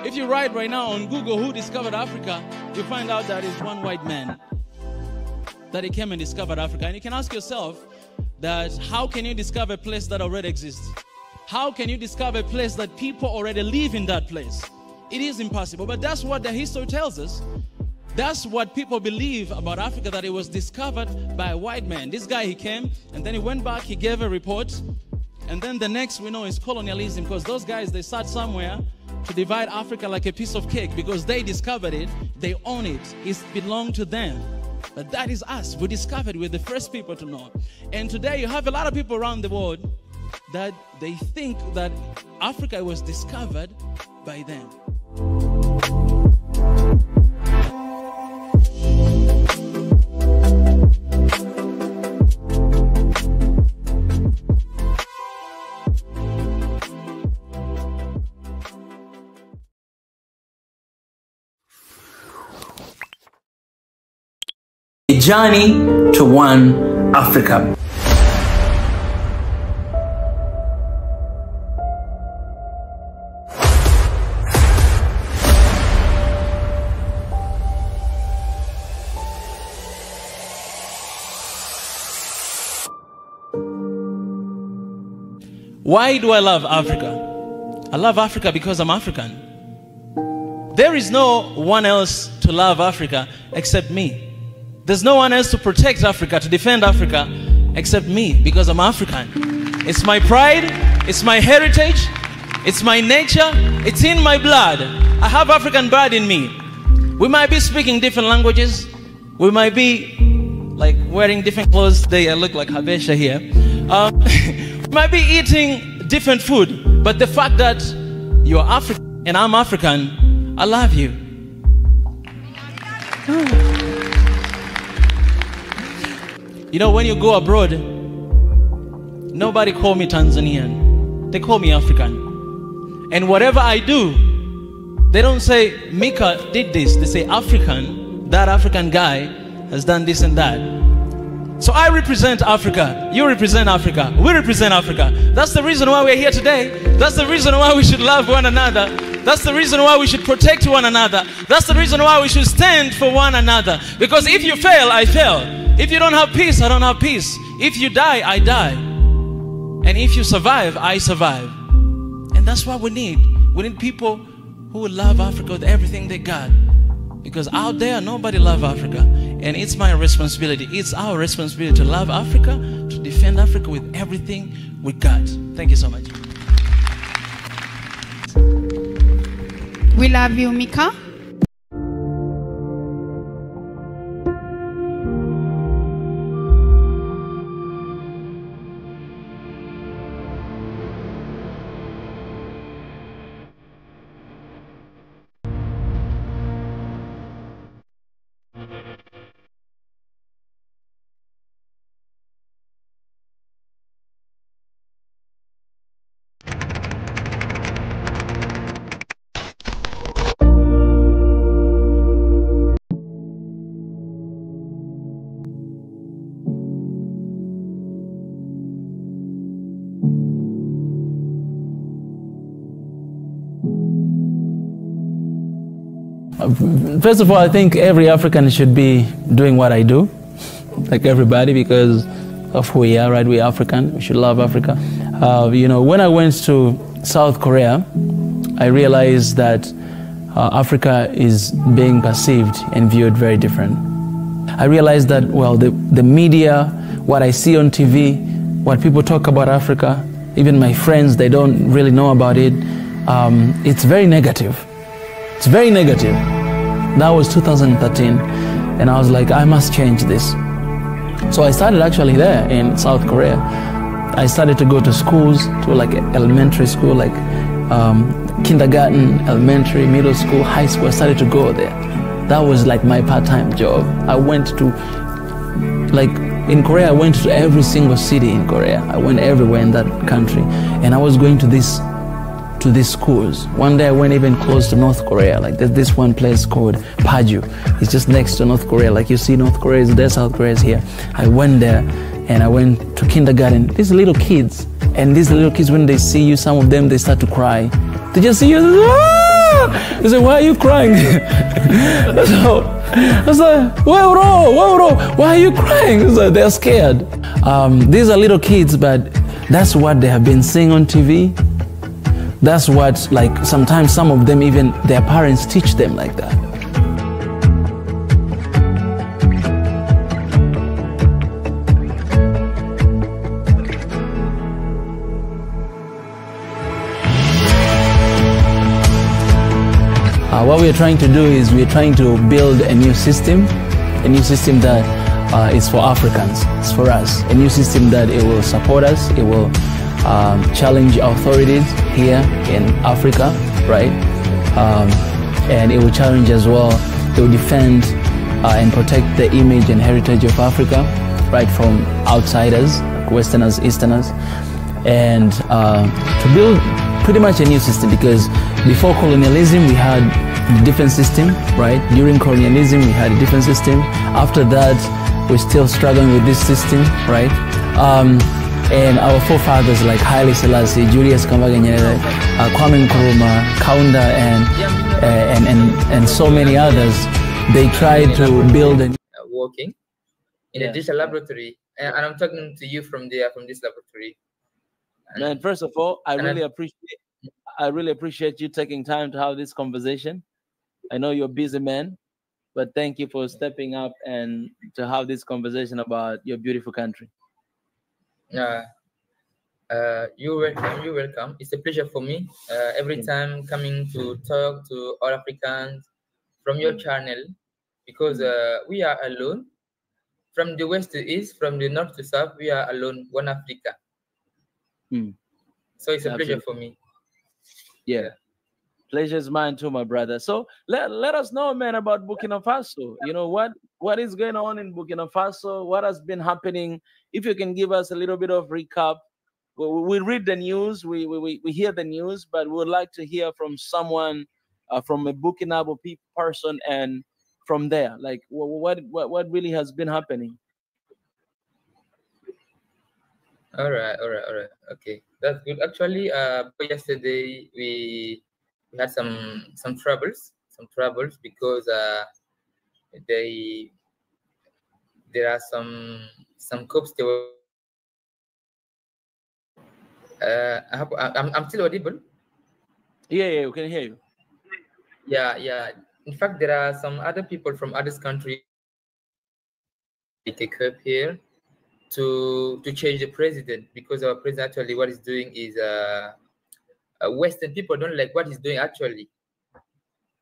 If you write right now on Google who discovered Africa, you find out that it's one white man that he came and discovered Africa. And you can ask yourself that how can you discover a place that already exists? How can you discover a place that people already live in that place? It is impossible, but that's what the history tells us. That's what people believe about Africa, that it was discovered by a white man. This guy, he came, and then he went back, he gave a report, and then the next we know is colonialism, because those guys, they sat somewhere to divide Africa like a piece of cake, because they discovered it, they own it, it belonged to them. But that is us. We discovered, we're the first people to know. And today you have a lot of people around the world that they think that Africa was discovered by them. A journey to one Africa. Why do I love Africa? I love Africa because I'm African. There is no one else to love Africa except me. There's no one else to protect Africa, to defend Africa, except me, because I'm African. It's my pride, it's my heritage, it's my nature, it's in my blood. I have African blood in me. We might be speaking different languages, we might be like wearing different clothes. Today I look like Habesha here. We might be eating different food, but the fact that you're African and I'm African, I love you. You know, when you go abroad, nobody call me Tanzanian. They call me African. And whatever I do, they don't say, Mika did this. They say, African, that African guy has done this and that. So I represent Africa. You represent Africa. We represent Africa. That's the reason why we're here today. That's the reason why we should love one another. That's the reason why we should protect one another. That's the reason why we should stand for one another. Because if you fail, I fail. If you don't have peace, I don't have peace. If you die, I die. And if you survive, I survive. And that's what we need. We need people who will love Africa with everything they got. Because out there, nobody loves Africa. And it's my responsibility. It's our responsibility to love Africa, to defend Africa with everything we got. Thank you so much. We love you, Mika. First of all, I think every African should be doing what I do, like everybody, because of who we are, right? We're African. We should love Africa. You know, when I went to South Korea, I realized that Africa is being perceived and viewed very different. I realized that, well, the media, what I see on TV, what people talk about Africa, even my friends, they don't really know about it. It's very negative. It's very negative. That was 2013, and I was like, I must change this. So I started actually there in South Korea. I started to go to schools, to like elementary school, like kindergarten, elementary, middle school, high school. I started to go there. That was like my part-time job. I went to, like in Korea, I went to every single city in Korea. I went everywhere in that country, and I was going to these schools. One day I went even close to North Korea. Like there's this one place called Paju. It's just next to North Korea. Like you see North Korea is there, South Korea is here. I went there and I went to kindergarten. These little kids, and these little kids, when they see you, some of them, they start to cry. They just see you, ah! He said, why are you crying? So I was like, why are you crying? So they're scared. These are little kids, but that's what they have been seeing on TV. That's what, like, sometimes some of them, even their parents teach them like that. What we're trying to do is we're trying to build a new system that is for Africans, it's for us, a new system that it will support us, it will challenge authorities here in Africa, right? And it will challenge as well, it will defend and protect the image and heritage of Africa, right, from outsiders, Westerners, Easterners, and to build pretty much a new system, because before colonialism we had a different system, right? During colonialism we had a different system. After that we're still struggling with this system, right? And our forefathers like Haile Selassie, Julius Kambarage Nyerere, Kwame Nkrumah, Kaunda, and so many others, they tried to build a working in a digital laboratory, and I'm talking to you from this laboratory. Man, first of all, I really appreciate you taking time to have this conversation. I know you're a busy man, but thank you for stepping up and to have this conversation about your beautiful country. You're welcome. You're welcome. It's a pleasure for me every time coming to talk to all Africans from your channel, because we are alone. From the west to east, from the north to south, we are alone, one Africa. So it's a pleasure for me. Yeah. Pleasure's mine too, my brother. So let us know, man, about Burkina Faso. You know, what is going on in Burkina Faso? What has been happening? If you can give us a little bit of recap. We read the news, we hear the news, but we would like to hear from someone, from a Burkinabo person, and from there, like what really has been happening. All right. Okay, that's good. Actually, yesterday we had some troubles because there are some cops. They were, I'm still audible. Yeah, we can hear you. Yeah. In fact, there are some other people from other countries they take up here to change the president, because our president actually what he's doing is Western people don't like what he's doing actually.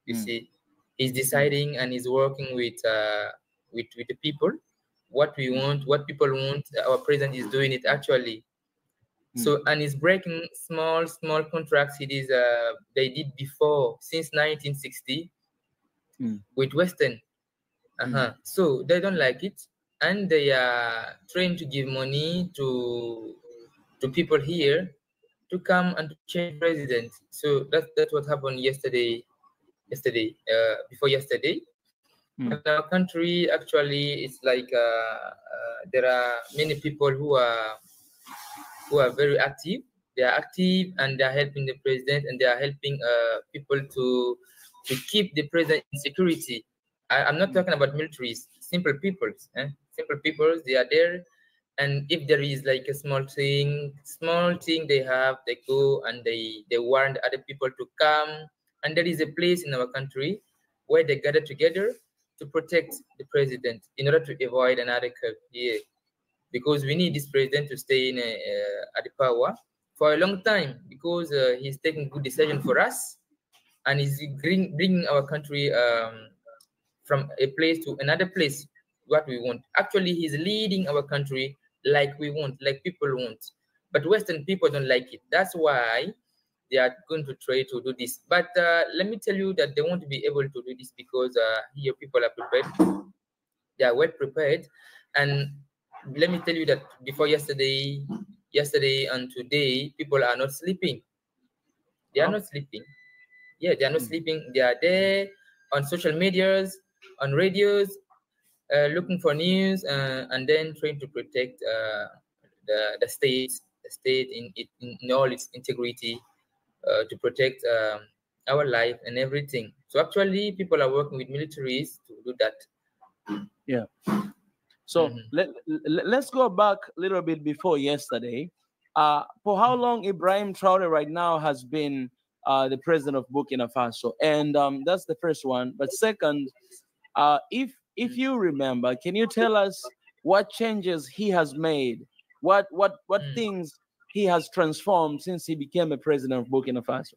You see, he's deciding and he's working with the people. What we want, what people want, our president is doing it actually. So, and he's breaking small contracts they did before, since 1960 with Western. So they don't like it, and they are trying to give money to people here to come and change president. So that's what happened yesterday. Before yesterday, in our country, actually, it's like there are many people who are very active. They are active and they are helping the president, and they are helping people to keep the president in security. I'm not talking about militaries, simple people. Simple people, they are there, and if there is like a small thing they have, they go and they warn other people to come. And there is a place in our country where they gather together to protect the president in order to avoid another coup here, because we need this president to stay in at the power for a long time, because he's taking good decision for us, and he's bringing our country from a place to another place, what we want. Actually, he's leading our country like we want, like people want. But Western people don't like it. That's why they are going to try to do this. But let me tell you that they won't be able to do this, because here people are prepared. They are well prepared. And let me tell you that before yesterday and today, people are not sleeping. They are not sleeping. Yeah, they are not sleeping. They are there on social medias, on radios, looking for news, and then trying to protect the state in all its integrity, to protect our life and everything. So actually, people are working with militaries to do that. Yeah. So let's go back a little bit before yesterday. For how long Ibrahim Traore right now has been the president of Burkina Faso? And that's the first one. But second, if you remember, can you tell us what changes he has made? What things he has transformed since he became a president of Burkina Faso?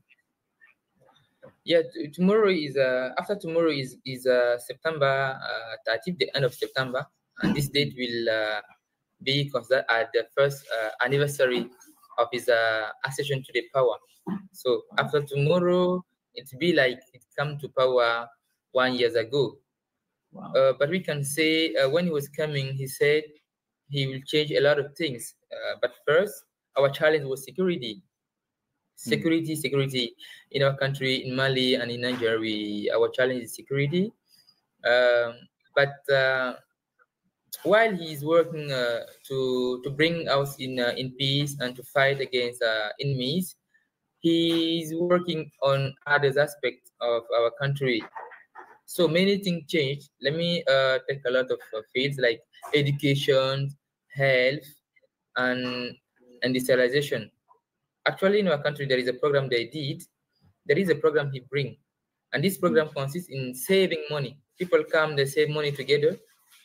Yeah, tomorrow is after tomorrow is September 30th, the end of September, and this date will be considered as the first anniversary of his accession to the power. So after tomorrow, it'll be like it come to power 1 year ago. Wow. But we can say when he was coming, he said he will change a lot of things. But first, our challenge was security. Security in our country, in Mali and in Niger. Our challenge is security. But while he's working to bring us in peace and to fight against enemies, he's working on other aspects of our country. So many things changed. Let me take a lot of fields like education, health, and industrialization. Actually, in our country, there is a program they did. There is a program he bring. And this program consists in saving money. People come, they save money together.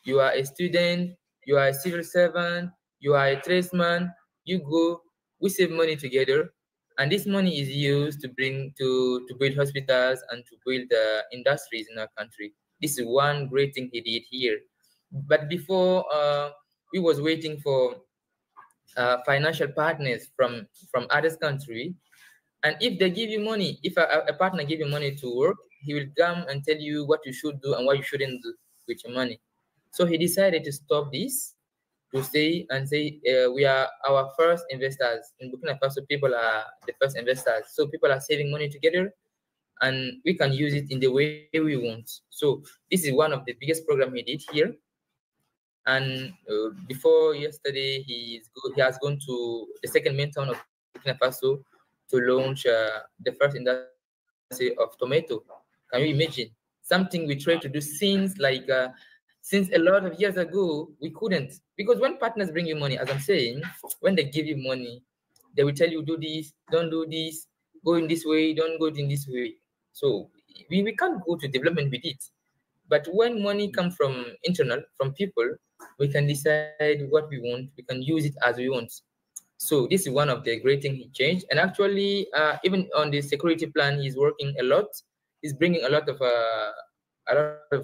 You are a student, you are a civil servant, you are a tradesman, you go, we save money together. And this money is used to build hospitals and to build industries in our country. This is one great thing he did here. But before, we was waiting for financial partners from other country, and if they give you money, if a partner give you money to work, he will come and tell you what you should do and what you shouldn't do with your money. So he decided to stop this, to say we are our first investors in Burkina Faso. People are the first investors, so people are saving money together, and we can use it in the way we want. So this is one of the biggest program he did here. And before yesterday, he has gone to the second main town of Burkina Faso to launch the first industry of tomato. Can you imagine? Something we tried to do since a lot of years ago, we couldn't. Because when partners bring you money, as I'm saying, when they give you money, they will tell you, do this, don't do this, go in this way, don't go in this way. So we can't go to development with it. But when money comes from internal, from people, we can decide what we want. We can use it as we want. So this is one of the great things he changed. And actually, even on the security plan, he's working a lot. He's bringing a lot of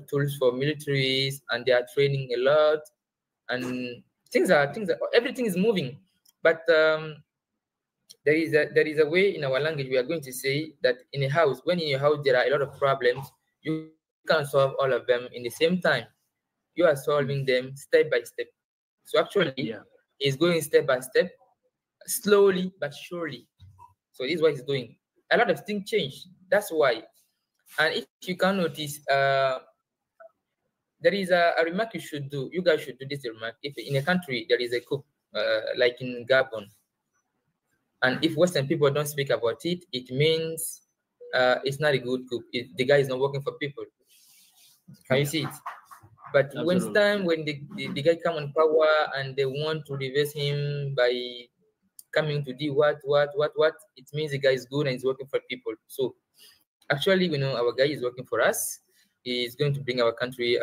tools for militaries, and they are training a lot. And everything is moving. But there is a way in our language we are going to say that in a house, when in your house there are a lot of problems, you can't solve all of them in the same time. You are solving them step by step. So actually, he's going step by step, slowly but surely. So this is what he's doing. A lot of things change. That's why. And if you can notice, there is a remark you should do. You guys should do this remark. If in a country there is a coup, like in Gabon, and if Western people don't speak about it, it means it's not a good coup. The guy is not working for people. Can you see it? But when the guy come on power and they want to reverse him by coming to do what, it means the guy is good and is working for people. So actually, we know our guy is working for us. He is going to bring our country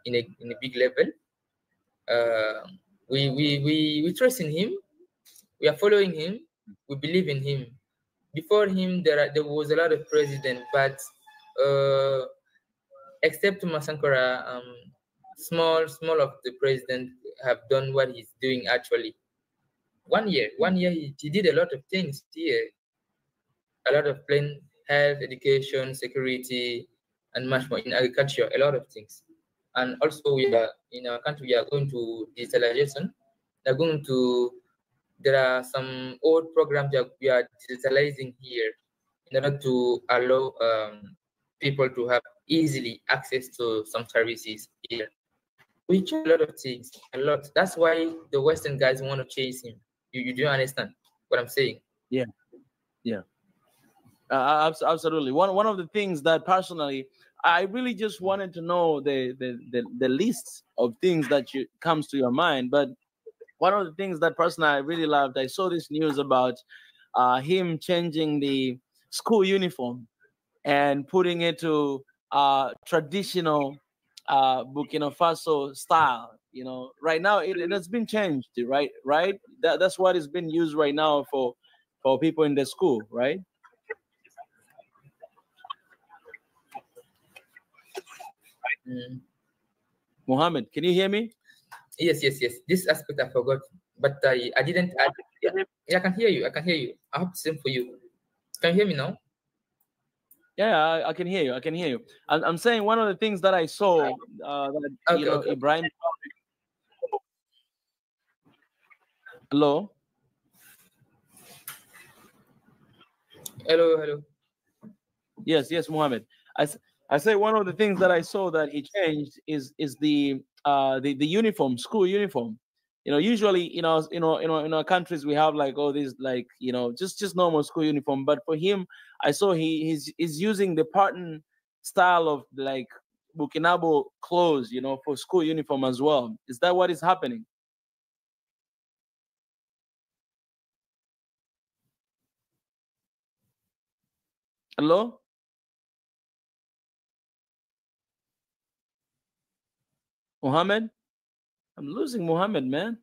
in a big level. We trust in him. We are following him. We believe in him. Before him, there was a lot of presidents, but except Masankara, small of the president have done what he's doing actually. 1 year he did a lot of things here, a lot of plain health, education, security, and much more. In agriculture, a lot of things. And also we are in our country, we are going to digitalization. There are some old programs that we are digitalizing here in order to allow people to have easily access to some services here. We change a lot of things, a lot. That's why the Western guys want to chase him. You do understand what I'm saying? Yeah, yeah. Absolutely. One of the things that personally I really just wanted to know the list of things that comes to your mind. But one of the things that personally I really loved, I saw this news about him changing the school uniform and putting it to traditional Burkina Faso style. You know, right now it has been changed, right? Right. That's what is being used right now for people in the school, right? Mohammed, can you hear me? Yes. This aspect I forgot, but I didn't add. Yeah, I can hear you. I hope the same for you. Can you hear me now? Yeah, I can hear you. I can hear you. I'm saying one of the things that I saw that Okay. Ibrahim. Hello. Hello. Yes, Mohammed. I say one of the things that I saw that he changed is the uniform, school uniform. You know, usually in our countries we have like all these like just normal school uniform. But for him, I saw he's using the pattern style of like Burkinabo clothes, for school uniform as well. Is that what is happening? Hello? Mohammed? I'm losing Mohammed, man.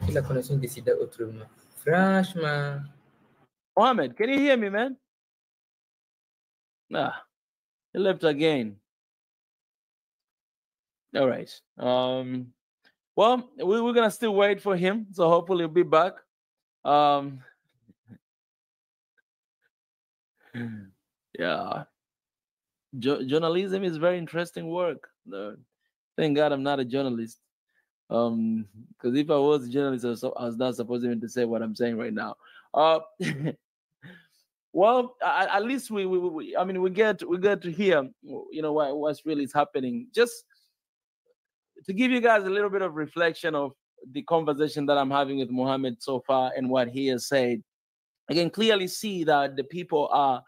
La conexión decide autrement. Franchement. Mohammed, can you hear me, man? Ah, he left again. All right. Well, we're gonna still wait for him, so hopefully he'll be back. Yeah. Journalism is very interesting work. Thank God I'm not a journalist. Because if I was a journalist, I was not supposed even to say what I'm saying right now. Well, at least we get to hear, what's really is happening. Just to give you guys a little bit of reflection of the conversation that I'm having with Mohammed so far and what he has said, I can clearly see that the people are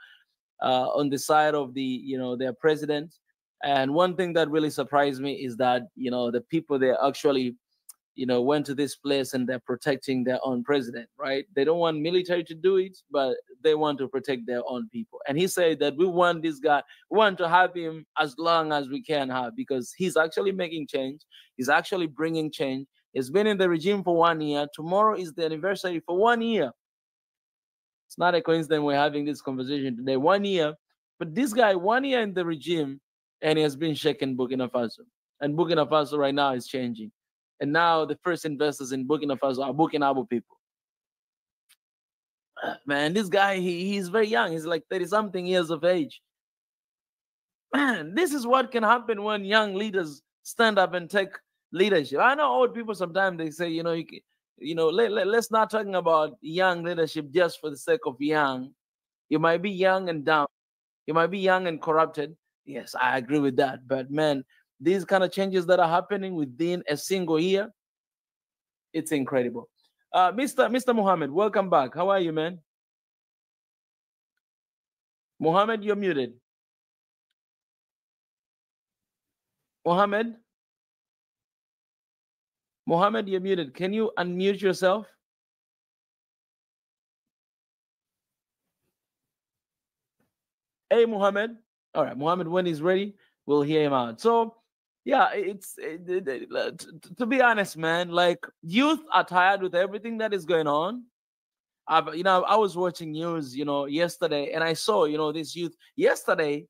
on the side of their president. And one thing that really surprised me is that the people they actually went to this place and they're protecting their own president, right? They don't want military to do it, but they want to protect their own people. And he said that we want this guy, we want to have him as long as we can have, because he's actually making change. He's actually bringing change. He's been in the regime for 1 year. Tomorrow is the anniversary for 1 year. It's not a coincidence we're having this conversation today. 1 year, but this guy, 1 year in the regime, and he has been shaking Burkina Faso. And Burkina Faso right now is changing. And now the first investors in Burkina Faso are Burkinabo people. Man, this guy, he's very young. He's like 30-something years of age. Man, this is what can happen when young leaders stand up and take leadership. I know old people sometimes they say, let's not talking about young leadership just for the sake of young. You might be young and dumb. You might be young and corrupted. Yes, I agree with that. But man, these kind of changes that are happening within a single year, it's incredible. Mr. Mohammed, welcome back. How are you, man? Mohammed, you're muted. Mohammed, you're muted. Can you unmute yourself? Hey, Mohammed. All right, Mohammed, when he's ready, we'll hear him out. So, yeah, to be honest, man, like youth are tired with everything that is going on. I was watching news, yesterday, and I saw, this youth yesterday.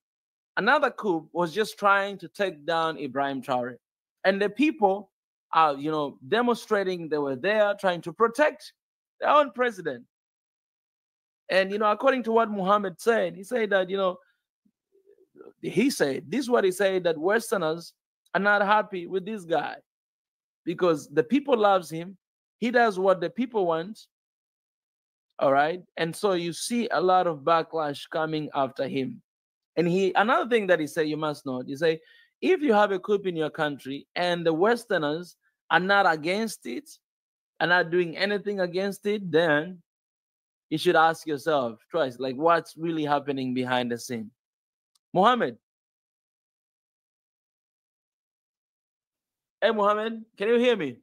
Another coup was just trying to take down Ibrahim Traore, and the people are, demonstrating. They were there trying to protect their own president. And according to what Muhammad said, he said that this is what he said, that Westerners are not happy with this guy because the people loves him. He does what the people want. All right. And so you see a lot of backlash coming after him. And another thing that he said, you must know, he say, if you have a coup in your country and the Westerners are not against it, are not doing anything against it, then you should ask yourself twice, like what's really happening behind the scene. Mohammed. Hey, Mohammed, can you hear me?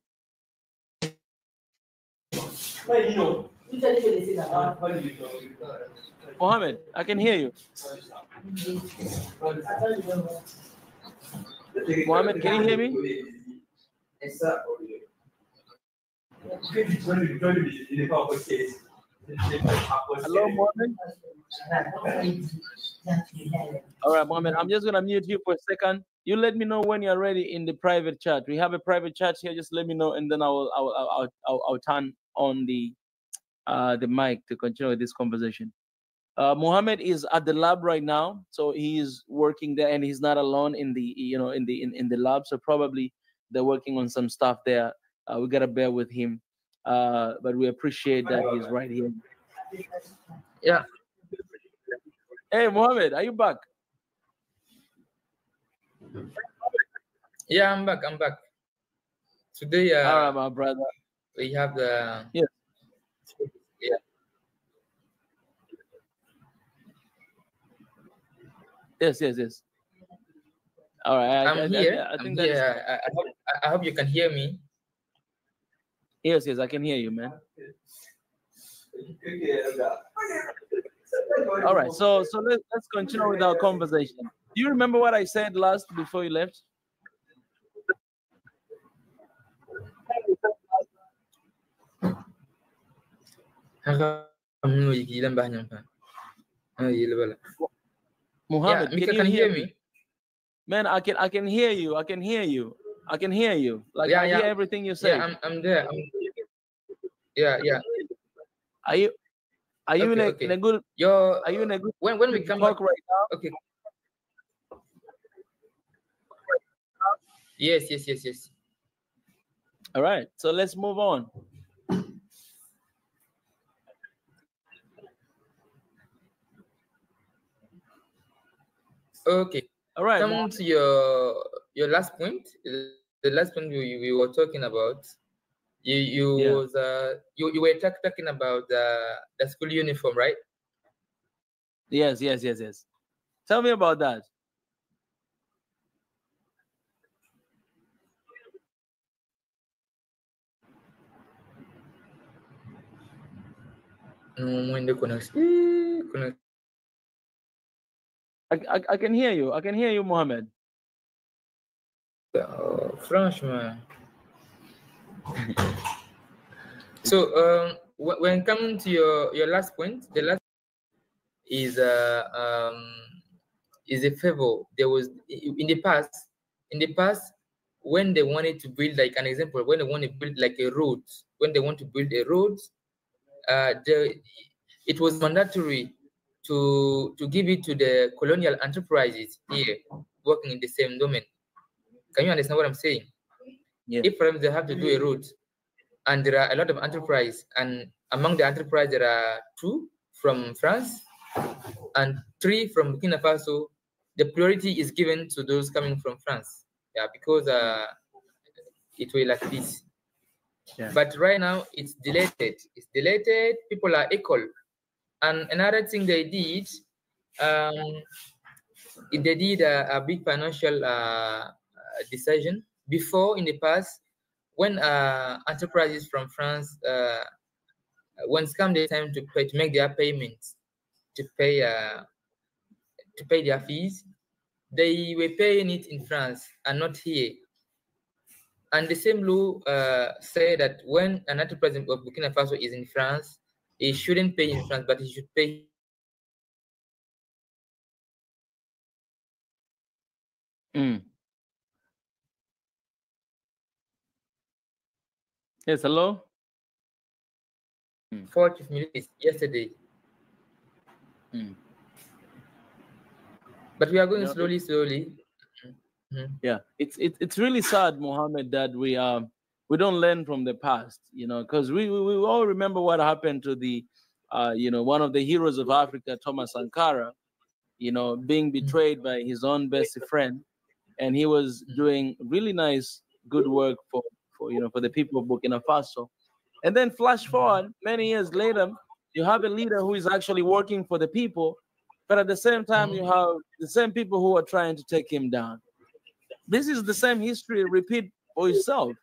Mohammed, I can hear you. Mohammed, can you hear me? Hello, Mohammed. All right, Mohammed, I'm just gonna mute you for a second. You let me know when you're ready in the private chat. We have a private chat here. Just let me know, and then I'll turn on the mic to continue with this conversation. Mohammed is at the lab right now, so he's working there, and he's not alone in the in the lab. So probably they're working on some stuff there. We gotta bear with him, but we appreciate that he's right here. Yeah. Hey, Mohammed, are you back? Yeah, I'm back. Today, all right, my brother. We have the yeah. Yes. All right. I'm here. I hope you can hear me. Yes, I can hear you, man. All right, so let's continue with our conversation. Do you remember what I said last before you left? Muhammad, yeah, can you hear me? Man, I can hear you. I can hear you. Like I hear everything you say. Yeah, I'm there. Yeah. Are you in a good? Are you in a good? When we come talk right now? Okay. Yes. All right, so let's move on. Okay. All right. Coming to your last point, the last point we were talking about. You were talking about the school uniform, right? Yes. Tell me about that. I can hear you. I can hear you, Mohammed. Franchement. So when coming to your last point, the last is a favor. There was in the past when they wanted to build, like an example, when they want to build like a road, it was mandatory to give it to the colonial enterprises here working in the same domain. Can you understand what I'm saying? Yeah. If for them they have to do a road, and there are a lot of enterprise, and among the enterprise there are 2 from France and 3 from Burkina Faso, the priority is given to those coming from France. Yeah, because it will like this. Yeah. But right now it's deleted. People are equal. And another thing they did, they did a big financial decision. Before, in the past, when enterprises from France, when it's come the time to make their payments, to pay their fees, they were paying it in France and not here. And the same law say that when an enterprise of Burkina Faso is in France, he shouldn't pay in France, but he should pay. Yes, hello? 40 minutes yesterday. But we are going slowly. Yeah, it's really sad, Mohammed, that we don't learn from the past, because we all remember what happened to the one of the heroes of Africa, Thomas Sankara, being betrayed by his own best friend, and he was doing really nice, good work for the people of Burkina Faso. And then flash forward many years later, you have a leader who is actually working for the people, but at the same time, you have the same people who are trying to take him down. This is the same history repeat for itself.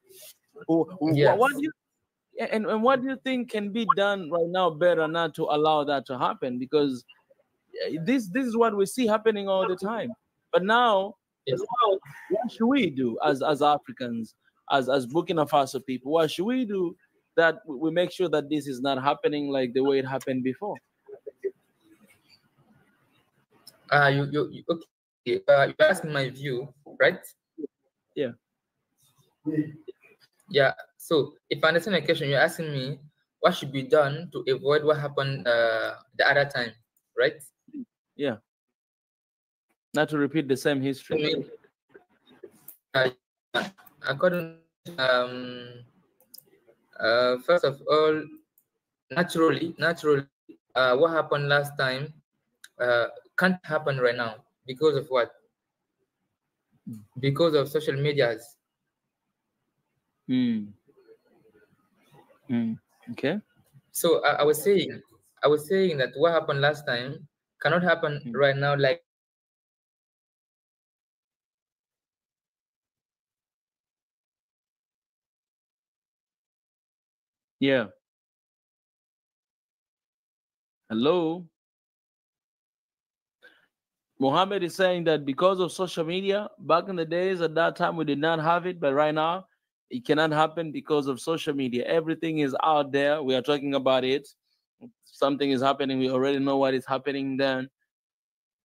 Yes. What do you and what do you think can be done right now better not to allow that to happen? Because this is what we see happening all the time. But now, Yes. what should we do as Africans, as Burkina Faso people? What should we do that we make sure that this is not happening like the way it happened before? Okay. You asked my view, right? Yeah. Yeah. So if I understand the question, you're asking me what should be done to avoid what happened the other time, right? Yeah. Not to repeat the same history. According first of all, naturally, what happened last time can't happen right now because of what? Because of social medias. Okay. So I was saying that what happened last time cannot happen right now. Like, yeah. Hello. Mohammed is saying that because of social media, back in the days at that time we did not have it, but right now it cannot happen because of social media. Everything is out there. We are talking about it. Something is happening. We already know what is happening then.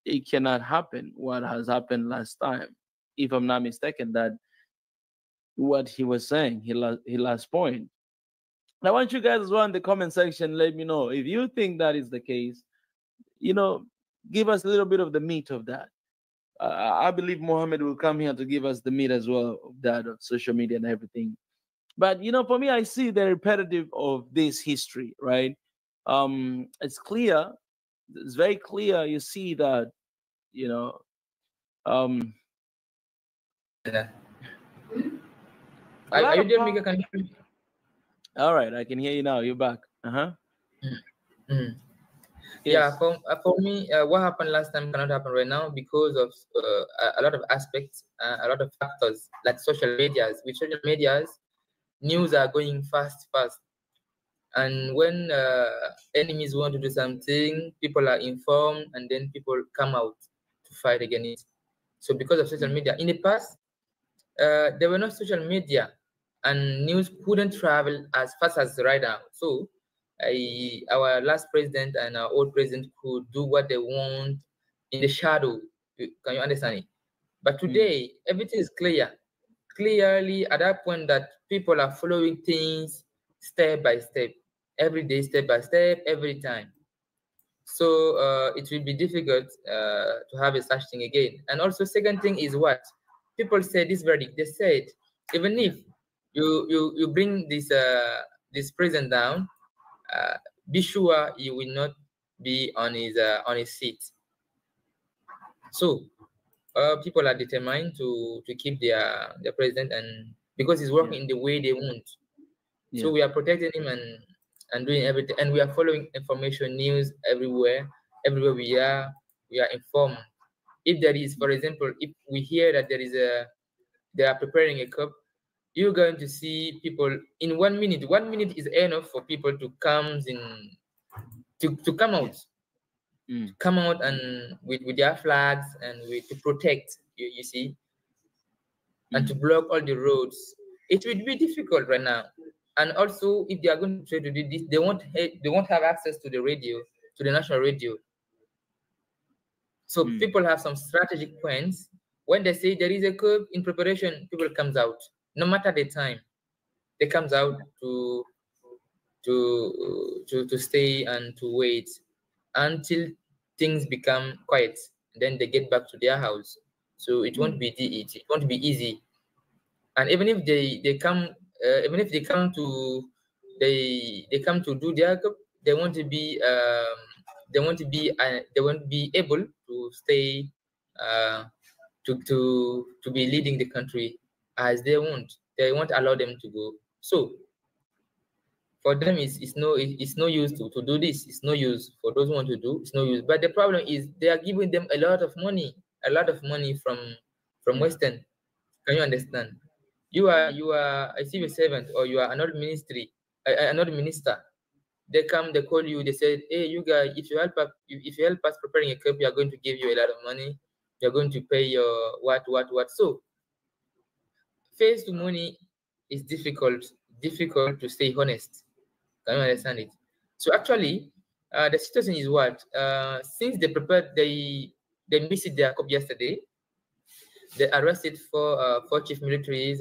It cannot happen what has happened last time. If I'm not mistaken, that what he was saying, he last point. I want you guys as well in the comment section, let me know if you think that is the case. You know, give us a little bit of the meat of that. I believe Mohammed will come here to give us the meat as well of that, of social media and everything. But you know, for me, I see the repetitive of this history, right? It's clear, it's very clear. You see that, you know, are you there, Mika? Can you hear me? All right, I can hear you now. You're back. Yes. Yeah, for me, what happened last time cannot happen right now because of a lot of aspects, a lot of factors, like social medias. With social medias, news are going fast, and when enemies want to do something, people are informed, and then people come out to fight against it. So because of social media, in the past, there were no social media, and news couldn't travel as fast as right now. So our last president and our old president could do what they want in the shadow. Can you understand it? But today, everything is clearly at that point that people are following things step by step, every day, step by step, every time. So it will be difficult to have a such thing again. And also, second thing is what people say this verdict. They said even if you bring this president down, be sure he will not be on his seat. So people are determined to keep their president, and because he's working in the way they want. So we are protecting him and doing everything, and we are following information, news everywhere we are informed. If there is, for example, if we hear that they are preparing a coup, you're going to see people in 1 minute. 1 minute is enough for people to come out and with their flags and to protect you see, and to block all the roads. It will be difficult right now. And also, if they are going to try to do this, they won't have access to the radio, to the national radio. So people have some strategic points. When they say there is a coup in preparation, people comes out. No matter the time, they comes out to stay and to wait until things become quiet. Then they get back to their house. So it won't be easy. And even if they come to do their job, they won't be able to stay to be leading the country as they want. They won't allow them to go. So For them, it's no use to do this. It's no use for those who want to do. It's no use. But the problem is they are giving them a lot of money from Western. Can you understand? You are a civil servant, or you are another minister. They come, they call you, they say, hey, you guys, if you help us preparing a cup, we are going to give you a lot of money. You're going to pay your what. So face to money is difficult to stay honest. Can you understand it? So actually, the situation is what? Since they missed their cup yesterday, they arrested four chief militaries,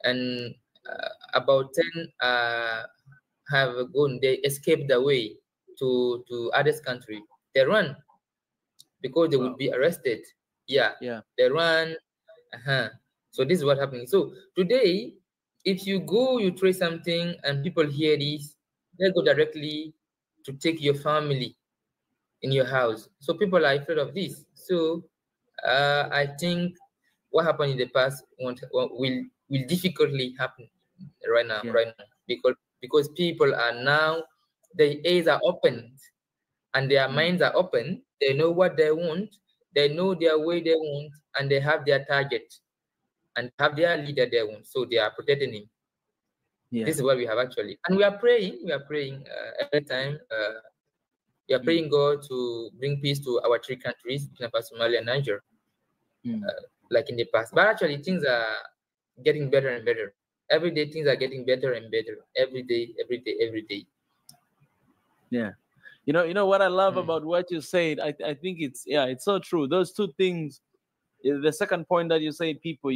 and about 10 have gone. They escaped away to others' country. They run because they would be arrested. Yeah. They run. So this is what happening. So today, if you go, you try something, and people hear this, they go directly to take your family in your house. So people are afraid of this. So I think what happened in the past will difficultly happen right now, because people are now, their eyes are open and their minds are open. They know what they want, they know their way they want, and they have their target and have their leader they want. So they are protecting him. This is what we have actually, and we are praying every time. We are praying God to bring peace to our three countries, Burkina Faso, Somalia, and Niger, like in the past. But actually, things are getting better and better. Every day, things are getting better and better. Every day. Yeah. You know what I love about what you said? I think it's so true. Those two things. The second point that you say, people,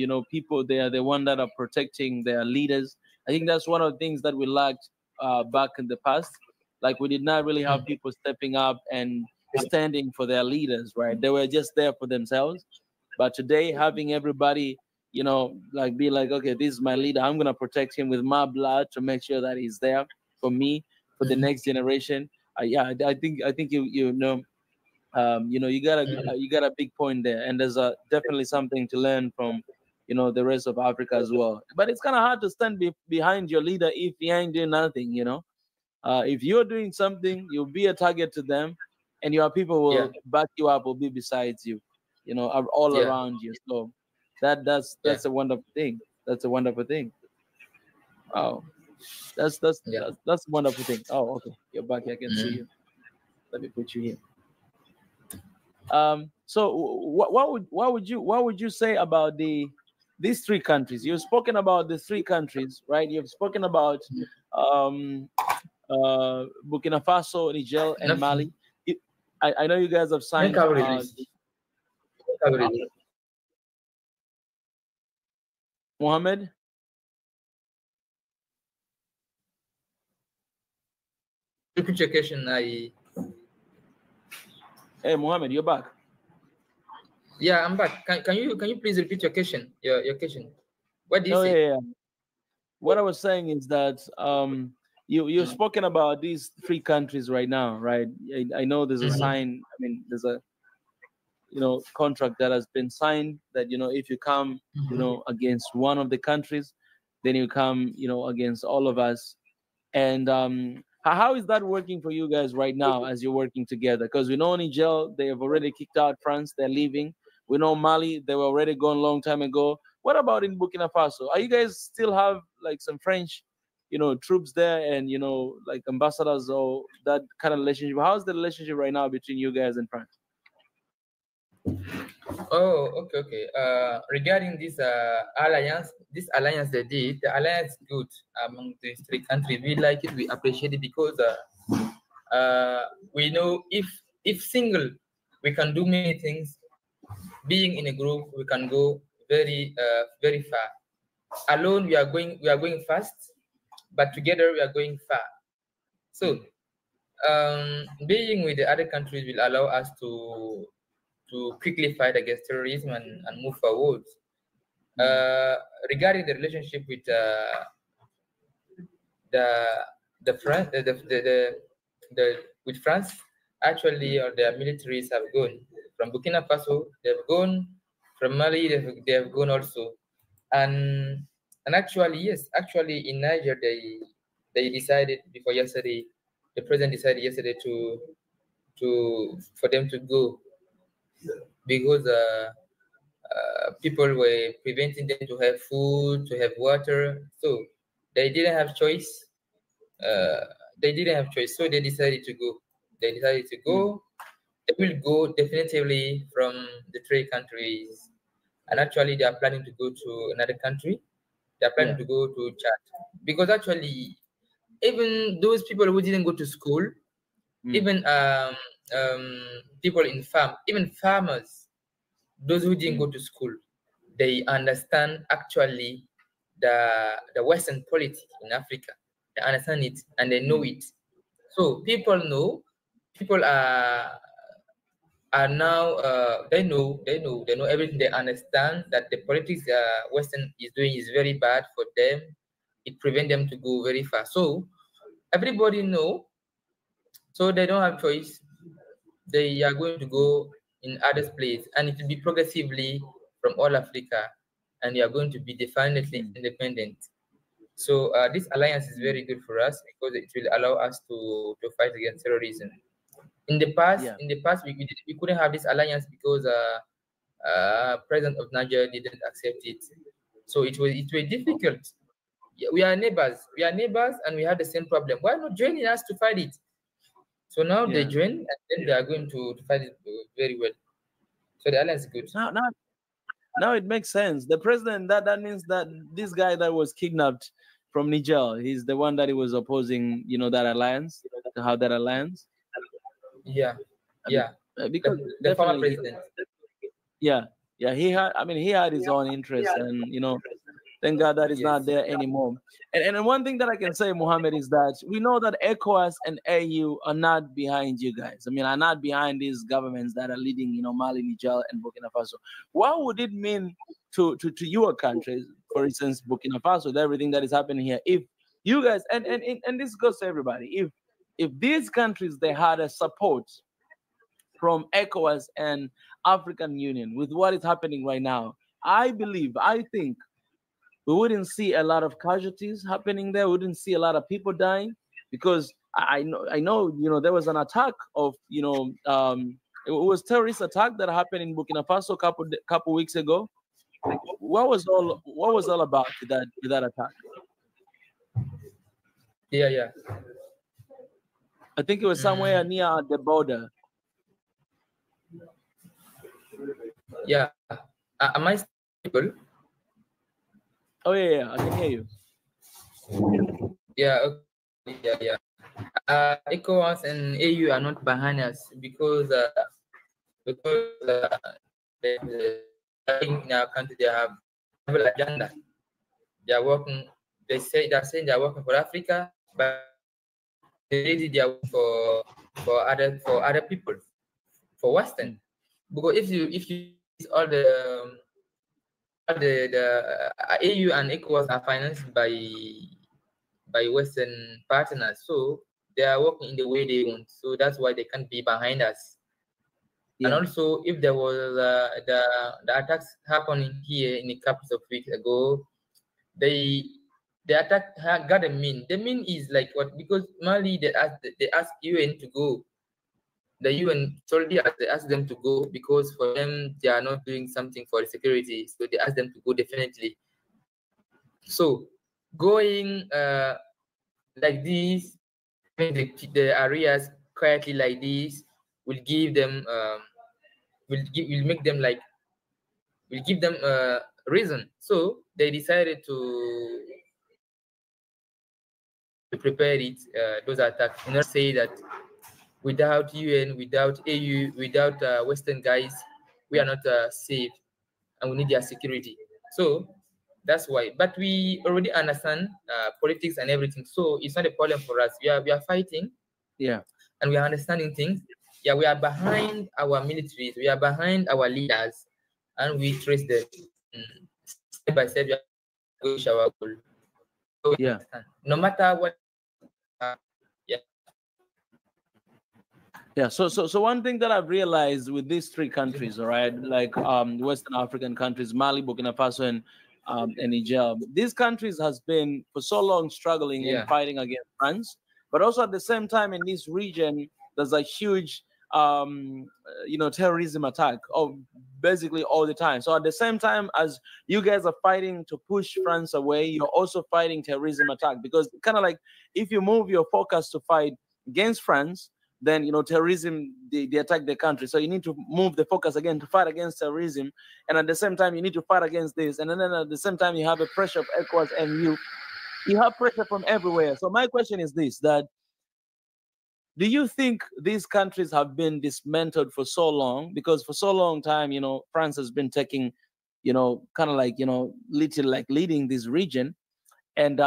they are the one that are protecting their leaders. I think that's one of the things that we lacked back in the past. Like, we did not really have people stepping up and standing for their leaders, right? They were just there for themselves. But today, having everybody, be like, okay, this is my leader. I'm gonna protect him with my blood to make sure that he's there for me, for the next generation. I think you got a big point there, and there's definitely something to learn from the rest of Africa as well. But it's kind of hard to stand behind your leader if he ain't doing nothing. If you're doing something, you'll be a target to them, and your people will back you up, will be besides you, all around you. So that's a wonderful thing. That's a wonderful thing. Oh, that's a wonderful thing. Oh, okay, you're back here. I can see you. Let me put you here. So what would you say about these three countries? You've spoken about the three countries, right? You've spoken about Burkina Faso, Niger, and Mali. I know you guys have signed. Mohammed? Repeat your question. Hey, Mohammed, you're back. Yeah, I'm back. Can you please repeat your question? Your question. What did you say? Yeah. What I was saying is that you've spoken about these three countries right now, right? I know there's a sign. I mean, there's a contract that has been signed that if you come against one of the countries, then you come against all of us. And how is that working for you guys right now as you're working together? Because we know Niger, they have already kicked out France, they're leaving. We know Mali, they were already gone a long time ago. What about in Burkina Faso? Are you guys still have like some French, troops there and, like ambassadors or that kind of relationship? How's the relationship right now between you guys and France? Oh, okay. Regarding this alliance they did, the alliance is good among these three countries. We like it, we appreciate it, because we know if single we can do many things. Being in a group, we can go very far. Alone, we are going fast, but together we are going far. So, being with the other countries will allow us to quickly fight against terrorism and move forward. Regarding the relationship with with France, actually, their militaries have gone from Burkina Faso. They've gone from Mali. They have gone also, and actually, yes, actually in Niger they decided before yesterday, the president decided yesterday for them to go because people were preventing them to have food, to have water. So they didn't have choice. They didn't have choice, so they decided to go. They decided to go. They will go definitively from the three countries, and actually they are planning to go to another country. They are planning to go to Chad because actually, even those people who didn't go to school, even people in farm, even farmers, those who didn't go to school, they understand actually the Western politics in Africa. They understand it and they know it. So people know, people are now they know everything. They understand that the politics Western is doing is very bad for them. It prevents them to go very far. So everybody know. So they don't have choice. They are going to go in other places, and it will be progressively from all Africa, and they are going to be definitely independent. So this alliance is very good for us because it will allow us to fight against terrorism. In the past, we couldn't have this alliance because President of Niger didn't accept it. So it was difficult. We are neighbors. We are neighbors, and we have the same problem. Why not joining us to fight it? So now they join, and then they are going to fight it very well. So the alliance is good. Now it makes sense. The president, that means that this guy that was kidnapped from Niger, he's the one that he was opposing, that alliance, to have that alliance. Yeah. Because the former president. Yeah. He had his own interests, and thank God that is not there anymore. And one thing that I can say, Mohammed, is that we know that ECOWAS and AU are not behind you guys. Are not behind these governments that are leading, Mali, Niger, and Burkina Faso. What would it mean to your countries, for instance, Burkina Faso, with everything that is happening here, if you guys, and this goes to everybody, if these countries, they had a support from ECOWAS and African Union with what is happening right now, I think we wouldn't see a lot of casualties happening there. We wouldn't see a lot of people dying, because I know there was an attack of it was terrorist attack that happened in Burkina Faso a couple weeks ago. What was all about with that attack? Yeah. I think it was somewhere near the border. Yeah. Am I still? Oh yeah, I can hear you. Yeah. ECOWAS and AU are not behind us because in our country they have a agenda. They are working. They're saying they are working for Africa, but really they are working for other people, for Western. Because if you all the AU and ECOWAS are financed by Western partners, so they are working in the way they want. So that's why they can't be behind us. And also, if there was the attacks happening here in a couple of weeks ago, the attack got a mean. The mean is like what? Because Mali, they asked UN to go. The UN soldiers, they asked them to go because for them they are not doing something for the security, so they asked them to go definitely. So going like this, the areas quietly like this will give them will make them like will give them a reason. So they decided to prepare it those attacks. Not say that without UN, without AU, without Western guys, we are not safe, and we need their security. So that's why. But we already understand politics and everything, so it's not a problem for us. We are fighting, and we are understanding things. Yeah, we are behind our militaries, we are behind our leaders, and we trace them step by step. We are going to our goal. So no matter what. So one thing that I've realized with these three countries, all right, like Western African countries, Mali, Burkina Faso, and and Niger. These countries has been for so long struggling and fighting against France, but also at the same time in this region, there's a huge, terrorism attack basically all the time. So at the same time as you guys are fighting to push France away, you're also fighting terrorism attack, because kind of like if you move your focus to fight against France, then terrorism, they attack the country. So you need to move the focus again to fight against terrorism, and at the same time you need to fight against this, and then at the same time you have a pressure of ECOWAS, and you have pressure from everywhere. So my question is this: that do you think these countries have been dismantled for so long? Because for so long time, France has been taking, kind of like, little like leading this region, and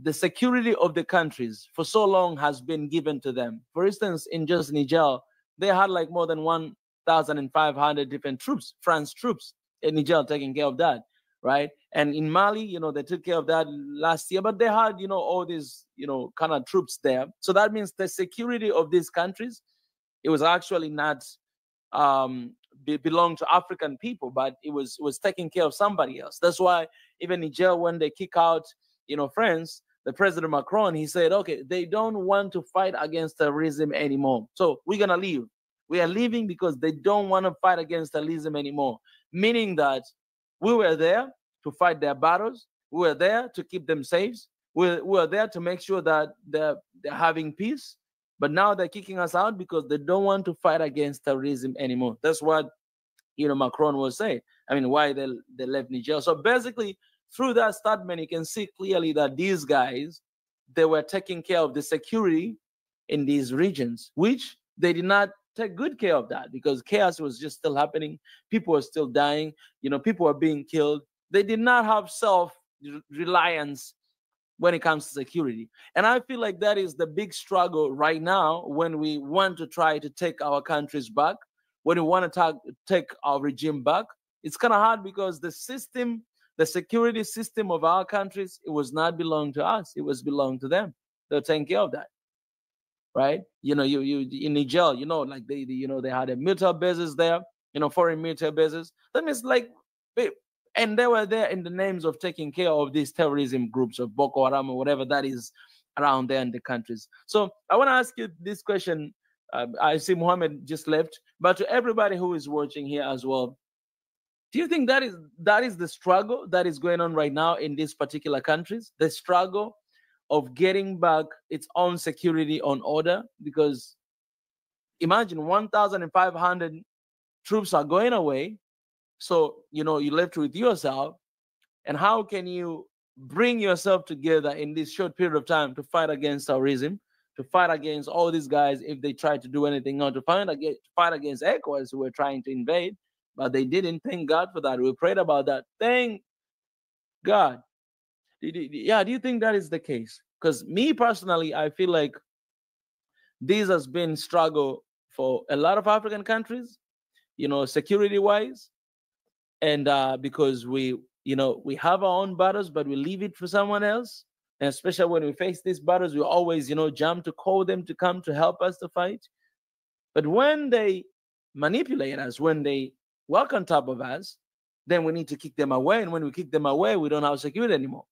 the security of the countries for so long has been given to them. For instance, in just Niger, they had like more than 1,500 different troops, France troops in Niger taking care of that, right? And in Mali, they took care of that last year, but they had, all these, kind of troops there. So that means the security of these countries, it was actually not belong to African people, but it was taking care of somebody else. That's why even Niger, when they kick out, France, the President Macron, he said, okay, they don't want to fight against terrorism anymore. So we're going to leave. We are leaving because they don't want to fight against terrorism anymore. Meaning that we were there to fight their battles. We were there to keep them safe. We were there to make sure that they're having peace. But now they're kicking us out because they don't want to fight against terrorism anymore. That's what, Macron was saying. I mean, why they left Niger. So basically, through that statement, you can see clearly that these guys, they were taking care of the security in these regions, which they did not take good care of that, because chaos was just still happening. People were still dying. People were being killed. They did not have self-reliance when it comes to security. And I feel like that is the big struggle right now when we want to try to take our countries back, when we want to take our regime back. It's kind of hard because the security system of our countries, it was not belong to us. It was belong to them. They're taking care of that, right? You in Niger, like they had a military bases there, foreign military bases. That means like, and they were there in the names of taking care of these terrorism groups of Boko Haram or whatever that is around there in the countries. So I want to ask you this question. I see Mohammed just left, but to everybody who is watching here as well, do you think that is the struggle that is going on right now in these particular countries? The struggle of getting back its own security on order? Because imagine 1,500 troops are going away. So, you're left with yourself. And how can you bring yourself together in this short period of time to fight against terrorism, to fight against all these guys if they try to do anything, or to fight against ECOWAS who were trying to invade? But they didn't. Thank God for that. We prayed about that. Thank God. Do you think that is the case? Because me personally, I feel like this has been struggle for a lot of African countries, security-wise. And because we have our own battles, but we leave it for someone else. And especially when we face these battles, we always, jump to call them to come to help us to fight. But when they manipulate us, when they work on top of us, then we need to kick them away. And when we kick them away, we don't have security anymore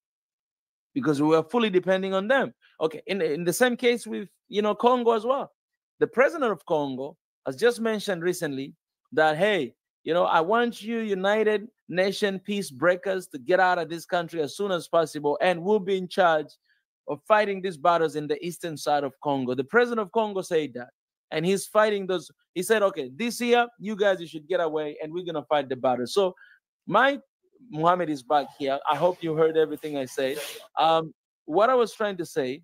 because we were fully depending on them. Okay, in the same case with, Congo as well. The president of Congo has just mentioned recently that, hey, I want you United Nation peace breakers to get out of this country as soon as possible, and we'll be in charge of fighting these battles in the eastern side of Congo. The president of Congo said that. And he's fighting those. He said, okay, this year, you guys, you should get away and we're going to fight the battle. So Mohammed is back here. I hope you heard everything I said. What I was trying to say,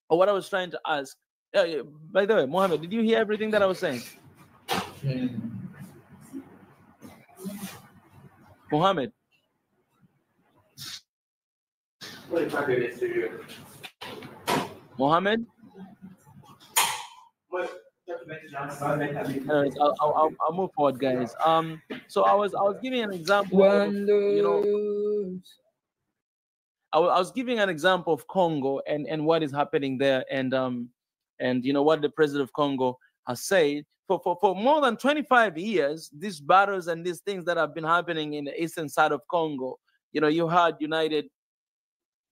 or what I was trying to ask, by the way, Mohammed, did you hear everything that I was saying? Mohammed. Mohammed? Anyways, I'll move forward, guys. So I was giving an example. I was giving an example of Congo and what is happening there, and what the president of Congo has said. for more than 25 years, these battles and these things that have been happening in the eastern side of Congo, you had United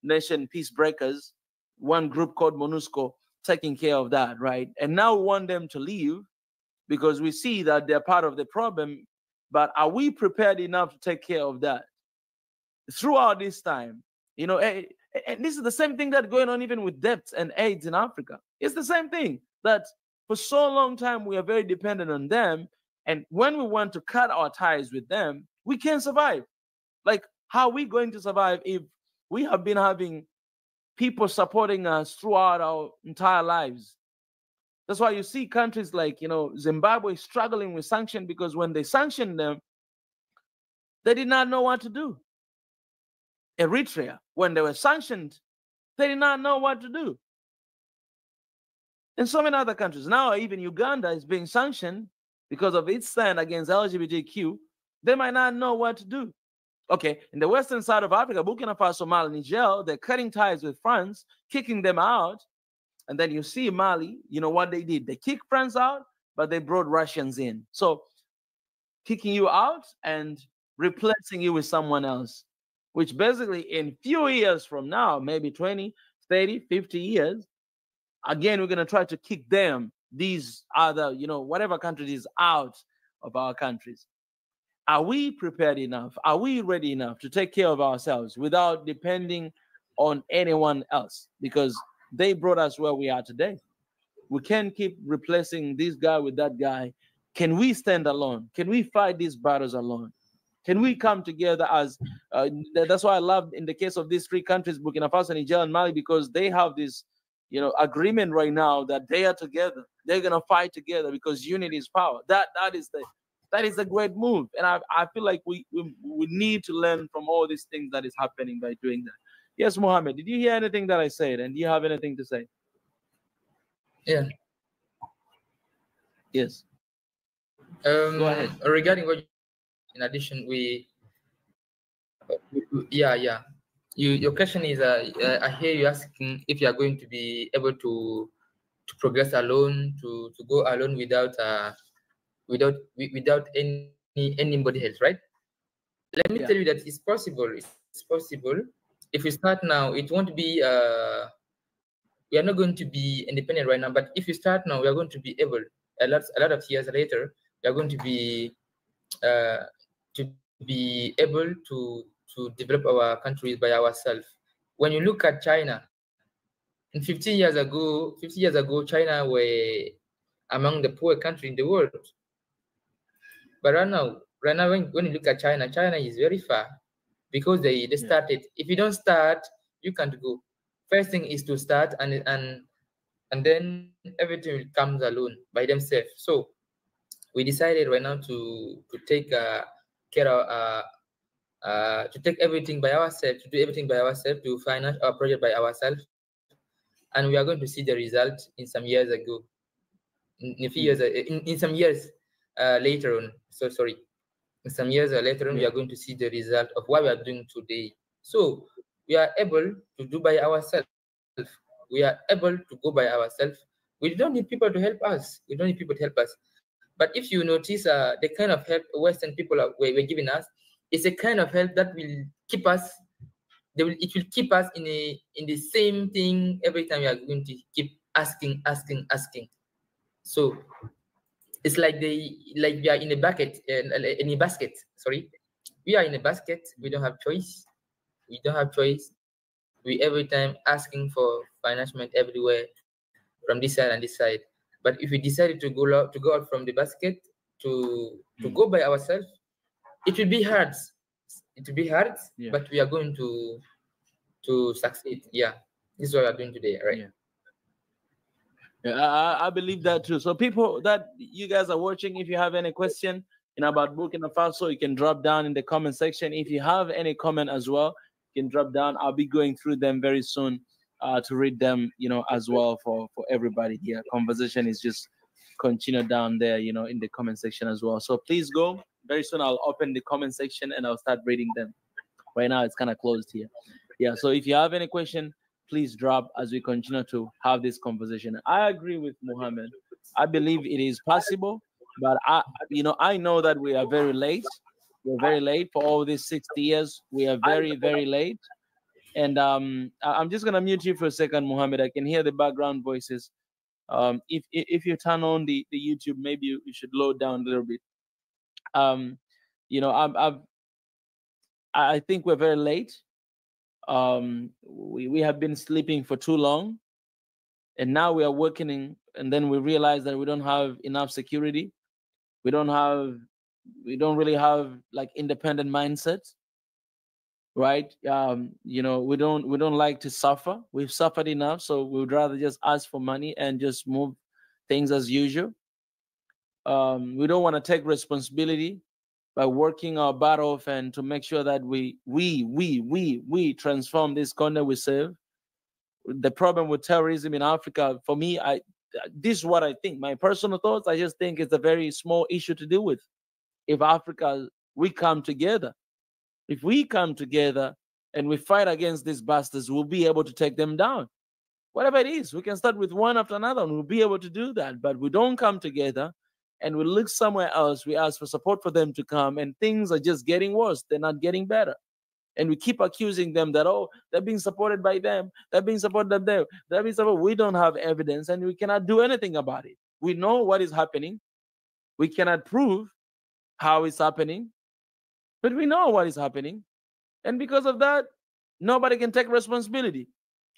Nation peacebreakers, one group called MONUSCO taking care of that, right? And now we want them to leave because we see that they're part of the problem. But are we prepared enough to take care of that throughout this time? And this is the same thing that's going on even with debt and AIDS in Africa. It's the same thing that for so long time we are very dependent on them. And when we want to cut our ties with them, we can't survive. Like, how are we going to survive if we have been having people supporting us throughout our entire lives? That's why you see countries like, Zimbabwe struggling with sanction, because when they sanctioned them, they did not know what to do. Eritrea, when they were sanctioned, they did not know what to do. And so many other countries. Now, even Uganda is being sanctioned because of its stand against LGBTQ. They might not know what to do. Okay, in the western side of Africa, Burkina Faso, Mali, Niger, they're cutting ties with France, kicking them out. And then you see Mali, what they did. They kicked France out, but they brought Russians in. So kicking you out and replacing you with someone else, which basically in few years from now, maybe 20, 30, 50 years, again, we're going to try to kick them, these other, whatever countries, out of our countries. Are we prepared enough? Are we ready enough to take care of ourselves without depending on anyone else? Because they brought us where we are today. We can't keep replacing this guy with that guy. Can we stand alone? Can we fight these battles alone? Can we come together as, that's why I love in the case of these three countries, Burkina Faso, Niger, and Mali, because they have this, agreement right now that they are together. They're going to fight together because unity is power. That is a great move. And I feel like we need to learn from all these things that is happening by doing that. Yes, Mohammed, did you hear anything that I said? And do you have anything to say? Yeah. Yes. Go ahead. Regarding what, in addition, your question is, I hear you asking if you are going to be able to progress alone, to go alone without anybody else, right? Let me tell you that it's possible. It's possible. If we start now, it won't be. We are not going to be independent right now. But if you start now, we are going to be able. A lot of years later, we are going to be able to develop our countries by ourselves. When you look at China, in 50 years ago, China were among the poor countries in the world. But right now, when you look at China is very far because they started. If you don't start, you can't go. First thing is to start, and then everything will come alone by themselves. So we decided right now to take care of to take everything by ourselves, to do everything by ourselves, to finance our project by ourselves, and we are going to see the result in some years ago. In a few years, in some years later on. So sorry, in some years later on, we are going to see the result of what we are doing today. So we are able to do by ourselves. We are able to go by ourselves. We don't need people to help us. We don't need people to help us. But if you notice, the kind of help Western people were giving us, it's a kind of help that will keep us. It will keep us in the same thing every time. We are going to keep asking. So it's like we are in a bucket, in a basket. Sorry, we are in a basket. We don't have choice. We don't have choice. We every time asking for financement everywhere, from this side and this side. But if we decided to go out from the basket to go by ourselves, it will be hard. It will be hard, but we are going to succeed. Yeah, this is what we are doing today, right? I believe that too. So people that you guys are watching, if you have any question about Burkina Faso, you can drop down in the comment section. If you have any comment as well, you can drop down. I'll be going through them very soon to read them, as well for everybody here. Conversation is just continue down there, in the comment section as well. So please go. Very soon I'll open the comment section and I'll start reading them. Right now it's kind of closed here. Yeah, so if you have any question, please drop as we continue to have this conversation. I agree with Mohammed. I believe it is possible. But I know that we are very late. We're very late for all these 60 years. We are very, very late. And I'm just gonna mute you for a second, Mohammed. I can hear the background voices. If you turn on the YouTube, maybe you should load down a little bit. I think we're very late. We have been sleeping for too long, and now we are working, and then we realize that we don't have enough security. We don't really have like independent mindset, right? We don't like to suffer. We've suffered enough, so we would rather just ask for money and just move things as usual. We don't want to take responsibility by working our butt off and to make sure that we transform this continent we serve. The problem with terrorism in Africa, for me, this is what I think. My personal thoughts, I just think it's a very small issue to deal with. If we come together, if we come together and we fight against these bastards, we'll be able to take them down. Whatever it is, we can start with one after another and we'll be able to do that. But we don't come together and we look somewhere else. We ask for support for them to come, and things are just getting worse. They're not getting better. And we keep accusing them that, oh, they're being supported by them. They're being supported by them. They're being supported. We don't have evidence and we cannot do anything about it. We know what is happening. We cannot prove how it's happening, but we know what is happening. And because of that, nobody can take responsibility.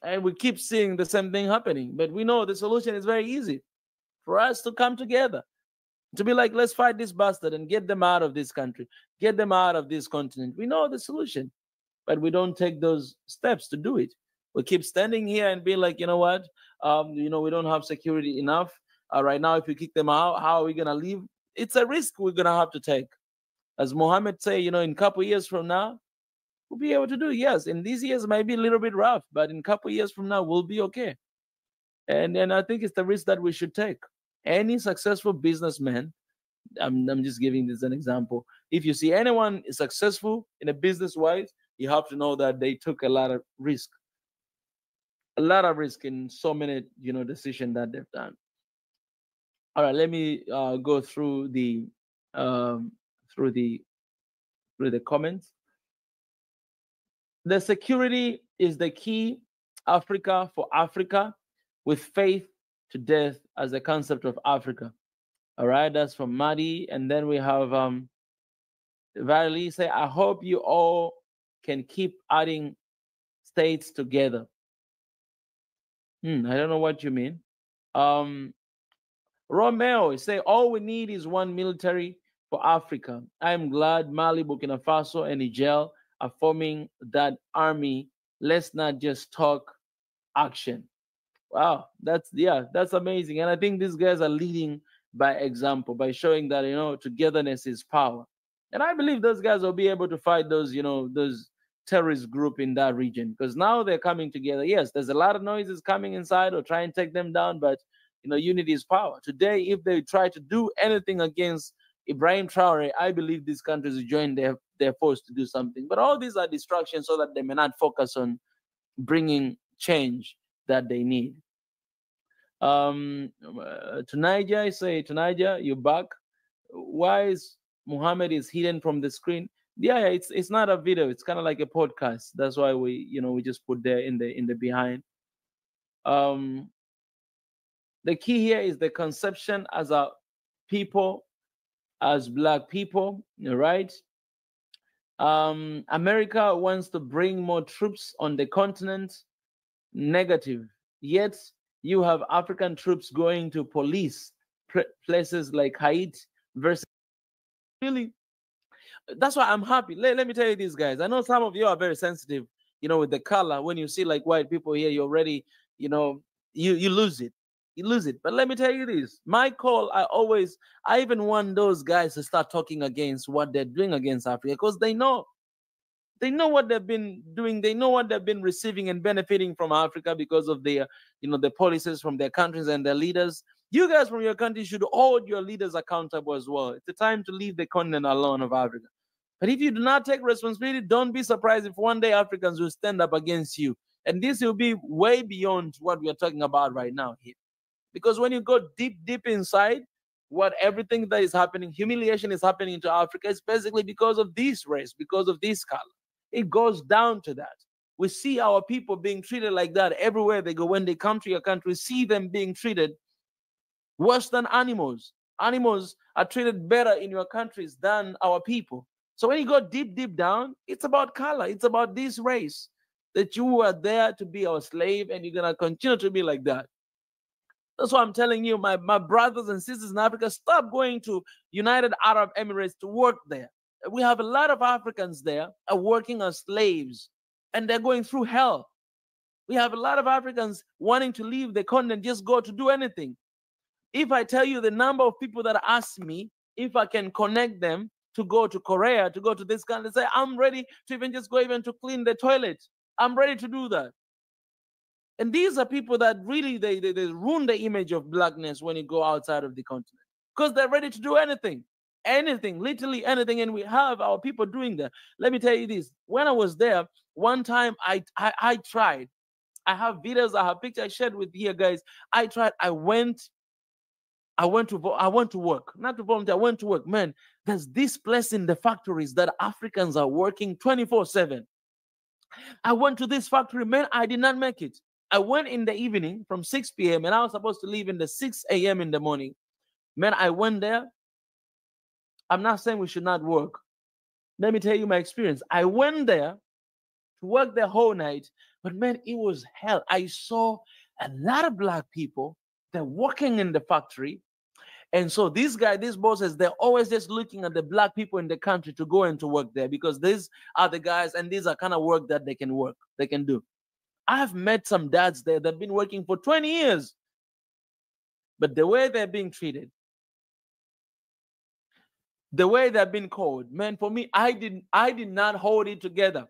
And we keep seeing the same thing happening. But we know the solution is very easy for us to come together. To be like, let's fight this bastard and get them out of this country, get them out of this continent. We know the solution, but we don't take those steps to do it. We keep standing here and being like, you know what? We don't have security enough. Right now, if we kick them out, how are we going to leave? It's a risk we're going to have to take. As Mohammed say, in a couple of years from now, we'll be able to do it. Yes, in these years might be a little bit rough, but in a couple of years from now, we'll be okay. And I think it's the risk that we should take. Any successful businessman, I'm just giving this an example. If you see anyone is successful in a business-wise, you have to know that they took a lot of risk. A lot of risk in so many, decisions that they've done. All right, let me go through the comments. The security is the key. Africa for Africa, with faith to death as the concept of Africa. All right, that's from Madi. And then we have Valerie say, I hope you all can keep adding states together. I don't know what you mean. Romeo say, all we need is one military for Africa. I'm glad Mali, Burkina Faso, and Niger are forming that army. Let's not just talk, action. Wow, that's amazing. And I think these guys are leading by example, by showing that, togetherness is power. And I believe those guys will be able to fight those terrorist group in that region, because now they're coming together. Yes, there's a lot of noises coming inside or try and take them down, but unity is power. Today, if they try to do anything against Ibrahim Traore, I believe these countries will join their force to do something. But all these are distractions so that they may not focus on bringing change that they need. To Niger, I say, to Niger, you're back. Why is Muhammad is hidden from the screen? Yeah, it's not a video. It's kind of like a podcast. That's why we just put there in the behind. The key here is the conception as a people, as Black people, right? America wants to bring more troops on the continent. Negative. Yet you have African troops going to police places like Haiti versus really. That's why I'm happy. Let me tell you this, guys. I know some of you are very sensitive, with the color. When you see like white people here, you already, you lose it. You lose it. But let me tell you this. My call, I even want those guys to start talking against what they're doing against Africa, because they know what they've been doing. They know what they've been receiving and benefiting from Africa because of their, the policies from their countries and their leaders. You guys from your country should hold your leaders accountable as well. It's the time to leave the continent alone of Africa. But if you do not take responsibility, don't be surprised if one day Africans will stand up against you. And this will be way beyond what we are talking about right now here. Because when you go deep inside, what everything that is happening, humiliation is happening to Africa, is basically because of this race, because of this color. It goes down to that. We see our people being treated like that everywhere they go. When they come to your country, see them being treated worse than animals. Animals are treated better in your countries than our people. So when you go deep, deep down, it's about color. It's about this race, that you are there to be our slave, and you're going to continue to be like that. That's why I'm telling you, my brothers and sisters in Africa, stop going to United Arab Emirates to work there. We have a lot of Africans there are working as slaves, and they're going through hell. We have a lot of Africans wanting to leave the continent, just go to do anything. If I tell you the number of people that ask me if I can connect them to go to Korea, to go to this country, say, I'm ready to even just go even to clean the toilet. I'm ready to do that. And these are people that really, they ruin the image of blackness when you go outside of the continent, because they're ready to do anything, literally anything. And we have our people doing that. Let me tell you this. When I was there, one time I tried. I have videos, I have pictures I shared with you guys. I tried. I went to work, not to volunteer. I went to work. Man, there's this place in the factories that Africans are working 24/7. I went to this factory, man. I did not make it. I went in the evening from 6 p.m. and I was supposed to leave in the 6 a.m. in the morning. Man, I went there. I'm not saying we should not work. Let me tell you my experience. I went there to work the whole night, but man, it was hell. I saw a lot of black people. They're working in the factory. And so these bosses, they're always just looking at the black people in the country to go and to work there, because these are the guys and these are kind of work that they can do. I've met some dads there that have been working for 20 years. But the way they're being treated, the way they've been called, man, for me, I did not hold it together.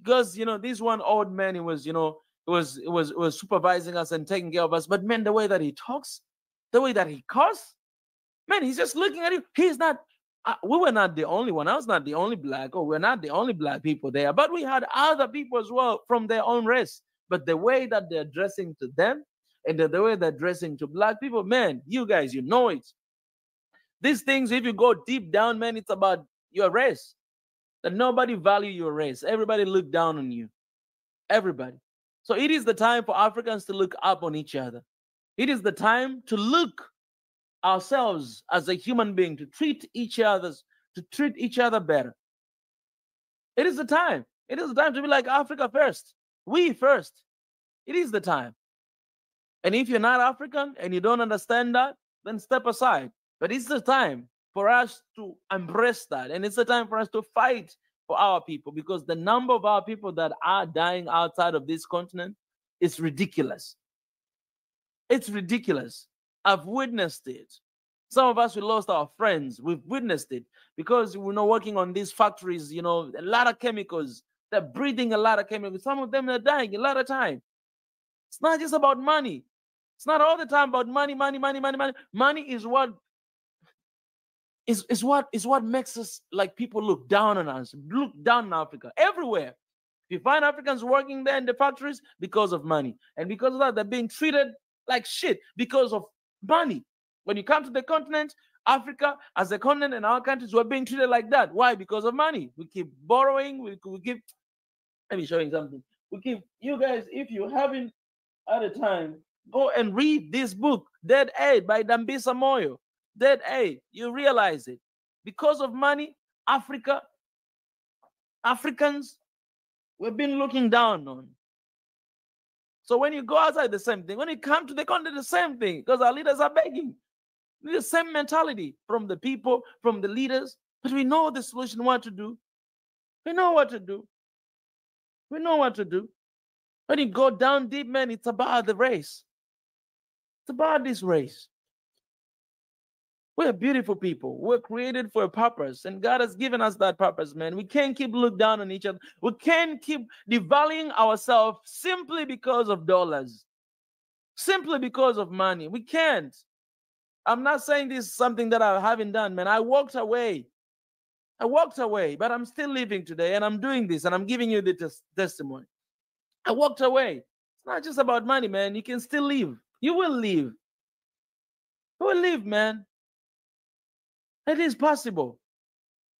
Because, this one old man, he was, was supervising us and taking care of us. But man, the way that he talks, the way that he cuss, man, he's just looking at you. He's not, we were not the only one. I was not the only black, or we're not the only black people there. But we had other people as well from their own race. But the way that they're dressing to them and the way they're dressing to black people, man, you guys, you know it. These things, if you go deep down, man, it's about your race. That nobody value your race. Everybody look down on you. Everybody. So it is the time for Africans to look up on each other. It is the time to look ourselves as a human being, to treat each other better. It is the time. It is the time to be like Africa first. We first. It is the time. And if you're not African and you don't understand that, then step aside. But it's the time for us to embrace that. And it's the time for us to fight for our people, because the number of our people that are dying outside of this continent is ridiculous. It's ridiculous. I've witnessed it. Some of us, we lost our friends. We've witnessed it because we're not working on these factories, a lot of chemicals. They're breathing a lot of chemicals. Some of them are dying a lot of time. It's not just about money. It's not all the time about money. Money is what makes us, like, people look down on us, look down on Africa everywhere. You find Africans working there in the factories because of money. And because of that, they're being treated like shit because of money. When you come to the continent, Africa as a continent and our countries, we're being treated like that. Why? Because of money. We keep borrowing. We keep, let me show you something. You guys, if you haven't at a time, go and read this book, Dead Aid by Dambisa Moyo. Dead Aid. You realize it. Because of money, Africans, we've been looking down on. So when you go outside, the same thing. When you come to the continent, the same thing. Because our leaders are begging. The same mentality from the people, from the leaders. But we know the solution, what to do. We know what to do. We know what to do. When you go down deep, man, it's about the race. It's about this race. We're beautiful people. We're created for a purpose, and God has given us that purpose, man. We can't keep looking down on each other. We can't keep devaluing ourselves simply because of dollars, simply because of money. We can't. I'm not saying this is something that I haven't done, man. I walked away, but I'm still living today, and I'm doing this, and I'm giving you the testimony. I walked away. It's not just about money, man. You can still live. You will live. You will live, man. It is possible.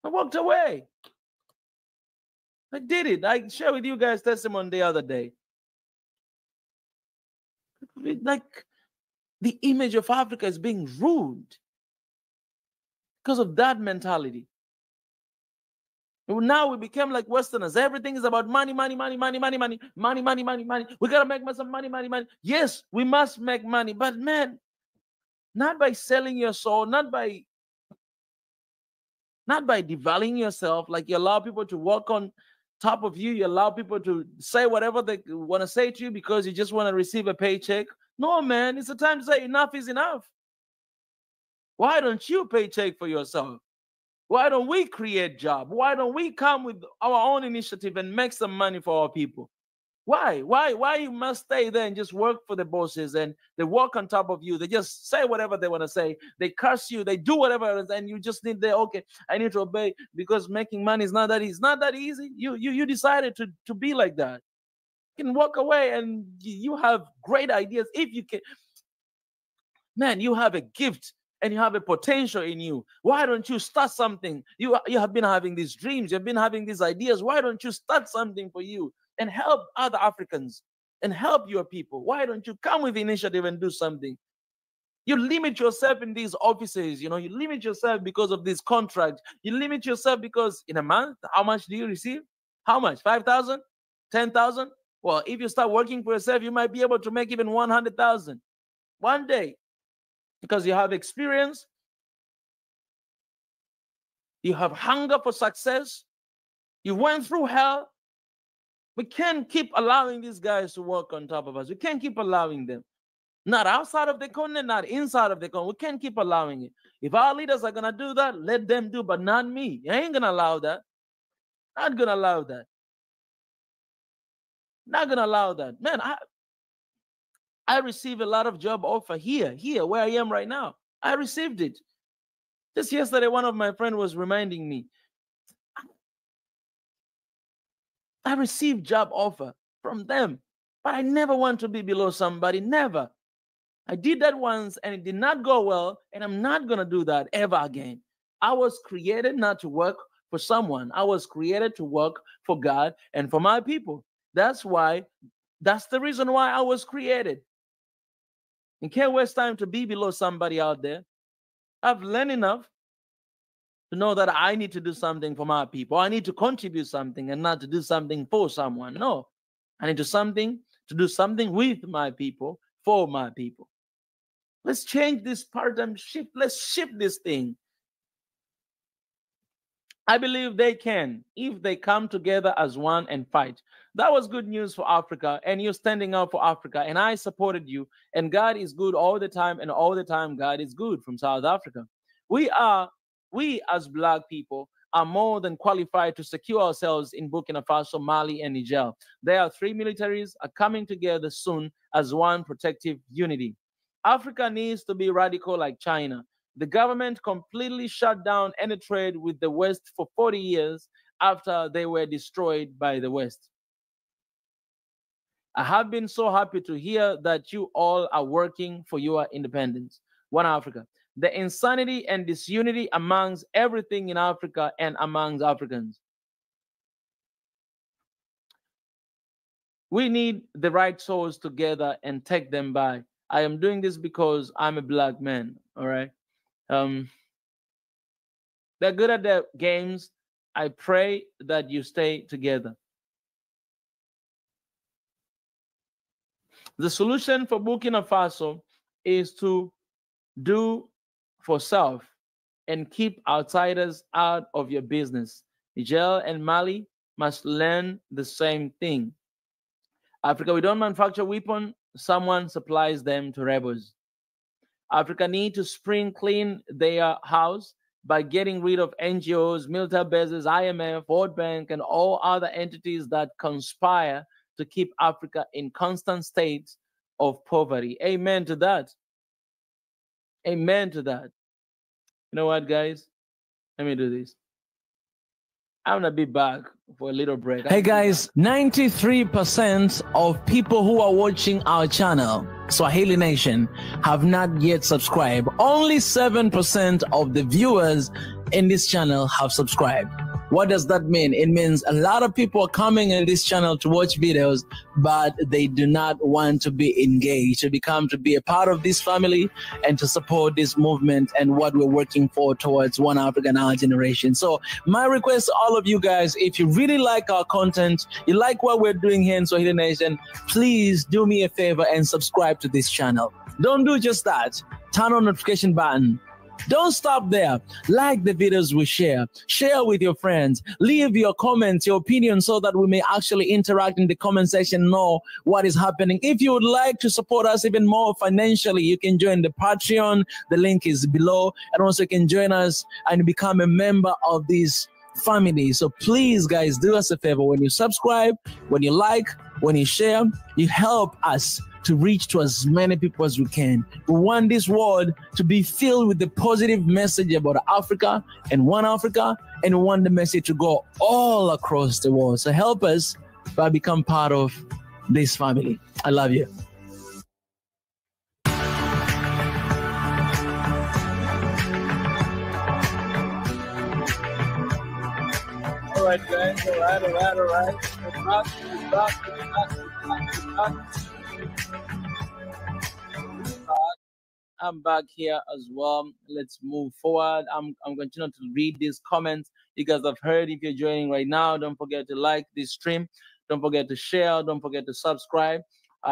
I walked away. I did it. I shared with you guys testimony the other day. Like, the image of Africa is being ruined because of that mentality. Now we became like Westerners. Everything is about money, money, money, money, money, money, money, money, money, money. We gotta make some money, money, money. Yes, we must make money, but man, not by selling your soul, not by devaluing yourself. Like, you allow people to walk on top of you. You allow people to say whatever they want to say to you because you just want to receive a paycheck. No, man, it's the time to say enough is enough. Why don't you paycheck for yourself? Why don't we create jobs? Why don't we come with our own initiative and make some money for our people? Why you must stay there and just work for the bosses, and they work on top of you? They just say whatever they want to say. They curse you. They do whatever, and you just need okay, I need to obey because making money is not that easy. It's not that easy. You decided to be like that. You can walk away, and you have great ideas. If you can, man, you have a gift and you have a potential in you. Why don't you start something? You have been having these dreams. You've been having these ideas. Why don't you start something for you and help other Africans and help your people? Why don't you come with initiative and do something? You limit yourself in these offices. You limit yourself because of this contract. You limit yourself because in a month, how much do you receive? How much? 5,000? 10,000? Well, if you start working for yourself, you might be able to make even 100,000 one day because you have experience. You have hunger for success. You went through hell. We can't keep allowing these guys to work on top of us. We can't keep allowing them. Not outside of the continent, not inside of the continent. We can't keep allowing it. If our leaders are going to do that, let them do, but not me. I ain't going to allow that. Not going to allow that. Not going to allow that. Man, I received a lot of job offer here, where I am right now. I received it. Just yesterday, one of my friends was reminding me, I received job offer from them, but I never want to be below somebody, never. I did that once and it did not go well, and I'm not going to do that ever again. I was created not to work for someone. I was created to work for God and for my people. That's the reason why I was created. You can't waste time to be below somebody out there. I've learned enough to know that I need to do something for my people. I need to contribute something and not to do something for someone. No, I need to do something with my people, for my people. Let's change this paradigm shift. Let's shift this thing. I believe they can if they come together as one and fight. That was good news for Africa, and you're standing up for Africa, and I supported you. And God is good all the time, and all the time God is good from South Africa. We as Black people are more than qualified to secure ourselves in Burkina Faso, Mali, and Niger. There are 3 militaries are coming together soon as one protective unity. Africa needs to be radical like China. The government completely shut down any trade with the West for 40 years after they were destroyed by the West. I have been so happy to hear that you all are working for your independence. One Africa. The insanity and disunity amongst everything in Africa and amongst Africans. We need the right souls together and take them by. I am doing this because I'm a Black man, all right? They're good at their games. I pray that you stay together. The solution for Burkina Faso is to do for self and keep outsiders out of your business. Niger and Mali must learn the same thing. Africa, we don't manufacture weapons. Someone supplies them to rebels. Africa need to spring clean their house by getting rid of NGOs, military bases, IMF, World Bank, and all other entities that conspire to keep Africa in constant state of poverty. Amen to that. Amen to that. You know what, guys? Let me do this. I'm gonna be back for a little break. Hey guys, 93% of people who are watching our channel, Swahili Nation, have not yet subscribed. Only 7% of the viewers in this channel have subscribed. What does that mean? It means a lot of people are coming in this channel to watch videos, but they do not want to be engaged, to be a part of this family and to support this movement and what we're working for towards One Africa Now generation. So my request to all of you guys, if you really like our content, you like what we're doing here in Swahili Nation, please do me a favor and subscribe to this channel. Don't do just that. Turn on the notification button. Don't stop there. Like the videos we share. Share with your friends. Leave your comments, your opinions, so that we may actually interact in the comment section, know what is happening. If you would like to support us even more financially, you can join the Patreon. The link is below. And also you can join us and become a member of this family. So please, guys, do us a favor. When you subscribe, when you like, when you share, you help us to reach to as many people as we can. We want this world to be filled with the positive message about Africa and One Africa, and we want the message to go all across the world. So help us by become part of this family. I love you. All right, guys. All right. We're back. I'm back here as well. Let's move forward. I'm continuing to read these comments. You guys have heard. If you're joining right now, don't forget to like this stream. Don't forget to share. Don't forget to subscribe.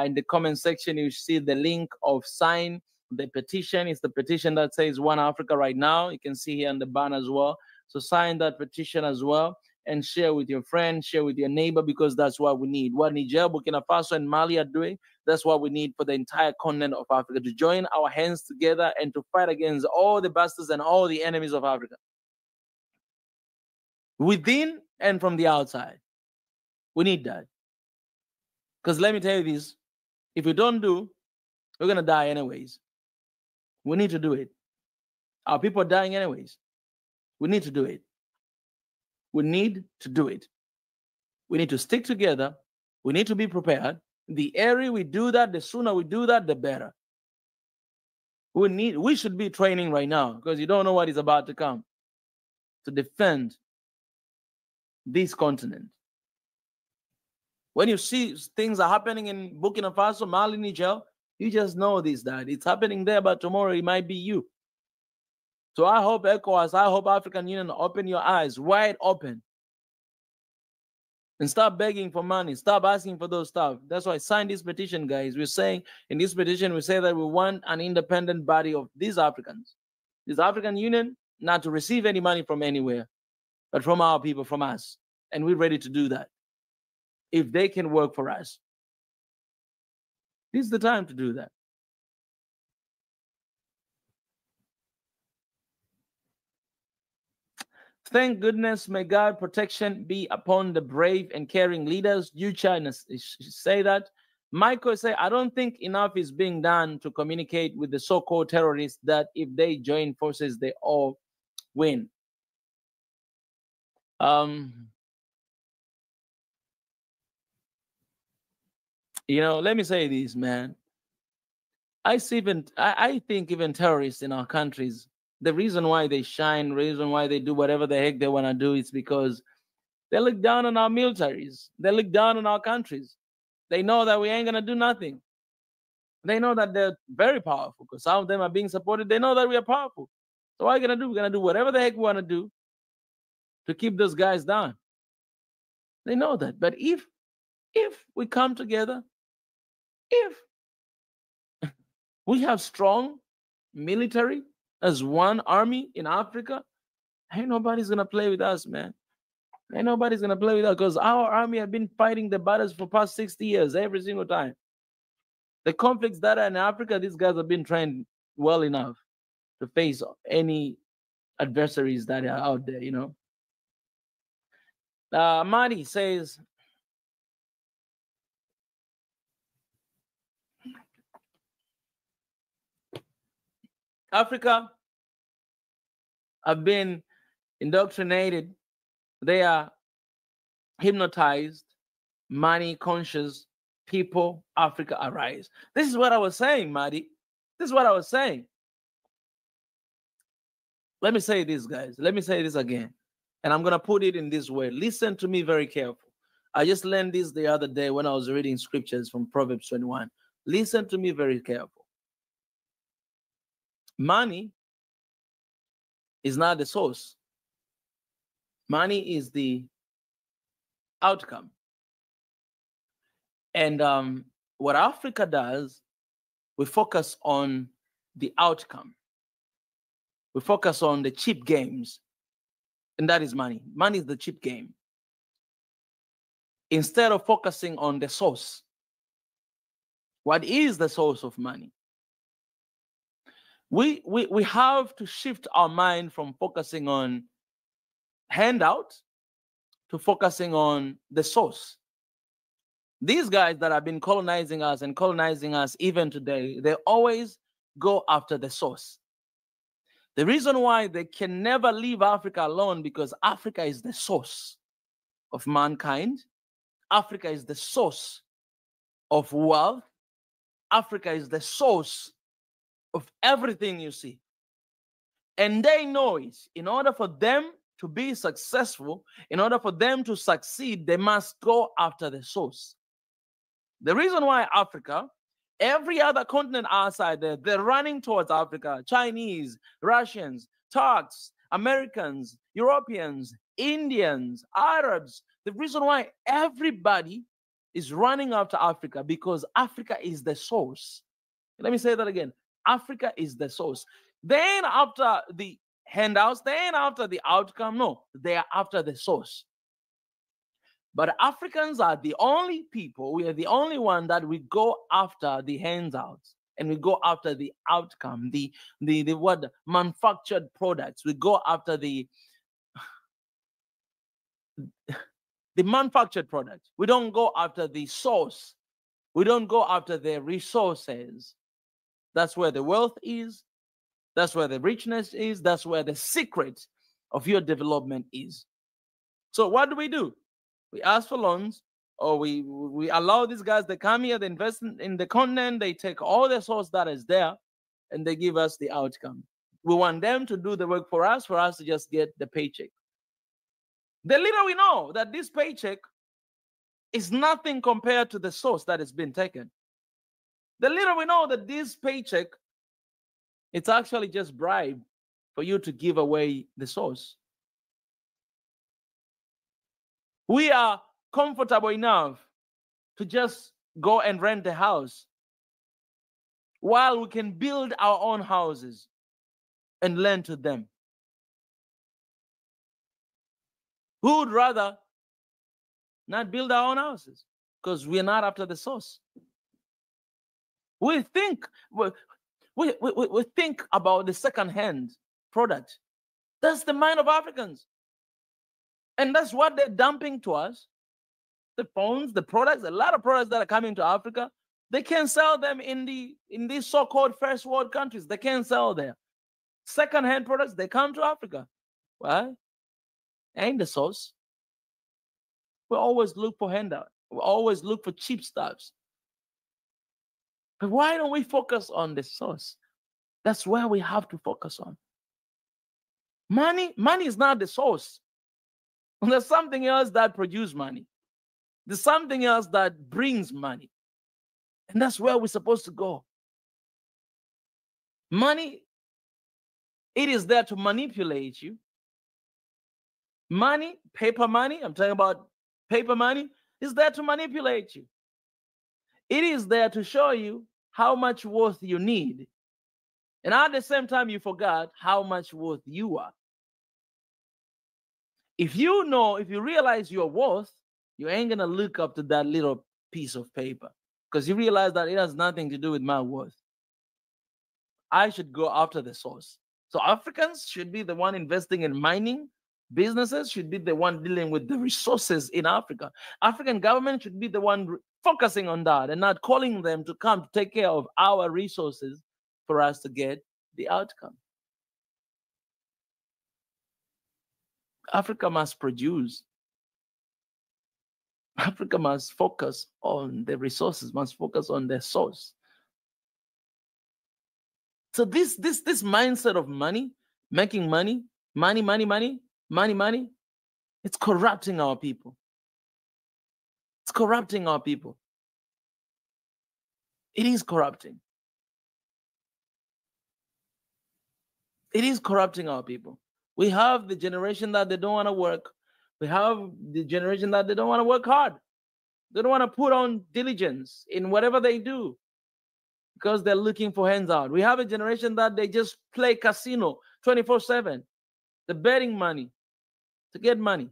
In the comment section, you see the link of sign the petition. It's the petition that says One Africa right now. You can see here on the banner as well. So sign that petition as well and share with your friend, share with your neighbor, because that's what we need. What Niger, Burkina Faso, and Mali are doing, that's what we need for the entire continent of Africa, to join our hands together and to fight against all the bastards and all the enemies of Africa, within and from the outside. We need that. Because let me tell you this, if we don't do, we're going to die anyways. We need to do it. Our people are dying anyways. We need to do it. We need to do it. We need to stick together. We need to be prepared. The earlier we do that, the sooner we do that, the better. We should be training right now, because you don't know what is about to come, to defend this continent. When you see things are happening in Burkina Faso, Mali, Niger, you just know that it's happening there, but tomorrow it might be you. So I hope ECOWAS, I hope African Union, open your eyes wide open and stop begging for money. Stop asking for those stuff. That's why I signed this petition, guys. We're saying in this petition, we say that we want an independent body of these Africans, this African Union, not to receive any money from anywhere, but from our people, from us. And we're ready to do that if they can work for us. This is the time to do that. Thank goodness, may God protection be upon the brave and caring leaders. You China say that. Michael say, I don't think enough is being done to communicate with the so-called terrorists that if they join forces, they all win. You know, let me say this, man. I think even terrorists in our countries, the reason why they shine, reason why they do whatever the heck they want to do is because they look down on our militaries. They look down on our countries. They know that we ain't going to do nothing. They know that they're very powerful, because some of them are being supported. They know that we are powerful. So what are we going to do? We're going to do whatever the heck we want to do to keep those guys down. They know that. But if we come together, if we have strong military as one army in Africa, ain't nobody's going to play with us, man. Ain't nobody's going to play with us, because our army have been fighting the battles for past 60 years, every single time. The conflicts that are in Africa, these guys have been trained well enough to face any adversaries that are out there, you know. Madi says, Africa have been indoctrinated They are hypnotized, money conscious people. Africa, arise. This is what I was saying, Madi. This is what I was saying. Let me say this, guys. Let me say this again. And I'm going to put it in this way. Listen to me very careful. I just learned this the other day when I was reading scriptures from Proverbs 21. Listen to me very careful. Money is not the source. Money is the outcome. And what Africa does, we focus on the outcome. We focus on the cheap games, and that is money. Money is the cheap game. Instead of focusing on the source. What is the source of money? We have to shift our mind from focusing on handout to focusing on the source. These guys that have been colonizing us and colonizing us even today, they always go after the source. The reason why they can never leave Africa alone, because Africa is the source of mankind. Africa is the source of wealth. Africa is the source of everything you see. And they know it. In order for them to be successful, in order for them to succeed, they must go after the source. The reason why Africa, every other continent outside there, they're running towards Africa. Chinese, Russians, Turks, Americans, Europeans, Indians, Arabs. The reason why everybody is running after Africa, because Africa is the source. Let me say that again. Africa is the source. Then after the handouts, then after the outcome, no, they are after the source. But Africans are the only people, we are the only one that we go after the handouts, and we go after the outcome, the what, manufactured products. We go after the manufactured products. We don't go after the source. We don't go after the resources. That's where the wealth is. That's where the richness is. That's where the secret of your development is. So what do? We ask for loans, or we allow these guys, they come here, they invest in the continent, they take all the source that is there, and they give us the outcome. We want them to do the work for us to just get the paycheck. The little we know that this paycheck is nothing compared to the source that has been taken. The little we know that this paycheck, it's actually just bribe for you to give away the source. We are comfortable enough to just go and rent a house while we can build our own houses and lend to them. Who would rather not build our own houses? Because we're not after the source. We think about the second-hand product. That's the mind of Africans. And that's what they're dumping to us. The phones, the products, a lot of products that are coming to Africa, they can't sell them in these so-called first world countries. They can't sell there. Second-hand products, they come to Africa. Why? Ain't the source. We always look for handout. We always look for cheap stuffs. But why don't we focus on the source? That's where we have to focus on. Money is not the source. There's something else that produces money. There's something else that brings money. And that's where we're supposed to go. Money, it is there to manipulate you. Money, paper money, I'm talking about paper money, is there to manipulate you. It is there to show you how much worth you need. And at the same time, you forgot how much worth you are. If you realize your worth, you ain't going to look up to that little piece of paper, because you realize that it has nothing to do with my worth. I should go after the source. So Africans should be the one investing in mining. Businesses should be the one dealing with the resources in Africa. African government should be the one focusing on that and not calling them to come to take care of our resources for us to get the outcome. Africa must produce. Africa must focus on the resources, must focus on their source. So this mindset of money, making money, money, it's corrupting our people. It's corrupting our people. It is corrupting. It is corrupting our people. We have the generation that they don't want to work. We have the generation that they don't want to work hard. They don't want to put on diligence in whatever they do because they're looking for hands out. We have a generation that they just play casino 24/7. The betting money to get money.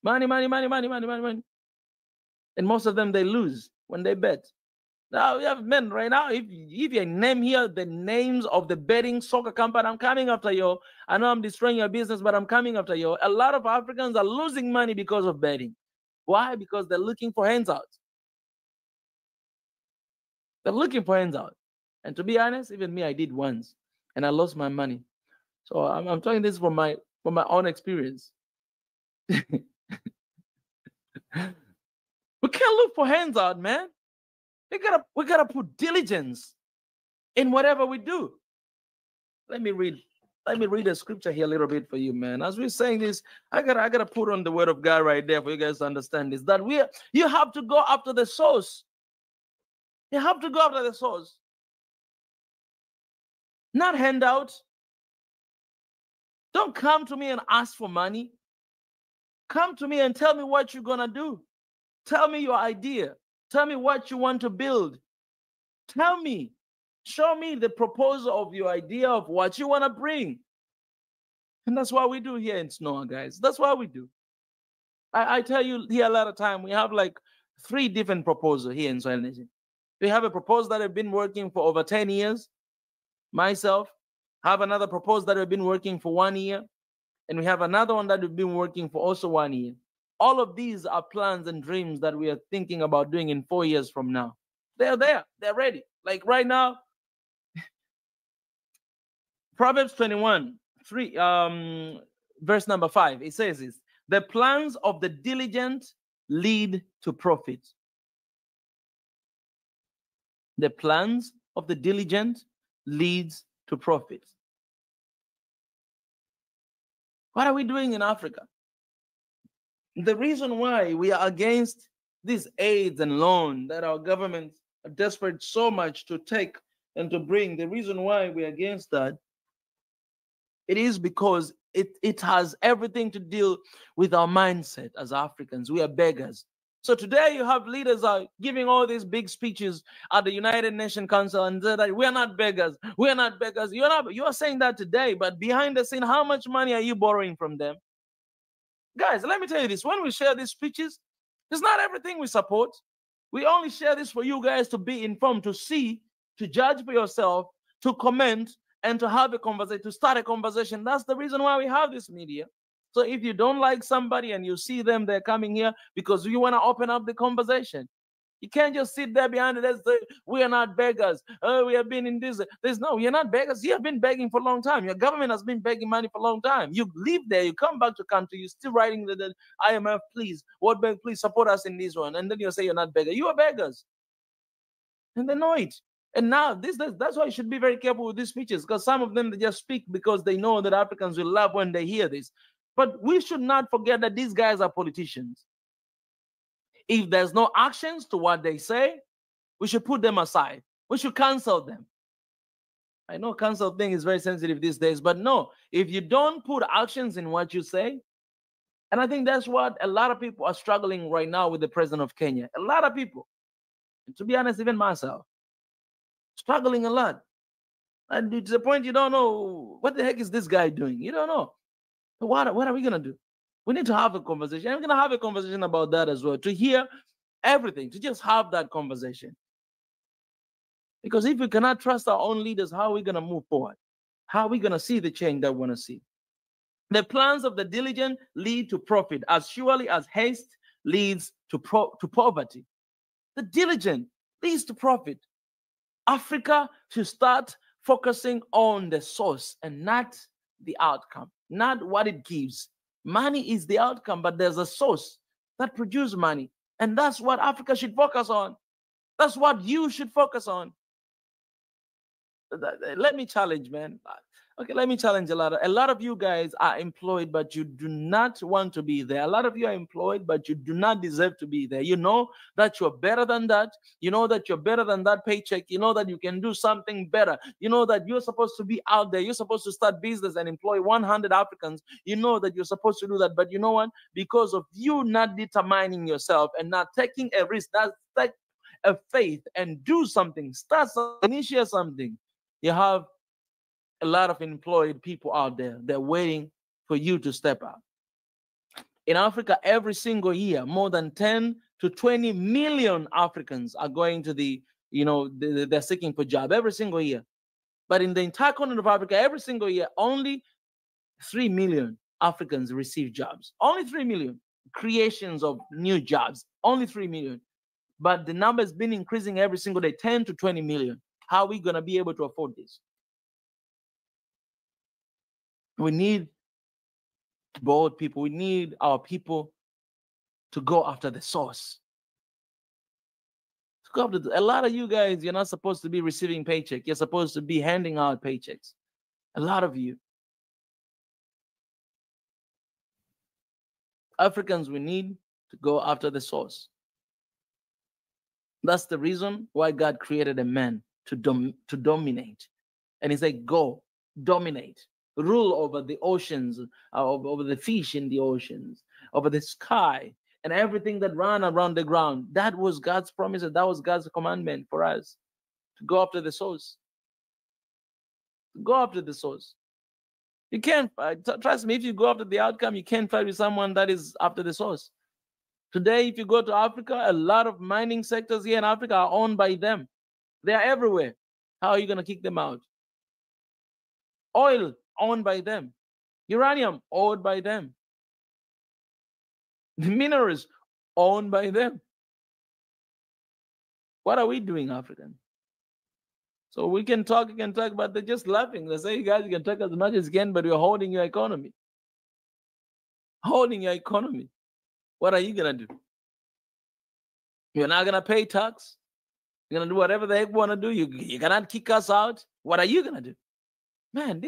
Money. And most of them, they lose when they bet. Now we have men right now. If you name here the names of the betting soccer company, I'm coming after you. I know I'm destroying your business, but I'm coming after you. A lot of Africans are losing money because of betting. Why? Because they're looking for hands out. They're looking for hands out. And to be honest, even me, I did once, and I lost my money. So I'm talking this from my own experience. We can't look for hands out, man. We gotta put diligence in whatever we do. Let me read a scripture here a little bit for you, man. As we're saying this, I gotta put on the word of God right there for you guys to understand this. That you have to go after the source. You have to go after the source. Not handout. Don't come to me and ask for money. Come to me and tell me what you're gonna do. Tell me your idea. Tell me what you want to build. Tell me. Show me the proposal of your idea of what you want to bring. And that's what we do here in SNOA, guys. That's what we do. I tell you here a lot of time, we have like 3 different proposals here in SWAHILI. We have a proposal that have been working for over 10 years. Myself, have another proposal that have been working for 1 year. And we have another one that we've been working for also 1 year. All of these are plans and dreams that we are thinking about doing in 4 years from now. They're there. They're ready. Like right now, Proverbs 21, verse number 5, it says this: the plans of the diligent lead to profit. The plans of the diligent leads to profit. What are we doing in Africa? The reason why we are against these aids and loans that our governments are desperate so much to take and to bring, the reason why we're against that, it is because it has everything to deal with our mindset as Africans. We are beggars. So today you have leaders are giving all these big speeches at the United Nations Council and say that we are not beggars. We are not beggars. You are saying that today, but behind the scene, how much money are you borrowing from them? Guys, let me tell you this. When we share these speeches, it's not everything we support. We only share this for you guys to be informed, to see, to judge for yourself, to comment, and to have a conversation, to start a conversation. That's the reason why we have this media. So if you don't like somebody and you see them, they're coming here because you want to open up the conversation. You can't just sit there behind it and say, we are not beggars. Oh, we have been in this. No, you're not beggars. You have been begging for a long time. Your government has been begging money for a long time. You live there. You come back to country. You're still writing the IMF, please, World Bank, please support us in this one. And then you say you're not beggars. You are beggars. And they know it. And now that's why you should be very careful with these speeches, because some of them, they just speak because they know that Africans will laugh when they hear this. But we should not forget that these guys are politicians. If there's no actions to what they say, we should put them aside. We should cancel them. I know cancel thing is very sensitive these days, but no, if you don't put actions in what you say, and I think that's what a lot of people are struggling right now with the president of Kenya. A lot of people, and to be honest, even myself, struggling a lot. And to the point you don't know, what the heck is this guy doing? You don't know. What are we going to do? We need to have a conversation. I'm going to have a conversation about that as well, to hear everything, to just have that conversation. Because if we cannot trust our own leaders, how are we going to move forward? How are we going to see the change that we want to see? The plans of the diligent lead to profit as surely as haste leads to poverty. The diligent leads to profit. Africa should start focusing on the source and not the outcome, not what it gives. Money is the outcome, but there's a source that produces money. And that's what Africa should focus on. That's what you should focus on. Let me challenge, man. Okay, let me challenge a lot. A lot of you guys are employed, but you do not want to be there. A lot of you are employed, but you do not deserve to be there. You know that you're better than that. You know that you're better than that paycheck. You know that you can do something better. You know that you're supposed to be out there. You're supposed to start business and employ 100 Africans. You know that you're supposed to do that. But you know what? Because of you not determining yourself and not taking a risk, that's like a faith and do something, start something, initiate something. You have a lot of employed people out there. They're waiting for you to step up. In Africa, every single year, more than 10 to 20 million Africans are going to they're seeking for jobs every single year. But in the entire continent of Africa, every single year, only 3 million Africans receive jobs. Only 3 million creations of new jobs. Only 3 million. But the number has been increasing every single day, 10 to 20 million. How are we going to be able to afford this? We need bold people. We need our people to go after the source. To go after a lot of you guys, you're not supposed to be receiving paycheck. You're supposed to be handing out paychecks. A lot of you. Africans, we need to go after the source. That's the reason why God created a man to dominate. And he said, go, dominate. Rule over the oceans, over the fish in the oceans, over the sky, and everything that ran around the ground. That was God's promise. That was God's commandment for us to go after the source. Go after the source. You can't, trust me, if you go after the outcome, you can't fight with someone that is after the source. Today, if you go to Africa, a lot of mining sectors here in Africa are owned by them. They are everywhere. How are you going to kick them out? Oil owned by them. Uranium owned by them. The minerals owned by them. What are we doing, African? So we can talk, but they're just laughing. They say, you guys, you can talk as much as you can, but you're holding your economy. Holding your economy. What are you going to do? You're not going to pay tax. You're going to do whatever the heck you want to do. You cannot kick us out. What are you going to do? Man,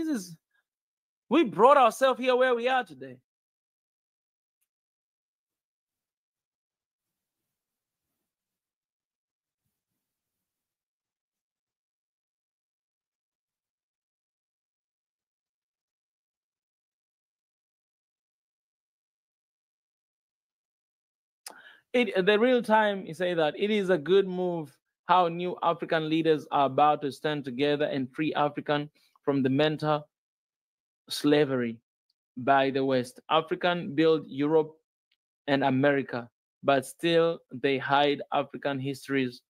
we brought ourselves here where we are today. The real time, you say that it is a good move how new African leaders are about to stand together and free African from the mental slavery by the West. African build Europe and America, but still they hide African histories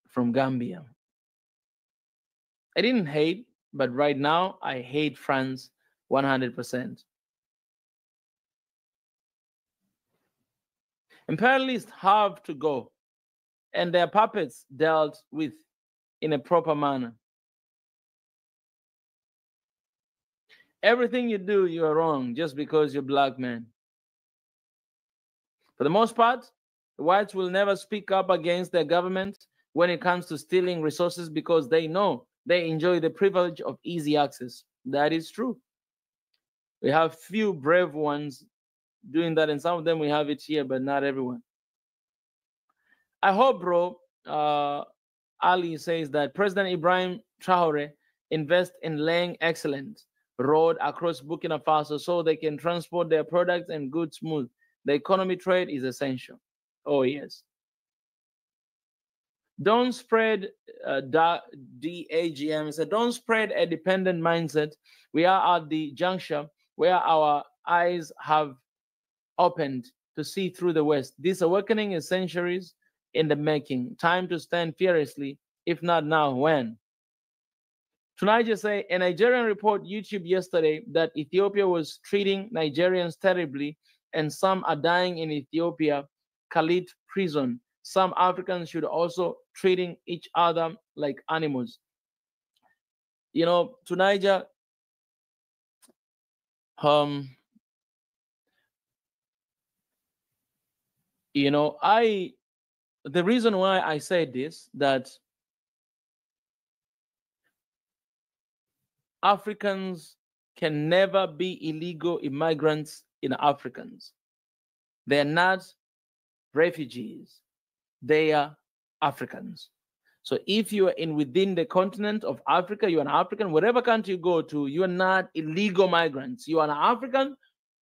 from Gambia. I didn't hate, but right now I hate France 100%. Imperialists have to go, and their puppets dealt with in a proper manner. Everything you do, you are wrong just because you're black man. For the most part, the whites will never speak up against their government when it comes to stealing resources because they know they enjoy the privilege of easy access. That is true. We have few brave ones doing that, and some of them we have it here, but not everyone. I hope, bro, Ali says that President Ibrahim Traore invest in laying excellent road across Burkina Faso so they can transport their products and goods smooth. The economy trade is essential. Oh, yes. Don't spread DAGM. So don't spread a dependent mindset. We are at the juncture where our eyes have opened to see through the West. This awakening is centuries in the making. Time to stand fearlessly. If not now, when? Tonight, just say a Nigerian report YouTube yesterday that Ethiopia was treating Nigerians terribly and some are dying in Ethiopia, Khalid prison. Some Africans should also treating each other like animals. You know, to Niger, You know, the reason why I say this, that Africans can never be illegal immigrants in Africans. They're not refugees. They are Africans. So if you are within the continent of Africa, you're an African. Whatever country you go to, you are not illegal migrants. You are an African,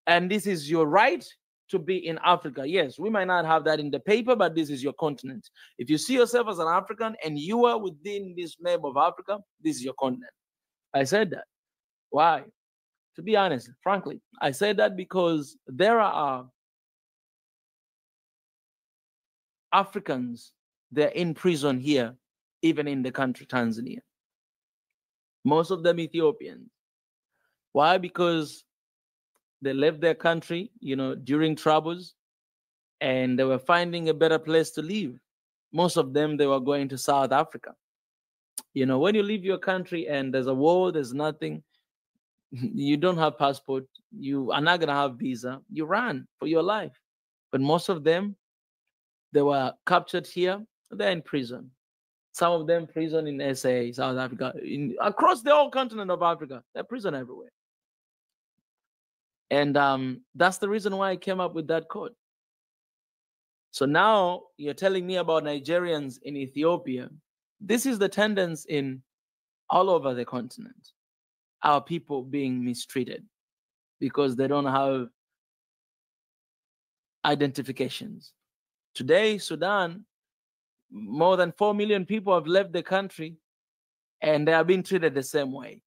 and this is your right to be in Africa. Yes, we might not have that in the paper, but this is your continent. If you see yourself as an African and you are within this map of Africa, this is your continent. I said that. Why? To be honest, frankly, I said that because there are Africans, they're in prison here, even in the country Tanzania. Most of them Ethiopians. Why? Because they left their country, you know, during troubles, and they were finding a better place to live. Most of them, they were going to South Africa. You know, when you leave your country and there's a war, there's nothing, you don't have passport, you are not going to have visa, you run for your life. But most of them, they were captured here, they're in prison. Some of them prison in SA, South Africa, across the whole continent of Africa. They're prison everywhere. And that's the reason why I came up with that code. So now you're telling me about Nigerians in Ethiopia. This is the tendency in all over the continent. Our people being mistreated because they don't have identifications. Today, Sudan, more than 4 million people have left the country, and they are being treated the same way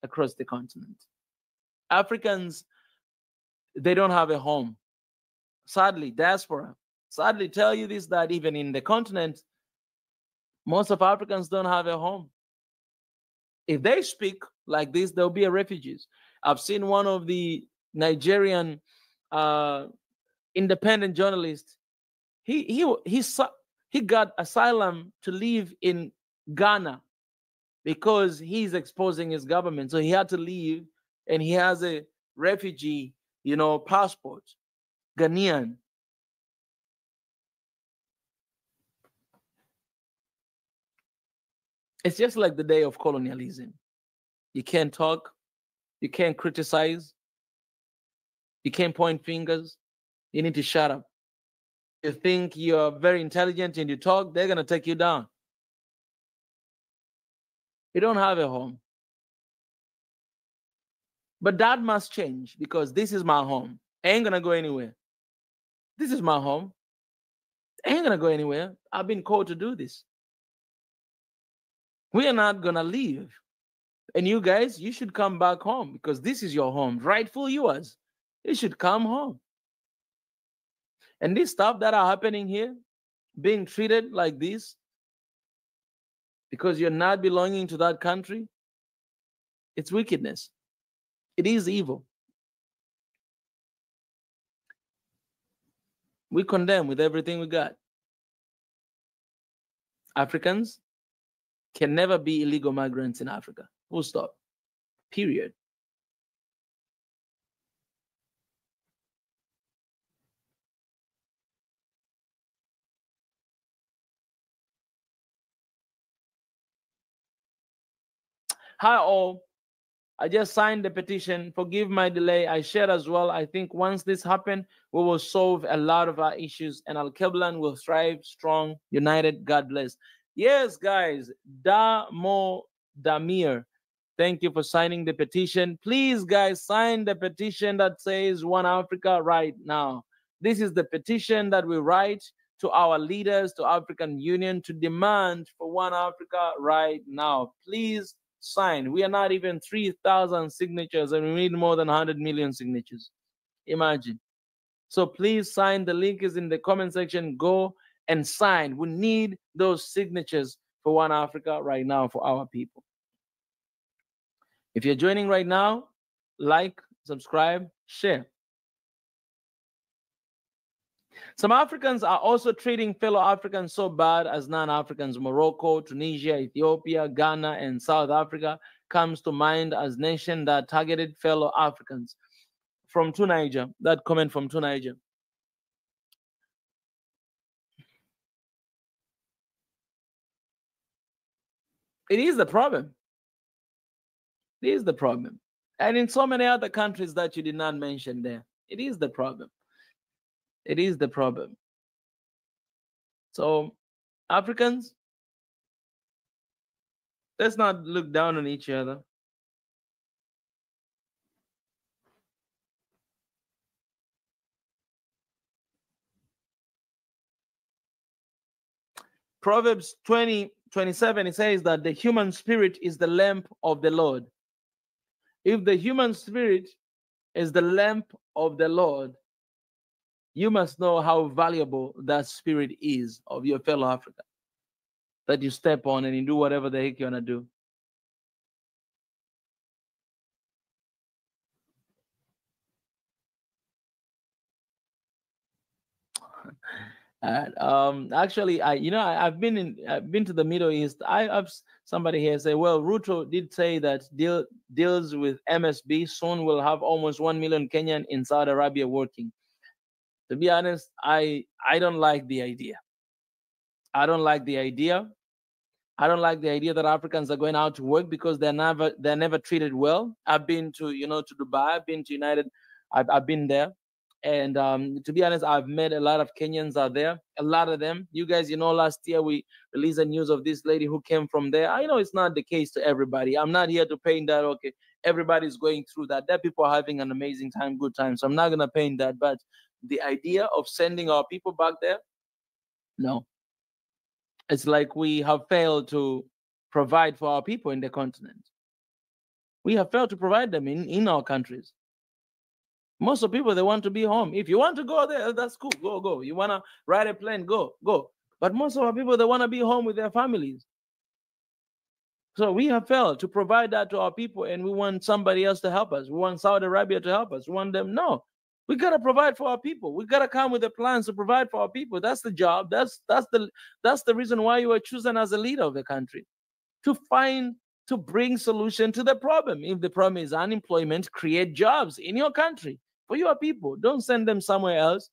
across the continent. Africans, they don't have a home. Sadly, diaspora, sadly tell you this, that even in the continent, most of Africans don't have a home. If they speak like this, they'll be refugees. I've seen one of the Nigerian independent journalists. He got asylum to live in Ghana because he's exposing his government. So he had to leave, and he has a refugee, you know, passport, Ghanaian. It's just like the day of colonialism. You can't talk, you can't criticize, you can't point fingers. You need to shut up. You think you're very intelligent and you talk, they're going to take you down. You don't have a home. But that must change, because this is my home. I ain't going to go anywhere. This is my home. I ain't going to go anywhere. I've been called to do this. We are not going to leave. And you guys, you should come back home, because this is your home, rightful yours. You should come home. And this stuff that are happening here, being treated like this, because you're not belonging to that country, it's wickedness. It is evil. We condemn with everything we got. Africans can never be illegal migrants in Africa. Full stop. Period. Hi all. I just signed the petition. Forgive my delay. I shared as well. I think once this happens, we will solve a lot of our issues, and Al-Keblan will thrive strong, united. God bless. Yes, guys. Damo Damir, thank you for signing the petition. Please, guys, sign the petition that says One Africa right now. This is the petition that we write to our leaders, to African Union, to demand for One Africa right now. Please sign. We are not even 3,000 signatures, and we need more than 100 million signatures. Imagine. So please sign. The link is in the comment section. Go and sign. We need those signatures for One Africa right now for our people. If you're joining right now, like, subscribe, share. Some Africans are also treating fellow Africans so bad as non-Africans. Morocco, Tunisia, Ethiopia, Ghana, and South Africa comes to mind as nations that targeted fellow Africans. from To Niger, that comment from To Niger. It is the problem. It is the problem. And in so many other countries that you did not mention there, it is the problem. It is the problem. So, Africans, let's not look down on each other. Proverbs 20:27, it says that the human spirit is the lamp of the Lord. If the human spirit is the lamp of the Lord, you must know how valuable that spirit is of your fellow African, that you step on and you do whatever the heck you want to do. Actually, I've been to the Middle East. I've somebody here say, well, Ruto did say that deals with MSB soon will have almost 1 million Kenyan in Saudi Arabia working. To be honest, I don't like the idea. I don't like the idea. I don't like the idea that Africans are going out to work because they're never treated well. I've been to to Dubai. I've been to United. I've been there. And to be honest, I've met a lot of Kenyans out there, a lot of them. You guys, last year we released the news of this lady who came from there. I know it's not the case to everybody. I'm not here to paint that, okay, everybody's going through that. There people are having an amazing time, good time. So I'm not going to paint that. But the idea of sending our people back there, no. It's like we have failed to provide for our people in the continent. We have failed to provide them in our countries. Most of the people, they want to be home. If you want to go there, that's cool. Go. You want to ride a plane, go. But most of our people, they want to be home with their families. So we have failed to provide that to our people, and we want somebody else to help us. We want Saudi Arabia to help us. We want them. No, we got to provide for our people. We got to come with the plans to provide for our people. That's the job. That's the reason why you were chosen as a leader of the country, to bring solution to the problem. If the problem is unemployment, create jobs in your country for your people. Don't send them somewhere else.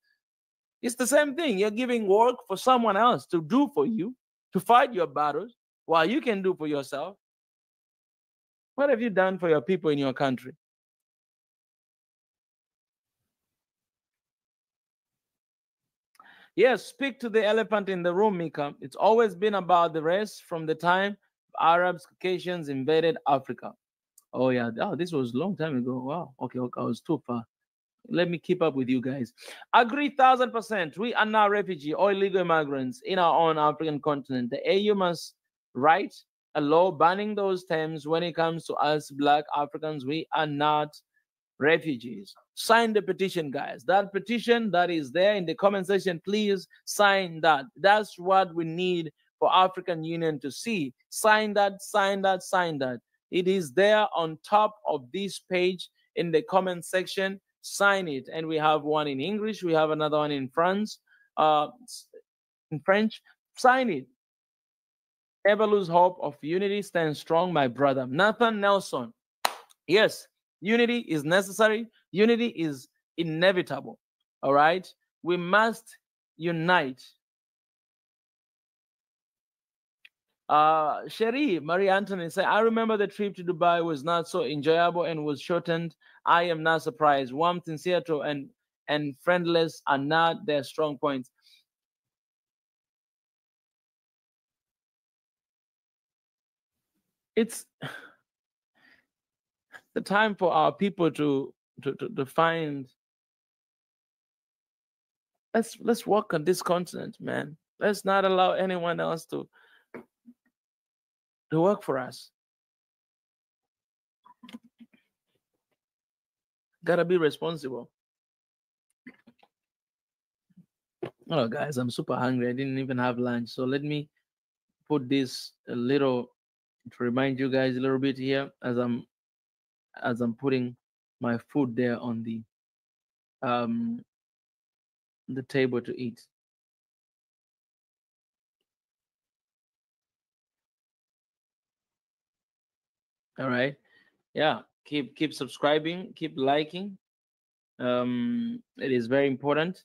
It's the same thing. You're giving work for someone else to do for you, to fight your battles, while you can do for yourself. What have you done for your people in your country? Yes, speak to the elephant in the room, Mika. It's always been about the race from the time Arabs, Caucasians invaded Africa. Oh, yeah. Oh, this was a long time ago. Wow. Okay, I was too far. Let me keep up with you guys. Agree 1000%. We are now refugee or illegal immigrants in our own African continent. The AU must write a law banning those terms when it comes to us Black Africans. We are not refugees. Sign the petition, guys. That petition that is there in the comment section, please sign that. That's what we need for African Union to see. Sign that, sign that, sign that. It is there on top of this page in the comment section. Sign it. And we have one in English. We have another one in French. Sign it. Never lose hope of unity. Stand strong, my brother. Nathan Nelson. Yes, unity is necessary. Unity is inevitable. All right? We must unite. Sherry, Marie Anthony said, I remember the trip to Dubai was not so enjoyable and was shortened. I am not surprised. Warmth in Seattle and friendless are not their strong points. It's the time for our people to find. Let's work on this continent, man. Let's not allow anyone else to work for us. Gotta be responsible. Oh, guys, I'm super hungry. I didn't even have lunch. So let me put this a little to remind you guys a little bit here as I'm putting my food there on the table to eat. All right. Yeah. Keep subscribing, keep liking. It is very important.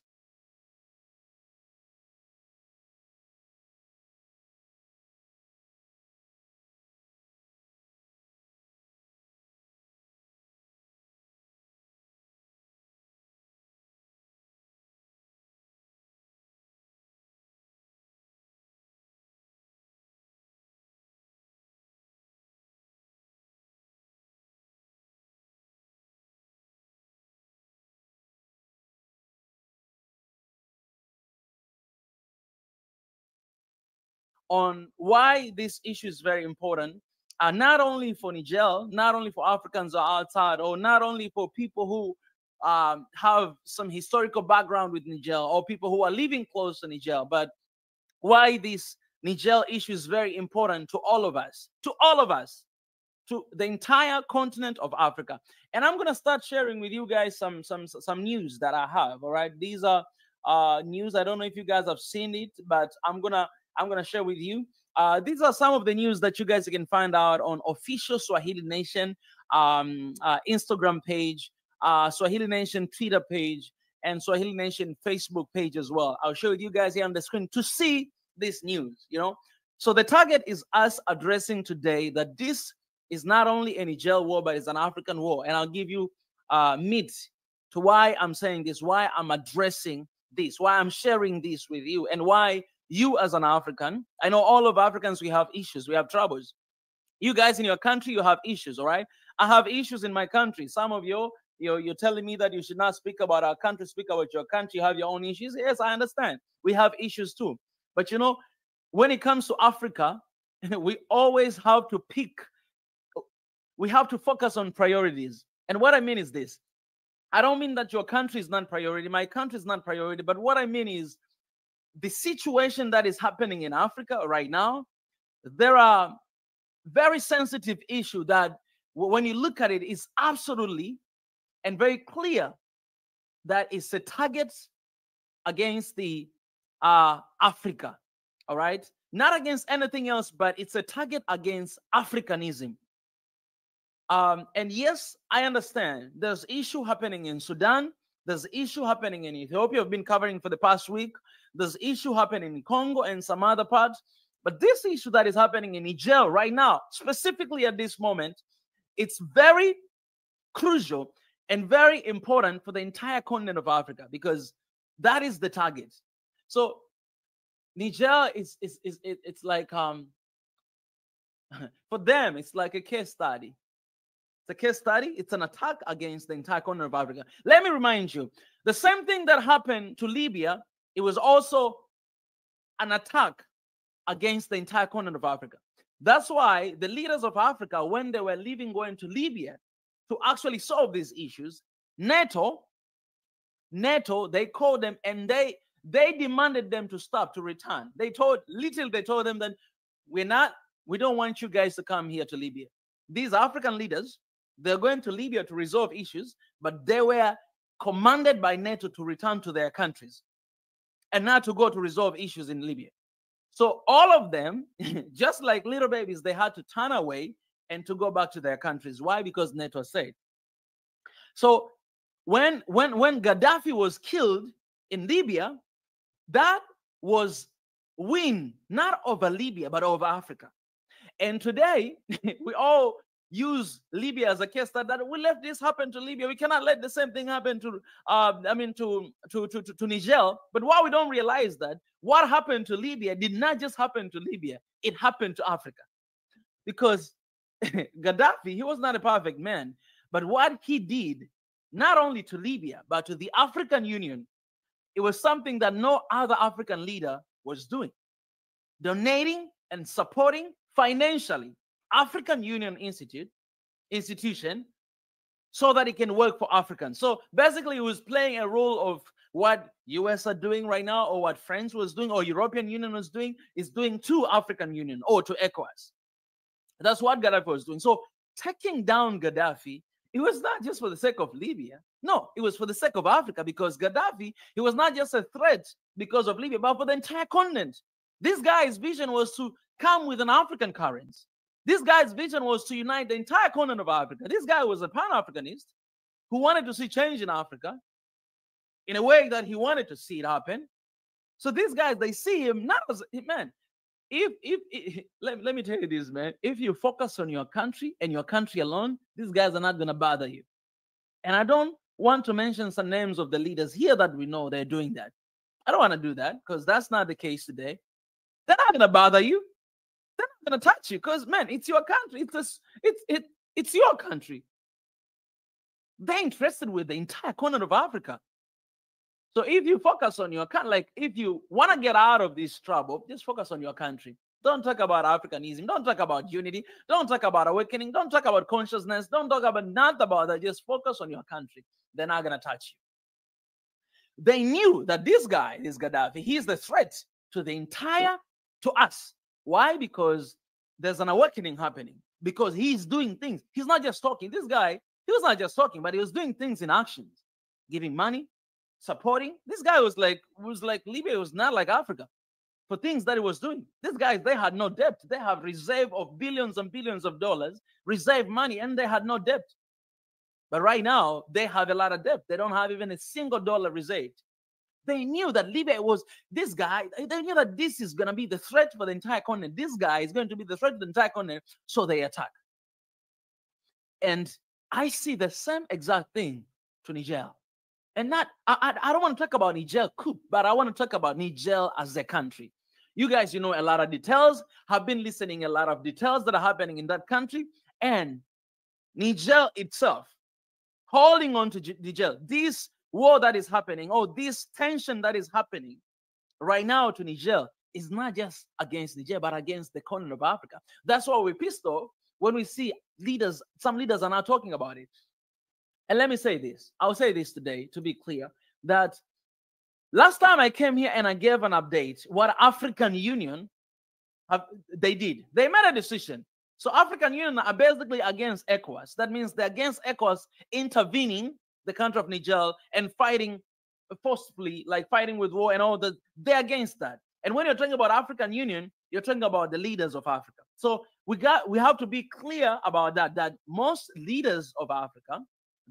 On why this issue is very important, not only for Niger, not only for Africans or outside, or not only for people who have some historical background with Niger, or people who are living close to Niger, but why this Niger issue is very important to all of us, to the entire continent of Africa. And I'm gonna start sharing with you guys some news that I have. All right, these are news. I don't know if you guys have seen it, but I'm gonna share with you. These are some of the news that you guys can find out on official Swahili Nation Instagram page, Swahili Nation Twitter page, and Swahili Nation Facebook page as well. I'll show you guys here on the screen to see this news. So the target is us addressing today that this is not only a Niger war, but it's an African war. And I'll give you meat to why I'm saying this, why I'm addressing this, why I'm sharing this with you, and why you as an African, I know all of Africans, we have issues, we have troubles. You guys in your country, you have issues, all right? I have issues in my country. Some of you're telling me that you should not speak about our country, speak about your country, you have your own issues. Yes, I understand. We have issues too. But when it comes to Africa, we always have to pick. We have to focus on priorities. And what I mean is this. I don't mean that your country is not priority. My country is not priority. But what I mean is the situation that is happening in Africa right now, there are very sensitive issues that when you look at it, it's absolutely and very clear that it's a target against the Africa, all right? Not against anything else, but it's a target against Africanism. And yes, I understand there's issue happening in Sudan. There's issue happening in Ethiopia. I've been covering for the past week. There's issue happening in Congo and some other parts. But this issue that is happening in Niger right now, specifically at this moment, it's very crucial and very important for the entire continent of Africa because that is the target. So Niger it's like for them it's like a case study. It's a case study. It's an attack against the entire continent of Africa. Let me remind you, the same thing that happened to Libya, it was also an attack against the entire continent of Africa. That's why the leaders of Africa, when they were leaving, going to Libya to actually solve these issues, NATO, they called them and they demanded them to stop, to return. They told them that we don't want you guys to come here to Libya. These African leaders, they're going to Libya to resolve issues, but they were commanded by NATO to return to their countries and not to go to resolve issues in Libya. So all of them, just like little babies, they had to turn away and to go back to their countries. Why? Because NATO said. So when Gaddafi was killed in Libya, that was win, not over Libya, but over Africa. And today, we all use Libya as a case that we let this happen to Libya. We cannot let the same thing happen to Niger. But what we don't realize that what happened to Libya did not just happen to Libya, it happened to Africa. Because Gaddafi, he was not a perfect man, but what he did, not only to Libya, but to the African Union, it was something that no other African leader was doing. Donating and supporting financially African Union institution so that it can work for Africans. So basically, it was playing a role of what US are doing right now, or what France was doing, or European Union was doing, is doing to African Union or to ECOWAS. That's what Gaddafi was doing. So taking down Gaddafi, it was not just for the sake of Libya. No, it was for the sake of Africa, because Gaddafi, he was not just a threat because of Libya, but for the entire continent. This guy's vision was to come with an African currency. This guy's vision was to unite the entire continent of Africa. This guy was a Pan-Africanist. who wanted to see change in Africa in a way that he wanted to see it happen. So these guys, they see him not as, man, let me tell you this, man. If you focus on your country and your country alone, these guys are not going to bother you. And I don't want to mention some names of the leaders here that we know they're doing that. I don't want to do that because that's not the case today. They're not going to bother you. They're not going to touch you because, man, it's your country. It's your country. They're interested with the entire corner of Africa. So if you focus on your country, like if you want to get out of this trouble, just focus on your country. Don't talk about Africanism. Don't talk about unity. Don't talk about awakening. Don't talk about consciousness. Don't talk about nothing about that. Just focus on your country. They're not going to touch you. They knew that this guy, this Gaddafi, he's the threat to the entire, to us. Why? Because there's an awakening happening. Because he's doing things. He's not just talking. This guy, he was not just talking, but he was doing things in actions. Giving money, supporting. This guy was like Libya was not like Africa for things that he was doing. These guys, they had no debt. They have reserve of billions and billions of dollars, reserve money, and they had no debt. But right now, they have a lot of debt. They don't have even a single dollar reserved. They knew that Libya was this guy. They knew that this is going to be the threat for the entire continent. This guy is going to be the threat to the entire continent. So they attack. And I see the same exact thing to Niger. And not, I don't want to talk about Niger coup, but I want to talk about Niger as a country. You guys, you know a lot of details, have been listening a lot of details that are happening in that country. And Niger itself, holding on to Niger, this war that is happening, or this tension that is happening right now to Niger is not just against Niger, but against the continent of Africa. That's why we're pissed off when we see leaders, some leaders are not talking about it. And let me say this. I'll say this today to be clear, that last time I came here and I gave an update, what African Union, they did. They made a decision. So African Union are basically against ECOWAS. That means they're against ECOWAS intervening the country of Niger and fighting forcibly, like fighting with war and all that. They're against that. And when you're talking about African Union, you're talking about the leaders of Africa. So we have to be clear about that most leaders of Africa,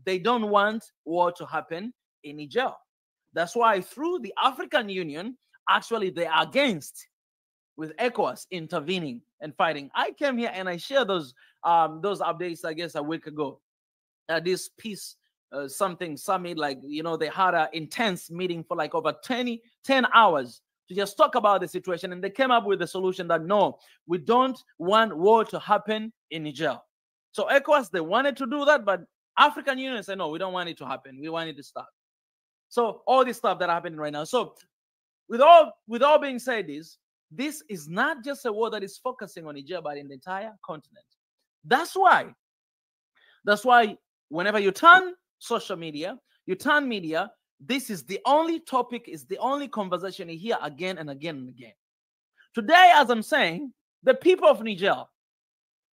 they don't want war to happen in Niger. That's why through the African Union, actually they are against with ECOWAS intervening and fighting. I came here and I shared those updates, I guess, a week ago. This peace something summit, like, you know, they had an intense meeting for like over 10 hours to just talk about the situation. And they came up with a solution that, no, we don't want war to happen in Niger. So ECOWAS, they wanted to do that, but African Union said, no, we don't want it to happen. We want it to stop. So all this stuff that happening right now. So with all being said, this is not just a war that is focusing on Niger, but in the entire continent. That's why whenever you turn social media, you turn media, this is the only topic, is the only conversation you hear again and again and again. Today, as I'm saying, the people of Niger,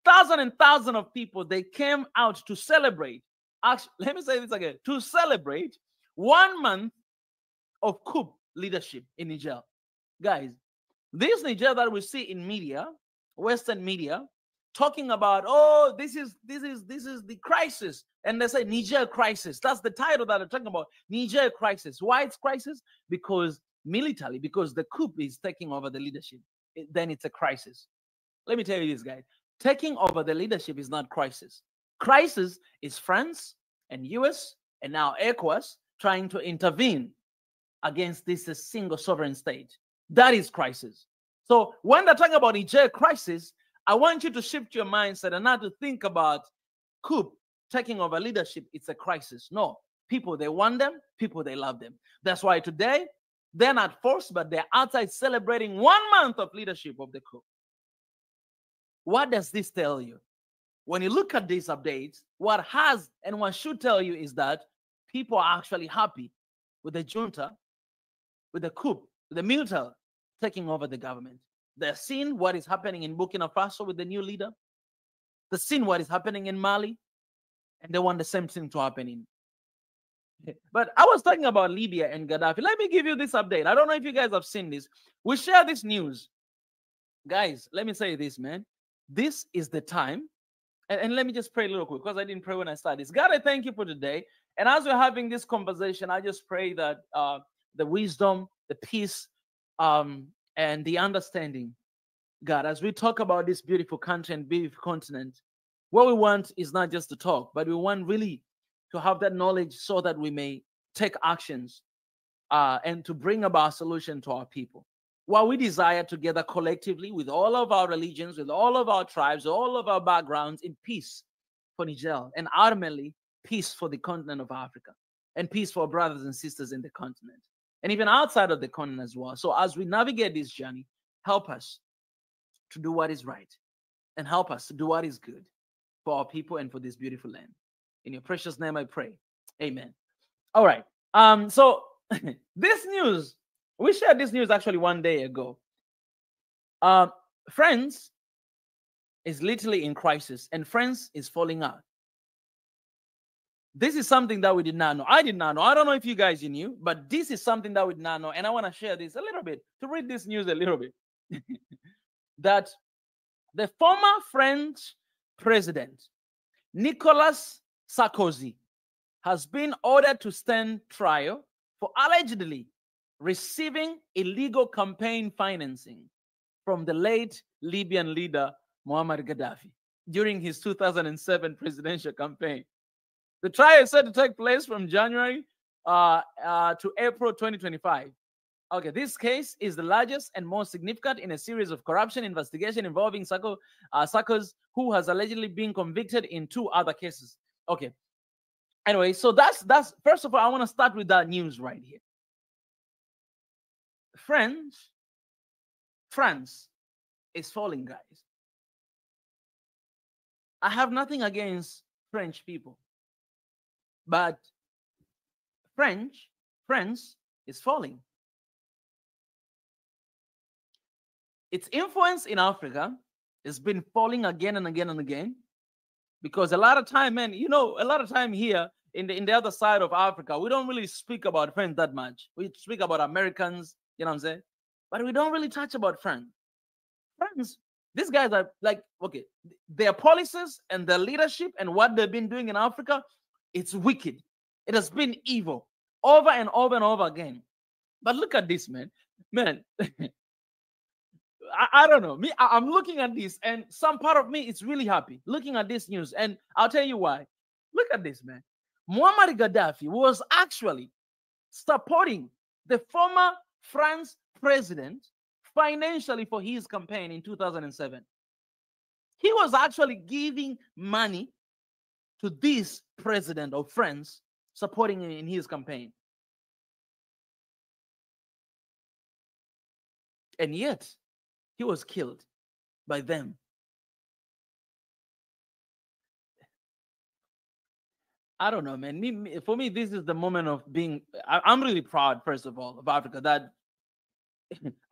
thousands and thousands of people, they came out to celebrate. Actually, let me say this again, to celebrate 1 month of coup leadership in Niger. Guys, this Niger that we see in media, Western media, talking about, oh, this is the crisis. And they say Niger crisis. That's the title that they're talking about, Niger crisis. Why it's crisis? Because militarily, because the coup is taking over the leadership. Then it's a crisis. Let me tell you this, guys. Taking over the leadership is not crisis. Crisis is France and US and now ECOWAS trying to intervene against this single sovereign state. That is crisis. So when they're talking about Niger crisis, I want you to shift your mindset and not to think about coup taking over leadership. It's a crisis. No, people, they want them. People, they love them. That's why today, they're not forced, but they're outside celebrating 1 month of leadership of the coup. What does this tell you? When you look at these updates, what has and what should tell you is that people are actually happy with the junta, with the coup, with the military taking over the government. They're seeing what is happening in Burkina Faso with the new leader. They're seeing what is happening in Mali. And they want the same thing to happen in. But I was talking about Libya and Gaddafi. Let me give you this update. I don't know if you guys have seen this. We share this news. Guys, let me say this, man. This is the time. And let me just pray a little quick because I didn't pray when I started this. God, I thank you for today. And as we're having this conversation, I just pray that the wisdom, the peace, and the understanding, God, as we talk about this beautiful country and beautiful continent, what we want is not just to talk, but we want really to have that knowledge so that we may take actions and to bring about solution to our people. What we desire together collectively with all of our religions, with all of our tribes, all of our backgrounds, in peace for Niger, and ultimately peace for the continent of Africa, and peace for brothers and sisters in the continent, and even outside of the continent as well. So as we navigate this journey, help us to do what is right, and help us to do what is good for our people and for this beautiful land. In your precious name I pray. Amen. All right. So this news, we shared this news actually one day ago. France is literally in crisis, and France is falling out. This is something that we did not know. I did not know. I don't know if you guys knew, but this is something that we did not know. And I want to share this a little bit, to read this news a little bit. That the former French president, Nicolas Sarkozy, has been ordered to stand trial for allegedly receiving illegal campaign financing from the late Libyan leader Muammar Gaddafi during his 2007 presidential campaign. The trial is set to take place from January to April 2025. Okay, this case is the largest and most significant in a series of corruption investigation involving Sarkozy, who has allegedly been convicted in 2 other cases. Okay. Anyway, so that's first of all, I want to start with that news right here. France is falling, guys. I have nothing against French people, but France is falling. Its influence in Africa has been falling again and again and again, because a lot of time, man, you know, a lot of time here in the other side of Africa, we don't really speak about France that much. We speak about Americans, you know what I'm saying? But we don't really touch about France. France, these guys are like, okay, their policies and their leadership and what they've been doing in Africa, it's wicked. It has been evil over and over and over again. But look at this, man. I don't know. I'm looking at this, and some part of me is really happy looking at this news. And I'll tell you why. Look at this, man. Muammar Gaddafi was actually supporting the former France president financially for his campaign in 2007. He was actually giving money to this president of France, supporting him in his campaign. And yet, he was killed by them. I don't know, man. For me, this is the moment of being... I'm really proud, first of all, of Africa, that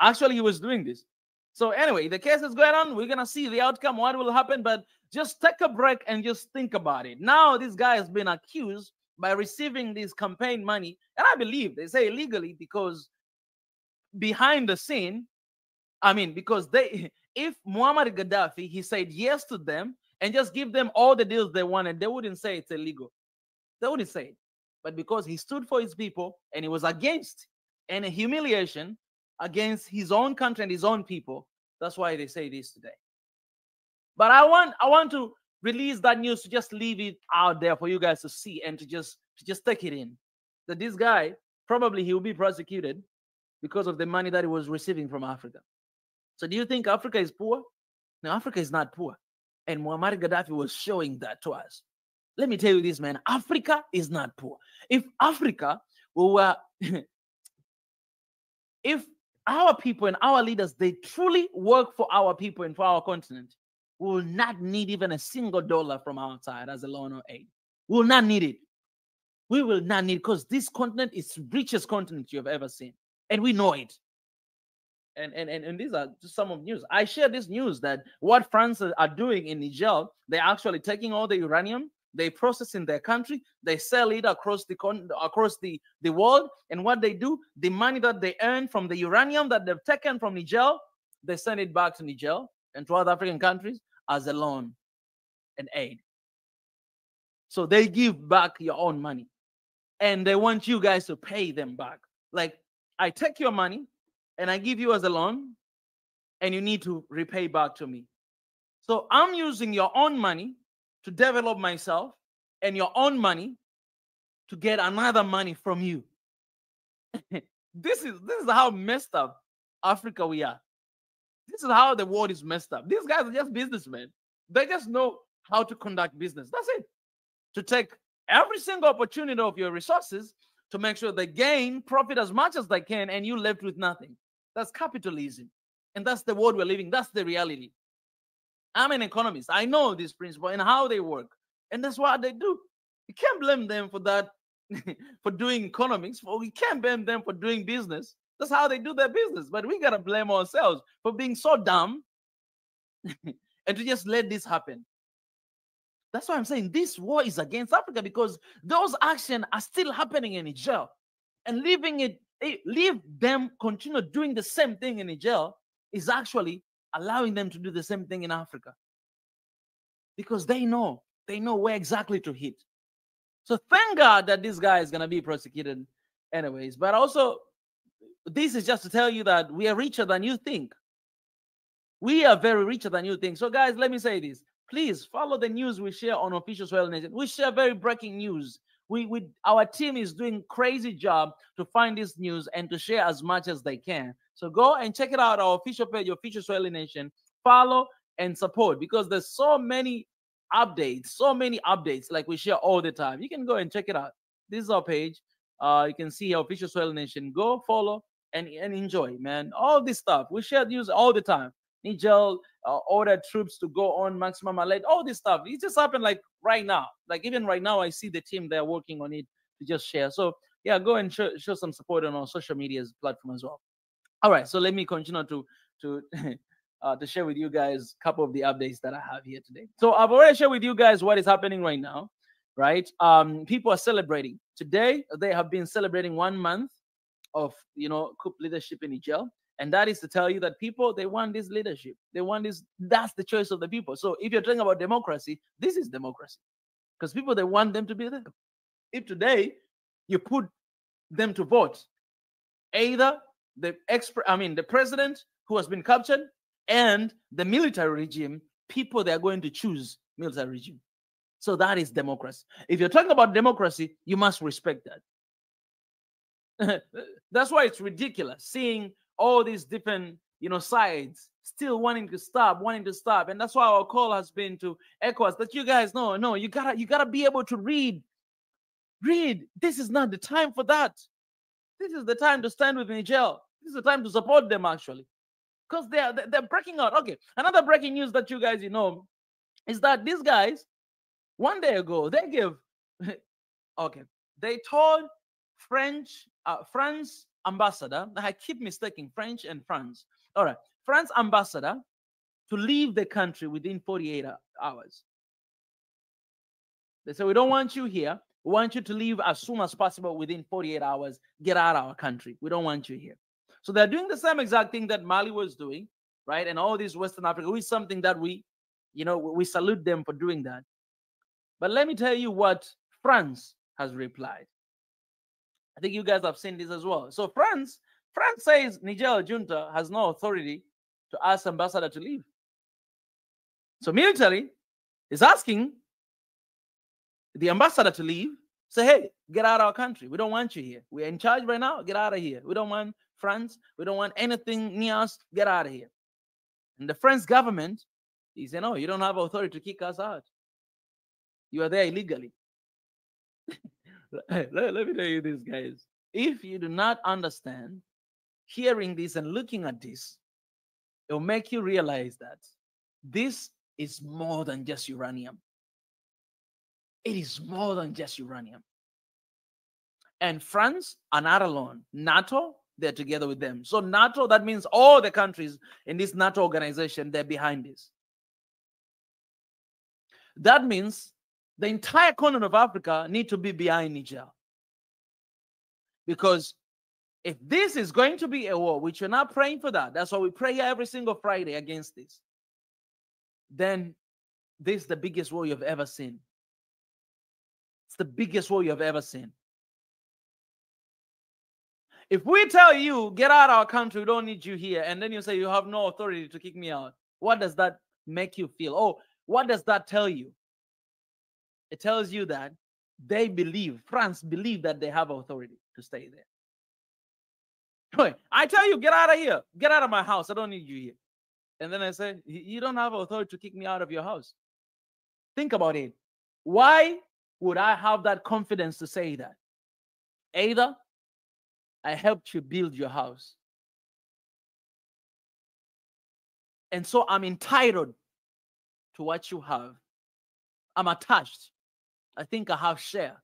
actually he was doing this. So anyway, the case is going on. We're going to see the outcome, what will happen. But just take a break and just think about it. Now, this guy has been accused by receiving this campaign money. And I believe they say illegally, because behind the scene, I mean, because if Muammar Gaddafi, he said yes to them and just give them all the deals they wanted, they wouldn't say it's illegal. They wouldn't say it. But because he stood for his people and he was against any humiliation against his own country and his own people, that's why they say this today. But I want to release that news, to just leave it out there for you guys to see and to just take it in. That this guy, probably he will be prosecuted because of the money that he was receiving from Africa. So do you think Africa is poor? No, Africa is not poor. And Muammar Gaddafi was showing that to us. Let me tell you this, man. Africa is not poor. If Africa were... if our people and our leaders, they truly work for our people and for our continent, we will not need even a single dollar from outside as a loan or aid. We will not need it. We will not need it, because this continent is the richest continent you have ever seen. And we know it. And these are just some of the news. I share this news that what France are doing in Niger, they're actually taking all the uranium, they process in their country, they sell it across the world. And what they do, the money that they earn from the uranium that they've taken from Niger, they send it back to Niger and to other African countries as a loan and aid. So they give back your own money. and they want you guys to pay them back. Like, I take your money and I give you as a loan, and you need to repay back to me. So I'm using your own money to develop myself and your own money to get another money from you. This is how messed up Africa we are. This is how the world is messed up. These guys are just businessmen. They just know how to conduct business. That's it. To take every single opportunity of your resources to make sure they gain profit as much as they can, and you left with nothing. That's capitalism. And that's the world we're living. That's the reality. I'm an economist. I know this principle and how they work. And that's what they do. You can't blame them for that, for doing economics. We can't blame them for doing business. That's how they do their business. But we got to blame ourselves for being so dumb and to just let this happen. That's why I'm saying this war is against Africa, because those actions are still happening in Niger. And leave them continue doing the same thing in Niger is actually allowing them to do the same thing in Africa. Because they know where exactly to hit. So thank God that this guy is going to be prosecuted anyways. But also, this is just to tell you that we are richer than you think. We are very richer than you think. So guys, let me say this. Please follow the news we share on Official Swahili Nation. We share very breaking news. Our team is doing crazy job to find this news and to share as much as they can. So go and check it out, our official page, Official Swahili Nation. Follow and support, because there's so many updates like we share all the time. You can go and check it out. This is our page. You can see our Official Swahili Nation. Go follow and enjoy, man. All this stuff. We share news all the time. Niger ordered troops to go on maximum alert. All this stuff. It just happened like right now. Like even right now, I see the team there working on it to just share. So yeah, go and show some support on our social media platform as well. All right, so let me continue to share with you guys a couple of the updates that I have here today. So I've already shared with you guys what is happening right now, right? People are celebrating. Today, they have been celebrating 1 month of, coup leadership in Niger. And that is to tell you that people, they want this leadership. They want this. That's the choice of the people. So if you're talking about democracy, this is democracy. Because people, they want them to be there. If today you put them to vote, either the president who has been captured and the military regime, people, they are going to choose military regime. So that is democracy. If you're talking about democracy, you must respect that. That's why it's ridiculous seeing all these different, sides still wanting to stop. And that's why our call has been to ECOWAS that you guys know, no, you gotta be able to read. This is not the time for that. This is the time to stand with Niger. This is the time to support them, actually, because they're breaking out. Okay, another breaking news that you guys is that these guys 1 day ago they gave they told France ambassador, I keep mistaking French and France. All right, France ambassador to leave the country within 48 hours. They say, we don't want you here. We want you to leave as soon as possible within 48 hours. Get out of our country. We don't want you here. So they're doing the same exact thing that Mali was doing, right? And all this Western Africa, is something that we salute them for doing that. But let me tell you what France has replied. I think you guys have seen this as well. So France says Niger junta has no authority to ask ambassador to leave. So military is asking the ambassador to leave. Say, hey, get out of our country. We don't want you here. We're in charge right now. Get out of here. We don't want France. We don't want anything near us. Get out of here. And the French government is saying, no, you don't have authority to kick us out. You are there illegally. Let me tell you this, guys. If you do not understand, hearing this and looking at this, it will make you realize that this is more than just uranium. It is more than just uranium. And France are not alone. NATO, they're together with them. So NATO, that means all the countries in this NATO organization, they're behind this. That means the entire continent of Africa need to be behind Niger. Because if this is going to be a war, which we're not praying for that, that's why we pray every single Friday against this, then this is the biggest war you've ever seen. It's the biggest war you have ever seen. If we tell you, get out of our country, we don't need you here, and then you say you have no authority to kick me out, what does that make you feel? Oh, what does that tell you? It tells you that they believe, France believe that they have authority to stay there. Wait, I tell you, get out of here. Get out of my house. I don't need you here. And then I say, you don't have authority to kick me out of your house. Think about it. Why would I have that confidence to say that? Either I helped you build your house, and so I'm entitled to what you have. I'm attached. I think I have share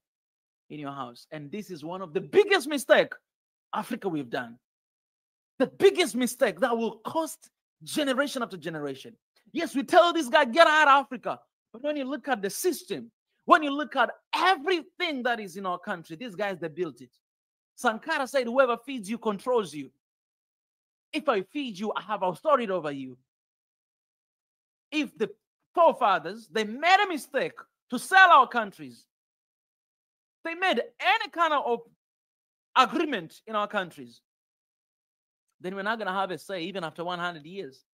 in your house. And this is one of the biggest mistakes Africa we've done. The biggest mistake that will cost generation after generation. Yes, we tell this guy, get out of Africa. But when you look at the system, when you look at everything that is in our country, these guys, they built it. Sankara said, whoever feeds you controls you. If I feed you, I have authority over you. If the forefathers, they made a mistake to sell our countries, they made any kind of agreement in our countries, then we're not going to have a say even after 100 years.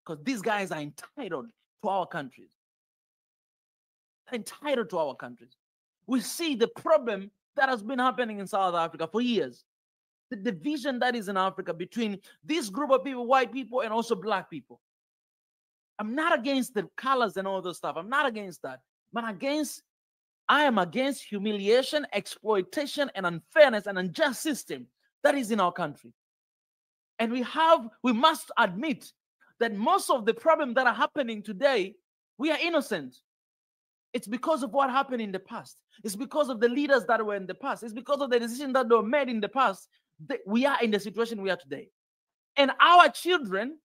Because these guys are entitled to our countries. They're entitled to our countries. We see the problem that has been happening in South Africa for years. The division that is in Africa between this group of people, white people, and also black people. I'm not against the colors and all those stuff. I'm not against that. But I am against humiliation, exploitation, and unfairness and unjust system that is in our country. And we must admit that most of the problems that are happening today, we are innocent. It's because of what happened in the past. It's because of the leaders that were in the past. It's because of the decisions that were made in the past that we are in the situation we are today. And our children,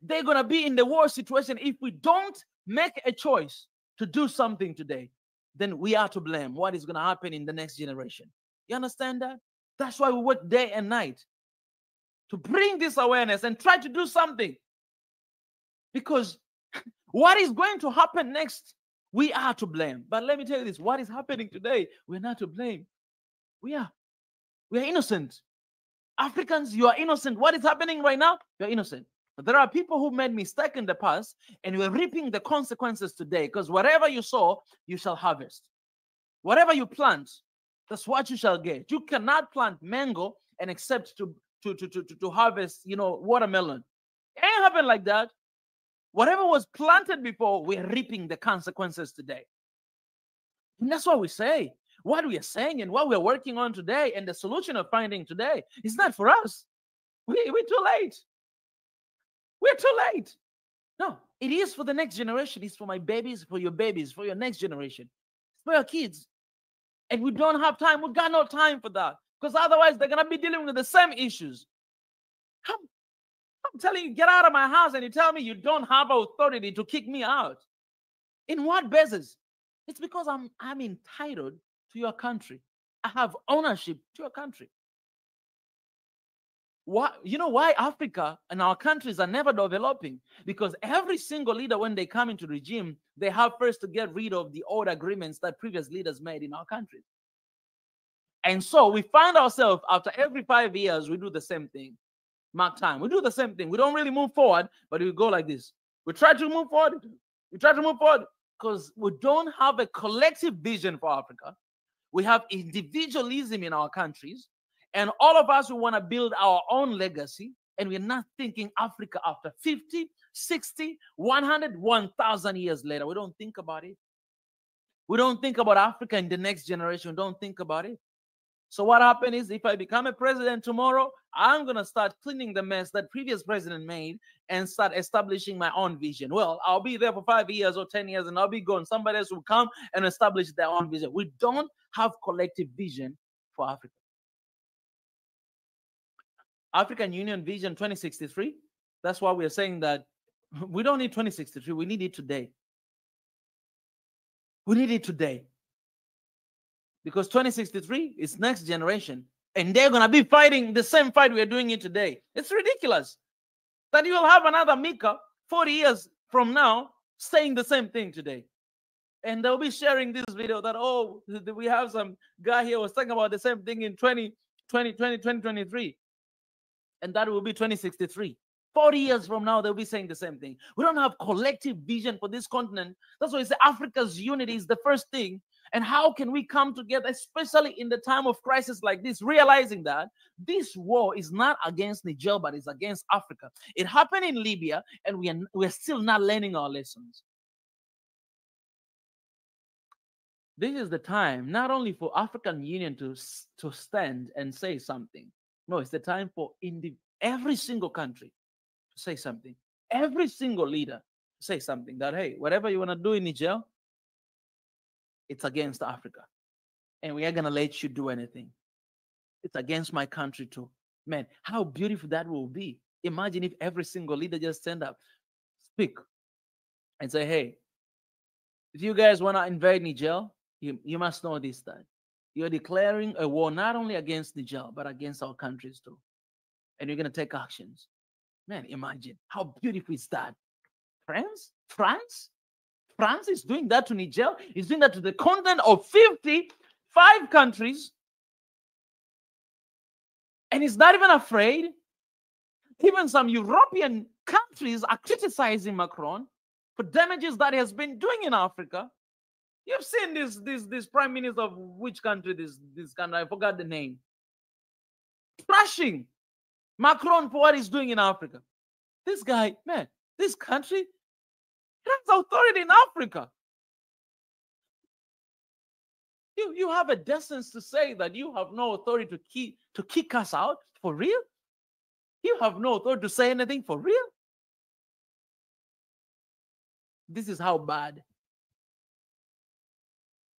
they're going to be in the worst situation if we don't make a choice to do something today. Then we are to blame what is going to happen in the next generation. You understand that? That's why we work day and night to bring this awareness and try to do something. Because what is going to happen next, we are to blame. But let me tell you this, what is happening today, we're not to blame. We are innocent. Africans, you are innocent. What is happening right now, you're innocent. But there are people who made mistakes in the past, and we're reaping the consequences today. Because whatever you sow, you shall harvest. Whatever you plant, that's what you shall get. You cannot plant mango and expect to harvest, watermelon. It ain't happen like that. Whatever was planted before, we're reaping the consequences today. And that's what we say. What we are saying and what we're working on today and the solution of finding today is not for us. We're too late. We're too late. No, it is for the next generation. It's for my babies, for your babies, for your next generation. It's for your kids. And we don't have time. We've got no time for that. Because otherwise, they're going to be dealing with the same issues. I'm telling you, get out of my house, and you tell me you don't have authority to kick me out. In what basis? It's because I'm entitled to your country. I have ownership to your country. You know why Africa and our countries are never developing? Because every single leader, when they come into regime, they have first to get rid of the old agreements that previous leaders made in our countries. And so we find ourselves, after every 5 years, we do the same thing. Mark time. We do the same thing. We don't really move forward, but we go like this. We try to move forward. We try to move forward because we don't have a collective vision for Africa. We have individualism in our countries. And all of us, we want to build our own legacy. And we're not thinking Africa after 50, 60, 100, 1,000 years later. We don't think about it. We don't think about Africa in the next generation. We don't think about it. So what happened is, if I become a president tomorrow, I'm going to start cleaning the mess that previous president made and start establishing my own vision. Well, I'll be there for 5 years or 10 years and I'll be gone. Somebody else will come and establish their own vision. We don't have collective vision for Africa. African Union Vision 2063, that's why we're saying that we don't need 2063. We need it today. We need it today. Because 2063 is next generation. And they're going to be fighting the same fight we're doing it today. It's ridiculous that you will have another Mika 40 years from now saying the same thing today. And they'll be sharing this video that, oh, we have some guy here was talking about the same thing in 2012 2023. And that will be 2063. 40 years from now, they'll be saying the same thing. We don't have collective vision for this continent. That's why I say Africa's unity is the first thing. And how can we come together, especially in the time of crisis like this, realizing that this war is not against Niger, but it's against Africa. It happened in Libya, and we're still not learning our lessons. This is the time not only for African Union to stand and say something. No, it's the time for every single country to say something. Every single leader to say something that, hey, whatever you want to do in Niger, it's against Africa. And we are going to let you do anything. It's against my country too. Man, how beautiful that will be. Imagine if every single leader just stand up, speak, and say, hey, if you guys want to invade Niger, you must know this, that you're declaring a war not only against Niger, but against our countries too. And you're going to take actions. Man, imagine how beautiful is that. France is doing that to Niger. It's doing that to the continent of 55 countries. And it's not even afraid. Even some European countries are criticizing Macron for damages that he has been doing in Africa. You've seen this prime minister of which country, this country, I forgot the name, trashing Macron for what he's doing in Africa. This guy, man, this country has authority in Africa. You have a decency to say that you have no authority to kick us out for real? You have no authority to say anything for real? This is how bad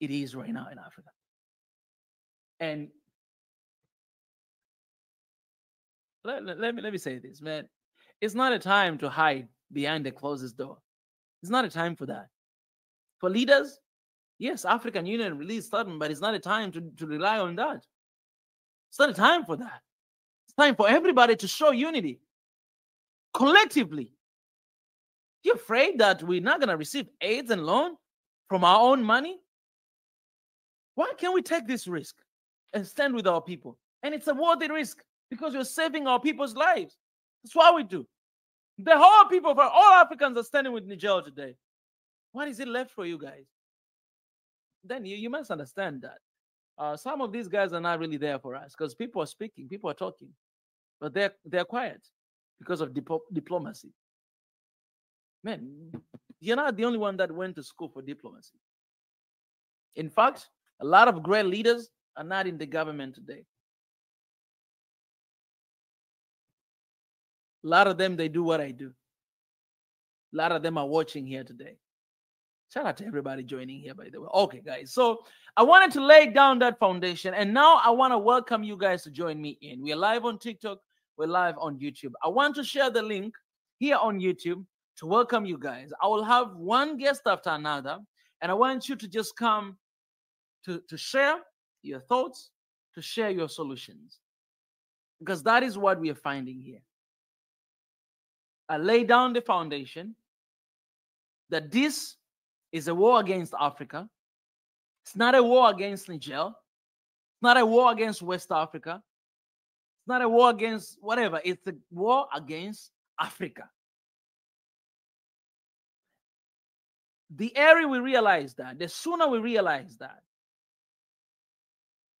it is right now in Africa. And let me say this, man. It's not a time to hide behind the closest door. It's not a time for that. For leaders, yes, African Union released something, but it's not a time to rely on that. It's not a time for that. It's time for everybody to show unity collectively. You're afraid that we're not going to receive aids and loan from our own money? Why can't we take this risk and stand with our people? And it's a worthy risk because you're saving our people's lives. That's what we do. The whole people, all Africans are standing with Niger today. What is it left for you guys? Then you must understand that some of these guys are not really there for us because people are speaking, people are talking, but they're quiet because of diplomacy. Man, you're not the only one that went to school for diplomacy. In fact, a lot of great leaders are not in the government today. A lot of them, they do what I do. A lot of them are watching here today. Shout out to everybody joining here, by the way. Okay, guys. So I wanted to lay down that foundation. And now I want to welcome you guys to join me in. We're live on TikTok. We're live on YouTube. I want to share the link here on YouTube to welcome you guys. I will have one guest after another. And I want you to just come to share your thoughts, to share your solutions. Because that is what we are finding here. I lay down the foundation that this is a war against Africa. It's not a war against Niger. It's not a war against West Africa. It's not a war against whatever. It's a war against Africa. The earlier we realize that, the sooner we realize that,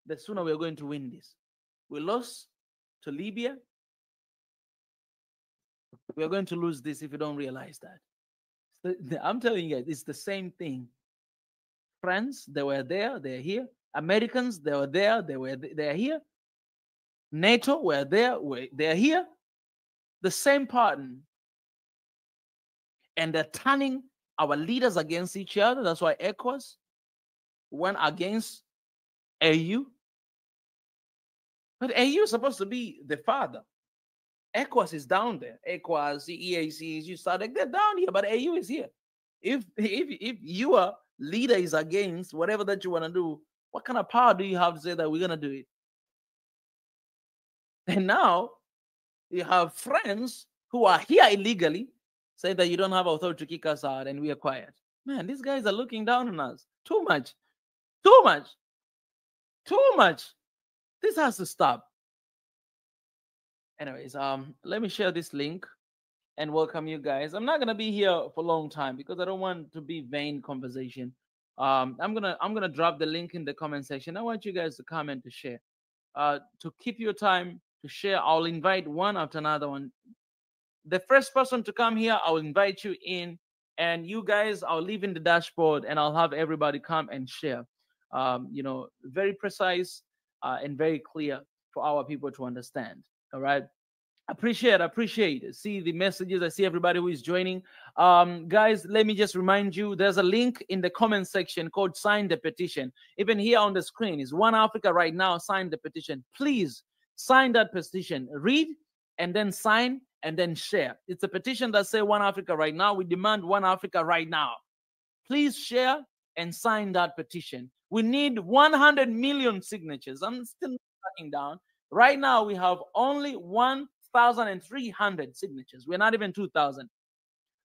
the sooner we're going to win this. We lost to Libya. We're going to lose this if you don't realize that. I'm telling you guys, it's the same thing. France, they were there, they're here. Americans, they were there, they're here. NATO were there, they're here. The same pattern. And they're turning our leaders against each other. That's why ECOWAS went against AU. But AU is supposed to be the father. ECOWAS is down there. ECOWAS, EACs, SADC, they're down here, but AU is here. If your leader is against whatever that you want to do, what kind of power do you have to say that we're going to do it? And now you have friends who are here illegally say that you don't have authority to kick us out and we are quiet. Man, these guys are looking down on us. Too much. Too much. Too much. This has to stop. Anyways, let me share this link and welcome you guys. I'm not gonna be here for a long time because I don't want to be vain conversation. I'm gonna drop the link in the comment section. I want you guys to comment to share. To keep your time to share, I'll invite one after another one. The first person to come here, I'll invite you in, and you guys, I'll leave in the dashboard, and I'll have everybody come and share. Very precise and very clear for our people to understand. All right. Appreciate. See the messages. I see everybody who is joining. Guys, let me just remind you, there's a link in the comment section called Sign the Petition. Even here on the screen is One Africa right now. Sign the petition. Please sign that petition. Read and then sign and then share. It's a petition that says One Africa right now. We demand One Africa right now. Please share and sign that petition. We need 100 million signatures. I'm still tracking down. Right now, we have only 1,300 signatures. We're not even 2,000.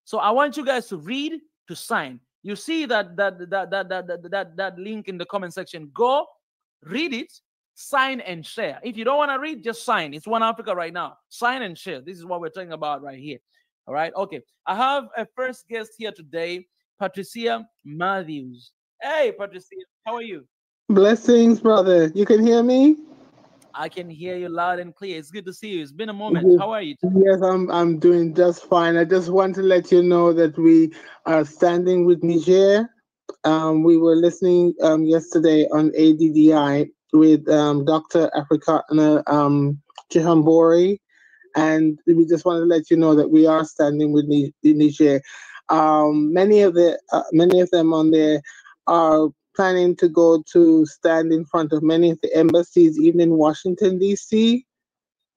So I want you guys to read, to sign. You see that link in the comment section. Go, read it, sign and share. If you don't want to read, just sign. It's One Africa right now. Sign and share. This is what we're talking about right here. All right. Okay. I have a first guest here today, Patricia Matthews. Hey, Patricia, how are you? Blessings, brother. You can hear me? I can hear you loud and clear. It's good to see you. It's been a moment. How are you today? Yes, I'm doing just fine. I just want to let you know that we are standing with Niger. We were listening yesterday on ADDI with Dr. Africana Chihambori, and we just want to let you know that we are standing with Niger. Many of them on there are planning to go to stand in front of many of the embassies, even in Washington, D.C.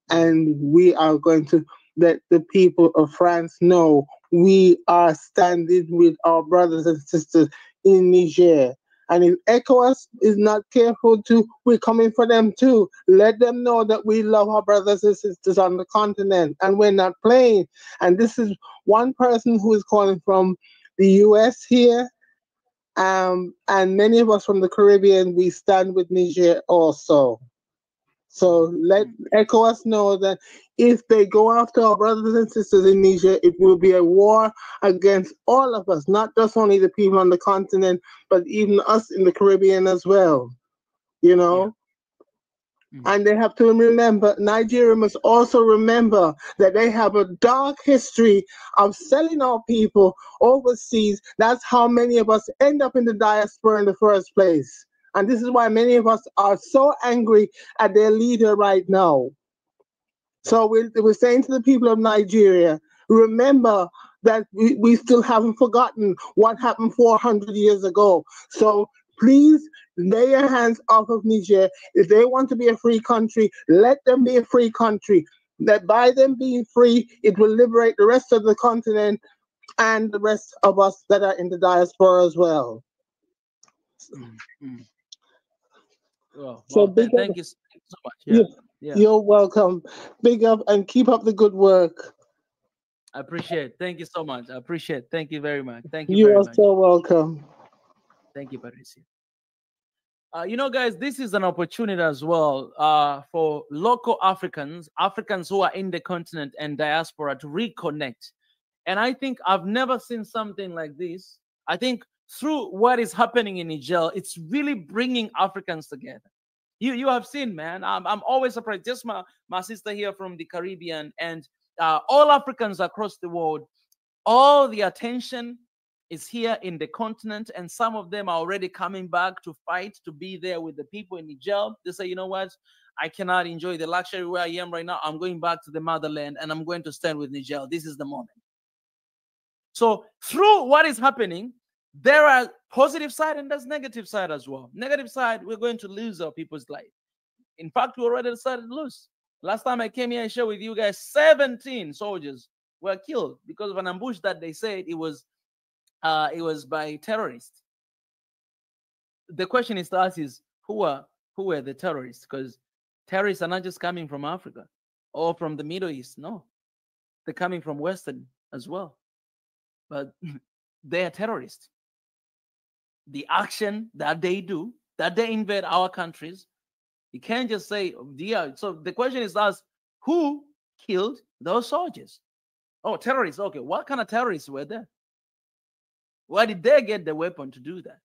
And we are going to let the people of France know we are standing with our brothers and sisters in Niger. And if ECOWAS is not careful too, we're coming for them too. Let them know that we love our brothers and sisters on the continent and we're not playing. And this is one person who is calling from the U.S. here. And many of us from the Caribbean, we stand with Niger also. So let ECOWAS know that if they go after our brothers and sisters in Niger, it will be a war against all of us, not just only the people on the continent, but even us in the Caribbean as well, you know? Yeah. And they have to remember, Nigeria must also remember that they have a dark history of selling our people overseas. That's how many of us end up in the diaspora in the first place. And this is why many of us are so angry at their leader right now. So we're saying to the people of Nigeria, remember that we still haven't forgotten what happened 400 years ago. So please lay your hands off of Niger. If they want to be a free country, let them be a free country. That by them being free, it will liberate the rest of the continent and the rest of us that are in the diaspora as well. Thank you so much. Yeah. You're welcome. Big up and keep up the good work. I appreciate it. Thank you so much. I appreciate it. Thank you very much. Thank you. You very are much. so welcome. Thank you, Patricia. Guys, this is an opportunity as well for local Africans who are in the continent and diaspora to reconnect. And I think I've never seen something like this. I think through what is happening in Niger, it's really bringing Africans together. You have seen, man, I'm always surprised. Just my sister here from the Caribbean and all Africans across the world, all the attention is here in the continent, and some of them are already coming back to fight, to be there with the people in Niger. They say, you know what, I cannot enjoy the luxury where I am right now. I'm going back to the motherland and I'm going to stand with Niger. This is the moment. So through what is happening, there are positive side and there's negative side as well. Negative side, we're going to lose our people's life. In fact, we already decided to lose. Last time I came here and shared with you guys, 17 soldiers were killed because of an ambush that they said it was by terrorists. The question is to us is who are the terrorists? Because terrorists are not just coming from Africa or from the Middle East. No, they're coming from Western as well. But they are terrorists. The action that they do, that they invade our countries, you can't just say, yeah. So the question is to us, who killed those soldiers. Oh, terrorists. Okay, what kind of terrorists were there? Where did they get the weapon to do that?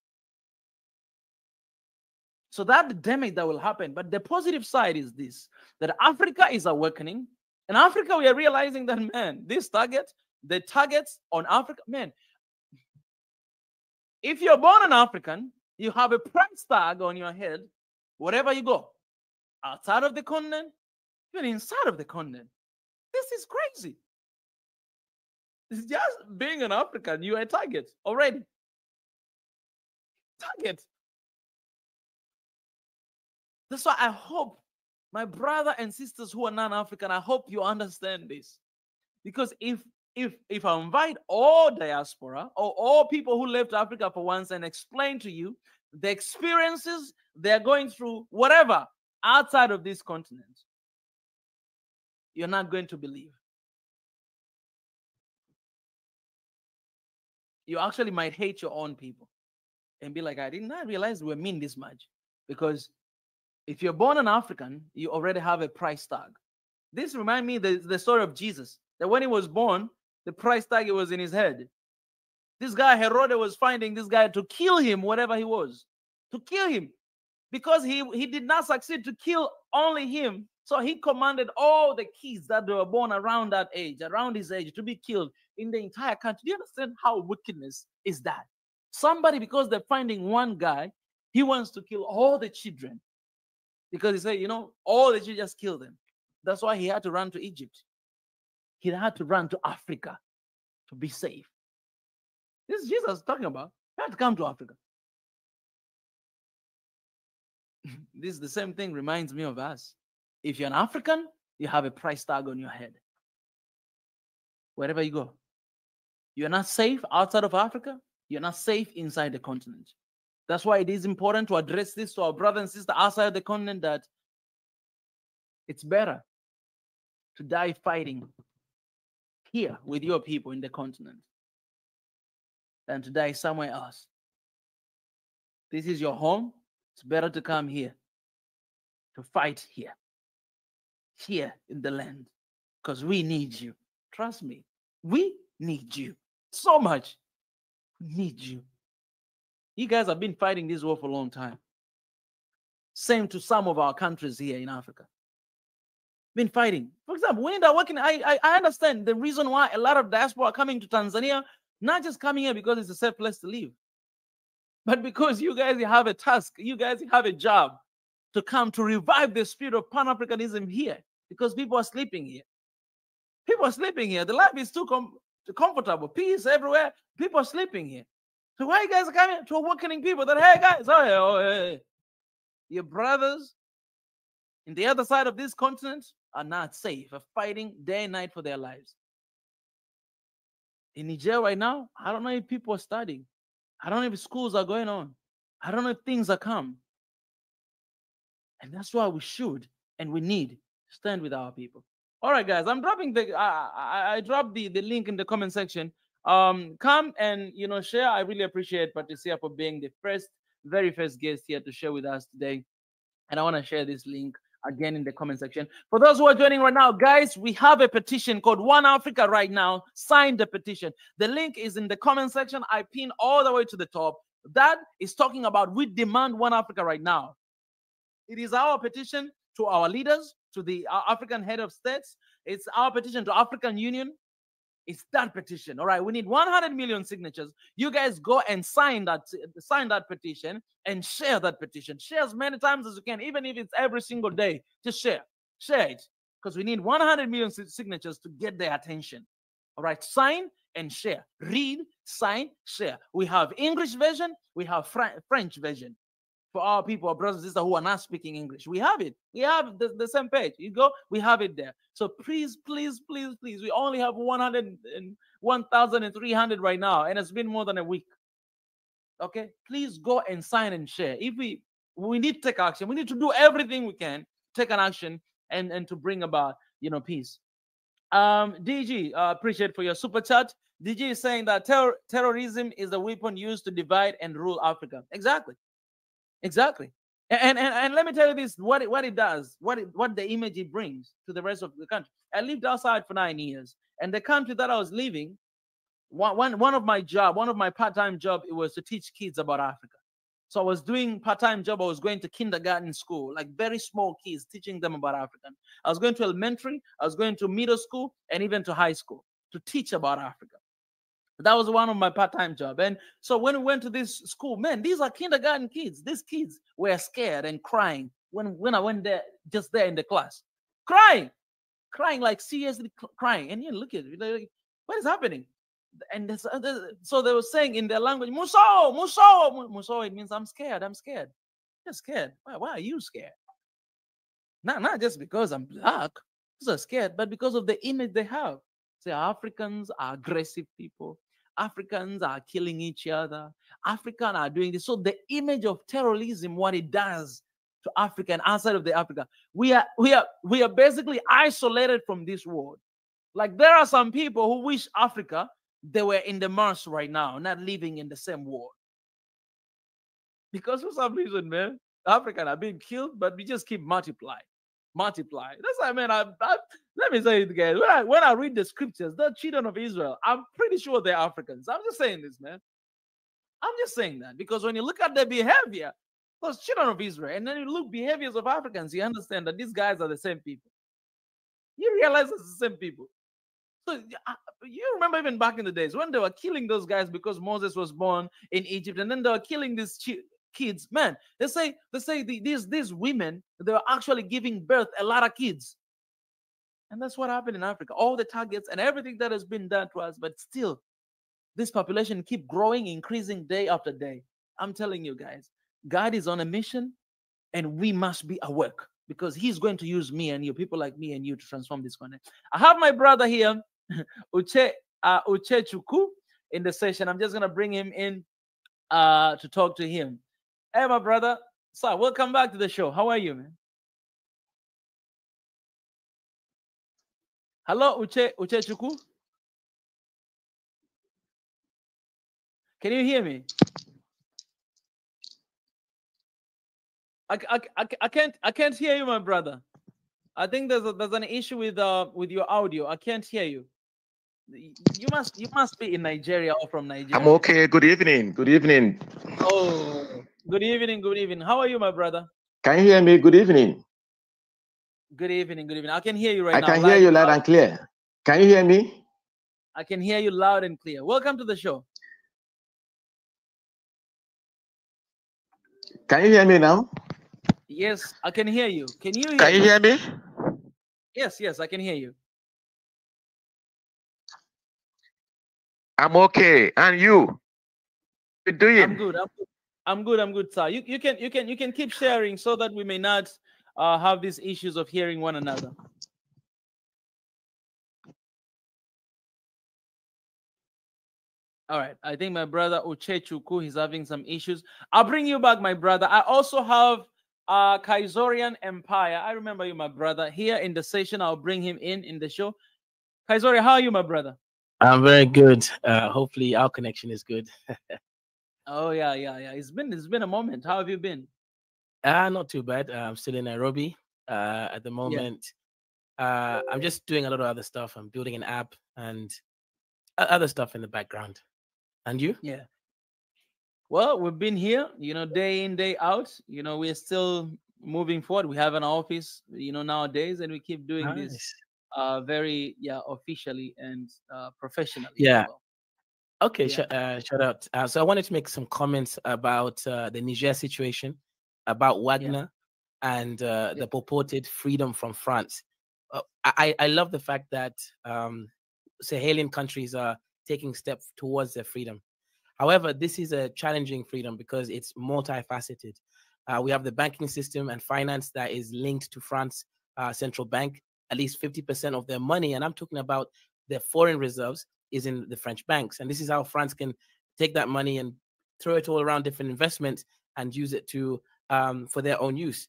So that's the damage that will happen. But the positive side is this, that Africa is awakening. In Africa, we are realizing that, man, this target, the targets on Africa, man, if you're born an African, you have a price tag on your head wherever you go. Outside of the continent, even inside of the continent. This is crazy. It's just being an African, you are a target already. Target. That's why I hope my brother and sisters who are non-African, I hope you understand this. Because if I invite all diaspora or all people who left Africa for once and explain to you the experiences they're going through, whatever, outside of this continent, you're not going to believe. You actually might hate your own people and be like, I did not realize we were mean this much. Because if you're born an African, you already have a price tag. This reminds me the story of Jesus, that when he was born, the price tag was in his head. This guy, Herod, was finding this guy to kill him, whatever he was, to kill him. Because he did not succeed to kill only him. So he commanded all the kids that were born around that age, around his age, to be killed in the entire country. Do you understand how wickedness is that? Somebody, because they're finding one guy, he wants to kill all the children. Because he said, you know, all the children, just kill them. That's why he had to run to Egypt. He had to run to Africa to be safe. This is Jesus talking about. He had to come to Africa. This is the same thing, reminds me of us. If you're an African, you have a price tag on your head. Wherever you go. You're not safe outside of Africa. You're not safe inside the continent. That's why it is important to address this to our brothers and sisters outside the continent, that it's better to die fighting here with your people in the continent than to die somewhere else. This is your home. It's better to come here, to fight here in the land, because we need you. Trust me, we need you so much. We need you. You guys have been fighting this war for a long time. Same to some of our countries here in Africa. Been fighting. For example, when they're working, I understand the reason why a lot of diaspora are coming to Tanzania, not just coming here because it's a safe place to live, but because you guys have a task, you guys have a job to come to revive the spirit of Pan-Africanism here, because people are sleeping here. People are sleeping here. The life is too comfortable. Peace everywhere. People are sleeping here. So why you guys are coming to awakening people that, hey guys, hey, your brothers in the other side of this continent are not safe, are fighting day and night for their lives. In Niger right now, I don't know if people are studying. I don't know if schools are going on. I don't know if things are calm. And that's why we should and we need to stand with our people. All right, guys, I'm dropping I dropped the link in the comment section. Come and share. I really appreciate Patricia for being the very first guest here to share with us today. And I want to share this link again in the comment section. For those who are joining right now, guys, we have a petition called One Africa right now. Sign the petition. The link is in the comment section. I pin all the way to the top. That is talking about we demand One Africa right now. It is our petition to our leaders, to the African head of states. It's our petition to African Union. It's that petition. All right, we need 100 million signatures. You guys go and sign that petition and share that petition. Share as many times as you can, even if it's every single day. Just share it, because we need 100 million signatures to get their attention. All right, sign and share. Read, sign, share. We have English version. We have French version. For our people, our brothers and sisters who are not speaking English, we have it. We have the same page. You go, we have it there. So please, please, please, please. We only have 1,300 right now, and it's been more than a week. Okay, please go and sign and share. If we need to take action, we need to do everything we can, take an action, and to bring about peace. DG, appreciate for your super chat. DG is saying that terrorism is the weapon used to divide and rule Africa. Exactly. And let me tell you this: what it does, what the image it brings to the rest of the country. I lived outside for 9 years, and the country that I was living, one of my part-time job, it was to teach kids about Africa. So I was doing part-time job. I was going to kindergarten school, like very small kids, teaching them about African. I was going to elementary, I was going to middle school, and even to high school to teach about Africa. That was one of my part-time job. And so when we went to this school, man, these are kindergarten kids. These kids were scared and crying when I went there, just there in the class, crying, like seriously crying. And you look at it, like, what is happening? And so they were saying in their language, Muso. It means I'm scared. You're scared. Why are you scared? Not just because I'm black. They're scared, but because of the image they have. Say Africans are aggressive people. Africans are killing each other. Africans are doing this. So the image of terrorism, what it does to Africa and outside of the Africa, we are basically isolated from this world. Like there are some people who wish Africa they were in the Mars right now, not living in the same world. Because for some reason, man, Africans are being killed, but we just keep multiplying. That's why, man. Let me say it again. When I read the scriptures, the children of Israel, I'm pretty sure they're Africans. I'm just saying this, man. I'm just saying that because when you look at their behavior, those children of Israel, and then you look behaviors of Africans, you understand that these guys are the same people. You realize it's the same people. So you remember even back in the days when they were killing those guys because Moses was born in Egypt, and then they were killing these kids. Man, they say these women, they were actually giving birth a lot of kids, and that's what happened in Africa. All the targets and everything that has been done to us, but still, this population keep growing, increasing day after day. I'm telling you guys, God is on a mission, and we must be awake because He's going to use me and you, people like me and you, to transform this country. I have my brother here, Uche Chukwu, in the session. I'm just gonna bring him in to talk to him. Hey, my brother. So, welcome back to the show. How are you, man? Hello, Uche Chukwu. Can you hear me? I can't hear you, my brother. I think there's an issue with your audio. I can't hear you. You must be in Nigeria or from Nigeria. I'm okay. Good evening. Good evening. Oh, good evening. Good evening. How are you, my brother? Can you hear me? Good evening. Good evening. Good evening. I can hear you right now. I can hear you loud and clear. Can you hear me? I can hear you loud and clear. Welcome to the show. Can you hear me now? Yes, I can hear you. Can you hear me? Can you hear me? Yes, I can hear you. I'm okay. And you? What you doing? I'm good, sir. You can keep sharing so that we may not have these issues of hearing one another. All right. I think my brother Uche Chukwu is having some issues. I'll bring you back, my brother. I also have Kaisorian Empire. I remember you, my brother. Here in the session, I'll bring him in the show. Kaisori, how are you, my brother? I'm very good. Hopefully our connection is good. Oh yeah. It's been a moment. How have you been? Not too bad. I'm still in Nairobi at the moment. Yeah. I'm just doing a lot of other stuff. I'm building an app and other stuff in the background. And you? Yeah. Well, we've been here, day in, day out. We're still moving forward. We have an office, nowadays, and we keep doing this very officially and professionally. Yeah. Well. Okay. Yeah. Shout out. So I wanted to make some comments about the Niger situation, about Wagner and the purported freedom from France. I love the fact that Sahelian countries are taking steps towards their freedom. However, this is a challenging freedom because it's multifaceted. We have the banking system and finance that is linked to France central bank. At least 50% of their money, and I'm talking about their foreign reserves, is in the French banks. And this is how France can take that money and throw it all around different investments and use it to for their own use.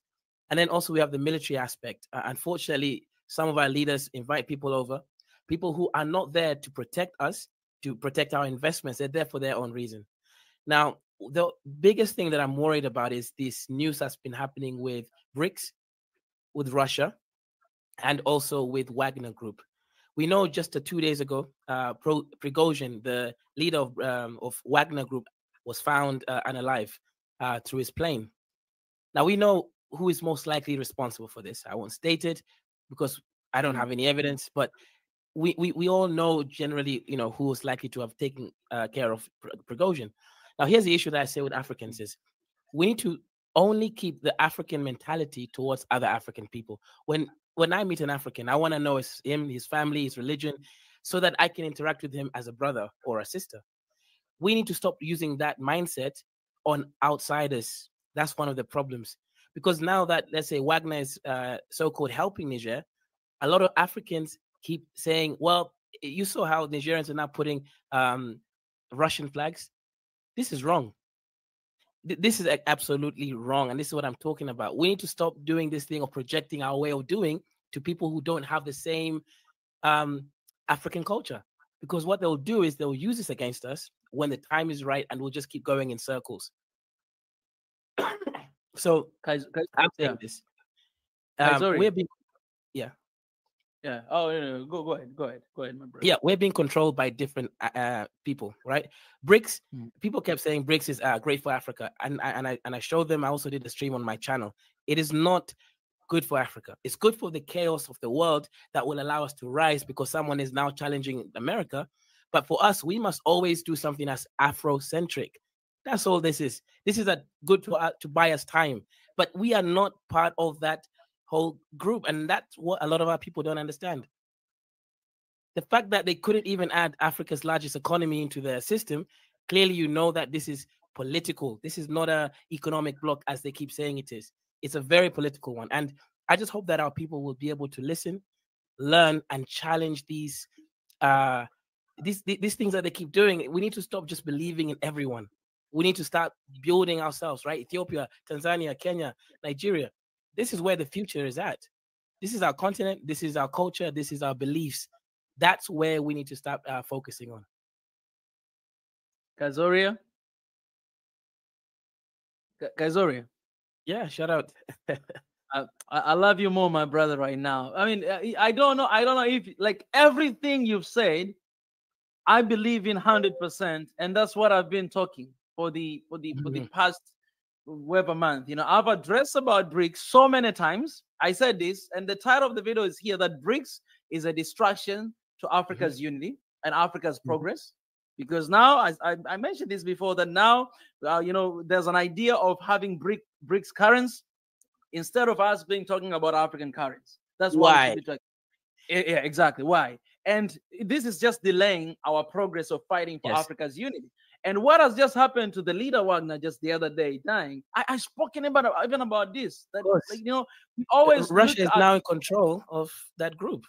And then also we have the military aspect. Unfortunately, some of our leaders invite people over, people who are not there to protect us, to protect our investments. They're there for their own reason. Now, the biggest thing that I'm worried about is this news that's been happening with BRICS, with Russia, and also with Wagner Group. We know just 2 days ago, Prigozhin, the leader of Wagner Group, was found unalive through his plane. Now we know who is most likely responsible for this. I won't state it because I don't have any evidence, but we all know generally, you know, who is likely to have taken care of Prigozhin. Now, here's the issue that I say with Africans is we need to only keep the African mentality towards other African people. When I meet an African, I want to know him, his family, his religion, so that I can interact with him as a brother or a sister. We need to stop using that mindset on outsiders. That's one of the problems. Because now that, let's say, Wagner is so-called helping Niger, a lot of Africans keep saying, well, you saw how Nigerians are now putting Russian flags. This is wrong. This is absolutely wrong. And this is what I'm talking about. We need to stop doing this thing of projecting our way of doing to people who don't have the same African culture. Because what they'll do is they'll use this against us when the time is right, and we'll just keep going in circles. So I'm saying this. We're being, Yeah. Oh, no. Go ahead, my brother. Yeah, we're being controlled by different people, right? BRICS. People kept saying BRICS is great for Africa, and I showed them. I also did a stream on my channel. It is not good for Africa. It's good for the chaos of the world that will allow us to rise because someone is now challenging America. But for us, we must always do something that's Afrocentric. That's all this is. This is good to buy us time. But we are not part of that whole group, and that's what a lot of our people don't understand. The fact that they couldn't even add Africa's largest economy into their system, clearly you know that this is political. This is not an economic bloc as they keep saying it is. It's a very political one. And I just hope that our people will be able to listen, learn, and challenge these things that they keep doing. We need to stop just believing in everyone. We need to start building ourselves, right? Ethiopia, Tanzania, Kenya, Nigeria. This is where the future is at. This is our continent. This is our culture. This is our beliefs. That's where we need to start focusing on. Kazoria? Kazoria? Yeah, shout out. I love you more, my brother, right now. I mean, I don't know if, like, everything you've said, I believe in 100%, and that's what I've been talking for the past whatever month. You know, I've addressed about BRICS so many times. I said this, and the title of the video is here, that BRICS is a distraction to Africa's unity and Africa's progress. Because now, as I mentioned this before, that now, you know, there's an idea of having BRICS currency instead of us talking about African currency. That's why. Yeah, exactly. Why? And this is just delaying our progress of fighting for Africa's unity. And what has just happened to the leader Wagner just the other day dying? I spoke even about this. That, like, you know, we always Russia is now in control of that group.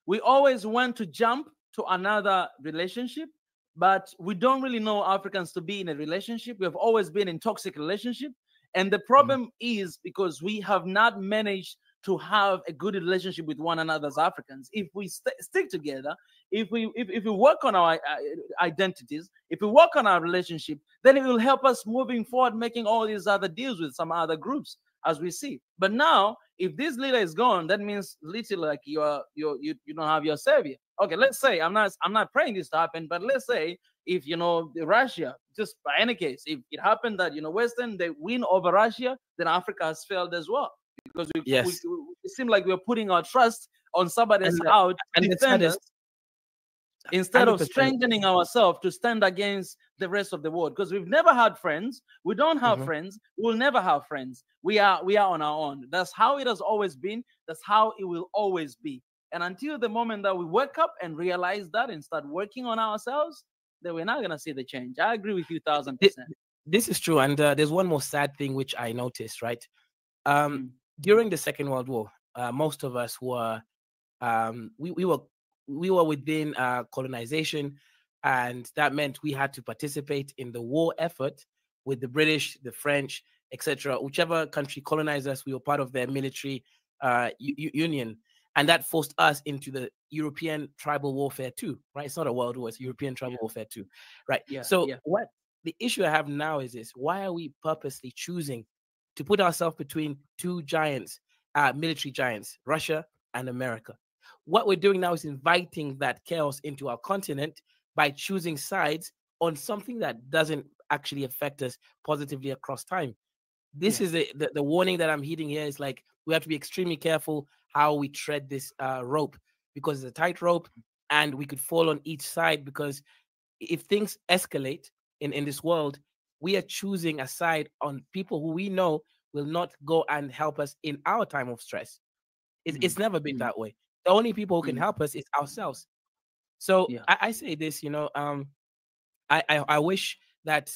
We always want to jump to another relationship, but we don't really know Africans to be in a relationship. We have always been in toxic relationship. And the problem is because we have not managed to have a good relationship with one another as Africans. If we stick together, if we work on our identities, if we work on our relationship, then it will help us moving forward, making all these other deals with some other groups, as we see. But now, if this leader is gone, that means literally like you don't have your savior. Okay, let's say I'm not praying this to happen, but let's say if, you know, Russia, just by any case, if it happened that, you know, Western, they win over Russia, then Africa has failed as well. Because it seems like we're putting our trust on somebody else out to defend us instead of strengthening ourselves to stand against the rest of the world. Because we've never had friends. We don't have friends. We'll never have friends. We are on our own. That's how it has always been. That's how it will always be. And until the moment that we wake up and realize that and start working on ourselves, then we're not going to see the change. I agree with you 1,000%. This is true. And there's one more sad thing which I noticed, right? During the Second World War, most of us were we were within colonization, and that meant we had to participate in the war effort with the British, the French, etc. Whichever country colonized us, we were part of their military union, and that forced us into the European tribal warfare too, right? It's not a world war; it's European tribal warfare too, right? the issue I have now is this: why are we purposely choosing to put ourselves between two giants, military giants, Russia and America? What we're doing now is inviting that chaos into our continent by choosing sides on something that doesn't actually affect us positively across time. This is the warning that I'm heeding here is like, we have to be extremely careful how we tread this rope, because it's a tight rope and we could fall on each side, because if things escalate in this world, we are choosing a side on people who we know will not go and help us in our time of stress. It's never been that way. The only people who can help us is ourselves. So I say this, you know, I wish that,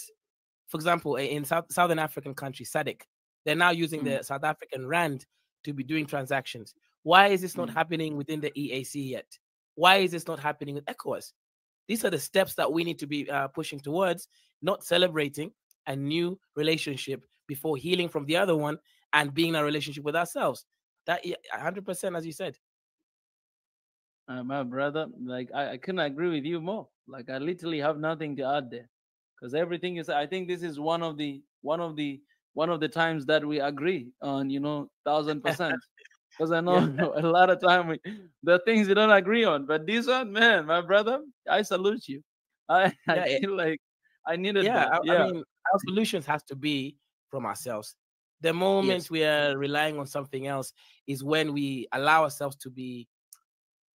for example, in Southern African countries, SADC, they're now using the South African rand to be doing transactions. Why is this not happening within the EAC yet? Why is this not happening with ECOWAS? These are the steps that we need to be pushing towards, not celebrating a new relationship before healing from the other one and being in a relationship with ourselves. That 100%, as you said. My brother, like I couldn't agree with you more. Like I literally have nothing to add there, because everything is. I think this is one of the times that we agree on. 1000%. Because I know a lot of time there are things we don't agree on, but this one, man, my brother, I salute you. I feel like I needed that. I mean, our solutions has to be from ourselves. The moment we are relying on something else is when we allow ourselves to be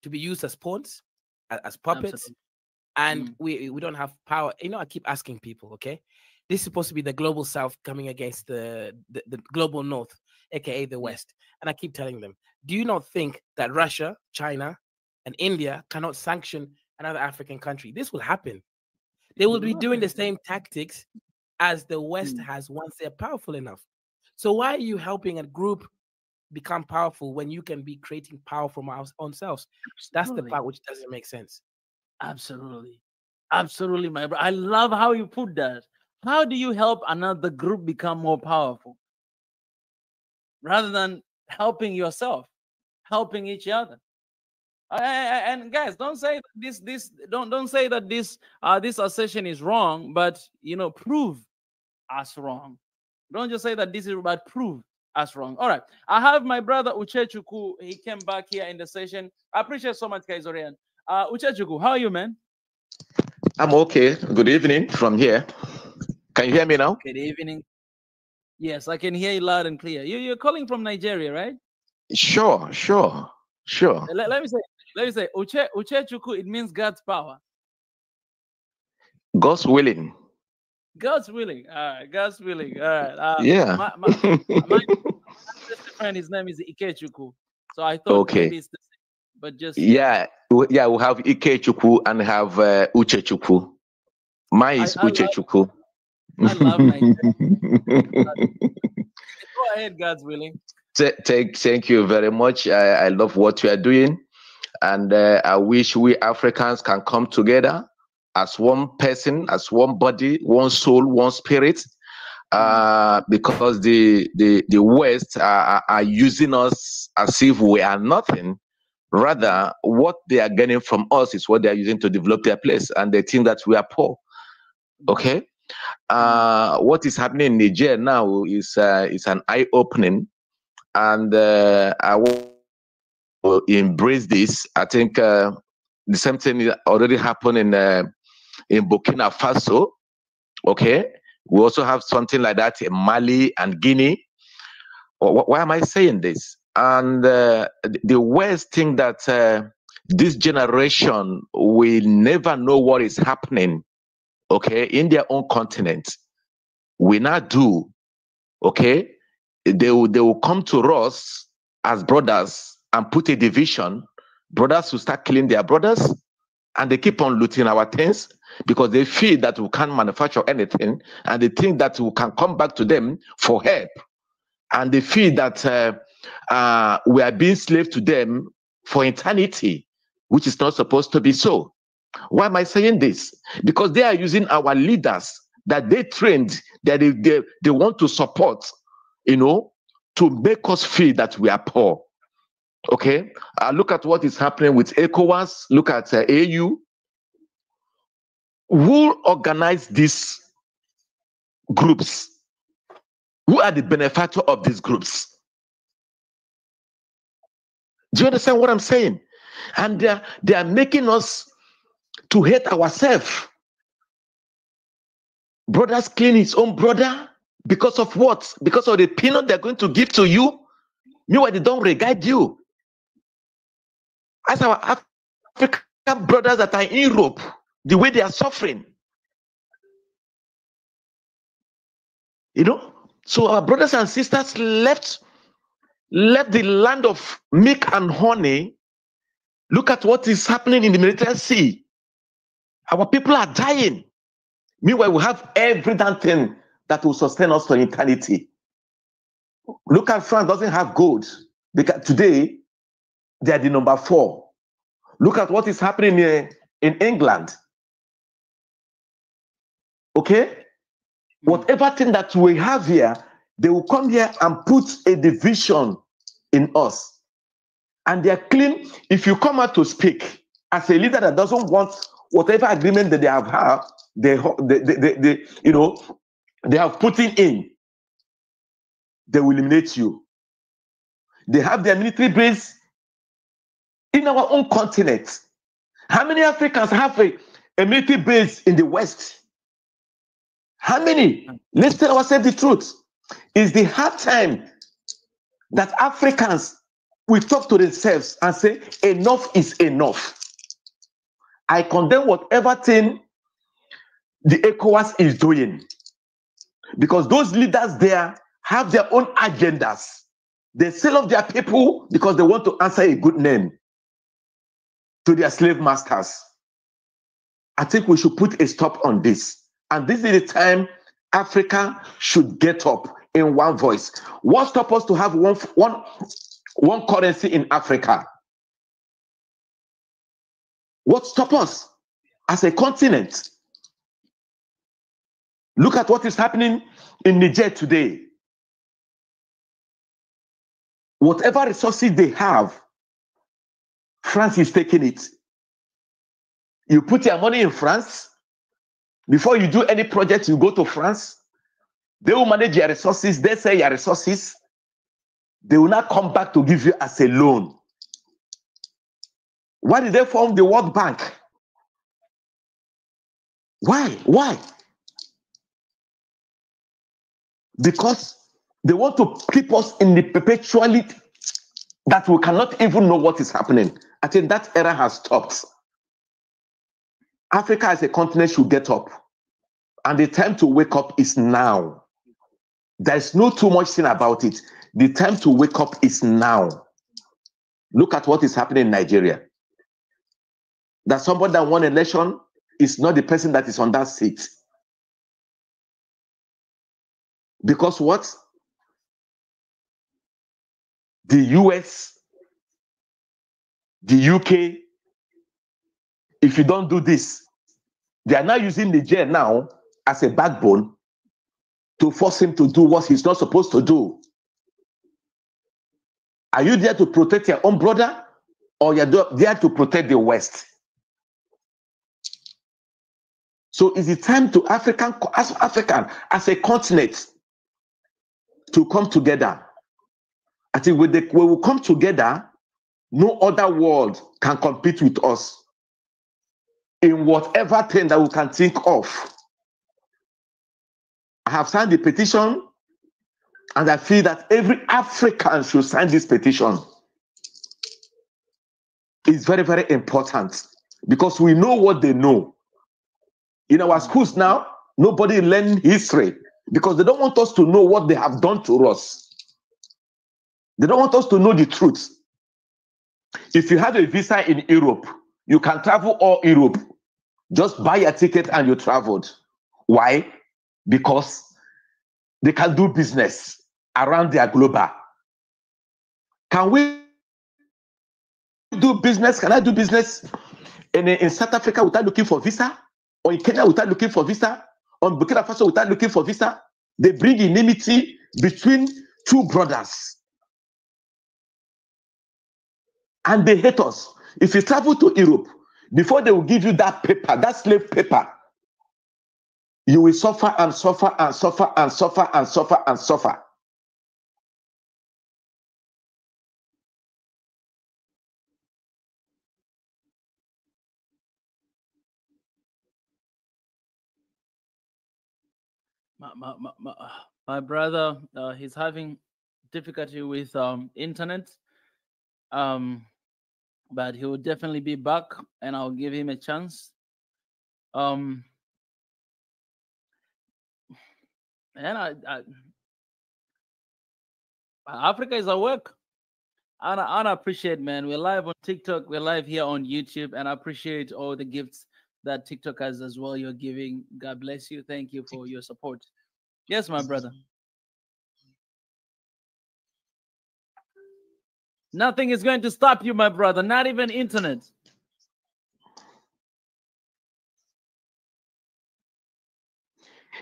used as pawns, as puppets, and we don't have power. I keep asking people, okay, this is supposed to be the global South coming against the global North, aka the West, and I keep telling them, do you not think that Russia, China, and India cannot sanction another African country? This will happen. They will be doing the same tactics as the West has once they're powerful enough. So why are you helping a group become powerful when you can be creating power from our own selves? That's the part which doesn't make sense. Absolutely, my bro. I love how you put that. How do you help another group become more powerful rather than helping yourself, helping each other? And guys, don't say don't say that this assertion is wrong, but prove us wrong. Don't just say that this is, but prove us wrong. All right, I have my brother Uchechuku. He came back here in the session. I appreciate so much, Kaizorian. Uchechuku, how are you, man? I'm okay. Good evening from here. Can you hear me now? Good evening. Yes, I can hear you loud and clear. You're calling from Nigeria, right? Sure. Let me say, Uchechuku, it means God's power. God's willing. God's willing. All right. God's willing. All right. My best friend, his name is Ikechuku. So I thought maybe it's the same, but just we have Ikechuku and have Uchechuku. Mine is Uchechuku. I love Nigeria. Go ahead, God's willing. Thank you very much. I love what you are doing, and I wish we Africans can come together as one person, as one body, one soul, one spirit, because the West are using us as if we are nothing. Rather, what they are getting from us is what they are using to develop their place, and they think that we are poor. Okay, what is happening in Niger now is an eye-opening, and I will embrace this. I think the same thing already happened in Burkina Faso. Okay, we also have something like that in Mali and Guinea. Why am I saying this? And the West think that this generation will never know what is happening, okay, in their own continent. We now do, okay? They will come to us as brothers and put a division. Brothers will start killing their brothers, and they keep on looting our things because they feel that we can't manufacture anything, and they think that we can come back to them for help. And they feel that we are being slave to them for eternity, which is not supposed to be so. Why am I saying this? Because they are using our leaders that they trained, that they want to support, to make us feel that we are poor. Okay? Look at what is happening with ECOWAS. Look at AU. Who organized this groups. Who are the benefactors of these groups? Do you understand what I'm saying? And they are making us to hate ourselves. Brothers killing his own brother because of what? Because of the peanut they're going to give to you. Meanwhile, they don't regard you. As our African brothers that are in Europe, the way they are suffering. You know? So our brothers and sisters left the land of milk and honey. Look at what is happening in the Mediterranean Sea. Our people are dying. Meanwhile, we have every damn thing that will sustain us for eternity. Look at France doesn't have gold. Because today, they are the number 4. Look at what is happening here in England. Okay? Whatever thing that we have here, they will come here and put a division in us. And they are clean. If you come out to speak as a leader that doesn't want whatever agreement that they have had, they have put in, they will eliminate you. They have their military base in our own continent. How many Africans have a military base in the West? How many? Let's tell ourselves the truth. It's the hard time that Africans will talk to themselves and say, enough is enough. I condemn whatever thing the ECOWAS is doing. Because those leaders there have their own agendas. They sell off their people because they want to answer a good name to their slave masters. I think we should put a stop on this. And this is the time Africa should get up in one voice. What stops us to have one currency in Africa? What stops us as a continent? Look at what is happening in Niger today. Whatever resources they have, France is taking it. You put your money in France. Before you do any project, you go to France. They will manage your resources. They sell your resources. They will not come back to give you as a loan. Why did they form the World Bank? Why? Why? Because they want to keep us in the perpetuality that we cannot even know what is happening. I think that era has stopped. Africa as a continent should get up. And the time to wake up is now. There's no too much thing about it. The time to wake up is now. Look at what is happening in Nigeria. That somebody that won an election is not the person that is on that seat. Because what? The US, the UK, if you don't do this, they are now using Niger now as a backbone to force him to do what he's not supposed to do. Are you there to protect your own brother, or you're there to protect the West? So is it time to African as a continent to come together? I think when we will come together, no other world can compete with us in whatever thing that we can think of. I have signed the petition, and I feel that every African should sign this petition. It's very, very important because we know what they know. In our schools now, nobody learns history because they don't want us to know what they have done to us. They don't want us to know the truth. If you have a visa in Europe, you can travel all Europe. Just buy a ticket and you traveled. Why? Because they can do business around their global. Can we do business? Can I do business in South Africa without looking for visa? Or in Kenya without looking for visa? Or in Burkina Faso without looking for visa? They bring enmity between two brothers. And they hate us. If you travel to Europe, before they will give you that paper, that slave paper, you will suffer and suffer and suffer and suffer and suffer and suffer. My brother, he's having difficulty with internet, but he will definitely be back, and I'll give him a chance. And Africa is at work. I appreciate, man. We're live on TikTok. We're live here on YouTube, and I appreciate all the gifts that TikTok has as well. You're giving. God bless you. Thank you for your support. Yes, my brother. Nothing is going to stop you, my brother. Not even internet.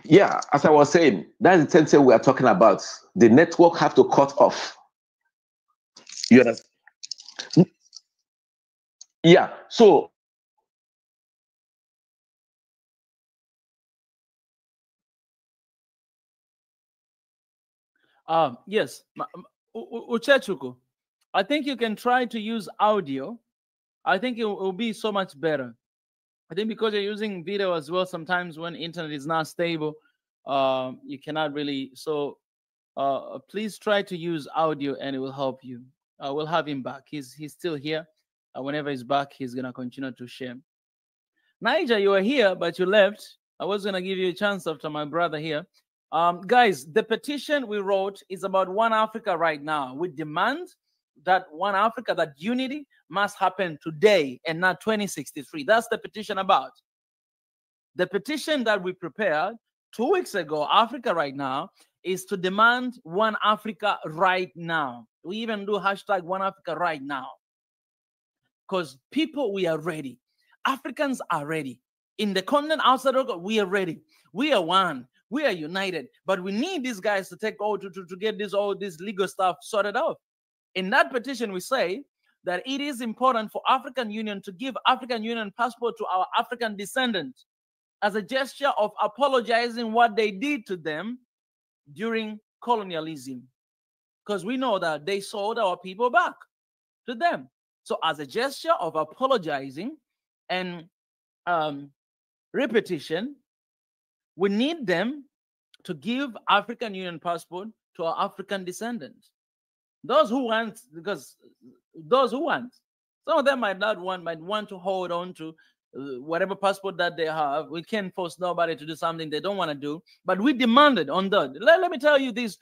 Yeah, as I was saying, that's the same thing we are talking about. The network have to cut off. You understand? Yeah, so yes, Uchechuku, I think you can try to use audio. I think it will be so much better. I think because you're using video as well, sometimes when internet is not stable, you cannot really. So please try to use audio, and it will help you. We'll have him back. He's still here. Whenever he's back, he's gonna continue to share. Niger, you were here, but you left. I was gonna give you a chance after my brother here. Guys, the petition we wrote is about One Africa right now. We demand that One Africa, that unity must happen today and not 2063. That's the petition about. The petition that we prepared 2 weeks ago, Africa right now, is to demand One Africa right now. We even do hashtag One Africa right now. Because people, we are ready. Africans are ready. In the continent outside of God, we are ready. We are one. We are united. But we need these guys to take all to get all this legal stuff sorted out. In that petition, we say that it is important for African Union to give African Union passport to our African descendants as a gesture of apologizing what they did to them during colonialism. Because we know that they sold our people back to them. So as a gesture of apologizing and repetition, we need them to give African Union passport to our African descendants. Those who want, because those who want, some of them might not want, might want to hold on to whatever passport that they have. We can't force nobody to do something they don't want to do, but we demanded on that. Let me tell you, these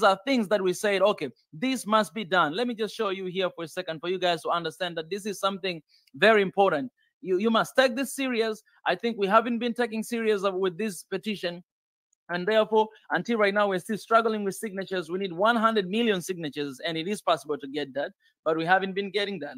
are things that we said, okay, this must be done. Let me just show you here for a second for you guys to understand that this is something very important. You must take this serious. I think we haven't been taking serious with this petition. And therefore, until right now, we're still struggling with signatures. We need 100 million signatures, and it is possible to get that, but we haven't been getting that.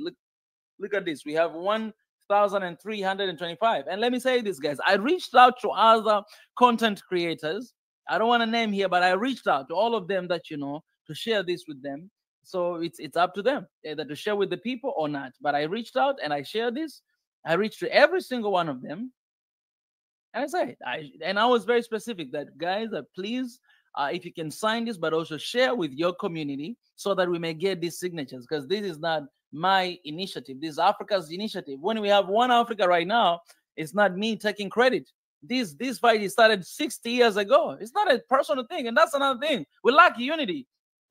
Look at this. We have 1,325. And let me say this, guys. I reached out to other content creators. I don't want to name here, but I reached out to all of them that you know to share this with them. So it's up to them either to share with the people or not. But I reached out and I shared this. I reached to every single one of them. And I said, I was very specific that, guys, please, if you can sign this, but also share with your community so that we may get these signatures, because this is not my initiative. This is Africa's initiative. When we have One Africa right now, it's not me taking credit. This fight started 60 years ago. It's not a personal thing, and that's another thing. We lack unity.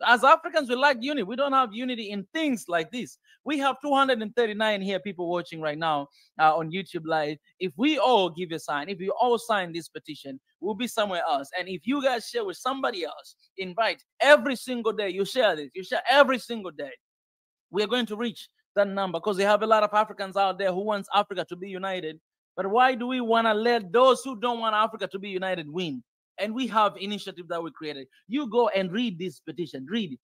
As Africans, we lack unity. We don't have unity in things like this. We have 239 here people watching right now on YouTube Live. If we all give a sign, if you all sign this petition, we'll be somewhere else. And if you guys share with somebody else, invite every single day. You share this. You share every single day. We are going to reach that number because they have a lot of Africans out there who wants Africa to be united. But why do we want to let those who don't want Africa to be united win? And we have initiative that we created. You go and read this petition. Read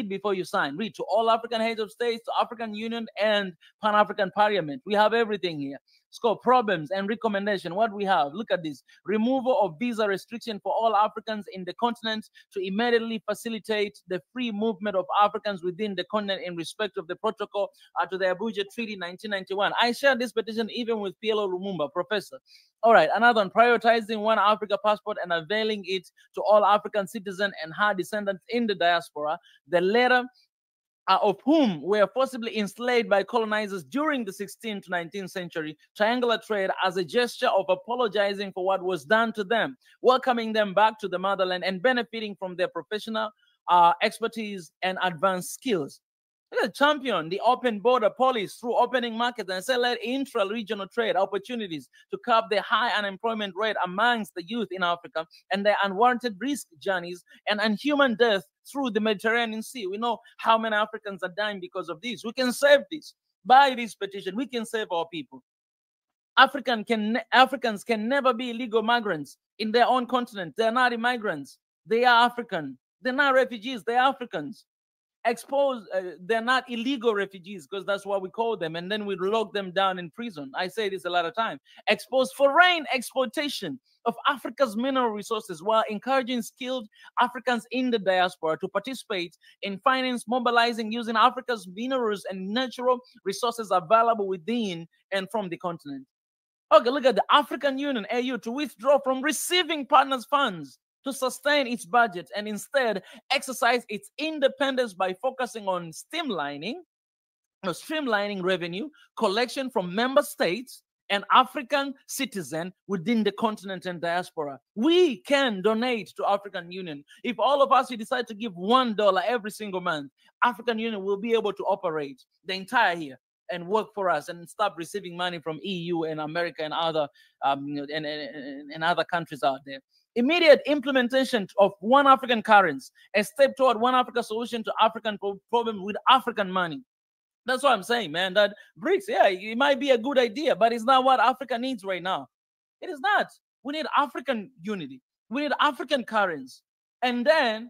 before you sign. Read to all African heads of states, to African Union and Pan-African Parliament. We have everything here. Scope, problems and recommendation. What we have, look at this. Removal of visa restriction for all Africans in the continent to immediately facilitate the free movement of Africans within the continent in respect of the protocol to the Abuja Treaty 1991. I shared this petition even with PLO Lumumba, professor. All right, another one, prioritizing one Africa passport and availing it to all African citizens and her descendants in the diaspora. The latter of whom were forcibly enslaved by colonizers during the 16th to 19th century, triangular trade as a gesture of apologizing for what was done to them, welcoming them back to the motherland and benefiting from their professional expertise and advanced skills. Look at champion the open border policy through opening markets and accelerate intra-regional trade opportunities to curb the high unemployment rate amongst the youth in Africa and their unwarranted risk journeys and unhuman death through the Mediterranean Sea. We know how many Africans are dying because of this. We can save this. By this petition, we can save our people. Africans can never be illegal migrants in their own continent. They're not immigrants. They are African. They're not refugees. They're Africans. They're not illegal refugees, because that's what we call them, and then we lock them down in prison. I say this a lot of time. Expose foreign exploitation of Africa's mineral resources while encouraging skilled Africans in the diaspora to participate in finance mobilizing using Africa's minerals and natural resources available within and from the continent. Okay, look at the African Union, AU, to withdraw from receiving partners' funds to sustain its budget and instead exercise its independence by focusing on streamlining revenue collection from member states and African citizens within the continent and diaspora. We can donate to African Union. If all of us, we decide to give $1 every single month, African Union will be able to operate the entire year and work for us and stop receiving money from EU and America and other and other countries out there. Immediate implementation of one African currency, a step toward one Africa solution to African problem with African money. That's what I'm saying, man. That BRICS, yeah, it might be a good idea, but it's not what Africa needs right now. It is not. We need African unity. We need African currency. And then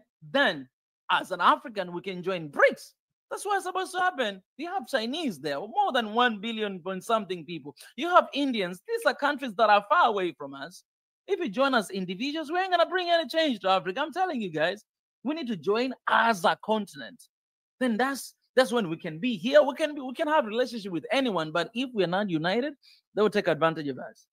as an African, we can join BRICS. That's what's supposed to happen. You have Chinese there, more than 1 billion point something people. You have Indians. These are countries that are far away from us. If you join us individuals, we ain't gonna bring any change to Africa. I'm telling you guys, we need to join as a continent. Then that's when we can be here. We can have a relationship with anyone, but if we're not united, they will take advantage of us.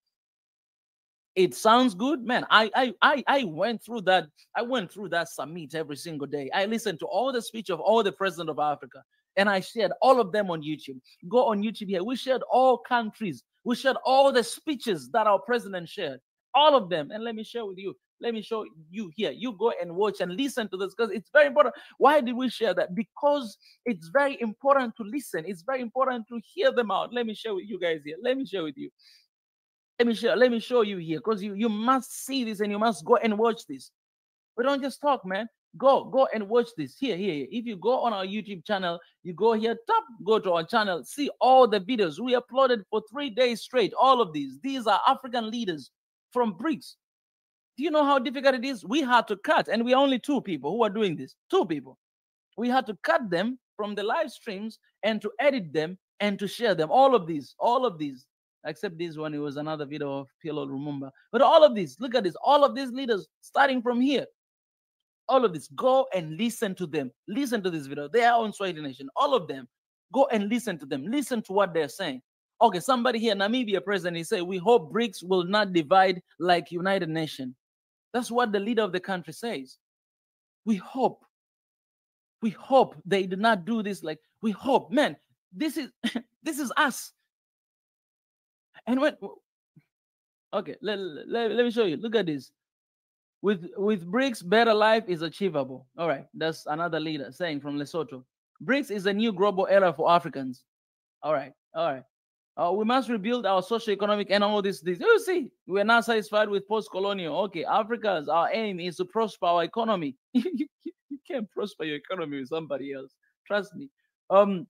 It sounds good, man. I went through that. I went through that summit every single day. I listened to all the speech of all the presidents of Africa, and I shared all of them on YouTube. Go on YouTube here. We shared all countries. We shared all the speeches that our president shared. All of them. And let me share with you. Let me show you here. You go and watch and listen to this because it's very important. Why did we share that? Because it's very important to listen. It's very important to hear them out. Let me share with you guys here. Let me share with you. Let me show you here because you must see this and you must go and watch this. We don't just talk, man. Go and watch this. Here. If you go on our YouTube channel, you go here, go to our channel, see all the videos. We uploaded for 3 days straight, all of these. These are African leaders from BRICS. Do you know how difficult it is? We had to cut, and we're only 2 people who are doing this. 2 people. We had to cut them from the live streams and to edit them and to share them. All of these, except this one, it was another video of PLO Lumumba. But all of these, look at this, all of these leaders, starting from here, all of this, go and listen to them. Listen to this video. They are on Swahili Nation, all of them. Go and listen to them. Listen to what they're saying. Okay, somebody here, Namibia president, he said, we hope BRICS will not divide like United Nations. That's what the leader of the country says. We hope they do not do this. Like, we hope, man, this is us. And when, okay, let me show you. Look at this. With BRICS, better life is achievable. All right, that's another leader saying from Lesotho. BRICS is a new global era for Africans. All right. We must rebuild our socio-economic and all this. You see, we're not satisfied with post-colonial. Okay, our aim is to prosper our economy. You can't prosper your economy with somebody else. Trust me. I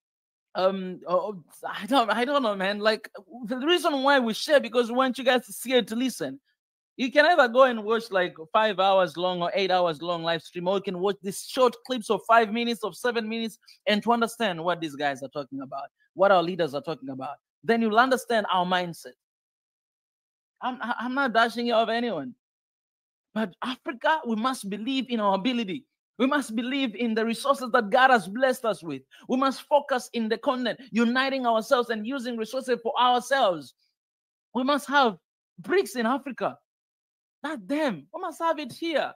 don't know, man. Like, the reason why we share, because we want you guys to see it, to listen. You can either go and watch like 5 hours long or 8 hours long live stream, or you can watch these short clips of 5 minutes, of 7 minutes, and to understand what these guys are talking about, what our leaders are talking about. Then you'll understand our mindset. I'm not dashing it off anyone. But Africa, we must believe in our ability. We must believe in the resources that God has blessed us with. We must focus in the continent, uniting ourselves and using resources for ourselves. We must have BRICS in Africa. Not them. We must have it here.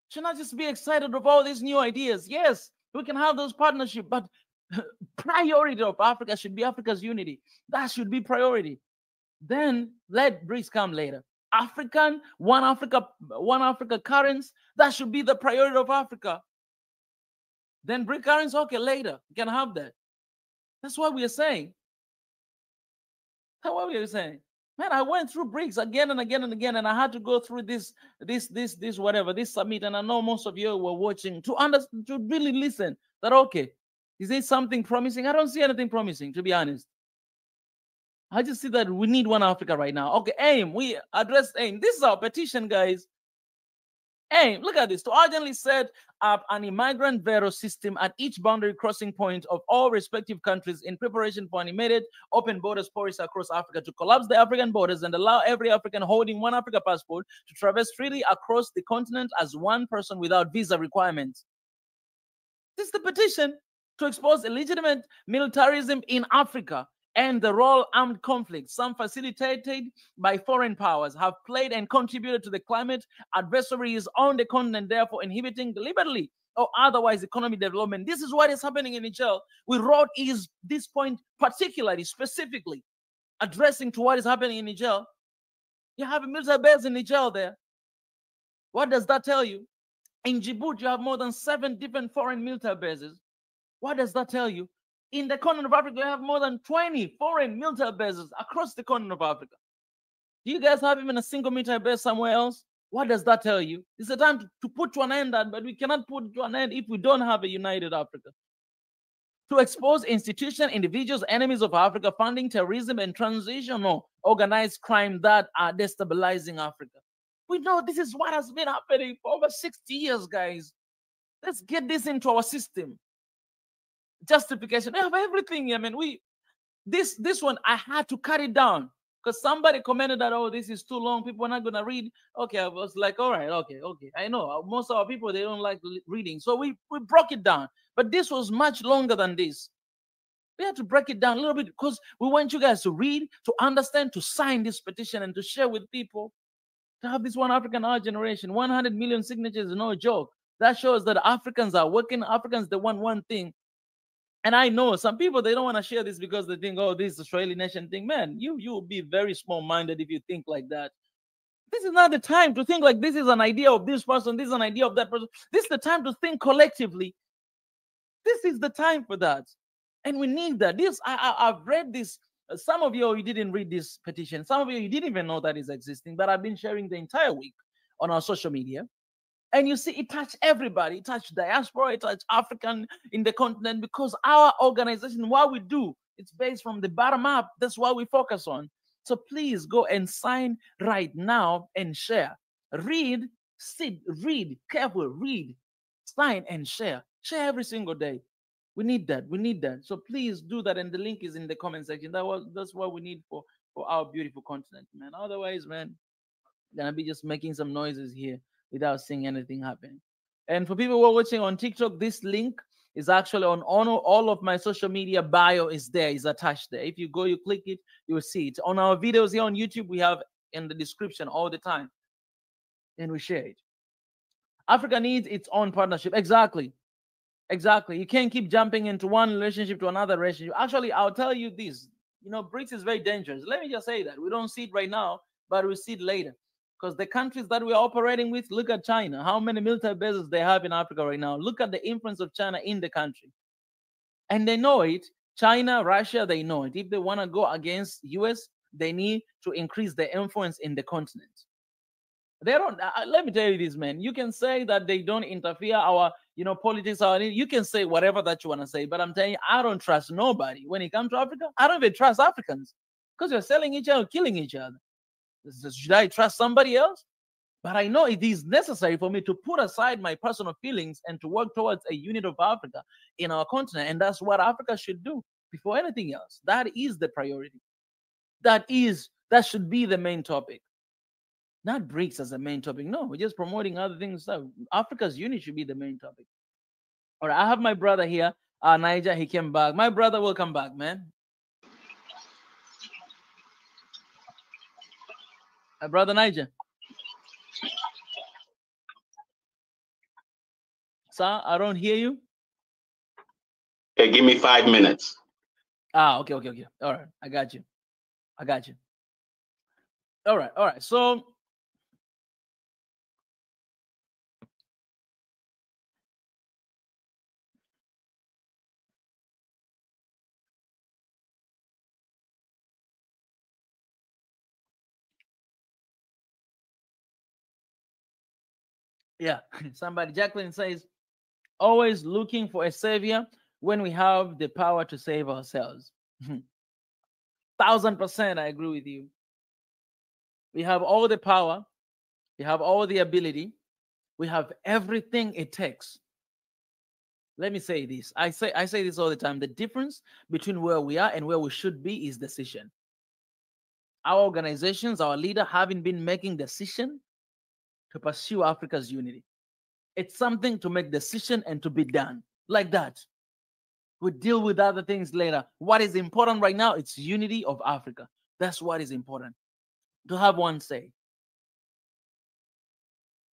Should not just be excited of all these new ideas. Yes, we can have those partnerships, but priority of Africa should be Africa's unity. That should be priority. Then let BRICS come later. One Africa currency, that should be the priority of Africa. Then BRIC currency, okay, later, you can have that. That's what we are saying. That's what we are saying. Man, I went through BRICS again and again and again, and I had to go through this summit, and I know most of you were watching to really listen that, okay, is it something promising? I don't see anything promising, to be honest. I just see that we need one Africa right now. Okay, AIM, we addressed AIM. This is our petition, guys. AIM, look at this. To urgently set up an immigrant vero system at each boundary crossing point of all respective countries in preparation for an immediate open borders policy across Africa to collapse the African borders and allow every African holding one Africa passport to traverse freely across the continent as one person without visa requirements. This is the petition to expose illegitimate militarism in Africa and the role armed conflicts, some facilitated by foreign powers, have played and contributed to the climate adversaries on the continent, therefore inhibiting deliberately or otherwise economic development. This is what is happening in Niger. We wrote this point particularly, specifically, addressing to what is happening in Niger. You have a military base in Niger there. What does that tell you? In Djibouti, you have more than 7 different foreign military bases. What does that tell you? In the continent of Africa, we have more than 20 foreign military bases across the continent of Africa. Do you guys have even a single military base somewhere else? What does that tell you? It's a time to put to an end that, but we cannot put to an end if we don't have a united Africa. To expose institutions, individuals, enemies of Africa, funding terrorism and transitional organized crime that are destabilizing Africa. We know this is what has been happening for over 60 years, guys. Let's get this into our system. Justification. We have everything. I mean, this one I had to cut it down because somebody commented that, oh, this is too long. People are not gonna read. Okay, I was like, all right, okay. I know most of our people, they don't like reading, so we broke it down. But this was much longer than this. We had to break it down a little bit because we want you guys to read, to understand, to sign this petition, and to share with people. To have this one African our generation, 100 million signatures is no joke. That shows that Africans are working. Africans, they want one thing. And I know some people, they don't want to share this because they think, oh, this is Israeli nation thing. Man, you will be very small-minded if you think like that. This is not the time to think like this is an idea of this person, this is an idea of that person. This is the time to think collectively. This is the time for that. And we need that. I've read this. Some of you didn't read this petition. Some of you didn't even know that is existing, but I've been sharing the entire week on our social media. And you see, it touched everybody. It touched diaspora. It touched African in the continent because our organization, what we do, it's based from the bottom up. That's what we focus on. So please go and sign right now and share. Read, sit, read, careful, read, sign and share. Share every single day. We need that. We need that. So please do that. And the link is in the comment section. That's what we need for our beautiful continent, man. Otherwise, man, gonna be just making some noises here without seeing anything happen. And for people who are watching on TikTok, this link is actually on all of my social media bio is there, is attached there. If you go, you click it, you will see it. On our videos here on YouTube, we have in the description all the time. And we share it. Africa needs its own partnership. Exactly. Exactly. You can't keep jumping into one relationship to another relationship. Actually, I'll tell you this. You know, BRICS is very dangerous. Let me just say that. We don't see it right now, but we'll see it later. Because the countries that we're operating with, look at China, how many military bases they have in Africa right now. Look at the influence of China in the country. And they know it. China, Russia, they know it. If they want to go against US, they need to increase their influence in the continent. They don't, let me tell you this, man. You can say that they don't interfere our, politics. You can say whatever that you want to say, but I'm telling you, I don't trust nobody. When it comes to Africa, I don't even trust Africans because they're selling each other, killing each other. Should I trust somebody else? But I know it is necessary for me to put aside my personal feelings and to work towards a unit of Africa in our continent. And that's what Africa should do before anything else. That is the priority. That is That should be the main topic. Not BRICS as the main topic. No, we're just promoting other things. Africa's unity should be the main topic. All right, I have my brother here, Niger. He came back. My brother will come back, man. My brother Niger. Sir, I don't hear you. Hey, give me 5 minutes. Okay. All right, I got you. All right. So, yeah, somebody, Jacqueline says, always looking for a savior when we have the power to save ourselves. 1000% I agree with you. We have all the power, we have all the ability, we have everything it takes. Let me say this. I say this all the time. The difference between where we are and where we should be is decision. Our organizations, our leader haven't been making decision to pursue Africa's unity. It's something to make decision and to be done like that. We deal with other things later. What is important right now? It's unity of Africa. That's what is important. To have one say.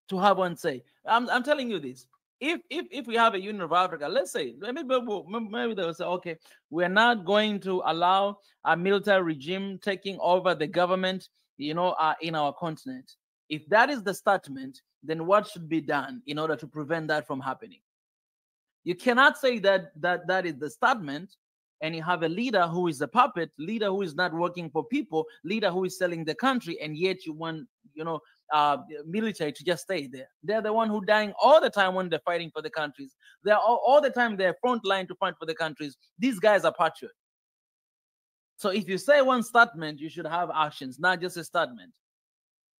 To have one say. I'm telling you this. If we have a unity of Africa, let's say, maybe they will say, okay, we're not going to allow a military regime taking over the government, in our continent. If that is the statement, then what should be done in order to prevent that from happening? You cannot say that is the statement, and you have a leader who is a puppet, leader who is not working for people, leader who is selling the country, and yet you want, military to just stay there. They're the one who dying all the time when they're fighting for the countries. They're all the time they're front line to fight for the countries. These guys are patriots. So if you say one statement, you should have actions, not just a statement.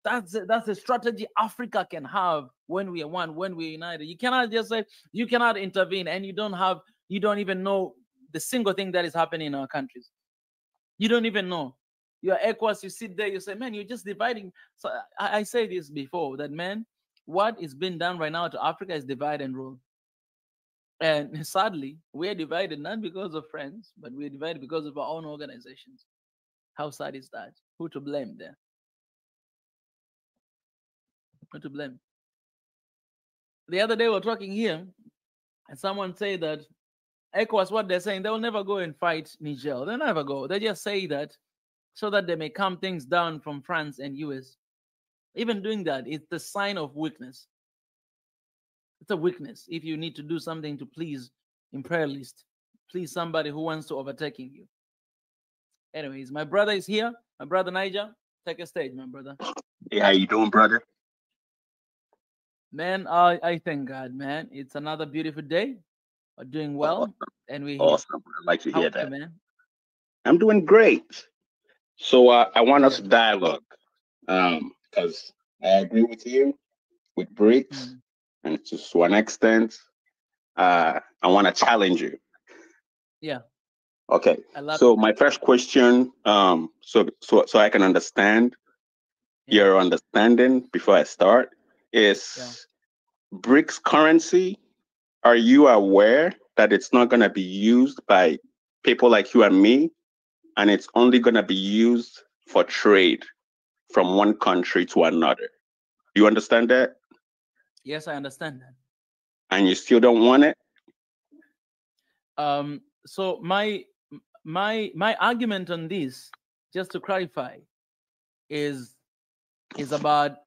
That's a strategy Africa can have when we are one, when we're united. You cannot just say you cannot intervene and you don't even know the single thing that is happening in our countries. You don't even know. You're ECOWAS, you sit there, you say, man, you're just dividing. So I say this before, that, man, what is being done right now to Africa is divide and rule. And sadly, we're divided not because of friends, but we're divided because of our own organizations. How sad is that? Who to blame there? Who to blame? The other day we were talking here, and someone said that ECOWAS, what they're saying, they will never go and fight Niger. They'll never go. They just say that so that they may calm things down from France and US. Even doing that, it's the sign of weakness. It's a weakness if you need to do something to please imperialists, please somebody who wants to overtaking you. Anyways, my brother is here. My brother Niger, take a stage, my brother. Hey, how you doing, brother? Man, I thank God, man. It's another beautiful day. We're doing well. Awesome. And we Awesome. I'd like to hear that. Man? I'm doing great. So I want us to dialogue because I agree with you with BRICS, and to an extent, I want to challenge you. Yeah. Okay. So my first question, so I can understand your understanding before I start, is BRICS currency. Are you aware that it's not going to be used by people like you and me, and it's only going to be used for trade from one country to another? Do you understand that? Yes, I understand that. And you still don't want it? So my argument on this, just to clarify, is about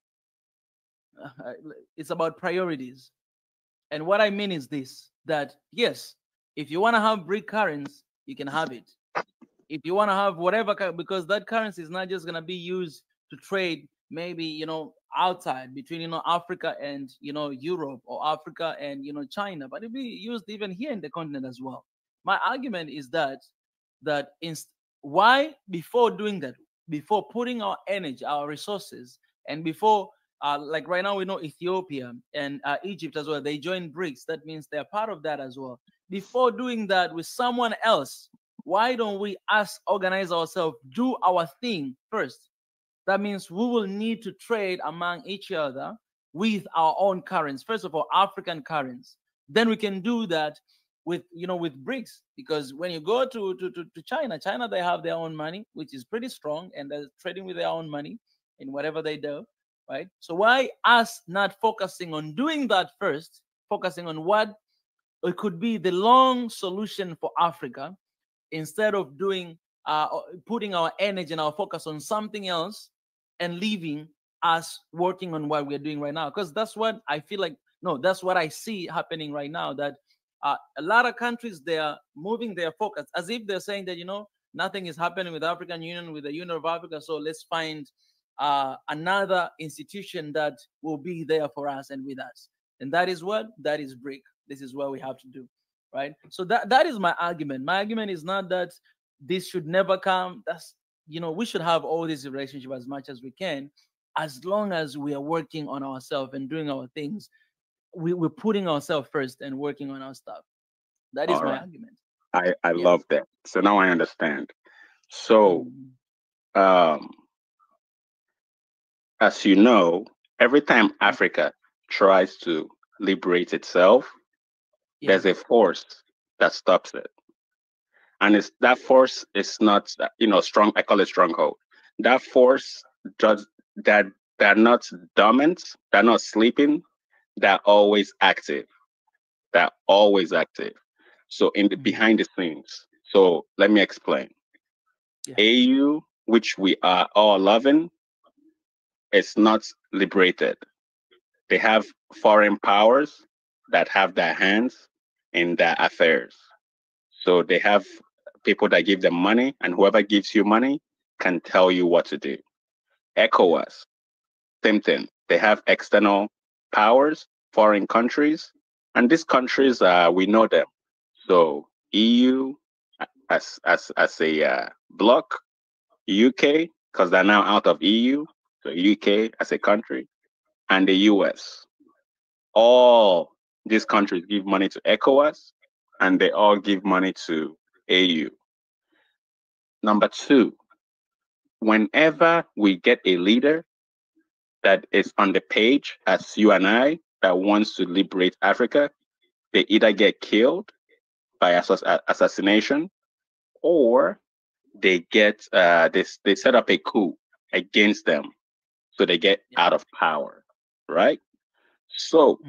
it's about priorities. And what I mean is this, that yes, if you want to have BRIC currency, you can have it. If you want to have whatever, because that currency is not just going to be used to trade, maybe, outside between, Africa and, Europe, or Africa and, China, but it'll be used even here in the continent as well. My argument is why before doing that, before putting our energy, our resources, and before, like right now we know Ethiopia and Egypt as well, they joined BRICS. That means they're part of that as well. Before doing that with someone else, why don't we organize ourselves, do our thing first, that means we will need to trade among each other with our own currencies. First of all, African currencies. Then we can do that with, you know, with BRICS, because when you go to China, they have their own money, which is pretty strong, and they're trading with their own money in whatever they do, right? So why us not focusing on doing that first, focusing on what it could be the long solution for Africa, instead of doing putting our energy and our focus on something else and leaving us working on what we're doing right now? Because that's what I feel like, no, that's what I see happening right now, that a lot of countries, they are moving their focus as if they're saying that, you know, nothing is happening with African Union, with the Union of Africa, so let's find another institution that will be there for us and with us. And that is what? That is BRIC. This is what we have to do, right? So that is my argument. My argument is not that this should never come. That's, you know, we should have all this relationship as much as we can, as long as we are working on ourselves and doing our things. We're putting ourselves first and working on our stuff. That is my argument. I love that. So now I understand. So, as you know, every time Africa tries to liberate itself, there's a force that stops it. And it's that force is not, you know, strong. I call it stronghold. That force does that. They're not dormant. They're not sleeping. They're always active. They're always active. So in the behind the scenes. So let me explain. AU, which we are all loving, is not liberated. They have foreign powers that have their hands in their affairs. So they have people that give them money, and whoever gives you money can tell you what to do. ECOWAS, same thing. They have external powers, foreign countries, and these countries, we know them. So EU as a bloc, UK, because they're now out of EU, so UK as a country, and the US. All these countries give money to ECOWAS, and they all give money to AU. Number two, whenever we get a leader that is on the page, as you and I, that wants to liberate Africa, they either get killed by assassination, or they get they set up a coup against them, so they get out of power, right? So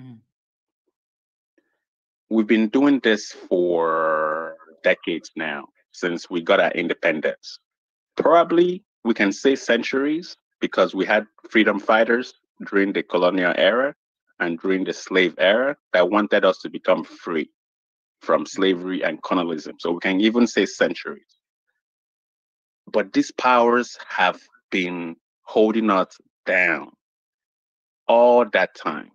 we've been doing this for decades now, since we got our independence. Probably we can say centuries, because we had freedom fighters during the colonial era and during the slave era that wanted us to become free from slavery and colonialism. So we can even say centuries. But these powers have been holding us down all that time.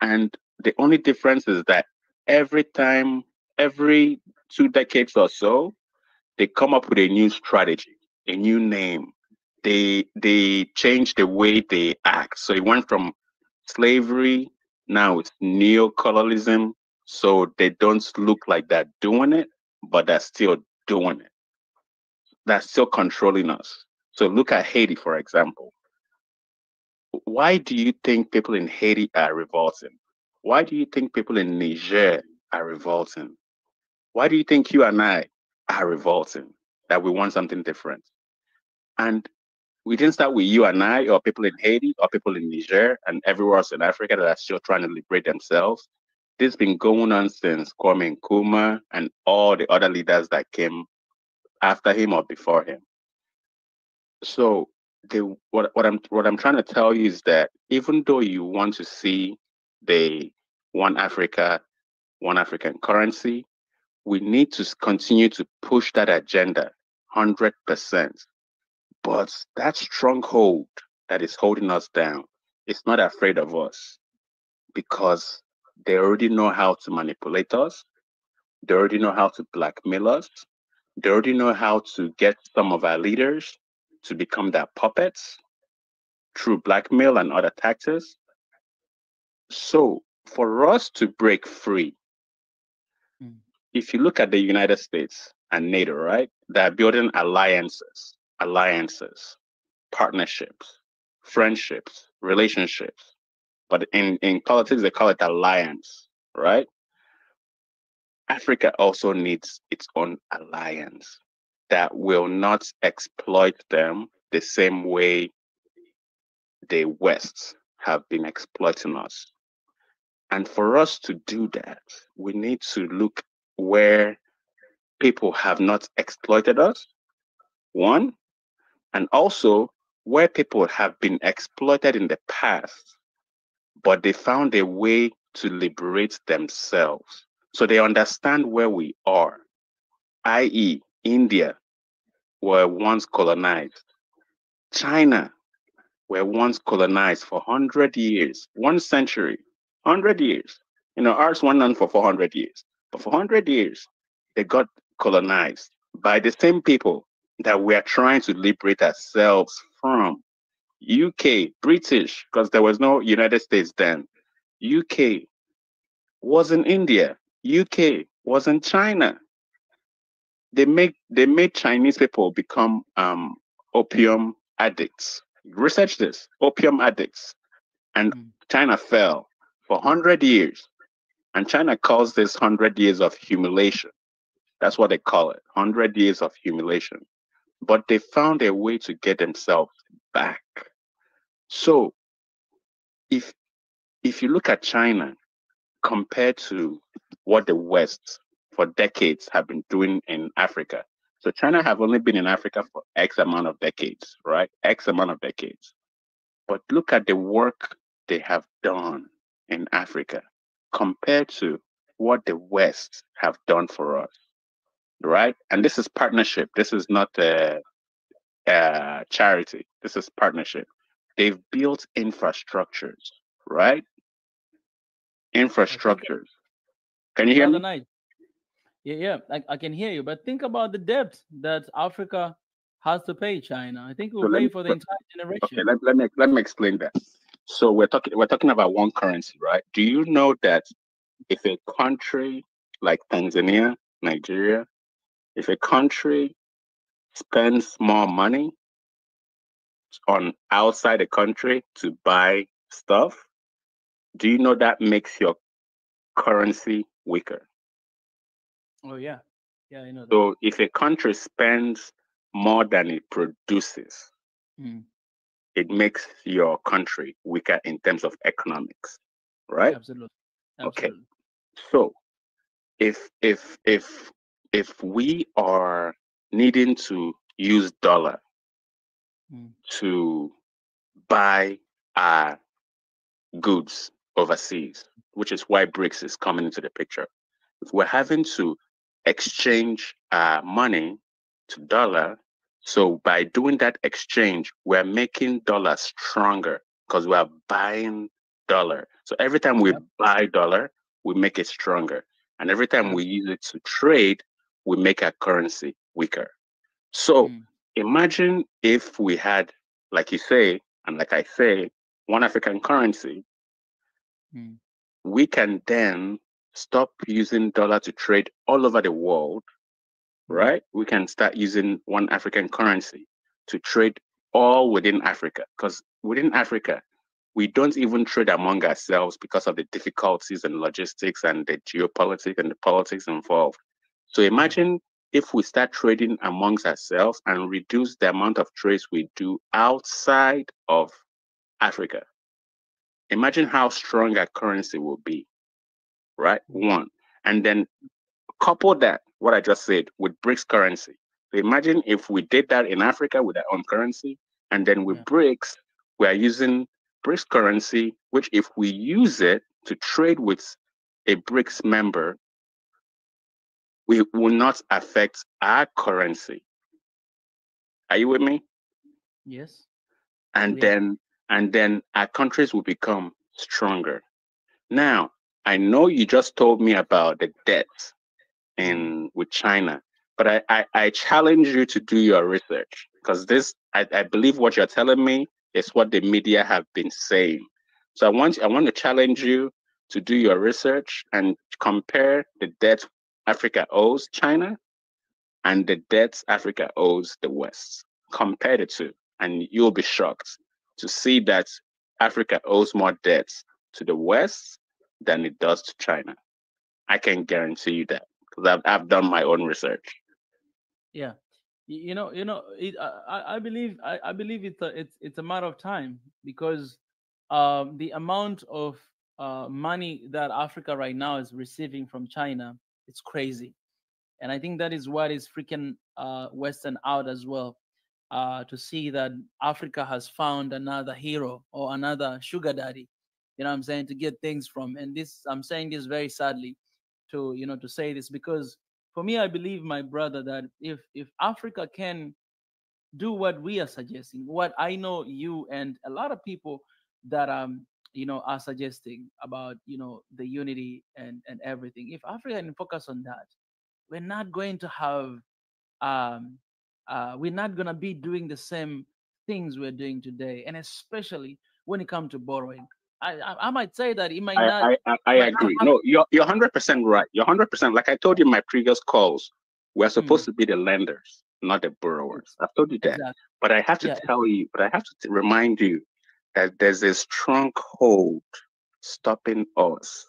And the only difference is that every 2 decades or so, they come up with a new strategy, a new name. They change the way they act. So it went from slavery, now it's neo-colonialism. So they don't look like they're doing it, but they're still doing it. They're still controlling us. So look at Haiti, for example. Why do you think people in Haiti are revolting? Why do you think people in Niger are revolting? Why do you think you and I are revolting, that we want something different? And we didn't start with you and I, or people in Haiti, or people in Niger, and everywhere else in Africa that are still trying to liberate themselves. This has been going on since Kwame Nkrumah and all the other leaders that came after him or before him. So what I'm trying to tell you is that even though you want to see the one Africa, one African currency, we need to continue to push that agenda 100%. But that stronghold that is holding us down is not afraid of us, because they already know how to manipulate us. They already know how to blackmail us. They already know how to get some of our leaders to become their puppets through blackmail and other tactics. So for us to break free, if you look at the United States and NATO, right, they're building alliances. partnerships, friendships, relationships. But in politics, they call it alliance, right? Africa also needs its own alliance that will not exploit them the same way the West have been exploiting us. And for us to do that, we need to look where people have not exploited us, one, and also where people have been exploited in the past, but they found a way to liberate themselves. So they understand where we are, i.e., India were once colonized. China were once colonized for 100 years, 1 century, 100 years. You know, ours went on for 400 years. But for 100 years, they got colonized by the same people that we are trying to liberate ourselves from. UK, British, because there was no United States then. UK was in India. UK was in China. They made Chinese people become opium addicts. Research this, opium addicts. And China fell for 100 years. And China calls this 100 years of humiliation. That's what they call it, 100 years of humiliation. But they found a way to get themselves back. So if you look at China compared to what the West for decades have been doing in Africa. So China have only been in Africa for X amount of decades, right? X amount of decades. But look at the work they have done in Africa compared to what the West have done for us, right? And this is partnership. This is not a charity. This is partnership. They've built infrastructures, right? Infrastructures. Can you hear me? Nice. Yeah, I can hear you. But think about the debt that Africa has to pay China. I think we'll pay for the entire generation. Okay, let me explain that. So we're talking about one currency, right? Do you know that if a country like Tanzania, Nigeria, if a country spends more money on outside the country to buy stuff, do you know that makes your currency weaker? Oh yeah, I know that. So if a country spends more than it produces, it makes your country weaker in terms of economics, right? Absolutely. Okay. So if we are needing to use dollar to buy our goods overseas, which is why BRICS is coming into the picture, if we're having to exchange our money to dollar, so by doing that exchange, we're making dollar stronger because we're buying dollar. So every time we buy dollar, we make it stronger. And every time we use it to trade, we make our currency weaker. So imagine if we had, like you say, and like I say, one African currency, we can then stop using dollar to trade all over the world, right? We can start using one African currency to trade all within Africa, because within Africa, we don't even trade among ourselves because of the difficulties and logistics and the geopolitics and the politics involved. So imagine if we start trading amongst ourselves and reduce the amount of trades we do outside of Africa. Imagine how strong our currency will be, right? One. And then couple that, what I just said, with BRICS currency. So imagine if we did that in Africa with our own currency, and then with BRICS, we are using BRICS currency, which if we use it to trade with a BRICS member, we will not affect our currency. Are you with me? Yes. And then our countries will become stronger. Now, I know you just told me about the debt with China, but I challenge you to do your research, because this, I believe what you're telling me is what the media have been saying. So I want to challenge you to do your research and compare the debt Africa owes China and the debts Africa owes the West. Compare the two. and you'll be shocked to see that Africa owes more debts to the West than it does to China. I can guarantee you that because I've done my own research. Yeah, I believe it's a matter of time, because the amount of money that Africa right now is receiving from China, it's crazy, and I think that is what is freaking Western out as well, to see that Africa has found another hero or another sugar daddy, you know what I'm saying, to get things from. And this, I'm saying this very sadly, to to say this, because for me, I believe, my brother, that if Africa can do what we are suggesting, what I know you and a lot of people that are suggesting about the unity and everything, if Africa can focus on that, we're not going to have we're not going to be doing the same things we're doing today, and especially when it comes to borrowing. I might say that it might not. I agree. No, you're 100% right. You're 100%. Like I told you in my previous calls, we're supposed to be the lenders, not the borrowers. I've told you that. Exactly. But I have to tell you, but I have to remind you that there's a stronghold stopping us.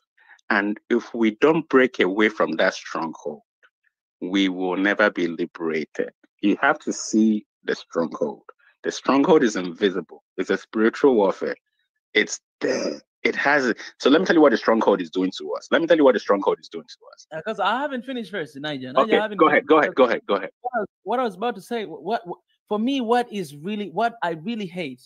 And if we don't break away from that stronghold, we will never be liberated. You have to see the stronghold. The stronghold is invisible. It's a spiritual warfare. It's there. It has it. So let me tell you what the stronghold is doing to us. Because I haven't finished first, Niger. Okay, go ahead. What I was about to say, what for me, what I really hate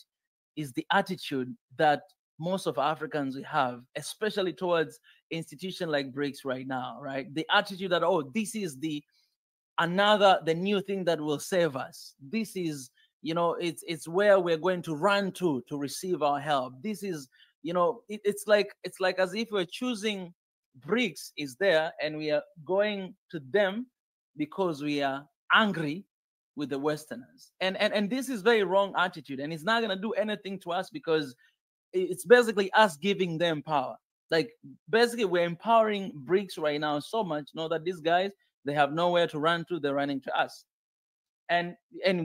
is the attitude that most of Africans have, especially towards institutions like BRICS right now, right? The attitude that, oh, this is the new thing that will save us. This is, it's where we're going to run to receive our help. This is, it's like as if we're choosing BRICS is there and we are going to them because we are angry with the Westerners. And this is very wrong attitude, and it's not going to do anything to us, because it's basically us giving them power. Like, basically, we're empowering BRICS right now so much, that these guys, they have nowhere to run to, they're running to us. And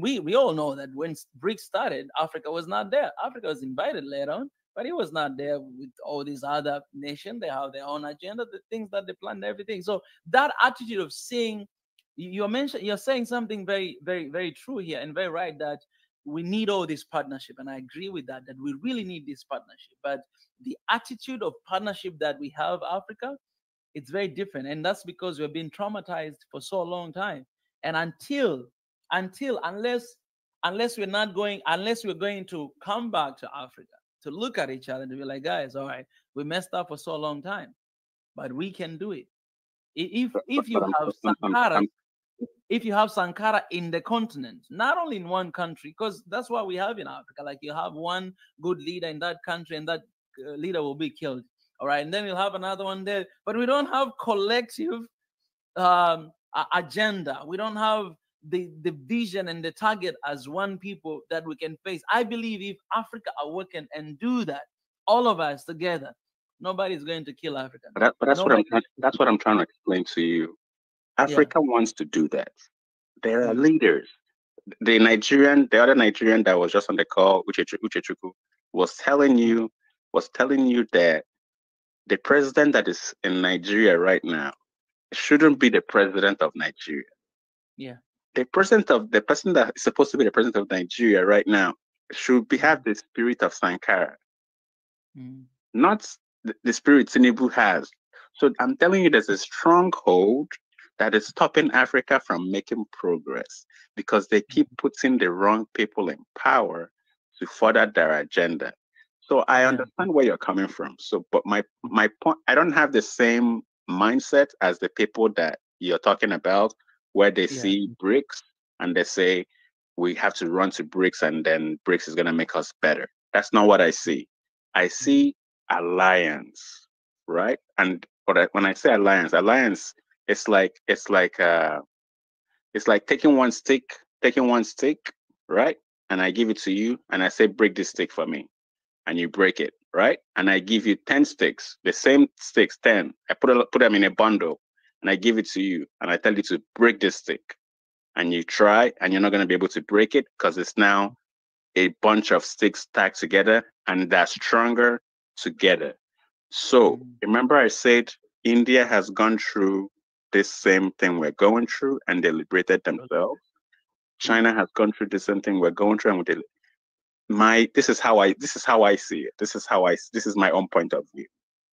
we all know that when BRICS started, Africa was not there. Africa was invited later on, but it was not there with all these other nations. They have their own agenda, the things that they plan, everything. So that attitude of seeing, you're saying something very, very, very true here, and very right, that we need all this partnership. And I agree with that we really need this partnership. But the attitude of partnership that we have, Africa, it's very different. And that's because we've been traumatized for so long time. And unless we're going to come back to Africa, to look at each other and to be like, guys, all right, we messed up for so long time, but we can do it. If you have Sankara in the continent, not only in one country, because that's what we have in Africa. Like, you have one good leader in that country, and that leader will be killed. All right, and then you'll have another one there. But we don't have collective agenda. We don't have the vision and the target as one people that we can face. I believe if Africa awaken and do that, all of us together, nobody's going to kill Africa. That's what I'm trying to explain to you. Africa wants to do that. There are leaders. The other Nigerian that was just on the call, Uchechukwu, was telling you that the president that is in Nigeria right now shouldn't be the president of Nigeria. Yeah. The person that is supposed to be the president of Nigeria right now should have the spirit of Sankara, not the spirit Tinubu has. So I'm telling you, there's a stronghold that is stopping Africa from making progress, because they keep putting the wrong people in power to further their agenda. So I understand where you're coming from. So, but my point, I don't have the same mindset as the people that you're talking about, where they see BRICS and they say we have to run to BRICS and then BRICS is going to make us better. That's not what I see. I see alliance, right? And when I say alliance, it's like taking one stick, right? And I give it to you, and I say, break this stick for me, and you break it, right? And I give you 10 sticks, the same sticks, 10. I put them in a bundle, and I give it to you, and I tell you to break this stick, and you try, and you're not going to be able to break it because it's now a bunch of sticks stacked together, and they're stronger together. So remember I said India has gone through this same thing we're going through, and they liberated themselves. China has gone through the same thing we're going through, and this is how I see it. This is my own point of view.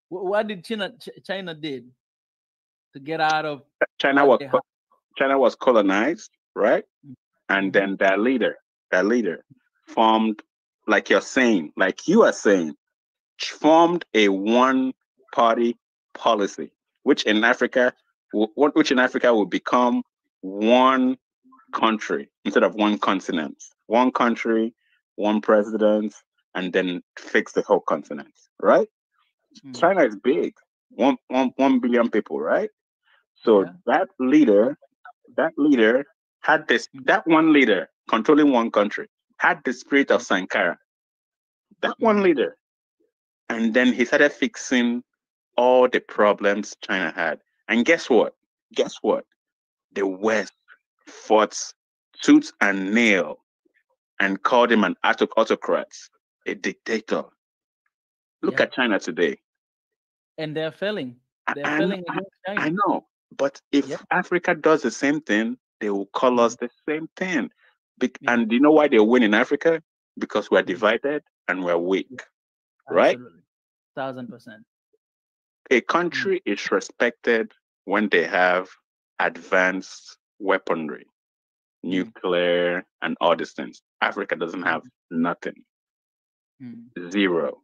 What did China did to get out of China was colonized, right? And then their leader formed, like you are saying, formed a one-party policy, which in Africa will become one country instead of one continent. One country, one president, and then fix the whole continent, right? China is big, 1 billion people, right? So that leader had this, that one leader controlling one country had the spirit of Sankara, that one leader. And then he started fixing all the problems China had. And guess what? The West fought tooth and nail and called him an autocrat, a dictator. Look at China today. And they're failing. They're failing against China. I know. But if Africa does the same thing, they will call us the same thing. And do you know why they win in Africa? Because we're divided and we're weak. Right? Absolutely. 1000%. A country is respected when they have advanced weaponry, nuclear, and all these things. Africa doesn't have nothing. Zero.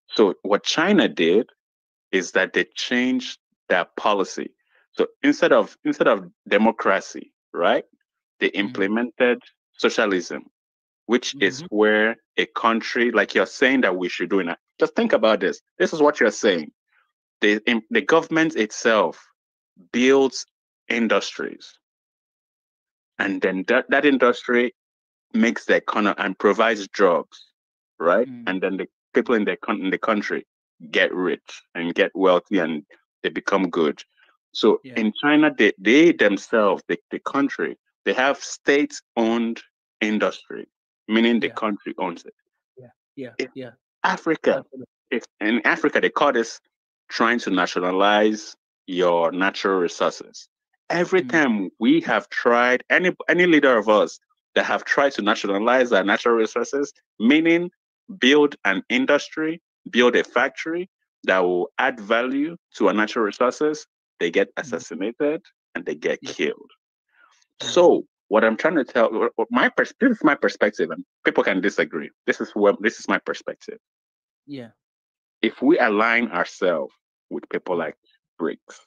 So what China did is that they changed their policy. So instead of democracy, right, they implemented socialism, which is where a country, like you're saying that we should do it. Just think about this. This is what you're saying. The government itself builds industries, and then that industry makes the economy and provides jobs, right? And then the people in the country get rich and get wealthy, and they become good. So in China, they themselves, the country, they have state-owned industry, meaning the country owns it. Africa, if in Africa they call this trying to nationalize your natural resources. Every time we have tried, any leader of us that have tried to nationalize our natural resources, meaning build an industry, build a factory that will add value to our natural resources, they get assassinated and they get killed. So what I'm trying to tell, this is my perspective, and people can disagree. This is my perspective. Yeah. If we align ourselves with people like BRICS,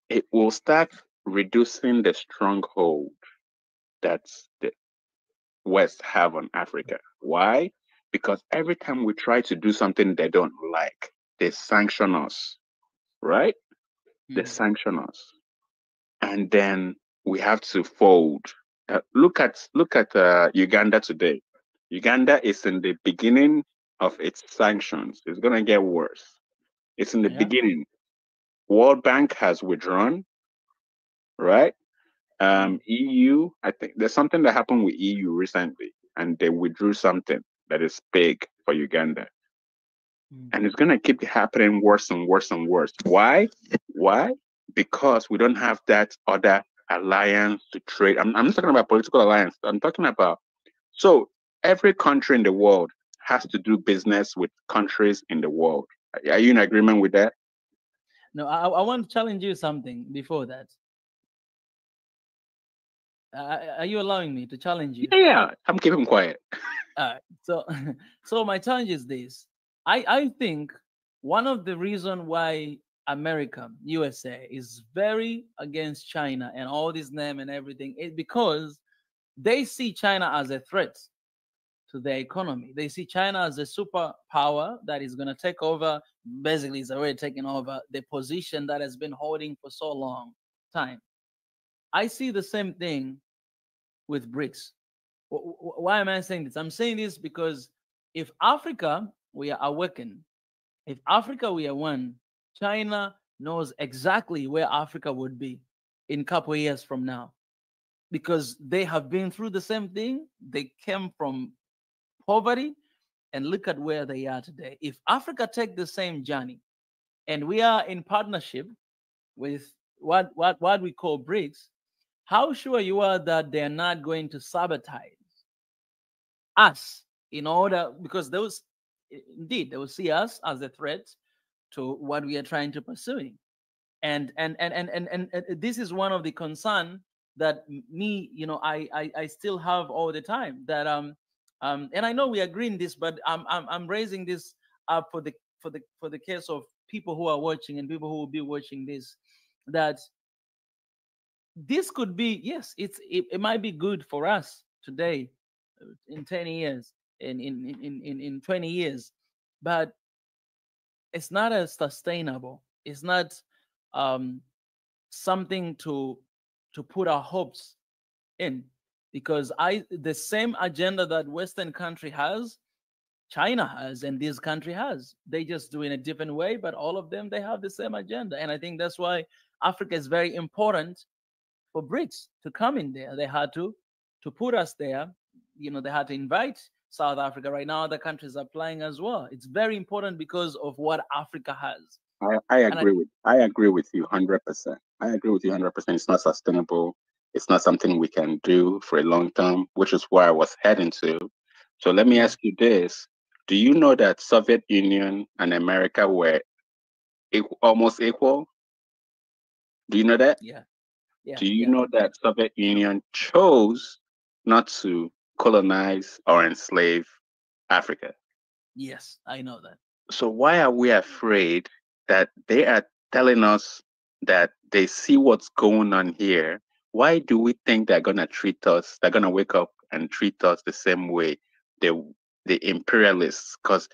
it will start reducing the stronghold that the West have on Africa. Why? Because every time we try to do something they don't like, they sanction us, right? They sanction us, and then we have to fold. Look at Uganda today. Uganda is in the beginning of its sanctions. It's gonna get worse. It's in the beginning. World Bank has withdrawn, right? EU, I think there's something that happened with EU recently, and they withdrew something that is big for Uganda. And it's going to keep happening worse and worse and worse. Why? Because we don't have that other alliance to trade. I'm not talking about political alliance. I'm talking about, so every country in the world has to do business with countries in the world. Are you in agreement with that? No, I want to challenge you something before that. Are you allowing me to challenge you? Yeah, I'm keeping quiet. So my challenge is this. I think one of the reasons why America, USA, is very against China and all this name and everything is because they see China as a threat to their economy. They see China as a superpower that is going to take over, basically it's already taken over the position that has been holding for so long time. I see the same thing with BRICS. Why am I saying this? I'm saying this because if Africa, we are awakened, if Africa, we are one, China knows exactly where Africa would be in a couple of years from now. because they have been through the same thing. They came from poverty, and look at where they are today. If Africa take the same journey, and we are in partnership with what we call BRICS, how sure you are that they're not going to sabotage us in order, because those indeed they will see us as a threat to what we are trying to pursue. And this is one of the concern that me, I still have all the time, that and I know we agree in this, but I'm raising this up for the case of people who are watching and people who will be watching this, that this could be, yes, it might be good for us today, in 10 years, in 20 years, but it's not as sustainable. It's not something to put our hopes in, because the same agenda that Western country has, China has, and this country has. They just do it in a different way, but all of them, they have the same agenda. And I think that's why Africa is very important for BRICS to come in there. They had to put us there. They had to invite South Africa. Right now, other countries are applying as well. It's very important because of what Africa has. I agree with you 100%. I agree with you 100%. It's not sustainable. It's not something we can do for a long term, which is where I was heading to. So let me ask you this. Do you know that Soviet Union and America were almost equal? Do you know that? Yeah. Do you know that Soviet Union chose not to colonize or enslave Africa? Yes, I know that. So why are we afraid that they are telling us that they see what's going on here? Why do we think they're going to treat us, they're going to wake up and treat us the same way the imperialists? Because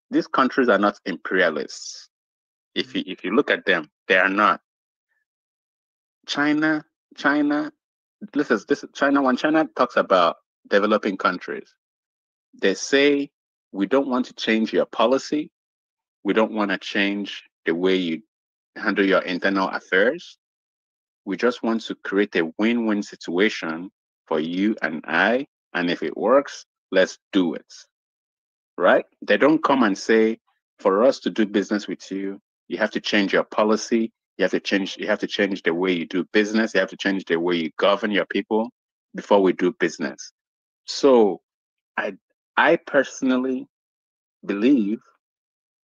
these countries are not imperialists. If you look at them, they are not. China, this is China. When China talks about developing countries, they say, we don't want to change your policy. We don't want to change the way you handle your internal affairs. We just want to create a win-win situation for you and I. And if it works, let's do it. Right? They don't come and say, for us to do business with you, you have to change your policy. You have to change the way you do business. You have to change the way you govern your people before we do business. So I personally believe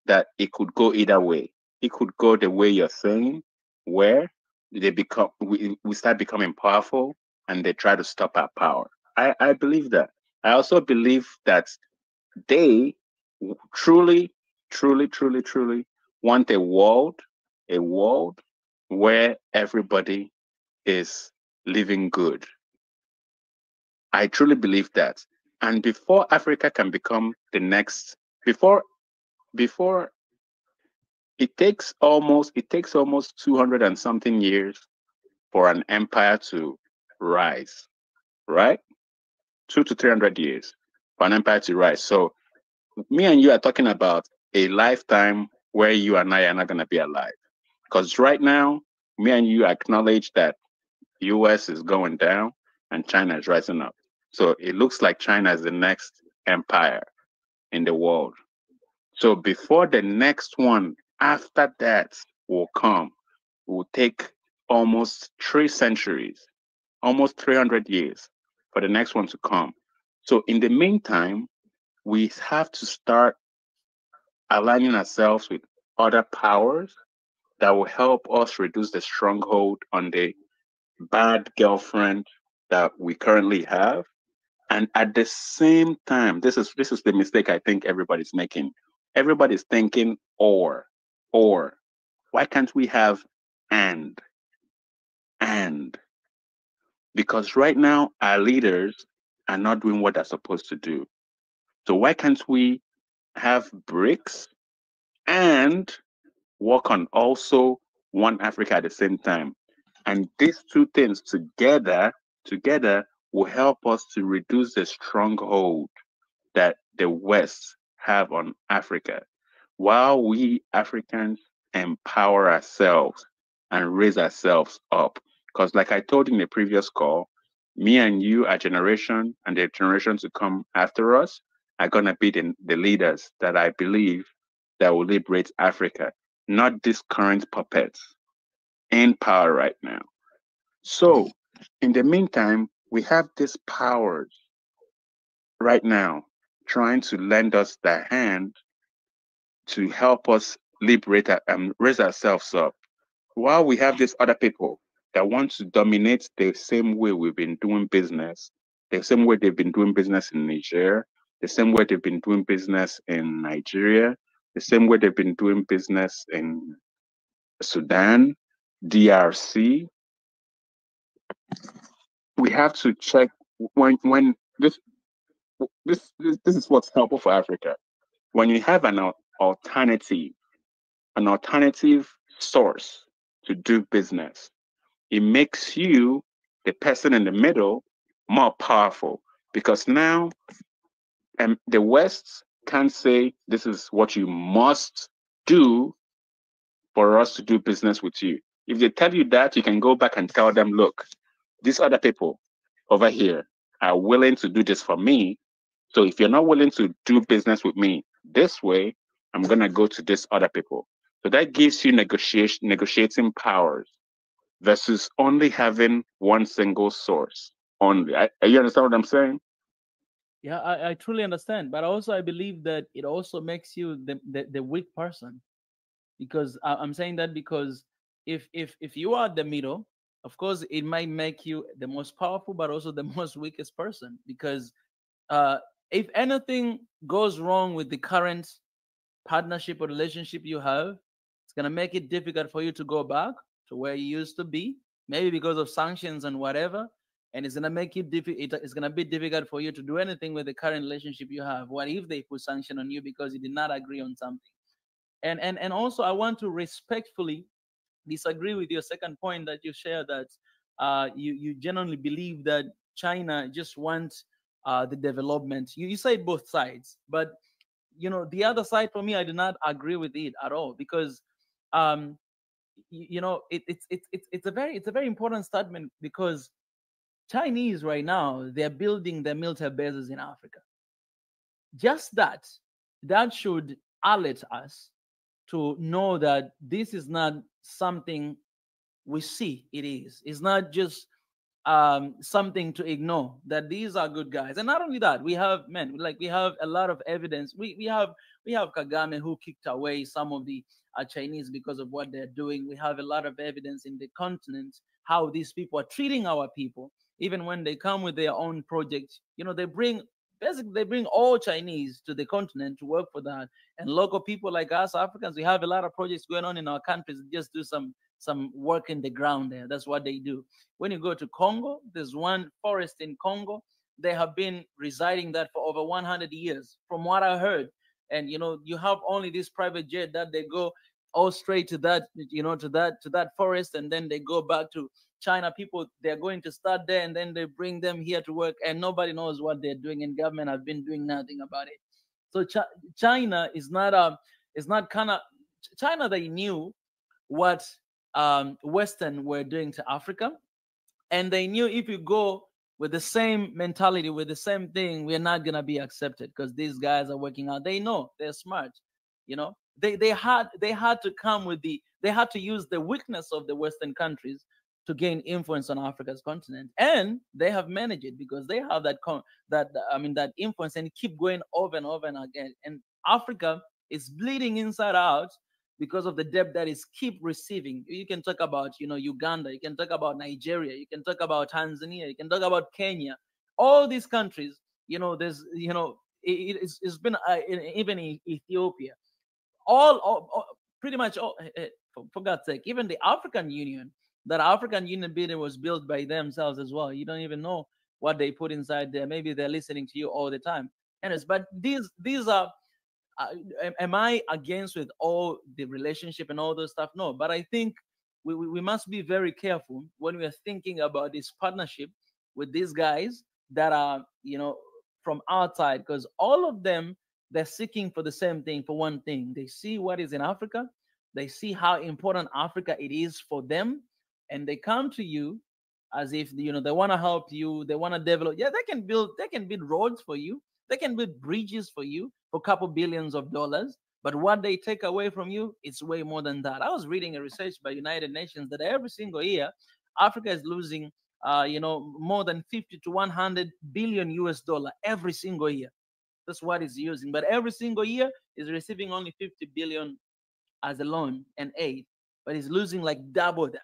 that it could go either way. It could go the way you're saying, where we start becoming powerful and they try to stop our power. I believe that. I also believe that they truly want a world where everybody is living good. I truly believe that. And before Africa can become the next, before it takes almost 200 and something years for an empire to rise, right? 200 to 300 years for an empire to rise. So me and you are talking about a lifetime where you and I are not going to be alive. Because right now, me and you acknowledge that US is going down and China is rising up. So it looks like China is the next empire in the world. So before the next one after that will come, it will take almost 3 centuries, almost 300 years for the next one to come. So in the meantime, we have to start aligning ourselves with other powers that will help us reduce the stronghold on the bad girlfriend that we currently have. And at the same time, this is the mistake I think everybody's making. Everybody's thinking or. Why can't we have and? Because right now our leaders are not doing what they're supposed to do. So why can't we have BRICS and work on also one Africa at the same time? And these two things together will help us to reduce the stronghold that the West have on Africa, while we Africans empower ourselves and raise ourselves up. Because like I told in the previous call, Me and you, our generation, and the generations to come after us are going to be the leaders that I believe that will liberate Africa, not these current puppets in power right now. So, in the meantime, we have these powers right now trying to lend us their hand to help us liberate and raise ourselves up, while we have these other people that want to dominate the same way we've been doing business, the same way they've been doing business in Niger, the same way they've been doing business in Nigeria, the same way they've been doing business in Sudan, DRC. We have to check when this is what's helpful for Africa. When you have an alternative source to do business, it makes you, the person in the middle, more powerful, because now the West can't say this is what you must do for us to do business with you. If they tell you that, you can go back and tell them, look, these other people over here are willing to do this for me. So if you're not willing to do business with me this way, I'm going to go to these other people. So that gives you negotiating powers versus only having one single source only. You understand what I'm saying? Yeah, I truly understand. But also I believe that it also makes you the weak person. Because I'm saying that because if you are the middle, of course, it might make you the most powerful, but also the most weakest person. Because if anything goes wrong with the current partnership or relationship you have, it's going to make it difficult for you to go back to where you used to be, maybe because of sanctions and whatever. And it's going to make it it's going to be difficult for you to do anything with the current relationship you have. What if they put sanction on you because you did not agree on something? And also, I want to respectfully disagree with your second point that you shared, that you genuinely believe that China just wants the development. You say both sides, but the other side, for me, I do not agree with it at all, because it's a very important statement, because Chinese right now, they're building their military bases in Africa. Just that should alert us to know that this is not something we see. It's not just something to ignore, that these are good guys. And not only that, we have we have a lot of evidence. We have Kagame, who kicked away some of the Chinese because of what they're doing. We have a lot of evidence in the continent how these people are treating our people. Even when they come with their own projects, they bring all Chinese to the continent to work for that. And local people like us Africans, we have a lot of projects going on in our countries. Just do some work in the ground there. That's what they do. When you go to Congo, there's one forest in Congo. They have been residing there for over 100 years, from what I heard. And you have only this private jet that they go all straight to that, to that forest, and then they go back to China. People, they're going to start there, and then they bring them here to work, and nobody knows what they're doing, and government have been doing nothing about it. So China is not China. They knew what Western were doing to Africa, and they knew if you go with the same mentality, with the same thing, we're not gonna be accepted, because these guys are working out. They know, they're smart. They had to come with they had to use the weakness of the Western countries to gain influence on Africa's continent, and they have managed it, because they have that influence, and keep going over and over and again. And Africa is bleeding inside out because of the debt that is keep receiving. You can talk about Uganda, you can talk about Nigeria, you can talk about Tanzania, you can talk about Kenya. All these countries, there's it's been even in Ethiopia, all pretty much all, for God's sake, even the African Union. That African Union building was built by themselves as well. You don't even know what they put inside there. Maybe they're listening to you all the time. Anyways, but these are, am I against with all the relationship and all those stuff? No, but I think we must be very careful when we are thinking about this partnership with these guys that are, from outside, because all of them, they're seeking for the same thing, for one thing. They see what is in Africa. They see how important Africa it is for them. And they come to you as if, you know, they want to help you, they want to develop. Yeah, they can build roads for you, they can build bridges for you for a couple billions of dollars. But what they take away from you, it's way more than that. I was reading a research by United Nations that every single year, Africa is losing, you know, more than 50 to 100 billion US dollar every single year. That's what it's using. But every single year is receiving only 50 billion as a loan and aid, but it's losing like double that.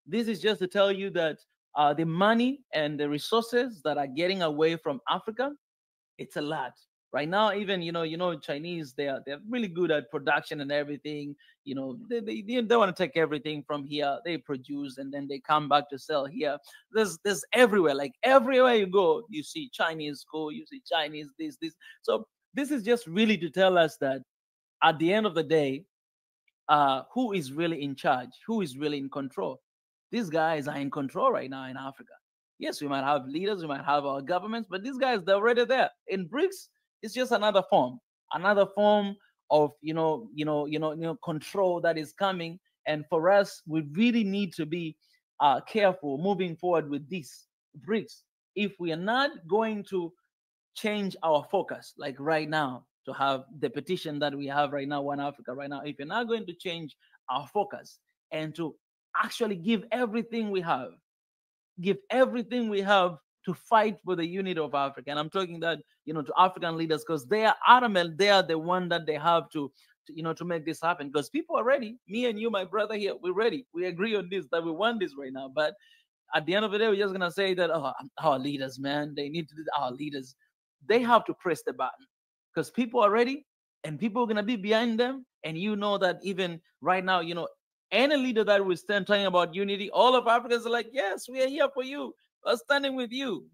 This is just to tell you that the money and the resources that are getting away from Africa, it's a lot. Right now, even Chinese, they're really good at production and everything. You know, they want to take everything from here. They produce and then they come back to sell here. There's everywhere, like everywhere you go, you see Chinese school, you see Chinese this. So this is just really to tell us that at the end of the day, who is really in charge? Who is really in control? These guys are in control right now in Africa. Yes, we might have leaders, we might have our governments, but these guys, they're already there. In BRICS, it's just another form of control that is coming. And for us, we really need to be careful moving forward with this BRICS. If we are not going to change our focus, like right now, to have the petition that we have right now, One Africa right now, if you're not going to change our focus and to actually give everything we have to fight for the unity of Africa. And I'm talking that, to African leaders, because they are adamant, they are the one that they have to make this happen. Because people are ready. Me and you, my brother here, we're ready. We agree on this, that we want this right now. But at the end of the day, we're just gonna say that, oh, our leaders, man, they need to do our leaders. They have to press the button because people are ready and people are gonna be behind them. And you know that even right now, any leader that will stand talking about unity, all of Africans are like, yes, we are here for you. We're standing with you.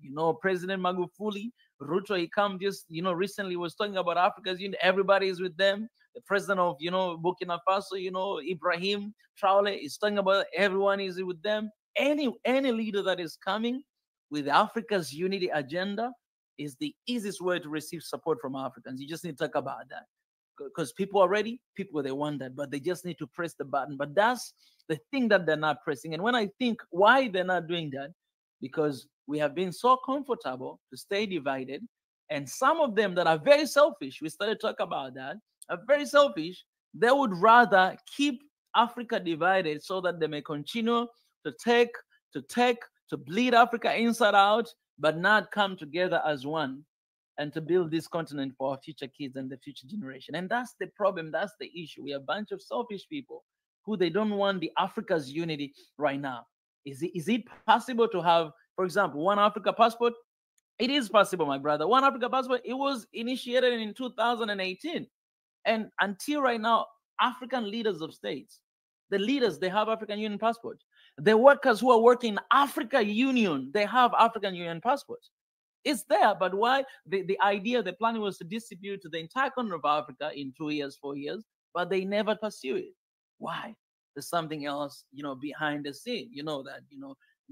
President Magufuli, Ruto, he come just, recently was talking about Africa's unity. Everybody is with them. The president of, Burkina Faso, Ibrahim Traore is talking about everyone is with them. Any leader that is coming with Africa's unity agenda is the easiest way to receive support from Africans. You just need to talk about that. Because people are ready, people, they want that, but they just need to press the button. But that's the thing that they're not pressing. And when I think why they're not doing that, because we have been so comfortable to stay divided. And some of them that are very selfish, we started to talk about that, are very selfish. They would rather keep Africa divided so that they may continue to bleed Africa inside out, but not come together as one and to build this continent for our future kids and the future generation. And that's the problem. That's the issue. We are a bunch of selfish people who they don't want the Africa's unity right now. Is it possible to have, for example, One Africa passport? It is possible, my brother. One Africa passport, it was initiated in 2018. And until right now, African leaders of states, the leaders, they have African Union passports. The workers who are working in Africa Union, they have African Union passports. It's there, but why? The idea, the plan was to distribute to the entire continent of Africa in 2 years, 4 years, but they never pursue it. Why? There's something else, behind the scene.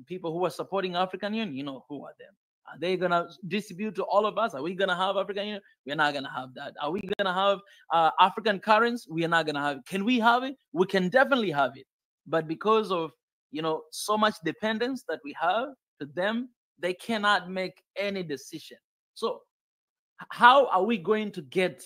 People who are supporting African Union, who are them? Are they gonna distribute to all of us? Are we gonna have African Union? We're not gonna have that. Are we gonna have African currency? We are not gonna have it. Can we have it? We can definitely have it. But because of so much dependence that we have to them, they cannot make any decision. So how are we going to get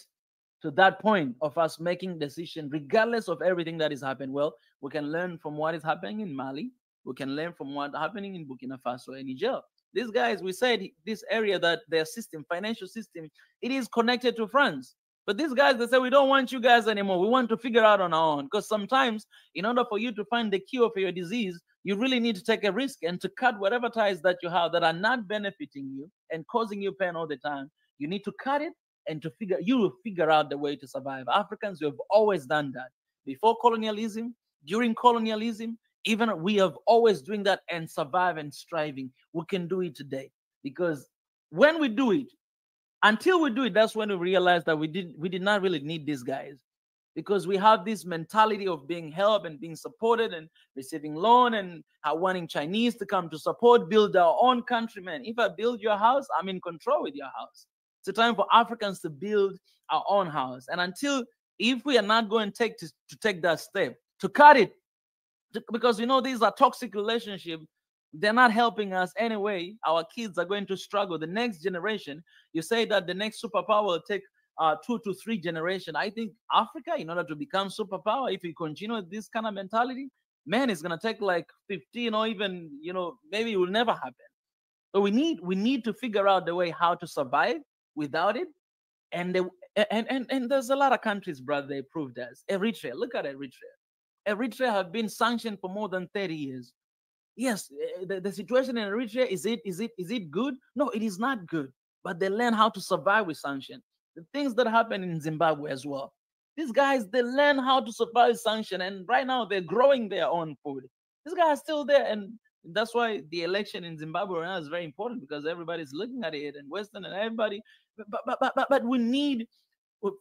to that point of us making decision regardless of everything that is happening? Well, we can learn from what is happening in Mali. We can learn from what's happening in Burkina Faso and Niger. These guys, we said this area that their system, financial system, it is connected to France. But these guys, they say, we don't want you guys anymore. We want to figure out on our own. Because sometimes, in order for you to find the cure for your disease, you really need to take a risk and to cut whatever ties that you have that are not benefiting you and causing you pain all the time. You need to cut it and you will figure out the way to survive. Africans, we have always done that. Before colonialism, during colonialism, even we have always doing that and survive and striving. We can do it today. Because when we do it, until we do it, that's when we realize that we did not really need these guys. Because we have this mentality of being helped and being supported and receiving loan and wanting Chinese to come to support, build our own country, man. If I build your house, I'm in control with your house. It's a time for Africans to build our own house. And if we are not going to take that step, to cut it, because these are toxic relationships, They're not helping us anyway. Our kids are going to struggle. The next generation, you say that the next superpower will take 2 to 3 generations. I think Africa, in order to become superpower, if we continue with this kind of mentality, man, it's gonna take like 15 or even, you know, maybe it will never happen. So we need to figure out the way how to survive without it. And there's a lot of countries, brother, they proved us. Eritrea, look at Eritrea. Eritrea have been sanctioned for more than 30 years. Yes, the situation in Eritrea, is it good? No, it is not good. But they learn how to survive with sanction. The things that happen in Zimbabwe as well. These guys, they learn how to survive sanction, and right now they're growing their own food. These guys are still there, and that's why the election in Zimbabwe right now is very important, because everybody's looking at it, and Western and everybody. But we need,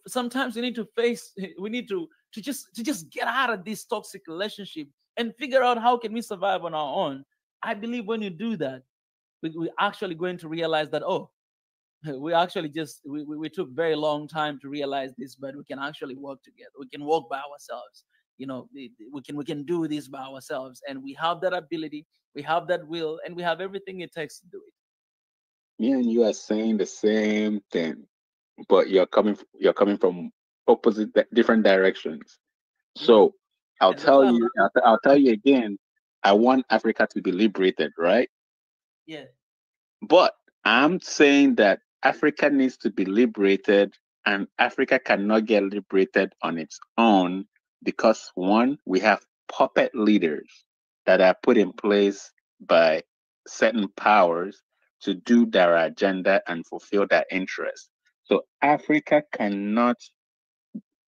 sometimes we need to face, we need to just get out of this toxic relationship and figure out how can we survive on our own. I believe when you do that, we're actually going to realize that, oh, we actually just we took very long time to realize this, but we can actually work together. We can work by ourselves. You know, we can do this by ourselves, and we have that ability, we have that will, and we have everything it takes to do it. Me and you are saying the same thing, but you're coming from opposite different directions. So I'll tell you again, I want Africa to be liberated, right? Yeah. But I'm saying that Africa needs to be liberated, and Africa cannot get liberated on its own because, one, we have puppet leaders that are put in place by certain powers to do their agenda and fulfill their interests. So Africa cannot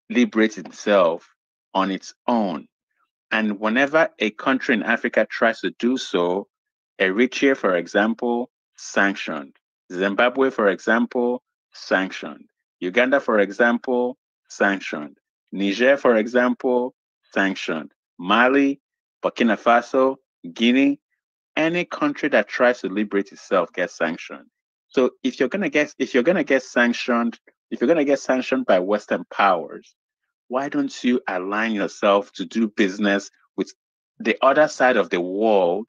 liberate itself on its own. And whenever a country in Africa tries to do so, Eritrea, for example, sanctioned. Zimbabwe, for example, sanctioned. Uganda, for example, sanctioned. Niger, for example, sanctioned. Mali, Burkina Faso, Guinea, any country that tries to liberate itself gets sanctioned. So if you're gonna get sanctioned by Western powers, why don't you align yourself to do business with the other side of the world?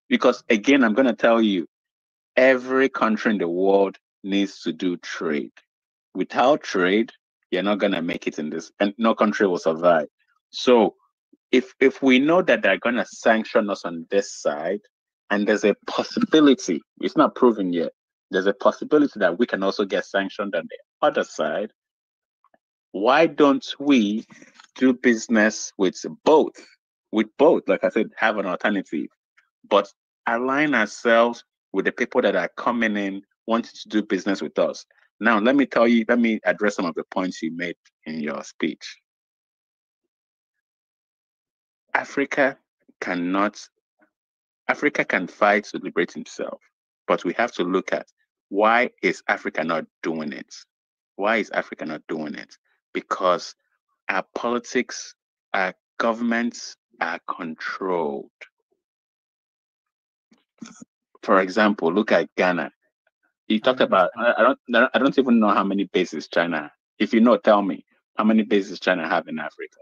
Because again, I'm going to tell you, every country in the world needs to do trade. Without trade, you're not going to make it in this, and no country will survive. So if we know that they're going to sanction us on this side, and there's a possibility, it's not proven yet, there's a possibility that we can also get sanctioned on the other side, why don't we do business with both? Like I said, have an alternative, but align ourselves with the people that are coming in, wanting to do business with us. Now, let me address some of the points you made in your speech. Africa can fight to liberate himself, but we have to look at, why is Africa not doing it? Why is Africa not doing it? Because our politics, our governments are controlled. For example, look at Ghana. You talked about, I don't even know how many bases China. If you know, tell me how many bases China have in Africa.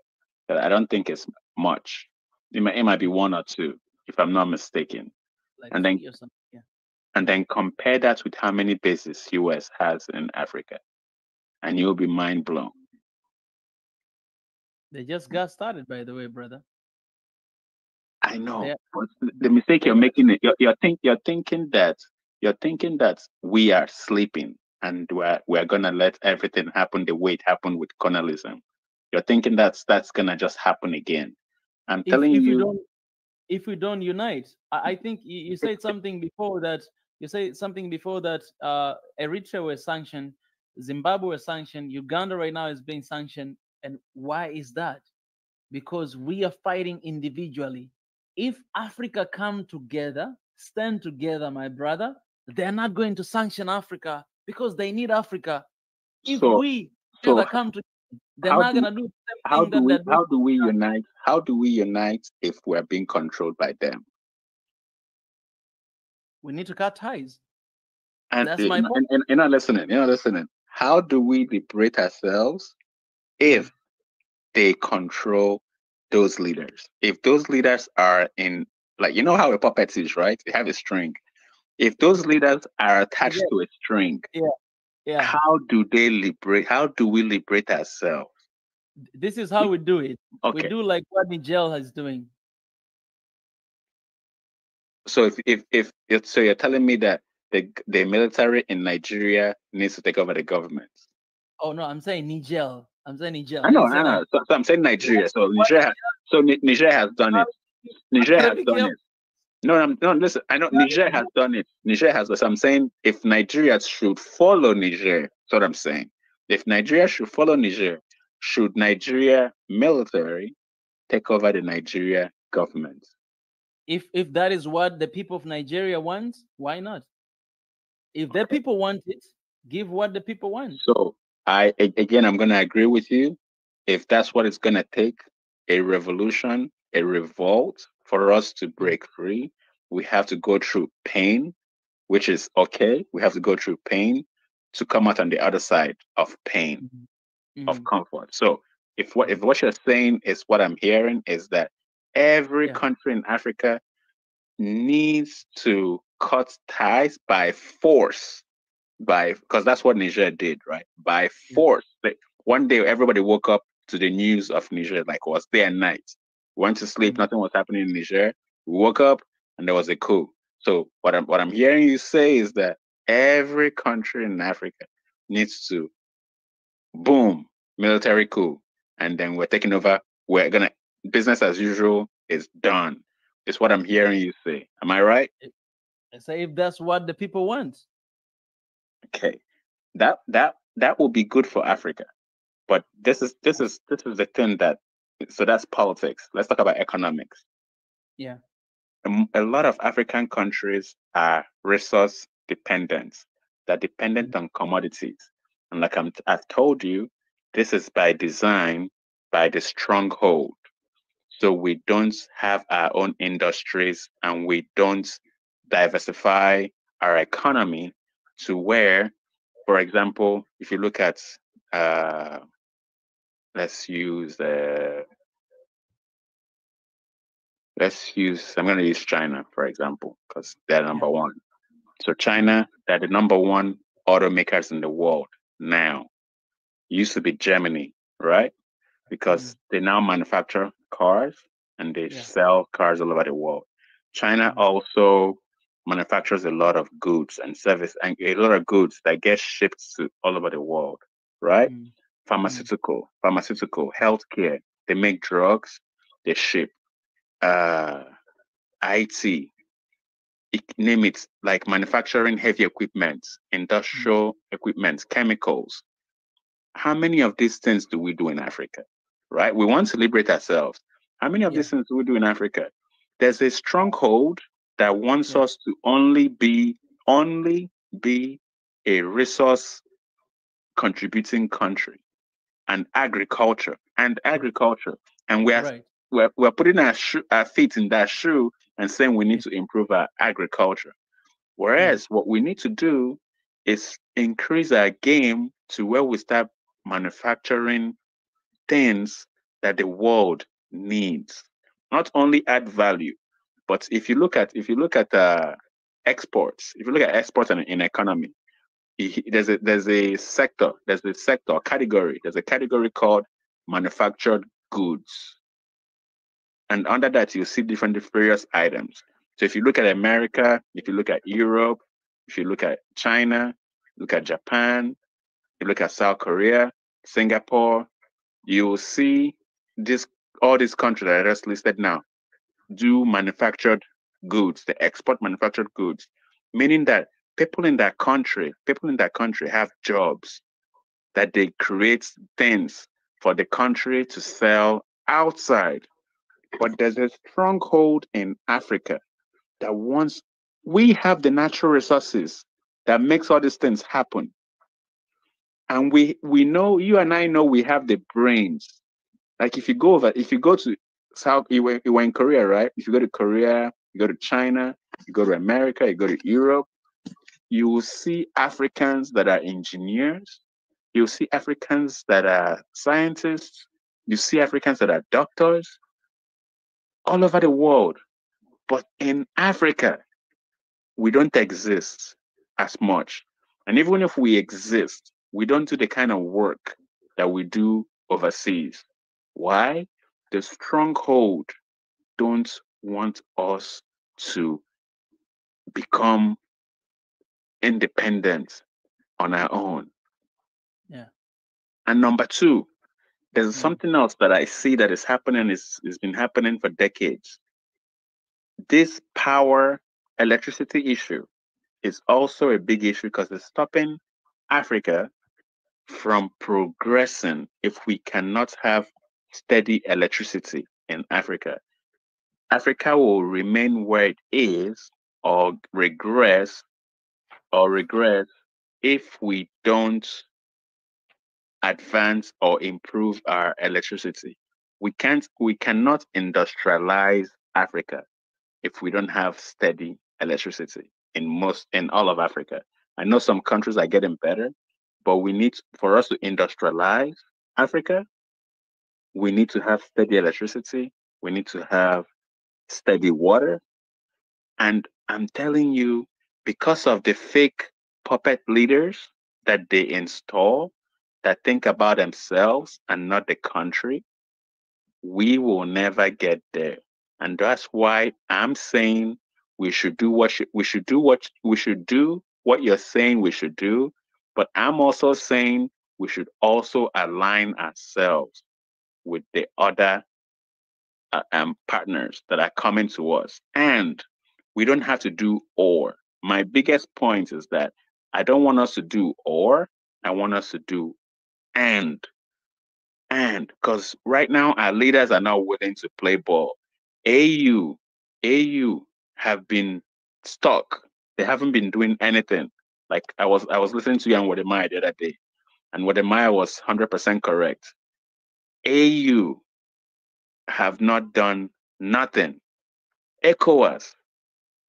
But I don't think it's much. It might be 1 or 2, if I'm not mistaken. Like and then compare that with how many bases US has in Africa, and you'll be mind blown. They just got started, by the way, brother. I know. But the mistake you're making, you're thinking that we are sleeping and we're gonna let everything happen the way it happened with colonialism. You're thinking that's gonna just happen again. I'm telling you. If we don't unite, I think you said something before that. Eritrea was sanctioned, Zimbabwe was sanctioned, Uganda right now is being sanctioned. And why is that? Because we are fighting individually. If Africa come together, stand together, my brother, they're not going to sanction Africa because they need Africa. If we come together, they're not going to do the same thing that how do we unite? How do we unite if we're being controlled by them? We need to cut ties. And that's my point. And you're not listening. How do we liberate ourselves if they control those leaders? If those leaders are in Like, you know how a puppet is, right? They have a string. If those leaders are attached to a string, how do they liberate? How do we liberate ourselves? This is how we do it. Okay. We do like what Niger is doing. So if so, you're telling me that the military in Nigeria needs to take over the government. Oh no, I'm saying Niger. I'm saying Niger. I know. So I'm saying Nigeria. So Niger has done it. Niger has done it. No, listen. I know Niger has done it. Niger has. So I'm saying if Nigeria should follow Niger, that's what I'm saying. If Nigeria should follow Niger, should Nigeria military take over the Nigeria government? If that is what the people of Nigeria want, why not? If the people want it, give what the people want. So I'm gonna agree with you. If that's what it's gonna take, a revolution, a revolt for us to break free, we have to go through pain, which is okay. We have to go through pain to come out on the other side of pain, of comfort. So if what you're saying is what I'm hearing is that every country in Africa needs to cut ties by force, because that's what Niger did, right? By force. Like, one day everybody woke up to the news of Niger, like it was day and night. Went to sleep, nothing was happening in Niger. We woke up and there was a coup. So what I'm hearing you say is that every country in Africa needs to boom, military coup, and then we're taking over. We're gonna business as usual is done. Is what I'm hearing you say. Am I right? I say if that's what the people want. Okay, that will be good for Africa, but this is the thing that. So that's politics. Let's talk about economics. Yeah. A lot of African countries are resource dependent. They're dependent on commodities, and like I've told you, this is by design, by the stronghold. So we don't have our own industries, and we don't diversify our economy to where, for example, if you look at, let's use, I'm going to use China, for example, because they're number one. So China, they're the number one automakers in the world now. Used to be Germany, right? Because they now manufacture cars and they sell cars all over the world. China also manufactures a lot of goods and service, and a lot of goods that get shipped to all over the world, right? Pharmaceutical, healthcare. They make drugs, they ship. IT, name it, like manufacturing heavy equipment, industrial equipment, chemicals. How many of these things do we do in Africa? Right? We want to liberate ourselves. How many of these things do we do in Africa? There's a stronghold that wants us to only be a resource contributing country, and agriculture. And we're putting our feet in that shoe and saying we need to improve our agriculture. Whereas what we need to do is increase our game to where we start manufacturing things that the world needs. Not only add value, but if you look at exports, if you look at exports in economy, there's a category called manufactured goods. And under that, you see different various items. So if you look at America, if you look at Europe, if you look at China, look at Japan, you look at South Korea, Singapore, you will see all these countries that I just listed now do manufactured goods. They export manufactured goods, meaning that people in that country have jobs, that they create things for the country to sell outside. But there's a stronghold in Africa that we have the natural resources that makes all these things happen. And we know, you and I know, we have the brains. Like if you go to South, you were in Korea, right? If you go to Korea, you go to China, you go to America, you go to Europe, you will see Africans that are engineers. You'll see Africans that are scientists. You see Africans that are doctors all over the world. But in Africa, we don't exist as much. And even if we exist, we don't do the kind of work that we do overseas. Why? The stronghold don't want us to become independent on our own. Yeah. And number two, there's something else that I see that is happening, it's been happening for decades. This power electricity issue is also a big issue because it's stopping Africa from progressing if we cannot have steady electricity in Africa. Africa will remain where it is or regress if we don't advance or improve our electricity. We cannot industrialize Africa if we don't have steady electricity in all of Africa. I know some countries are getting better, but for us to industrialize Africa, we need to have steady electricity, we need to have steady water. And I'm telling you, because of the fake puppet leaders that they install that think about themselves and not the country, we will never get there. And that's why I'm saying we should do what you're saying we should do. But I'm also saying we should also align ourselves with the other partners that are coming to us. And we don't have to do or. My biggest point is that I don't want us to do or, I want us to do and. And because right now our leaders are not willing to play ball. AU have been stuck. They haven't been doing anything. Like I was listening to you and Wademaya the other day, and Wademaya was 100% correct. AU have not done nothing. ECOWAS,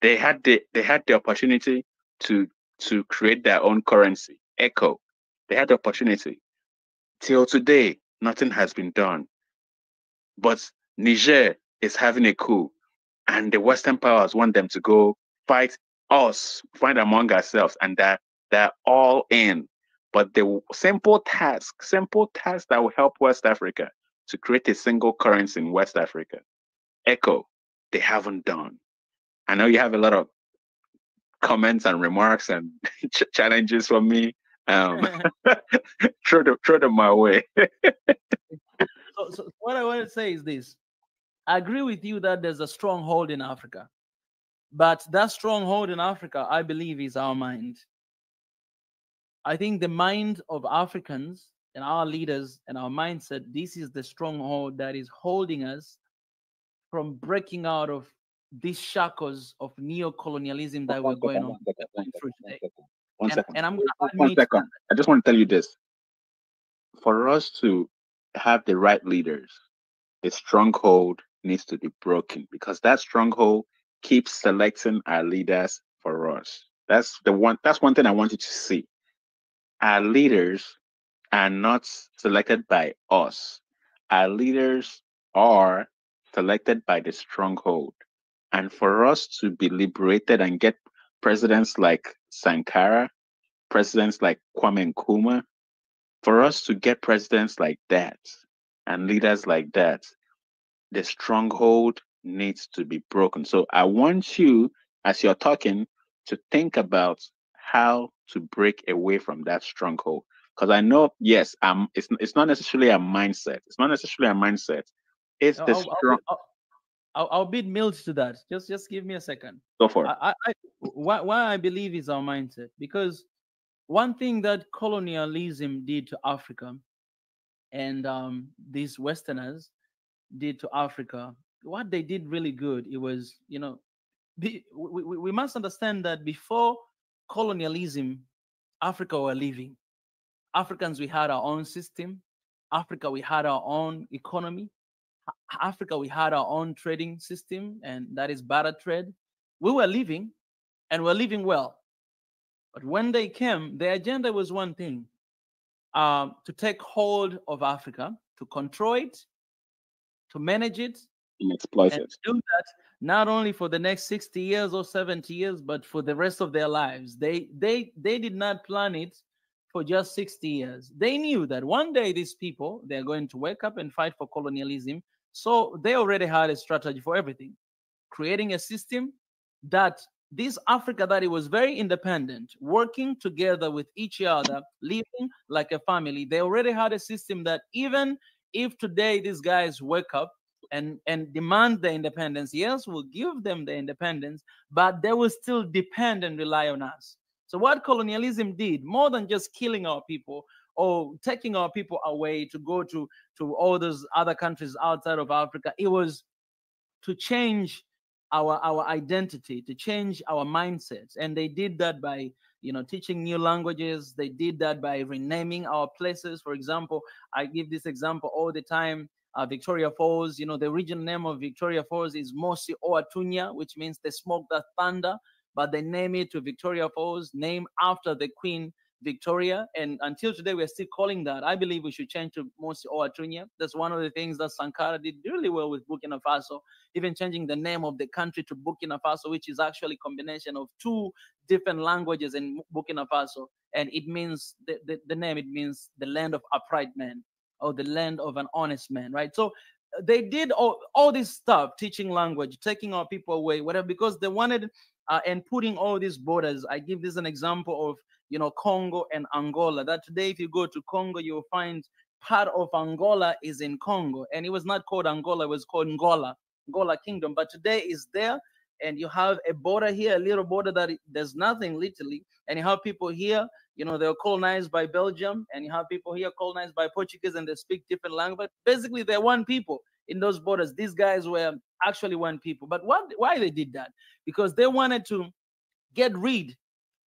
they had the opportunity to create their own currency. ECO, they had the opportunity. Till today, nothing has been done. But Niger is having a coup, and the Western powers want them to go fight among ourselves, and they're all in. But the simple task that will help West Africa to create a single currency in West Africa, ECHO, they haven't done. I know you have a lot of comments and remarks and challenges for me. Throw them my way. So what I want to say is this. I agree with you that there's a stronghold in Africa. But that stronghold in Africa, I believe, is our mind. I think the mind of Africans and our leaders and our mindset, this is the stronghold that is holding us from breaking out of these shackles of neo-colonialism that we're going on through today. One second. And I'm going to One second. I just want to tell you this. For us to have the right leaders, the stronghold needs to be broken, because that stronghold keeps selecting our leaders for us. That's one thing I want you to see. Our leaders are not selected by us. Our leaders are selected by the stronghold. And for us to be liberated and get presidents like Sankara, presidents like Kwame Nkrumah, for us to get presidents like that and leaders like that, the stronghold needs to be broken. So I want you, as you're talking, to think about how to break away from that stronghold. Because I know, yes, it's not necessarily a mindset. It's not necessarily a mindset. It's the strong. I'll bid mills to that. Just give me a second. Go for it. Why I believe is our mindset. Because one thing that colonialism did to Africa, and these Westerners did to Africa, what they did really good, it was, we must understand that before colonialism, Africa were living. Africans, we had our own system. Africa, we had our own economy. Africa, we had our own trading system, and that is barter trade. We were living, and we're living well. But when they came, their agenda was one thing, to take hold of Africa, to control it, to manage it, and exploit and it. do that not only for the next 60 years or 70 years, but for the rest of their lives. They did not plan it for just 60 years. They knew that one day these people, they're going to wake up and fight for colonialism. So they already had a strategy for everything, creating a system that this Africa that it was very independent, working together with each other, living like a family. They already had a system that even if today these guys wake up and demand the independence, yes, we'll give them the independence, but they will still depend and rely on us. So what colonialism did, more than just killing our people or taking our people away to go to all those other countries outside of Africa, it was to change our identity, to change our mindsets. And they did that by, teaching new languages. They did that by renaming our places. For example, I give this example all the time. Victoria Falls, the original name of Victoria Falls is Mosi Oatunya, which means the smoke that thunder, but they name it to Victoria Falls, named after the Queen Victoria. And until today, we're still calling that. I believe we should change to Mosi Oatunya. That's one of the things that Sankara did really well with Burkina Faso, even changing the name of the country to Burkina Faso, which is actually a combination of two different languages in Burkina Faso. And it means, the name, it means the land of upright men, or the land of an honest man, right? So they did all this stuff, teaching language, taking our people away, whatever, because they wanted, and putting all these borders. I give this an example of, Congo and Angola, that today, if you go to Congo, you'll find part of Angola is in Congo. And it was not called Angola, it was called Angola Kingdom. But today is there, and you have a border here, a little border that there's nothing literally. And you have people here, they were colonized by Belgium, and you have people here colonized by Portuguese, and they speak different language. Basically, they're one people in those borders. These guys were actually one people. But why they did that? Because they wanted to get rid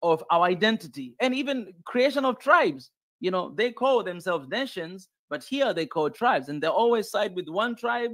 of our identity, and even creation of tribes. They call themselves nations, but here they call tribes, and they always side with one tribe,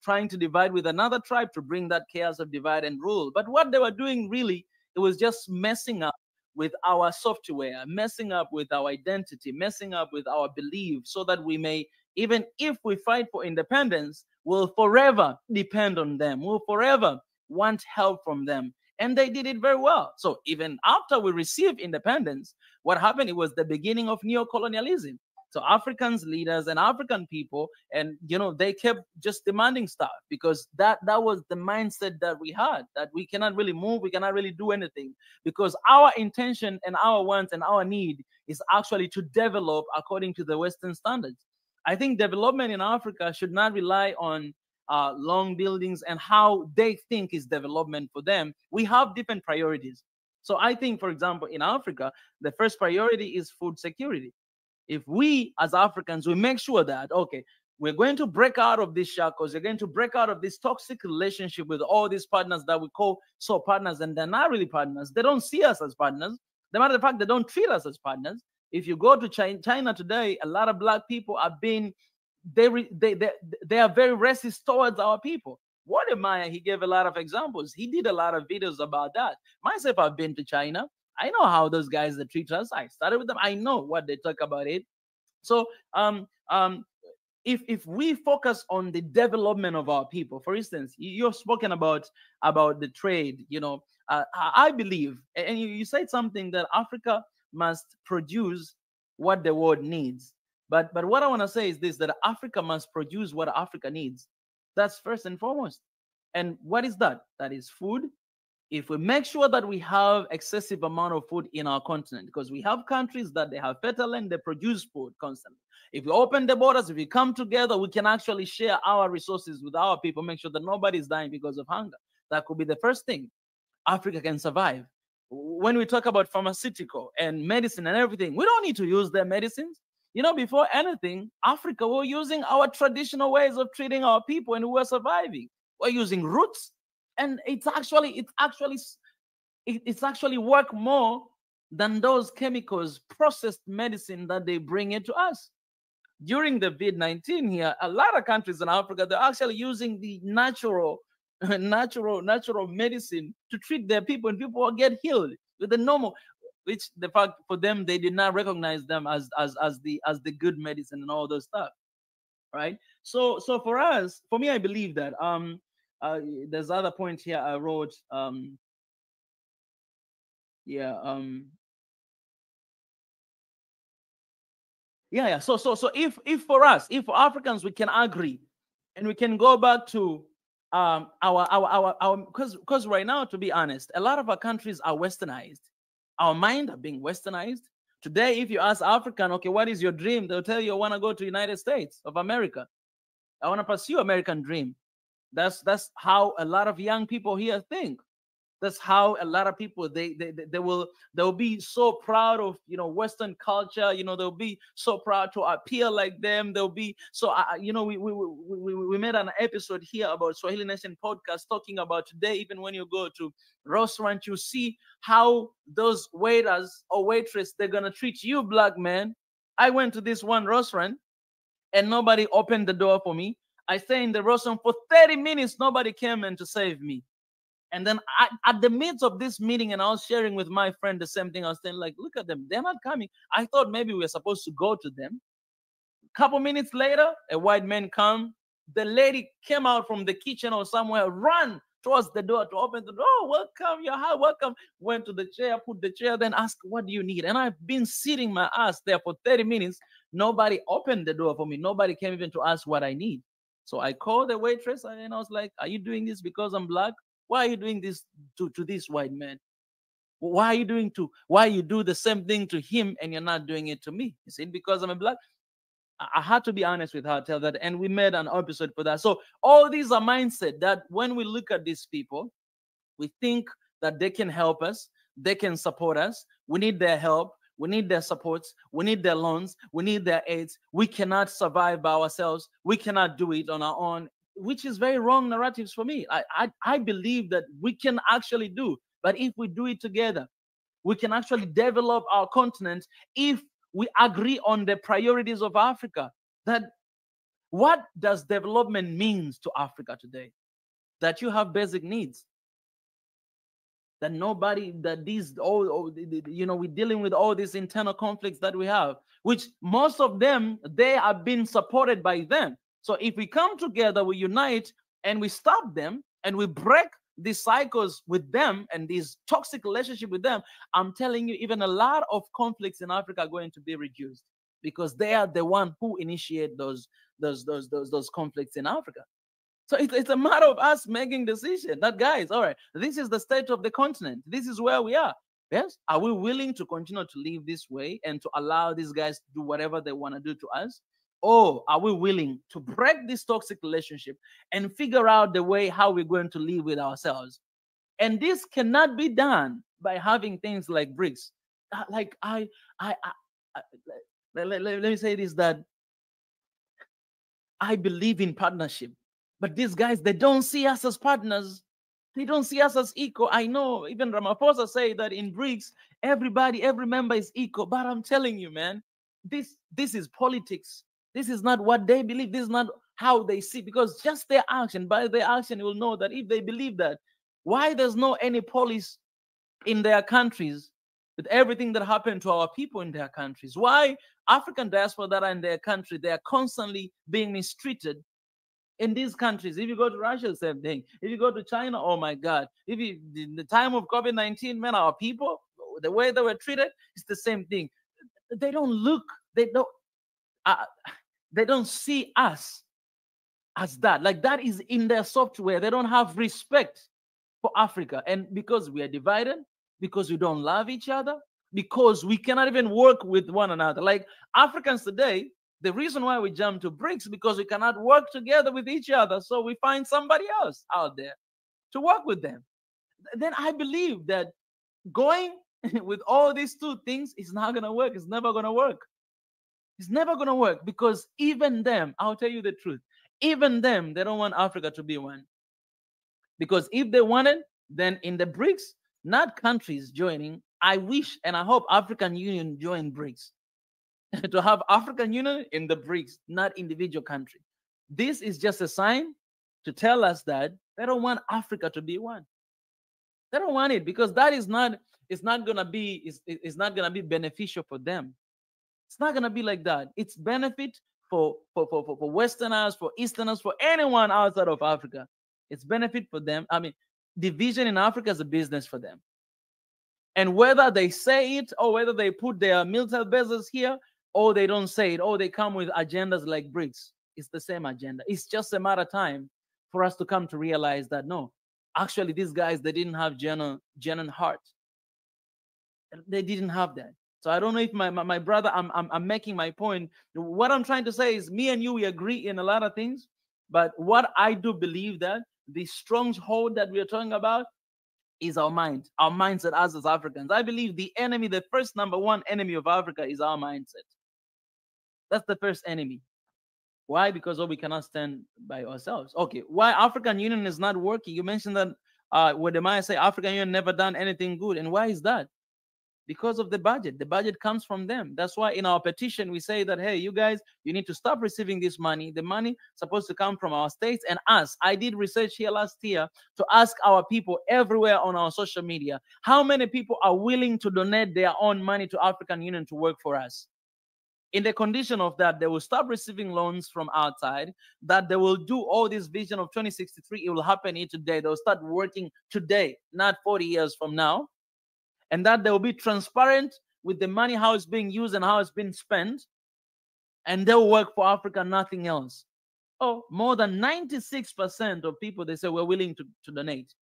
trying to divide with another tribe to bring that chaos of divide and rule. But what they were doing really, it was just messing up with our software, messing up with our identity, messing up with our belief, so that we may, even if we fight for independence, will forever depend on them, will forever want help from them. And they did it very well. So even after we received independence, what happened? It was the beginning of neo-colonialism. So Africans, leaders, and African people, and they kept just demanding stuff, because that was the mindset that we had, that we cannot really move, we cannot really do anything, because our intention and our wants and our need is actually to develop according to the Western standards. I think development in Africa should not rely on long buildings and how they think is development for them. We have different priorities. So I think, for example, in Africa, the first priority is food security. If we as Africans, we make sure that, okay, we're going to break out of these shackles, we're going to break out of this toxic relationship with all these partners that we call so partners, and they're not really partners. They don't see us as partners. The matter of fact, they don't treat us as partners. If you go to China today, a lot of Black people are being, they are very racist towards our people. Waldemar, he gave a lot of examples. He did a lot of videos about that. Myself, I've been to China. I know how those guys that treat us. I started with them. I know what they talk about it. So if we focus on the development of our people, for instance, you've spoken about the trade. I believe, and you said something, that Africa must produce what the world needs. But what I want to say is this, that Africa must produce what Africa needs. That's first and foremost. And what is that? That is food. If we make sure that we have excessive amount of food in our continent, because we have countries that they have fertile land, they produce food constantly. If we open the borders, if we come together, we can actually share our resources with our people, make sure that nobody is dying because of hunger. That could be the first thing. Africa can survive. When we talk about pharmaceutical and medicine and everything, we don't need to use their medicines. Before anything, Africa, we're using our traditional ways of treating our people, and we're surviving. We're using roots, and it's actually work more than those chemicals, processed medicine that they bring into us. During the COVID-19 here, a lot of countries in Africa, they're actually using the natural medicine to treat their people, and people will get healed with the normal. Which the fact for them, they did not recognize them as the good medicine and all those stuff. right? So for us, for me, I believe that there's other point here I wrote. So if for us, if for Africans, we can agree and we can go back to our because right now, to be honest, a lot of our countries are westernized. Our mind are being westernized. Today, if you ask African, okay, what is your dream? They'll tell you, I want to go to United States of America. I want to pursue American dream. That's how a lot of young people here think. That's how a lot of people they'll be so proud of Western culture. They'll be so proud to appear like them. They'll be so we made an episode here about Swahili Nation podcast talking about today. Even when you go to restaurant, you see how those waiters or waitress, they're gonna treat you, black man. I went to this one restaurant and nobody opened the door for me. I stayed in the restaurant for 30 minutes. Nobody came in to save me. And then at the midst of this meeting, and I was sharing with my friend the same thing. I was saying, like, look at them. They're not coming. I thought maybe we were supposed to go to them. A couple minutes later, a white man come. The lady came out from the kitchen or somewhere, ran towards the door to open the door. Oh, welcome, you're hi, welcome. Went to the chair, put the chair, then asked, what do you need? And I've been sitting my ass there for 30 minutes. Nobody opened the door for me. Nobody came even to ask what I need. So I called the waitress and I was like, are you doing this because I'm black? Why are you doing this to this white man? Why you do the same thing to him and you're not doing it to me? Is it because I'm a black? I had to be honest with her, tell that, and we made an episode for that. So all these are mindset that when we look at these people, we think that they can help us, they can support us. We need their help, we need their supports, we need their loans, we need their aids. We cannot survive by ourselves. We cannot do it on our own, which is very wrong narratives for me. I believe that we can actually do, but if we do it together, we can actually develop our continent if we agree on the priorities of Africa. That what does development means to Africa today? That you have basic needs. That we're dealing with all these internal conflicts that we have, which most of them, they are being supported by them. So if we come together, we unite and we stop them and we break these cycles with them and these toxic relationship with them, I'm telling you, even a lot of conflicts in Africa are going to be reduced because they are the one who initiate those conflicts in Africa. So it's a matter of us making decision that, guys, all right, this is the state of the continent. This is where we are. Yes. Are we willing to continue to live this way and to allow these guys to do whatever they want to do to us? Or are we willing to break this toxic relationship and figure out the way how we're going to live with ourselves? And this cannot be done by having things like BRICS. Let me say this, that I believe in partnership, but these guys, they don't see us as partners. They don't see us as equal. I know even Ramaphosa say that in BRICS, every member is equal. But I'm telling you, man, this is politics. This is not what they believe. This is not how they see, because just their action, by their action, you will know that if they believe that, why there's no any police in their countries with everything that happened to our people in their countries? Why African diaspora that are in their country, they are constantly being mistreated in these countries? If you go to Russia, the same thing. If you go to China, oh my God. In the time of COVID-19, man, our people, the way they were treated, it's the same thing. They don't look, they don't see us as that. Like, that is in their software. They don't have respect for Africa. And because we are divided, because we don't love each other, because we cannot even work with one another. Like Africans today, the reason why we jump to BRICS, because we cannot work together with each other. So we find somebody else out there to work with them. Then I believe that going with all these two things is not going to work. It's never going to work. It's never going to work, because even them, I'll tell you the truth, even them, they don't want Africa to be one. Because if they wanted, then in the BRICS, not countries joining, I wish and I hope African Union join BRICS. To have African Union in the BRICS, not individual country. This is just a sign to tell us that they don't want Africa to be one. They don't want it, because that is not, it's not going to be beneficial for them. It's not going to be like that. It's benefit for Westerners, for Easterners, for anyone outside of Africa. It's benefit for them. I mean, division in Africa is a business for them. And whether they say it or whether they put their military bases here or they don't say it, or they come with agendas like BRICS, it's the same agenda. It's just a matter of time for us to come to realize that, no, actually, these guys, they didn't have genuine heart. They didn't have that. So I don't know if my brother, I'm making my point. What I'm trying to say is me and you, we agree in a lot of things. But what I do believe that the stronghold that we are talking about is our mind, our mindset as Africans. I believe the enemy, the first number one enemy of Africa is our mindset. That's the first enemy. Why? Because we cannot stand by ourselves. Okay, why African Union is not working? You mentioned that where the Maya say African Union never done anything good. And why is that? Because of the budget. The budget comes from them. That's why in our petition, we say that, hey, you guys, you need to stop receiving this money. The money supposed to come from our states and us. I did research here last year to ask our people everywhere on our social media, how many people are willing to donate their own money to African Union to work for us? In the condition of that, they will stop receiving loans from outside, that they will do all this vision of 2063. It will happen here today. They'll start working today, not 40 years from now. And that they will be transparent with the money, how it's being used and how it's been spent. And they'll work for Africa, nothing else. Oh, more than 96% of people, they say, we're willing to donate.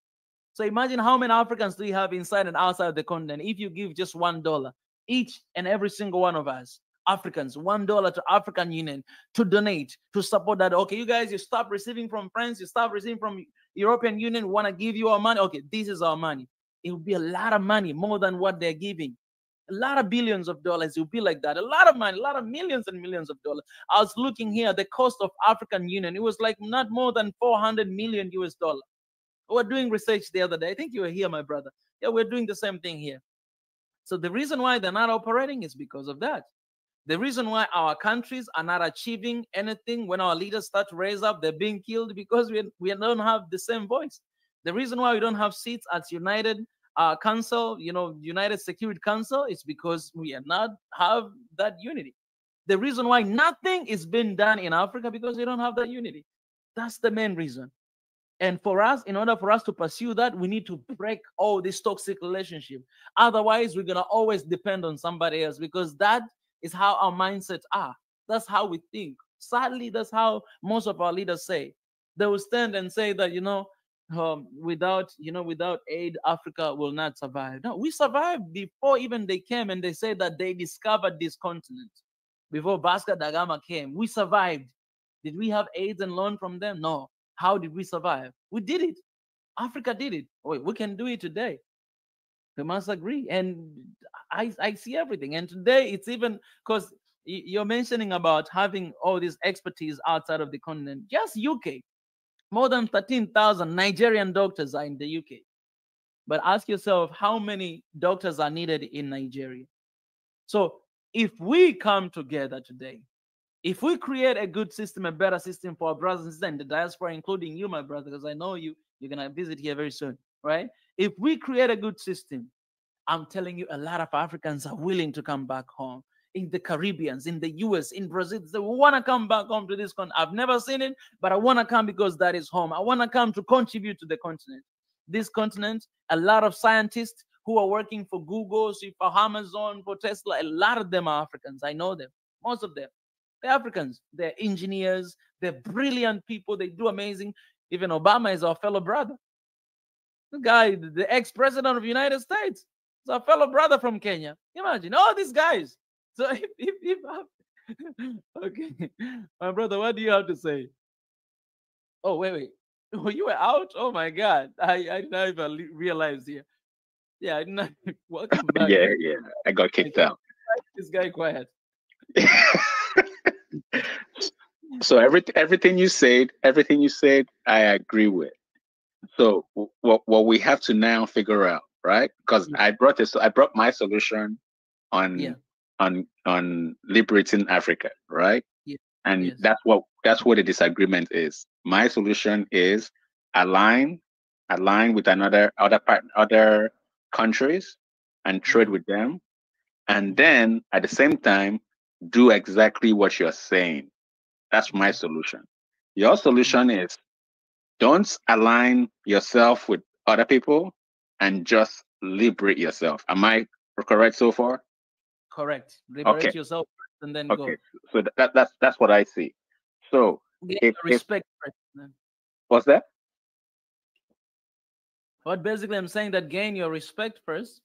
So imagine how many Africans do you have inside and outside of the continent if you give just $1, each and every single one of us, Africans, $1 to African Union to donate, to support that. Okay, you guys, you stop receiving from France, you stop receiving from European Union, want to give you our money. Okay, this is our money. It will be a lot of money, more than what they're giving. A lot of billions of dollars. It will be like that. A lot of money, a lot of millions and millions of dollars. I was looking here, the cost of African Union, it was like not more than 400 million US dollars. We were doing research the other day. I think you were here, my brother. Yeah, we're doing the same thing here. So the reason why they're not operating is because of that. The reason why our countries are not achieving anything when our leaders start to raise up, they're being killed because we don't have the same voice. The reason why we don't have seats at United Council, United Security Council, is because we are not have that unity. The reason why nothing is being done in Africa, because we don't have that unity. That's the main reason. And for us, in order for us to pursue that, we need to break all this toxic relationship. Otherwise, we're going to always depend on somebody else, because that is how our mindsets are. That's how we think. Sadly, that's how most of our leaders say. They will stand and say that, without aid, Africa will not survive. No, we survived before even they came, and they said that they discovered this continent. Before Vasco da Gama came, we survived. Did we have aid and loan from them? No. How did we survive? We did it. Africa did it. We can do it today. We must agree. And I see everything. And today it's even because you're mentioning about having all this expertise outside of the continent. Just UK, more than 13,000 Nigerian doctors are in the UK. But ask yourself, how many doctors are needed in Nigeria? So if we come together today, if we create a good system, a better system for our brothers and sisters in the diaspora, including you, my brother, because I know you're going to visit here very soon, right? If we create a good system, I'm telling you, a lot of Africans are willing to come back home. In the Caribbeans, in the US, in Brazil, they want to come back home to this continent. I've never seen it, but I want to come because that is home. I want to come to contribute to the continent. This continent, a lot of scientists who are working for Google, for Amazon, for Tesla, a lot of them are Africans. I know them, most of them. They're Africans. They're engineers. They're brilliant people. They do amazing. Even Obama is our fellow brother. The guy, the ex-president of the United States, is our fellow brother from Kenya. Imagine all these guys. So okay, my brother, what do you have to say? Oh, wait. Oh, you were out? Oh my God, I did not even realize here. Yeah, I did not. Welcome back. Yeah, I got kicked out. This guy quiet. So everything you said, I agree with. So what we have to now figure out, right? Because I brought my solution on liberating Africa, right? Yeah. And that's what the disagreement is. My solution is align with other countries and trade with them, and then at the same time do exactly what you're saying. That's my solution. Your solution is don't align yourself with other people and just liberate yourself. Am I correct so far? Correct. Liberate Okay. yourself and then Okay. go. So that's what I see. So Get respect first. What's that? But basically, I'm saying that gain your respect first,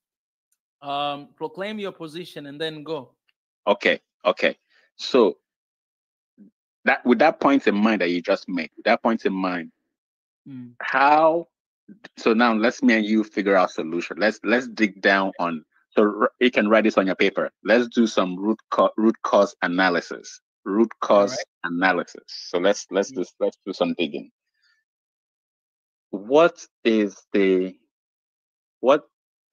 proclaim your position, and then go. Okay. So that with that point in mind that you just made, with that point in mind, how? So now let's me and you figure out solution. Let's dig down on. So you can write this on your paper. Let's do some root cause analysis. Root cause analysis. So let's do some digging. What is the what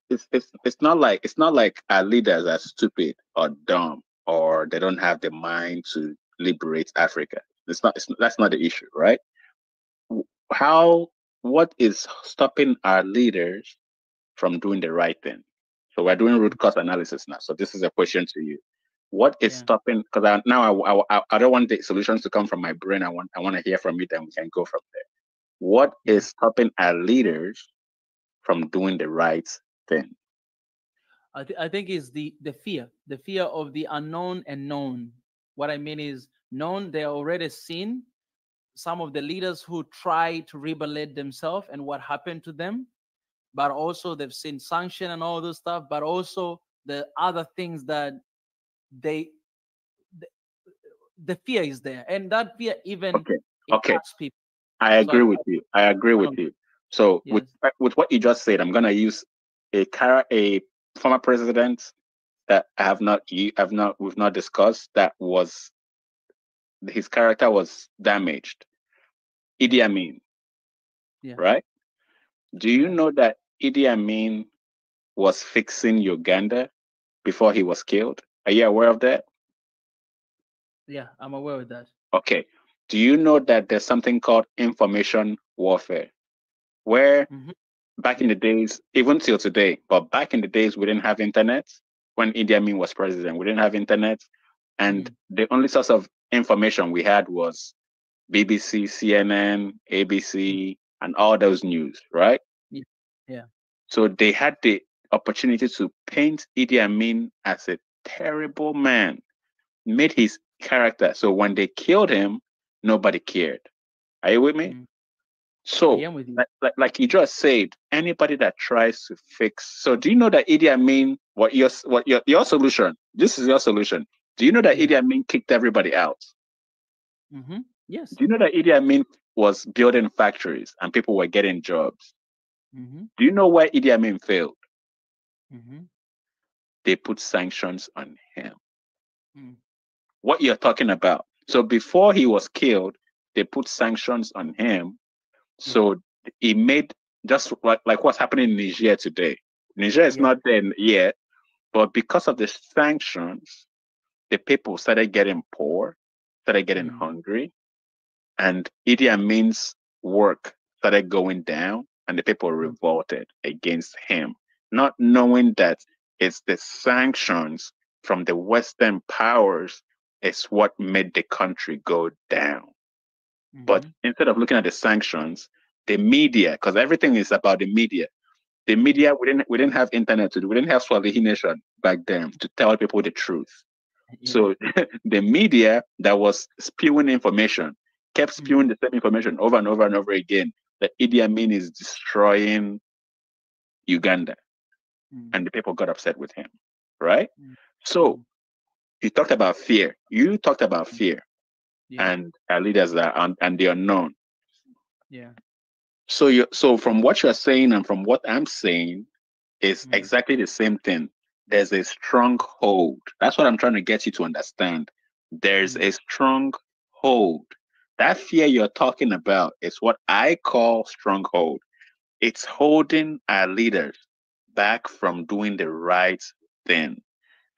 it's not like our leaders are stupid or dumb or they don't have the mind to liberate Africa. That's not the issue, right? What is stopping our leaders from doing the right thing? So we're doing root cause analysis now. So this is a question to you. What is stopping? Because I don't want the solutions to come from my brain. I want to hear from you, then we can go from there. What is stopping our leaders from doing the right thing? I think is the fear of the unknown and known. What I mean is known, they are already seen. Some of the leaders who try to rebellate themselves and what happened to them, but also they've seen sanction and all this stuff, but also the other things that the fear is there, and that fear even impacts people. I agree with you. So with what you just said, I'm gonna use a former president that we've not discussed, that was his character was damaged. Idi Amin. Right? Do you know that Idi Amin was fixing Uganda before he was killed? Are you aware of that? Yeah, I'm aware of that. Okay. Do you know that there's something called information warfare, where back in the days, even till today, but back in the days, we didn't have internet. When Idi Amin was president, we didn't have internet. And the only source of information we had was BBC, CNN, ABC, and all those news, right? Yeah. So they had the opportunity to paint Idi Amin as a terrible man, made his character. So when they killed him, nobody cared. Are you with me? So, like you just said, anybody that tries to fix. So, do you know that Idi Amin? What your solution? This is your solution. Do you know that Idi Amin kicked everybody out? Yes. Do you know that Idi Amin was building factories and people were getting jobs? Do you know why Idi Amin failed? They put sanctions on him. What you're talking about? So before he was killed, they put sanctions on him. So he made just like what's happening in Niger today. Niger is not there yet, but because of the sanctions, the people started getting poor, started getting hungry, and Idi Amin's work started going down, and the people revolted against him, not knowing that it's the sanctions from the Western powers is what made the country go down. But instead of looking at the sanctions, the media, because everything is about the media. The media, we didn't have internet, we didn't have Swahili Nation back then to tell people the truth. So the media that was spewing information kept spewing the same information over and over and over again, that Idi Amin is destroying Uganda. And the people got upset with him, right? So you talked about fear. And our leaders and the unknown. Yeah. So from what you're saying and from what I'm saying is exactly the same thing. There's a strong hold. That's what I'm trying to get you to understand. There's a strong hold. That fear you're talking about is what I call stronghold. It's holding our leaders back from doing the right thing.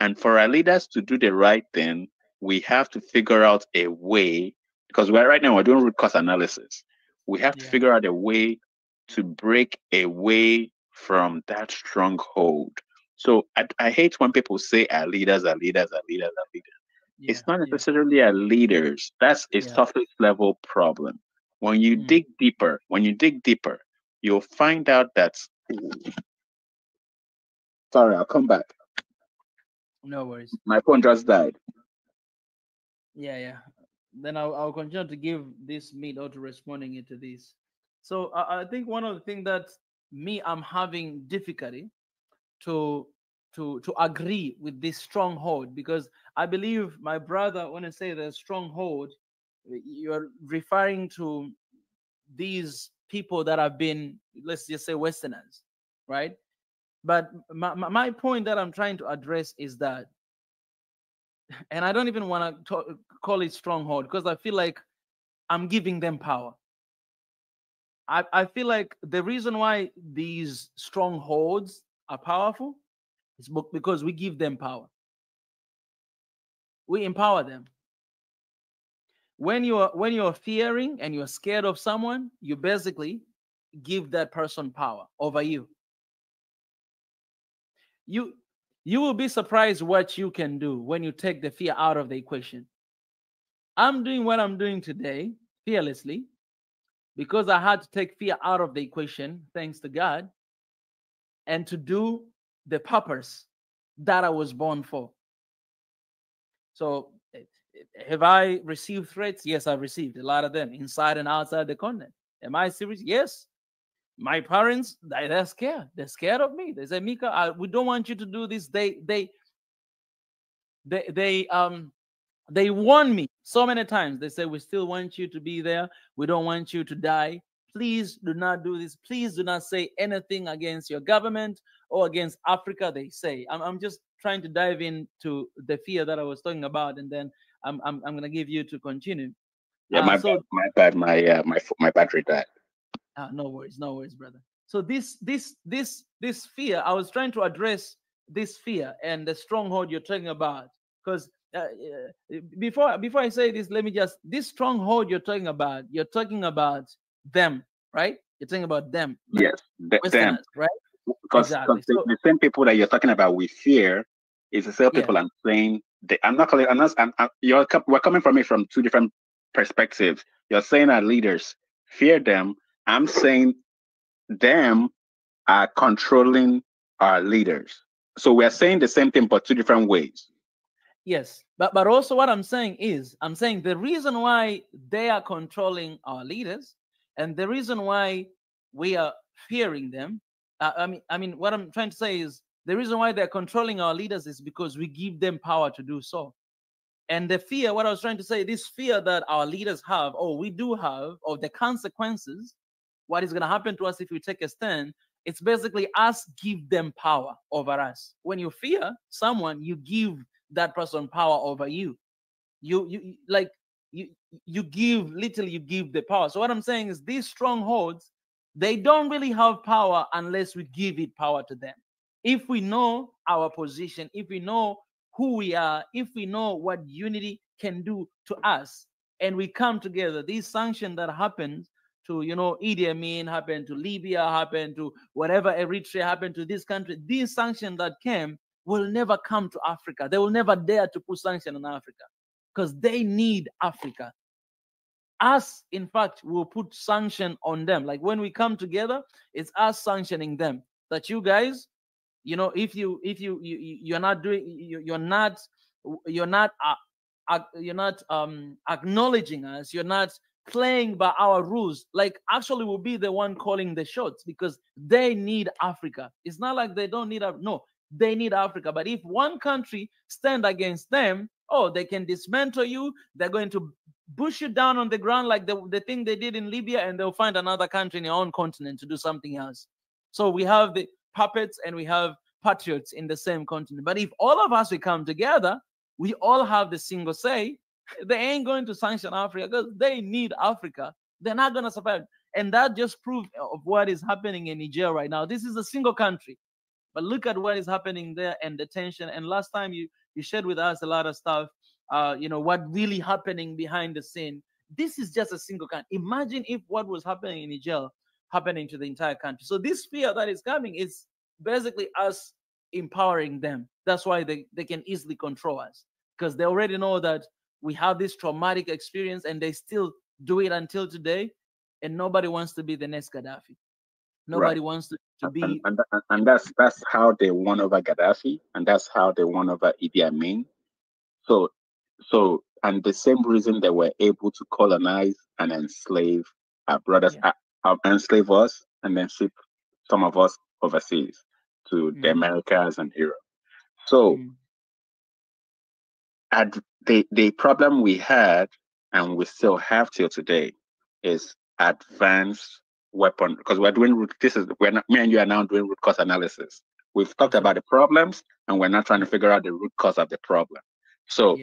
And for our leaders to do the right thing, we have to figure out a way, because right now we're doing root cause analysis. We have to figure out a way to break away from that stronghold. So I hate when people say our leaders are leaders are leaders are leaders. it's not necessarily a leaders. That's a surface level problem. When you dig deeper, you'll find out that. Sorry, I'll come back. No worries. My phone just died. Yeah. Then I'll continue to give this meat out to responding into this. So I think one of the things that I'm having difficulty to agree with this stronghold, because I believe my brother, when I say the stronghold, you're referring to these people that have been, let's just say, Westerners, right? But my point that I'm trying to address is that, and I don't even want to call it stronghold, because I feel like I'm giving them power. I feel like the reason why these strongholds are powerful is because we give them power. We empower them. When you're fearing and you're scared of someone, you basically give that person power over you. You will be surprised what you can do when you take the fear out of the equation. I'm doing what I'm doing today fearlessly because I had to take fear out of the equation, thanks to God, and to do the purpose that I was born for. So have I received threats? Yes, I've received a lot of them inside and outside the continent. Am I serious? Yes. My parents, they're scared. They're scared of me. They say, Mika, we don't want you to do this. They warn me so many times. They say, we still want you to be there. We don't want you to die. Please do not do this. Please do not say anything against your government or against Africa, they say. I'm just trying to dive into the fear that I was talking about, and then I'm going to give you to continue. Yeah, my bad. My battery died. No worries, brother. So this fear, I was trying to address this fear and the stronghold you're talking about. Because before I say this, let me just, this stronghold you're talking about them, right? You're talking about them. Like yes, them, right? Because exactly. the same people that you're talking about with fear is the same people I'm saying. We're coming from it from two different perspectives. You're saying our leaders fear them. I'm saying them are controlling our leaders. So we're saying the same thing, but two different ways. Yes, but also what I'm saying is, I'm saying the reason why they are controlling our leaders and the reason why we are fearing them, I mean, what I'm trying to say is the reason why they're controlling our leaders is because we give them power to do so. And the fear, what I was trying to say, this fear that our leaders have, or we do have, of the consequences, what is going to happen to us if we take a stand, it's basically us give them power over us. When you fear someone, you give that person power over you. You give the power. So what I'm saying is these strongholds, they don't really have power unless we give it power to them. If we know our position, if we know who we are, if we know what unity can do to us, and we come together, these sanctions that happened to, Idi Amin, happened to Libya, happened to whatever, Eritrea, happened to this country, these sanctions that came will never come to Africa. They will never dare to put sanctions on Africa because they need Africa. Us, in fact, will put sanction on them. Like when we come together, it's us sanctioning them. That you guys, if you're not doing, you're not acknowledging us, you're not playing by our rules. Like actually, we'll be the one calling the shots because they need Africa. It's not like they don't need Africa. No, they need Africa. But if one country stand against them, they can dismantle you. They're going to push you down on the ground like the thing they did in Libya, and they'll find another country in your own continent to do something else. So we have the puppets and we have patriots in the same continent. But if all of us, we come together, we all have the single say, they ain't going to sanction Africa because they need Africa. They're not going to survive. And that just proved of what is happening in Niger right now. This is a single country. But look at what is happening there and the tension. And last time you shared with us a lot of stuff, what really happening behind the scene. This is just a single country. Imagine if what was happening in Niger happening to the entire country. So this fear that is coming is basically us empowering them. That's why they can easily control us. because they already know that we have this traumatic experience, and they still do it until today. And nobody wants to be the next Gaddafi. Nobody wants to be. And that's how they won over Gaddafi, and that's how they won over Idi Amin. So, and the same reason they were able to colonize and enslave our brothers, enslave us, and then ship some of us overseas to the Americas and Europe. So, the problem we had, and we still have till today, is advanced weapon, because we're doing me and you are now doing root cause analysis. We've talked about the problems, and we're now trying to figure out the root cause of the problem. So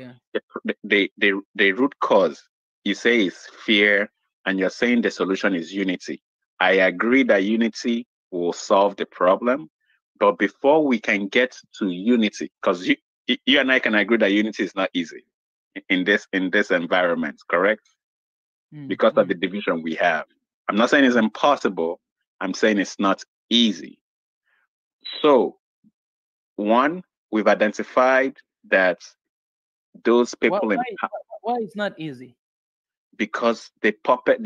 the root cause, you say, is fear, and you're saying the solution is unity. I agree that unity will solve the problem, but before we can get to unity, because you and I can agree that unity is not easy in this environment, correct? Because of the division we have. I'm not saying it's impossible. I'm saying it's not easy. So, one, we've identified that those people why it's not easy? Because the puppet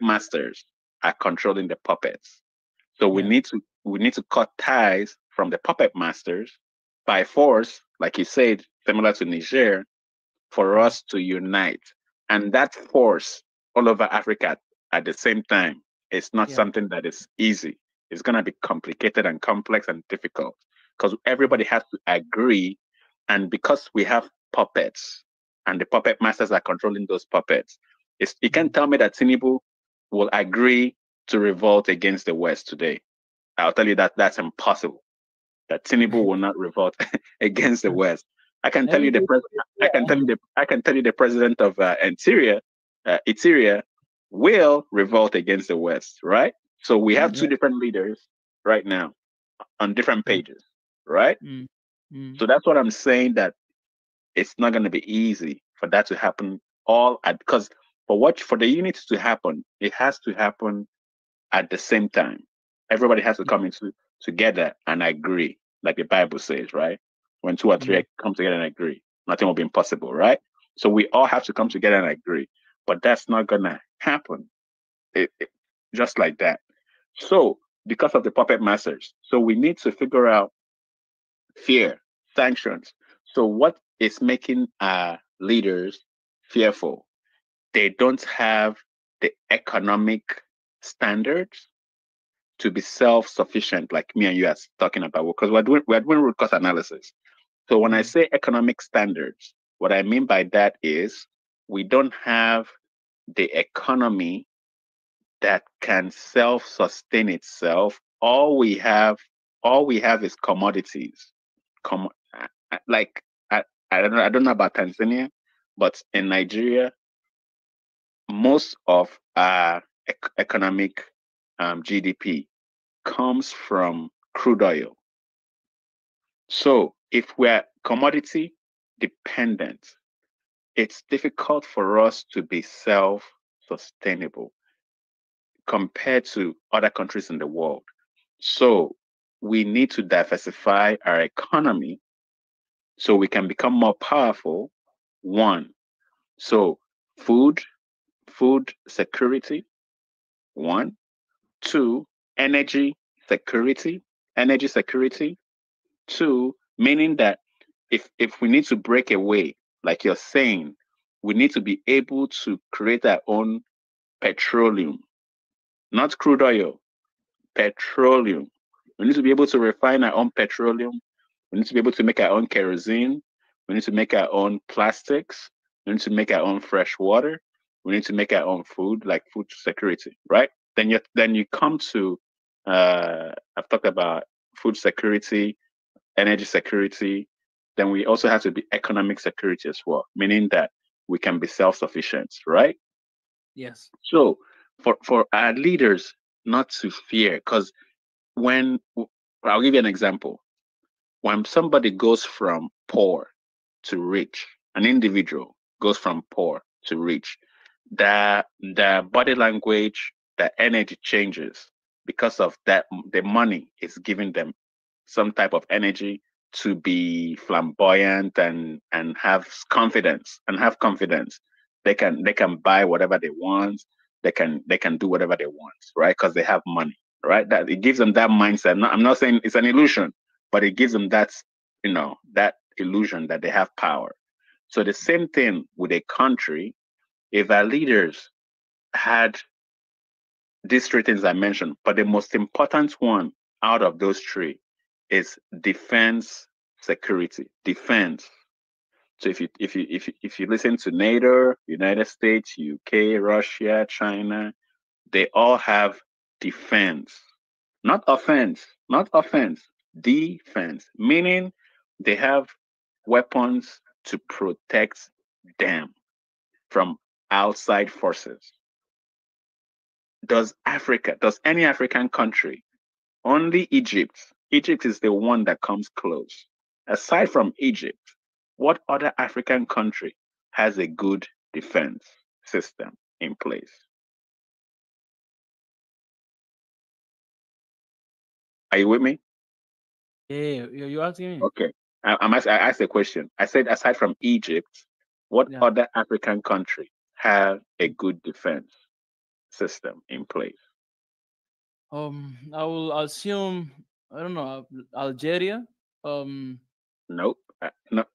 masters are controlling the puppets. So we need to cut ties from the puppet masters by force, like you said, similar to Niger, for us to unite. And that force all over Africa at the same time is not something that is easy. It's going to be complicated and complex and difficult, because everybody has to agree. And because we have puppets and the puppet masters are controlling those puppets, you can't tell me that Tinubu will agree to revolt against the West today. I'll tell you that that's impossible. That Tinubu will not revolt against the West. I can tell you the president of Eritrea will revolt against the West, right? So we have two different leaders right now on different pages, right? So that's what I'm saying, that it's not going to be easy for that to happen because for the unity to happen, it has to happen at the same time. Everybody has to come together and agree, like the Bible says, right? When two or three come together and agree, nothing will be impossible, right? So we all have to come together and agree, but that's not gonna happen just like that. So because of the puppet masters, so we need to figure out fear, sanctions. So what is making our leaders fearful? They don't have the economic standards to be self-sufficient, like me and you are talking about, because we're doing root cause analysis. So when I say economic standards, what I mean by that is we don't have the economy that can self-sustain itself. All we have is commodities. Like I don't know about Tanzania, but in Nigeria, most of our economic GDP comes from crude oil. So if we're commodity dependent, it's difficult for us to be self-sustainable compared to other countries in the world. So we need to diversify our economy so we can become more powerful. One, so food security. One, two, energy security. Two, meaning that if we need to break away, like you're saying, we need to be able to create our own petroleum, not crude oil, petroleum. We need to be able to refine our own petroleum. We need to be able to make our own kerosene. We need to make our own plastics. We need to make our own fresh water. We need to make our own food, like food security, right? Then you come to, I've talked about food security, energy security. Then we also have to be economic security as well, meaning that we can be self-sufficient, right? Yes. So for our leaders not to fear, because I'll give you an example. When somebody goes from poor to rich, an individual goes from poor to rich, the body language, the energy changes because of that. The money is giving them some type of energy, to be flamboyant and have confidence they can buy whatever they want, they can do whatever they want, right? Because they have money, right? That it gives them that mindset. I'm not saying it's an illusion, but it gives them that, you know, that illusion that they have power. So the same thing with a country. If our leaders had these three things I mentioned, but the most important one out of those three is defense, security, defense. So if you listen to NATO, United States, UK, Russia, China, they all have defense, not offense, defense, meaning they have weapons to protect them from outside forces. Does any African country, only Egypt is the one that comes close. Aside from Egypt, what other African country has a good defense system in place? Are you with me? Yeah, you're asking me. Okay. I asked a question. I said, aside from Egypt, what other African country have a good defense system in place? I will assume, I don't know, Algeria. Nope. No.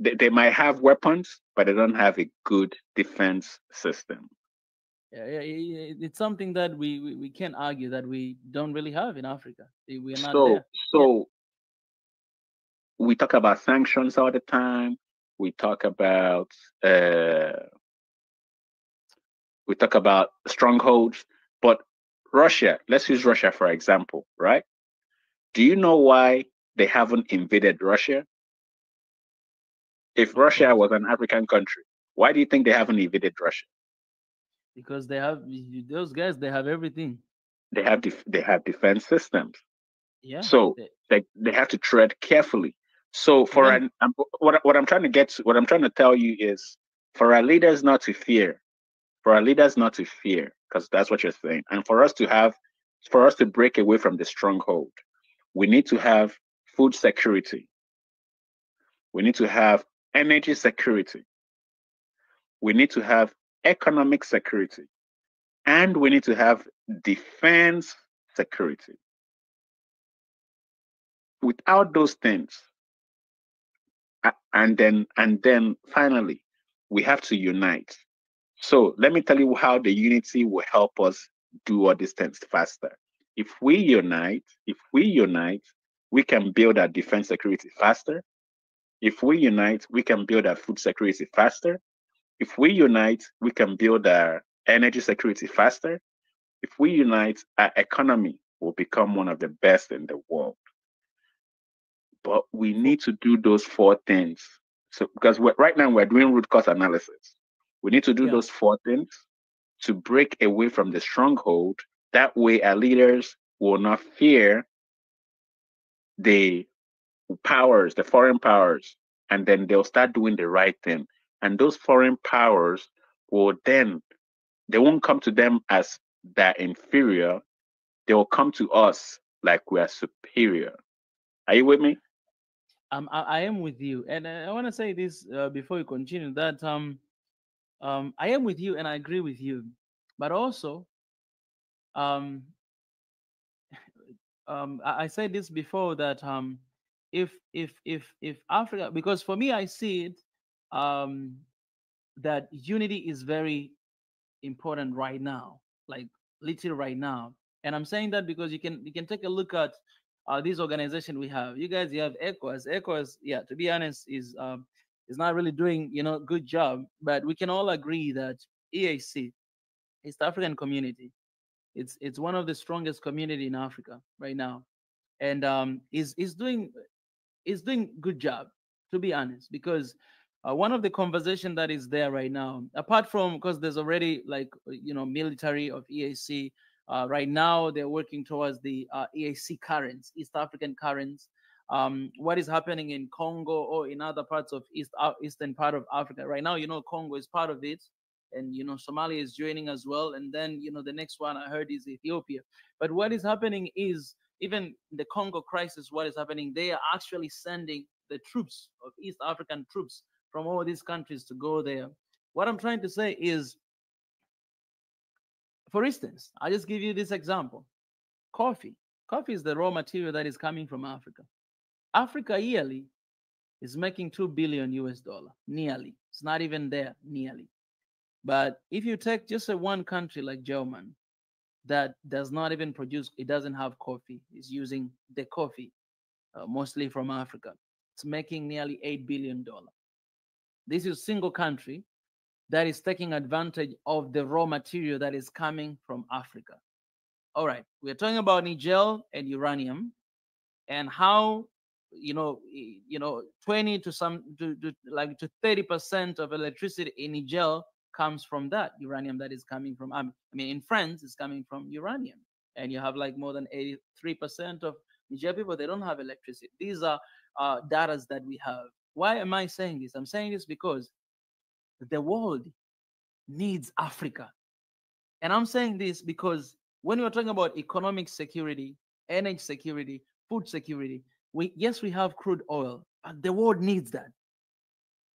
They might have weapons, but they don't have a good defense system. Yeah, it's something that we can't argue that we don't really have in Africa. We are not there. So we talk about sanctions all the time. We talk about strongholds, but Russia. Let's use Russia for example, right? Do you know why they haven't invaded Russia? If Russia was an African country, why do you think they haven't invaded Russia? Because they have those guys. They have everything. They have defense systems. Yeah. So they have to tread carefully. So what I'm trying to tell you is for our leaders not to fear, because that's what you're saying, and for us to break away from the stronghold, we need to have food security. We need to have energy security. We need to have economic security. And we need to have defense security. Without those things, and then finally, we have to unite. So let me tell you how the unity will help us do all these things faster. If we unite, we can build our defense security faster. If we unite, we can build our food security faster. If we unite, we can build our energy security faster. If we unite, our economy will become one of the best in the world. But we need to do those four things. So, because right now we're doing root cause analysis. We need to do those four things to break away from the stronghold. That way, our leaders will not fear the powers, the foreign powers, and then they'll start doing the right thing. And those foreign powers will then, they won't come to them as they're inferior. They will come to us like we are superior. Are you with me? I am with you, and I want to say this before you continue. That I am with you, and I agree with you, but also, I said this before that if Africa, because for me I see it that unity is very important right now, like literally right now. And I'm saying that because you can take a look at this organization we have. You guys, you have ECOWAS. ECOWAS, yeah, to be honest, is not really doing good job. But we can all agree that EAC, East African Community, it's one of the strongest community in Africa right now, and is doing good job, to be honest, because one of the conversation that is there right now, apart from, because there's already like military of EAC. Right now, they're working towards the EAC currents, East African currents. What is happening in Congo or in other parts of eastern part of Africa? Right now, Congo is part of it, and Somalia is joining as well. And then the next one I heard is Ethiopia. But what is happening is even the Congo crisis, what is happening, they are actually sending the troops of East African troops from all these countries to go there. What I'm trying to say is, for instance, I'll just give you this example. Coffee. Coffee is the raw material that is coming from Africa. Africa yearly is making $2 billion US, nearly. It's not even there, nearly. But if you take just one country like Germany, that does not even produce, it doesn't have coffee, it's using the coffee, mostly from Africa. It's making nearly $8 billion. This is a single country that is taking advantage of the raw material that is coming from Africa. All right, we're talking about Niger and uranium, and how 20 to 30% of electricity in Niger comes from that uranium that is coming from, I mean, in France, it's coming from uranium. And you have like more than 83% of Niger people, they don't have electricity. These are data that we have. Why am I saying this? I'm saying this because the world needs Africa. And I'm saying this because when we're talking about economic security, energy security, food security, yes, we have crude oil, but the world needs that.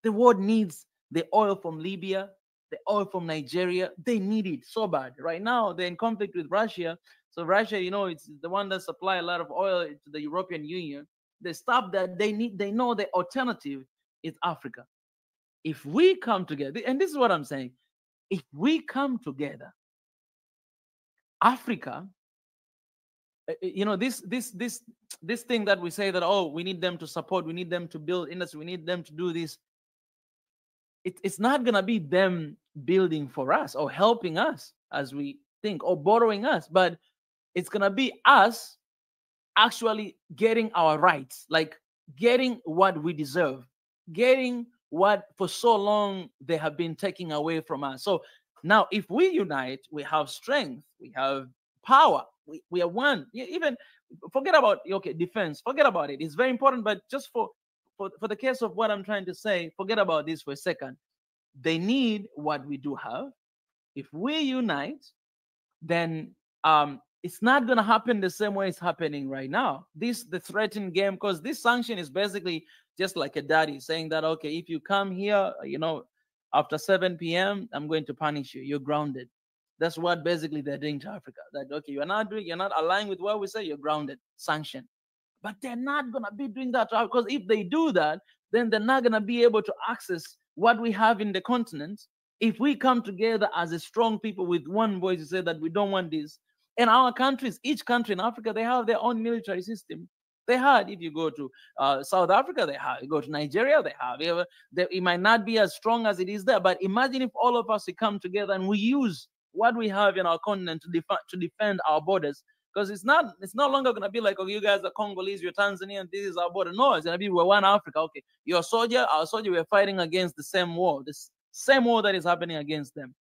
The world needs the oil from Libya, the oil from Nigeria. They need it so bad. Right now, they're in conflict with Russia. So Russia, it's the one that supply a lot of oil to the European Union. They stop that. They know the alternative is Africa. If we come together, and this is what I'm saying, if we come together, Africa, this thing that we say that, oh, we need them to support, we need them to build industry, we need them to do this. It's not going to be them building for us or helping us as we think or borrowing us, but it's going to be us actually getting our rights, like getting what we deserve, getting what for so long they have been taking away from us. So now if we unite, we have strength, we have power, we are one. Even forget about defense, forget about it. It's very important, but just for the case of what I'm trying to say, forget about this for a second. They need what we do have. If we unite, then it's not going to happen the same way it's happening right now. The threatened game, because this sanction is basically just like a daddy saying that, okay, if you come here, after 7 p.m., I'm going to punish you. You're grounded. That's what basically they're doing to Africa. That, okay, you're not aligning with what we say, you're grounded, sanction. But they're not going to be doing that, because if they do that, then they're not going to be able to access what we have in the continent. If we come together as a strong people with one voice to say that we don't want this, and our countries, each country in Africa, they have their own military system. They had, if you go to South Africa, they have. You go to Nigeria, they have. It might not be as strong as it is there, but imagine if all of us come together and we use what we have in our continent to defend our borders. Because it's no longer going to be like, oh, you guys are Congolese, you're Tanzanian, this is our border. No, it's going to be, we're one Africa. Okay, you're a soldier, our soldier, we're fighting against the same war, the same war that is happening against them.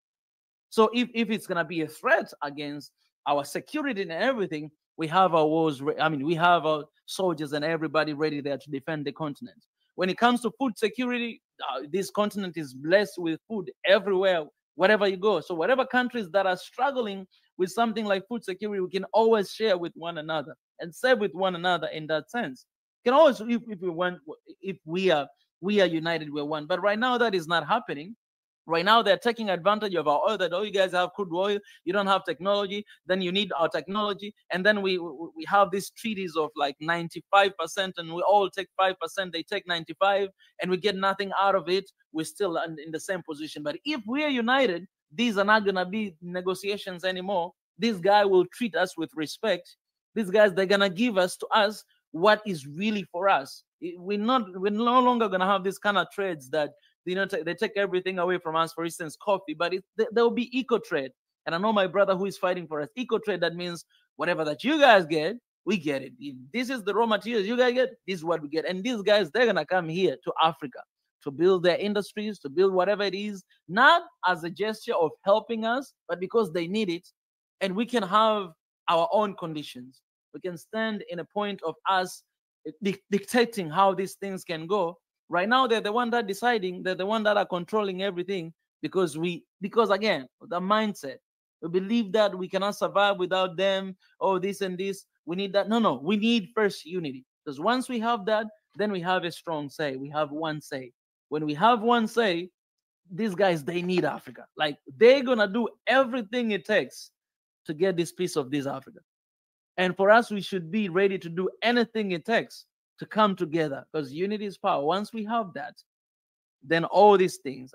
So if it's going to be a threat against our security and everything, we have our wars, we have our soldiers and everybody ready there to defend the continent. When it comes to food security, this continent is blessed with food everywhere, wherever you go. So whatever countries that are struggling with something like food security, we can always share with one another and save with one another in that sense. We can always, if we are united, we're one. But right now that is not happening. Right now they're taking advantage of our oil, that, oh, you guys have crude oil, you don't have technology, then you need our technology. And then we have these treaties of like 95%, and we all take 5%, they take 95%, and we get nothing out of it. We're still in the same position. But if we are united, these are not going to be negotiations anymore. This guy will treat us with respect. These guys, they're going to give us to us what is really for us. We're no longer going to have this kind of trades that, they take everything away from us, for instance, coffee, but there will be eco-trade. And I know my brother who is fighting for us. Eco-trade, that means whatever that you guys get, we get it. If this is the raw materials you guys get, this is what we get. And these guys, they're going to come here to Africa to build their industries, to build whatever it is, not as a gesture of helping us, but because they need it. And we can have our own conditions. We can stand in a point of us dictating how these things can go. Right now, they're the one that deciding, they're the one that are controlling everything, because again, the mindset, we believe that we cannot survive without them, or this and this. We need that. No, we need first unity. Because once we have that, then we have a strong say. We have one say. When we have one say, these guys, they need Africa. Like, they're gonna do everything it takes to get this piece of this Africa. And for us, we should be ready to do anything it takes to come together, because unity is power. Once we have that, then all these things,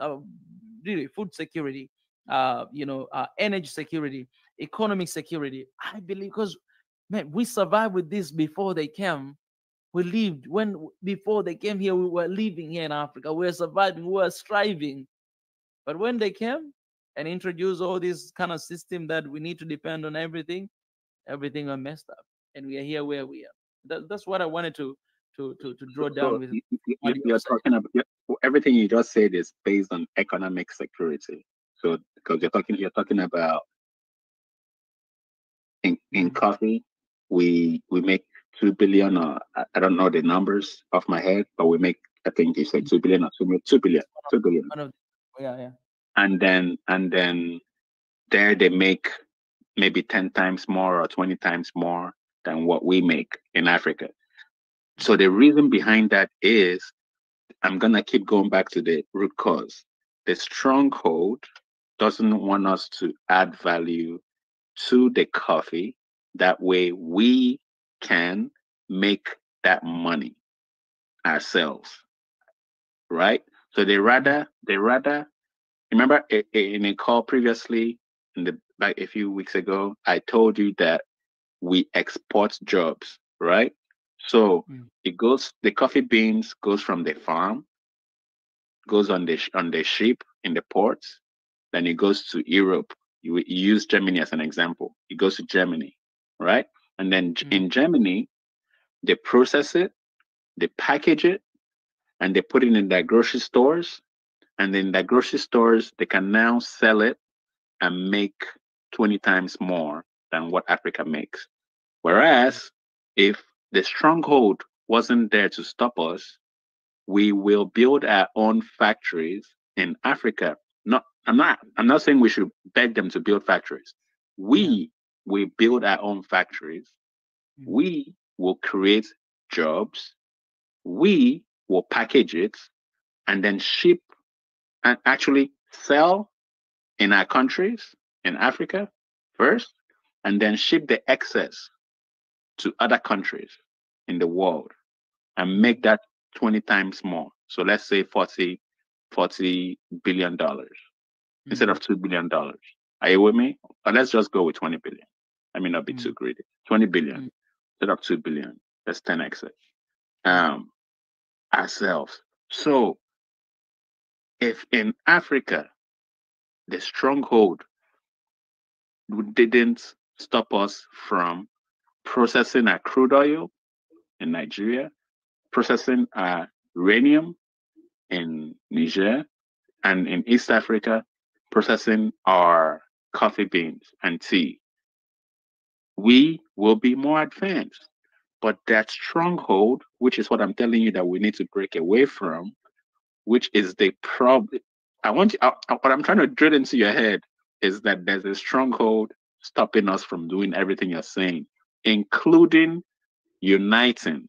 really food security, energy security, economic security, I believe, because man, we survived with this before they came. We lived before they came here, we were living here in Africa. We were surviving, we were striving. But when they came and introduced all this kind of system that we need to depend on everything was messed up. And we are here where we are. That's what I wanted to draw down with. You're talking about everything you just said is based on economic security. So because you're talking about in coffee, we make 2 billion, or I don't know the numbers off my head, but we make, I think you said 2 billion or 2 billion. Yeah. And then there they make maybe 10 times more or 20 times more than what we make in Africa. So the reason behind that is, I'm gonna keep going back to the root cause. The stronghold doesn't want us to add value to the coffee. That way we can make that money ourselves, right? So they rather remember in a call previously, back a few weeks ago, I told you that we export jobs, right? So the coffee beans goes from the farm, goes on the ship in the ports, then it goes to Europe. You use Germany as an example. It goes to Germany, right? And then in Germany, they process it, they package it, and they put it in their grocery stores. And then the grocery stores, they can now sell it and make 20 times more than what Africa makes. Whereas if the stronghold wasn't there to stop us, we will build our own factories in Africa. I'm not saying we should beg them to build factories. We build our own factories. We will create jobs. We will package it and then ship and actually sell in our countries in Africa first, and then ship the excess to other countries in the world and make that 20 times more. So let's say $40 billion instead of $2 billion. Are you with me? Or let's just go with 20 billion. I may not be too greedy. 20 billion instead of 2 billion. That's 10x ourselves. So if in Africa the stronghold didn't stop us from processing our crude oil in Nigeria, processing our uranium in Niger, and in East Africa, processing our coffee beans and tea, we will be more advanced. But that stronghold, which is what I'm telling you that we need to break away from, which is the problem. What I'm trying to drill into your head is that there's a stronghold stopping us from doing everything you're saying, including uniting.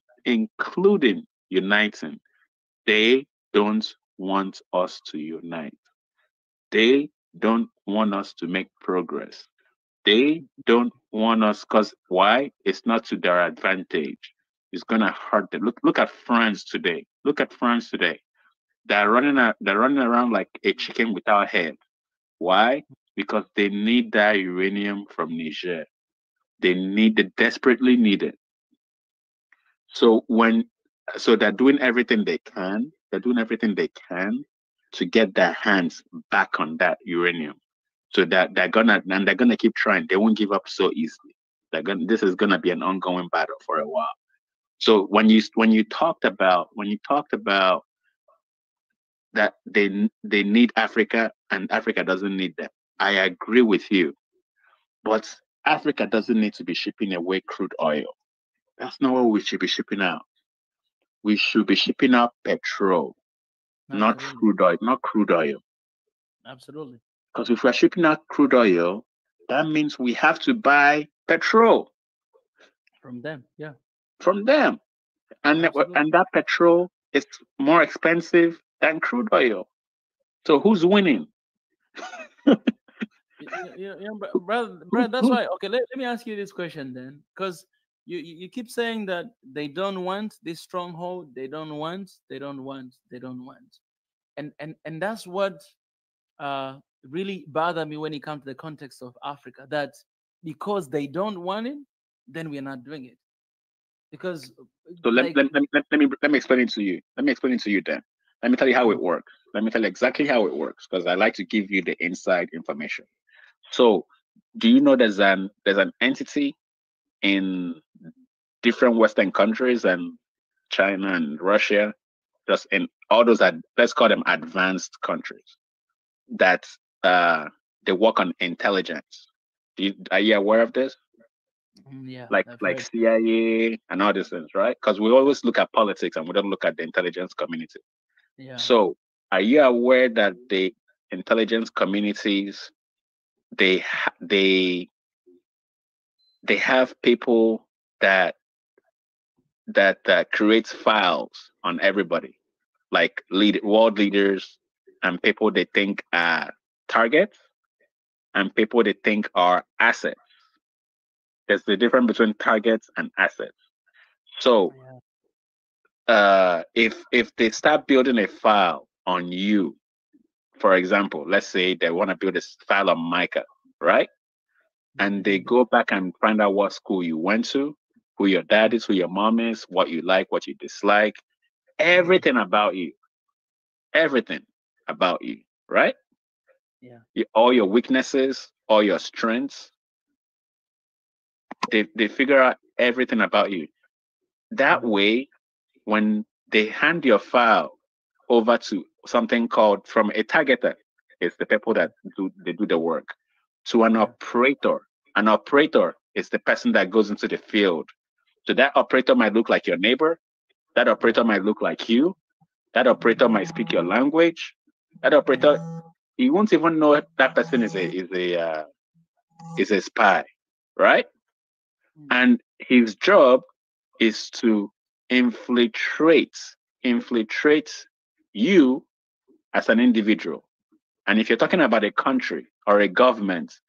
They don't want us to unite. They don't want us to make progress. They don't want us, because why? It's not to their advantage. It's gonna hurt them. Look at France today. They're running around like a chicken without a head. Why? Because they need that uranium from Niger. They desperately need it. So they're doing everything they can. To get their hands back on that uranium. So that they're gonna keep trying. They won't give up so easily. This is gonna be an ongoing battle for a while. So when you talked about that they need Africa and Africa doesn't need them, I agree with you. But Africa doesn't need to be shipping away crude oil. That's not what we should be shipping out. We should be shipping out petrol, not crude oil. Absolutely. Because if we're shipping out crude oil, that means we have to buy petrol. From them, yeah. From them. And that petrol is more expensive than crude oil. So who's winning? Brother, that's why. Okay, let me ask you this question then, because you keep saying that they don't want this stronghold, they don't want, and that's what really bothered me when it comes to the context of Africa. That because they don't want it, then we're not doing it. Because so let me explain it to you. Let me explain it to you then. Let me tell you how it works. Let me tell you exactly how it works, because I like to give you the inside information. So, do you know there's an entity in different Western countries and China and Russia, just in all those let's call them advanced countries, that they work on intelligence. Are you aware of this? Yeah, like CIA and all these things, right? Because we always look at politics and we don't look at the intelligence community. Yeah. So, are you aware that the intelligence communities, they have people that creates files on everybody, like world leaders and people they think are targets and people they think are assets. There's the difference between targets and assets. So if they start building a file on you, for example, let's say they want to build a file on Micah, right? And they go back and find out what school you went to, who your dad is, who your mom is, what you like, what you dislike, everything about you, right? Yeah. All your weaknesses, all your strengths. They figure out everything about you. That way, when they hand your file over to something called, from a targeter, it's the people that do the work, to an operator. An operator is the person that goes into the field. So that operator might look like your neighbor. That operator might look like you. That operator might speak your language. That operator, you won't even know that person is a spy, right? And his job is to infiltrate you as an individual. And if you're talking about a country or a government,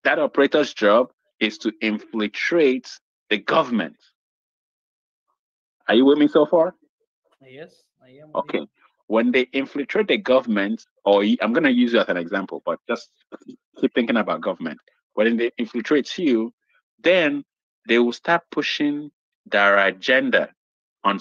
that operator's job is to infiltrate the government. Are you with me so far? Yes, I am. Okay. When they infiltrate the government, I'm going to use you as an example, but just keep thinking about government. When they infiltrate you, then they will start pushing their agenda on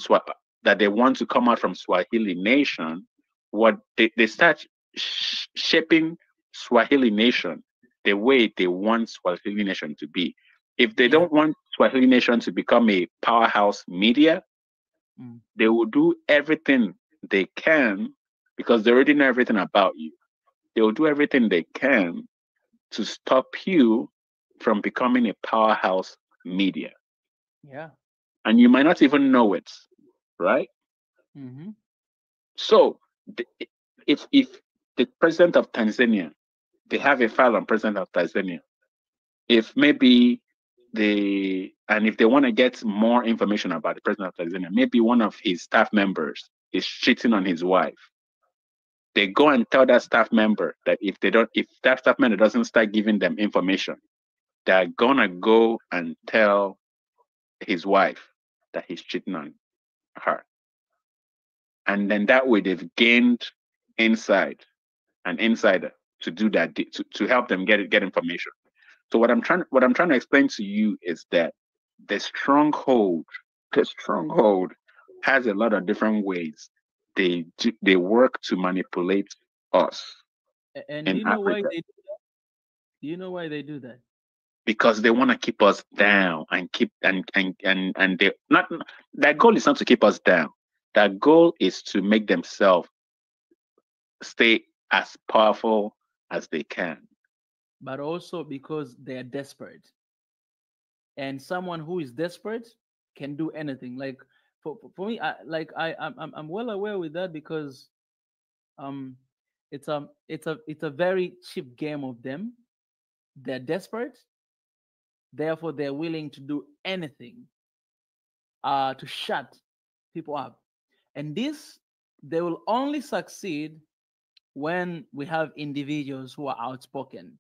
that they want to come out from Swahili nation. What they start shaping Swahili nation the way they want Swahili nation to be. If they don't want Swahili nation to become a powerhouse media, they will do everything they can, because they already know everything about you. They will do everything they can to stop you from becoming a powerhouse media. Yeah. And you might not even know it, right? Mm-hmm. So if the president of Tanzania, they have a file on president of Tanzania, if maybe if they want to get more information about the president of Tanzania, maybe one of his staff members is cheating on his wife, they go and tell that staff member that if that staff member doesn't start giving them information, they're gonna go and tell his wife that he's cheating on her. And then that way they've gained an insider to do that, to help them get information. So what I'm trying to explain to you is that the stronghold has a lot of different ways they work to manipulate us. And do you know why they do that? Do you know why they do that? Because they want to keep us down and they not, their goal is not to keep us down. Their goal is to make themselves stay as powerful as they can. But also because they are desperate. And someone who is desperate can do anything. Like for me, I'm well aware with that, because it's a very cheap game of them. They're desperate, Therefore, they're willing to do anything to shut people up. And this, they will only succeed when we have individuals who are outspoken.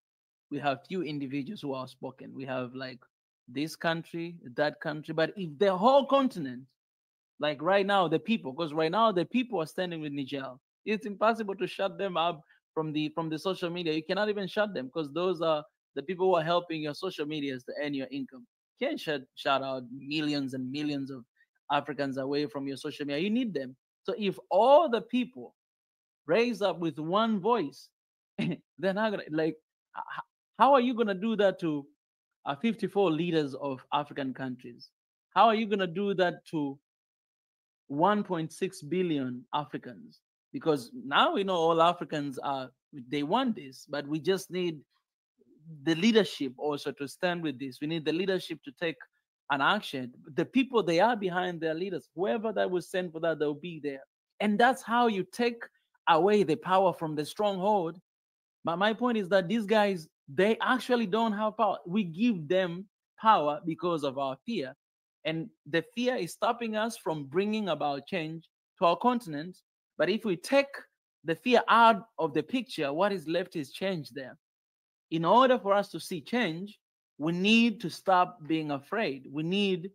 We have few individuals who are outspoken. We have like this country, that country. But if the whole continent, like right now, the people, because right now the people are standing with Niger, it's impossible to shut them up from the social media. You cannot even shut them because those are the people who are helping your social medias to earn your income. You can't shut out millions and millions of Africans away from your social media. You need them. So if all the people raise up with one voice, they're not gonna like. How are you gonna do that to 54 leaders of African countries? How are you gonna do that to 1.6 billion Africans? Because now we know all Africans they want this, but we just need the leadership also to stand with this. We need the leadership to take an action. The people, they are behind their leaders. Whoever that will stand for that, they'll be there. And that's how you take away the power from the stronghold. But my point is that these guys, they actually don't have power. We give them power because of our fear. And the fear is stopping us from bringing about change to our continent. But if we take the fear out of the picture, what is left is change there. In order for us to see change, we need to stop being afraid. We need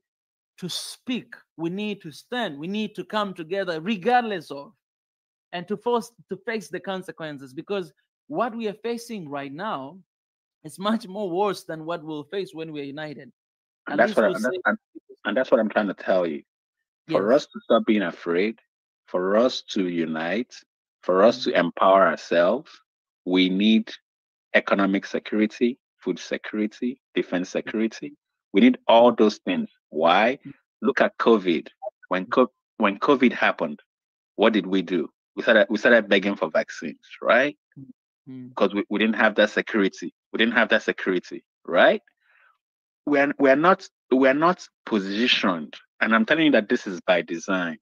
to speak. We need to stand. We need to come together regardless of, and to face the consequences, because what we are facing right now is much more worse than what we'll face when we're united. And that's what I'm trying to tell you. For us to stop being afraid, for us to unite, for us to empower ourselves, we need economic security, food security, defense security. We need all those things. Why? Look at COVID. When COVID happened, what did we do? We started begging for vaccines, right? Because we didn't have that security. We didn't have that security, right? We're not positioned, and I'm telling you that this is by design.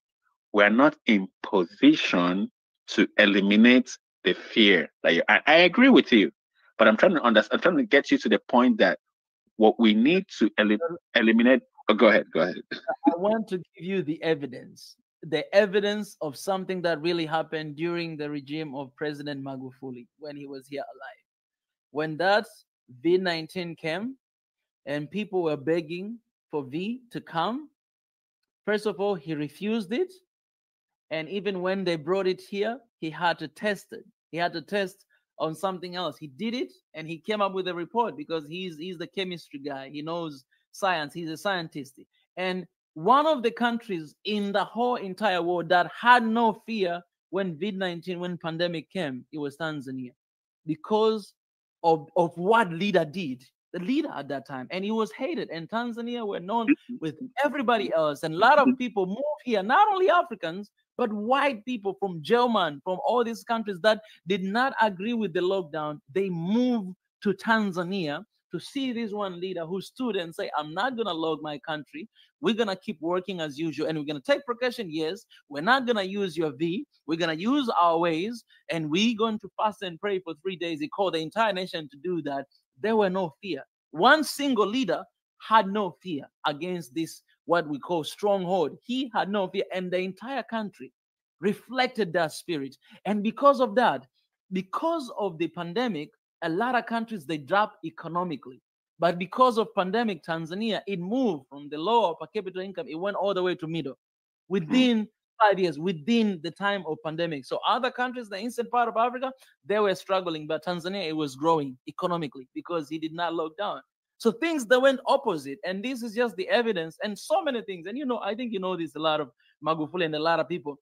We're not in position to eliminate the fear. Like I agree with you, but I'm trying to understand. I'm trying to get you to the point that what we need to eliminate. Oh, go ahead. I want to give you the evidence of something that really happened during the regime of President Magufuli when he was here alive. When that V19 came and people were begging for V to come, first of all, he refused it. And even when they brought it here, he had to test it. He had to test on something else. He did it and he came up with a report because he's the chemistry guy. He knows science. He's a scientist. And one of the countries in the whole entire world that had no fear when COVID-19, when pandemic came, it was Tanzania, because of what leader did. The leader at that time, and he was hated. And Tanzania were known with everybody else. And a lot of people moved here, not only Africans, but white people from German, from all these countries that did not agree with the lockdown. They moved to Tanzania to see this one leader who stood and say, I'm not going to lock my country. We're going to keep working as usual. And we're going to take precaution. Yes, we're not going to use your V. We're going to use our ways. And we're going to fast and pray for 3 days. He called the entire nation to do that. There were no fear. One single leader had no fear against this, what we call stronghold. He had no fear. And the entire country reflected that spirit. And because of that, because of the pandemic, a lot of countries, they dropped economically. But because of pandemic, Tanzania, it moved from the lower per capita income, it went all the way to middle within 5 years, within the time of pandemic. So other countries, the eastern part of Africa, they were struggling, but Tanzania, it was growing economically because he did not lock down. So things that went opposite, and this is just the evidence, and so many things. And I think this, a lot of Magufuli and a lot of people.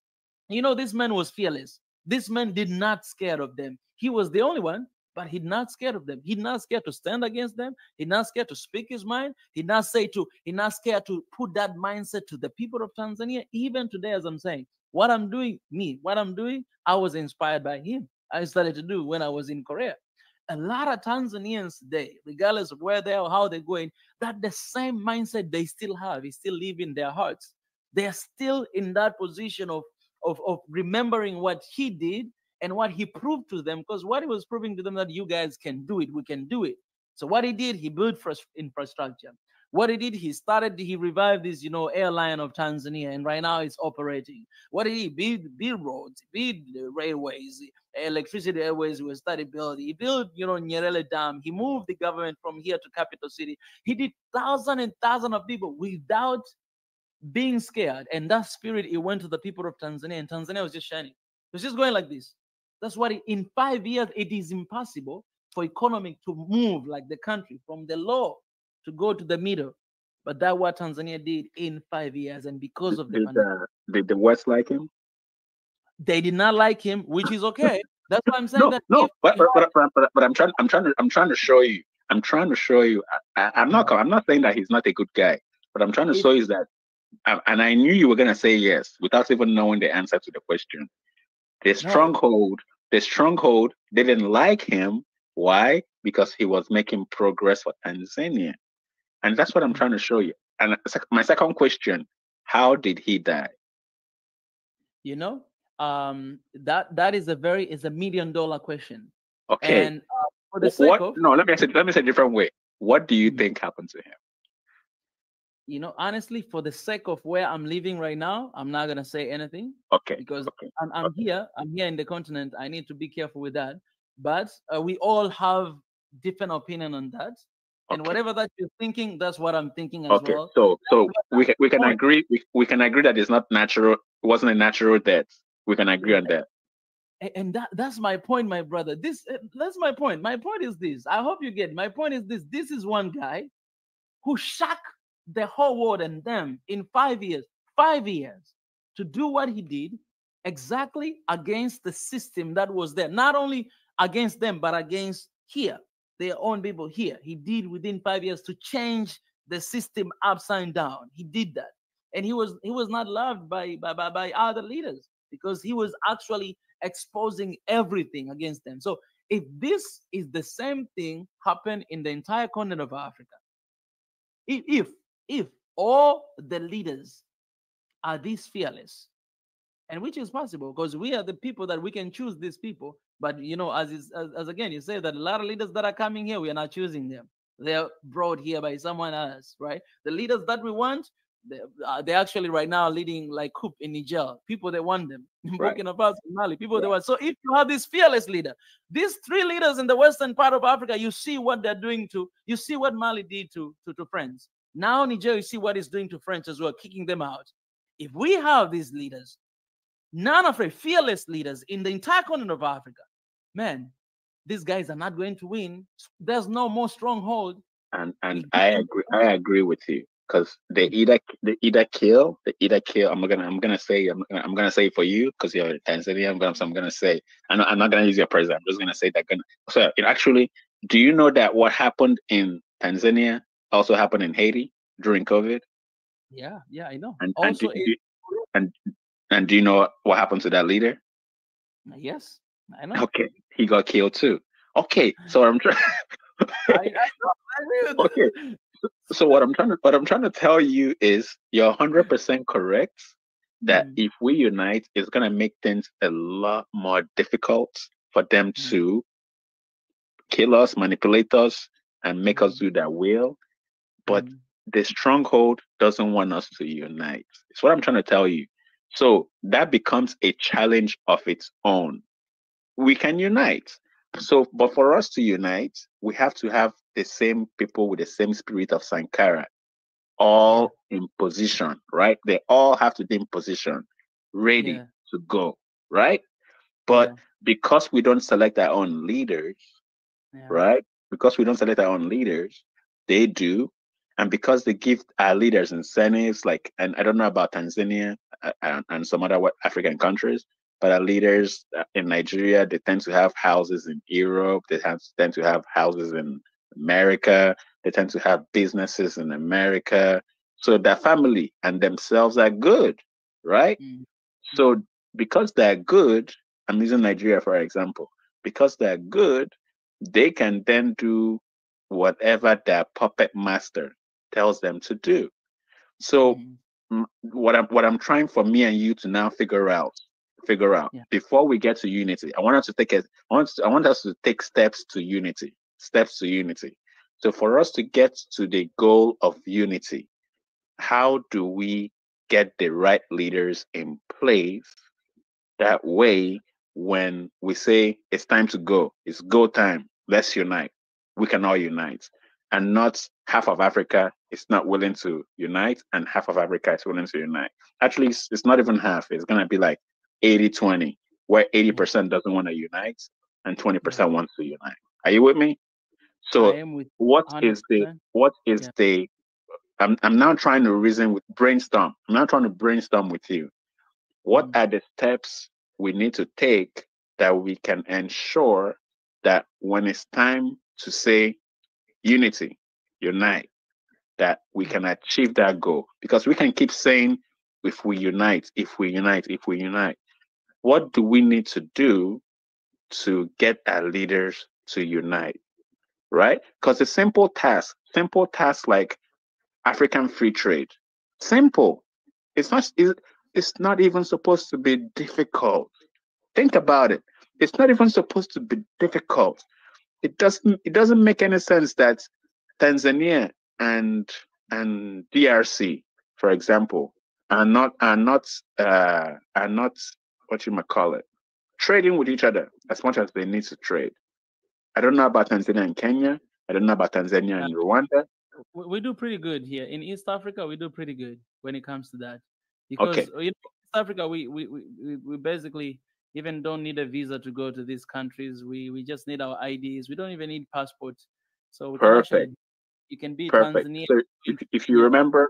This man was fearless. This man did not scare of them. He was the only one, but he's not scared of them. He's not scared to stand against them. He's not scared to speak his mind. He's not scared to put that mindset to the people of Tanzania. Even today, as I'm saying, what I'm doing, I was inspired by him. I started to do when I was in Korea. A lot of Tanzanians today, regardless of where they are, how they're going, that the same mindset they still have is still living in their hearts. They're still in that position of remembering what he did and what he proved to them, because what he was proving to them that you guys can do it, we can do it. So what he did, he built infrastructure. What he did, he revived this, airline of Tanzania, and right now it's operating. What did he build roads, build railways, electricity airways we started building. He built, Nyerere Dam. He moved the government from here to capital city. He did thousands and thousands of people without being scared. And that spirit, it went to the people of Tanzania, and Tanzania was just shining. It was just going like this. That's what in 5 years, it is impossible for economy to move like the country from the low to go to the middle. But that's what Tanzania did in 5 years. And because of the did the West like him? They did not like him, which is okay. That's why I'm saying but I'm trying to show you. I'm not saying that he's not a good guy, but I'm trying to show you that. And I knew you were gonna say yes without even knowing the answer to the question. The stronghold didn't like him. Why? Because he was making progress for Tanzania. And that's what I'm trying to show you. And my second question, how did he die? That is a $1 million question. Okay. And for the sake of, let me say a different way. What do you think happened to him? Honestly, for the sake of where I'm living right now, I'm not gonna say anything. Okay. Because I'm here in the continent. I need to be careful with that. But we all have different opinion on that. And whatever that you're thinking, that's what I'm thinking as well. So we can agree. We can agree that it's not natural. It wasn't a natural death. We can agree on that. And that's my point, my brother. That's my point. My point is this. I hope you get. My point is this. This is one guy who shocked the whole world and them in 5 years. 5 years to do what he did exactly against the system that was there. Not only against them, but against here. Their own people here. He did within 5 years to change the system upside down. He did that, and he was not loved by other leaders because he was actually exposing everything against them. So if this is the same thing happened in the entire continent of Africa, if all the leaders are this fearless, and which is possible because we are the people that we can choose these people. But as again, you say that a lot of leaders that are coming here, we are not choosing them. They're brought here by someone else, right? The leaders that we want, they're actually right now leading like coup in Niger. People that want them in Burkina Faso, Mali. People they want. So if you have this fearless leader, these 3 leaders in the western part of Africa, you see what they're doing you see what Mali did to France. Now Niger, you see what it's doing to France as well, kicking them out. If we have these leaders, none of the fearless leaders in the entire continent of Africa, man, these guys are not going to win. There's no more stronghold. And I agree with you because they either kill. I'm gonna say for you because you're Tanzanian. So I'm gonna say I'm not gonna use your president. I'm just gonna say that. So actually, do you know that what happened in Tanzania also happened in Haiti during COVID? Yeah, I know. And do you know what happened to that leader? Yes, I know. Okay, he got killed too. Okay, so I'm trying. Okay, so what I'm trying to tell you is you're 100% correct that if we unite, it's gonna make things a lot more difficult for them to kill us, manipulate us, and make us do their will. But the stronghold doesn't want us to unite. It's what I'm trying to tell you. So that becomes a challenge of its own. We can unite. So, but for us to unite, we have to have the same people with the same spirit of Sankara, all in position, right? They all have to be in position, ready to go, right? But because we don't select our own leaders, right? Because we don't select our own leaders, they do. And because they give our leaders incentives, and I don't know about Tanzania and some other African countries, but our leaders in Nigeria, they tend to have houses in Europe. They tend to have houses in America. They tend to have businesses in America. So their family and themselves are good, right? So because they're good, I'm using Nigeria for example, because they're good, they can then do whatever their puppet master tells them to do. So what I'm trying for me and you to now figure out before we get to unity, I want us to take steps to unity. So for us to get to the goal of unity, how do we get the right leaders in place? That way, when we say it's time to go, it's go time, let's unite, we can all unite. And not half of Africa is not willing to unite and half of Africa is willing to unite. Actually, it's not even half. It's going to be like 80-20, where 80% doesn't want to unite and 20% wants to unite. Are you with me? So I am with what is 100%. the I'm now trying to reason with brainstorm. I'm now trying to brainstorm with you. What are the steps we need to take that we can ensure that when it's time to say unity, unite, that we can achieve that goal? Because we can keep saying, if we unite, if we unite, if we unite. What do we need to do to get our leaders to unite? Right? Because a simple task like African free trade, simple. It's not even supposed to be difficult. Think about it. It's not even supposed to be difficult. It doesn't make any sense that Tanzania and DRC, for example, are not what you might call it, trading with each other as much as they need to trade. I don't know about Tanzania and Kenya. I don't know about Tanzania and Rwanda. We do pretty good here in East Africa. We do pretty good when it comes to that, because Okay, East Africa, we basically even don't need a visa to go to these countries. We just need our IDs. We don't even need passports, so we can actually, perfect, you can be perfect. Tanzania. So if you remember,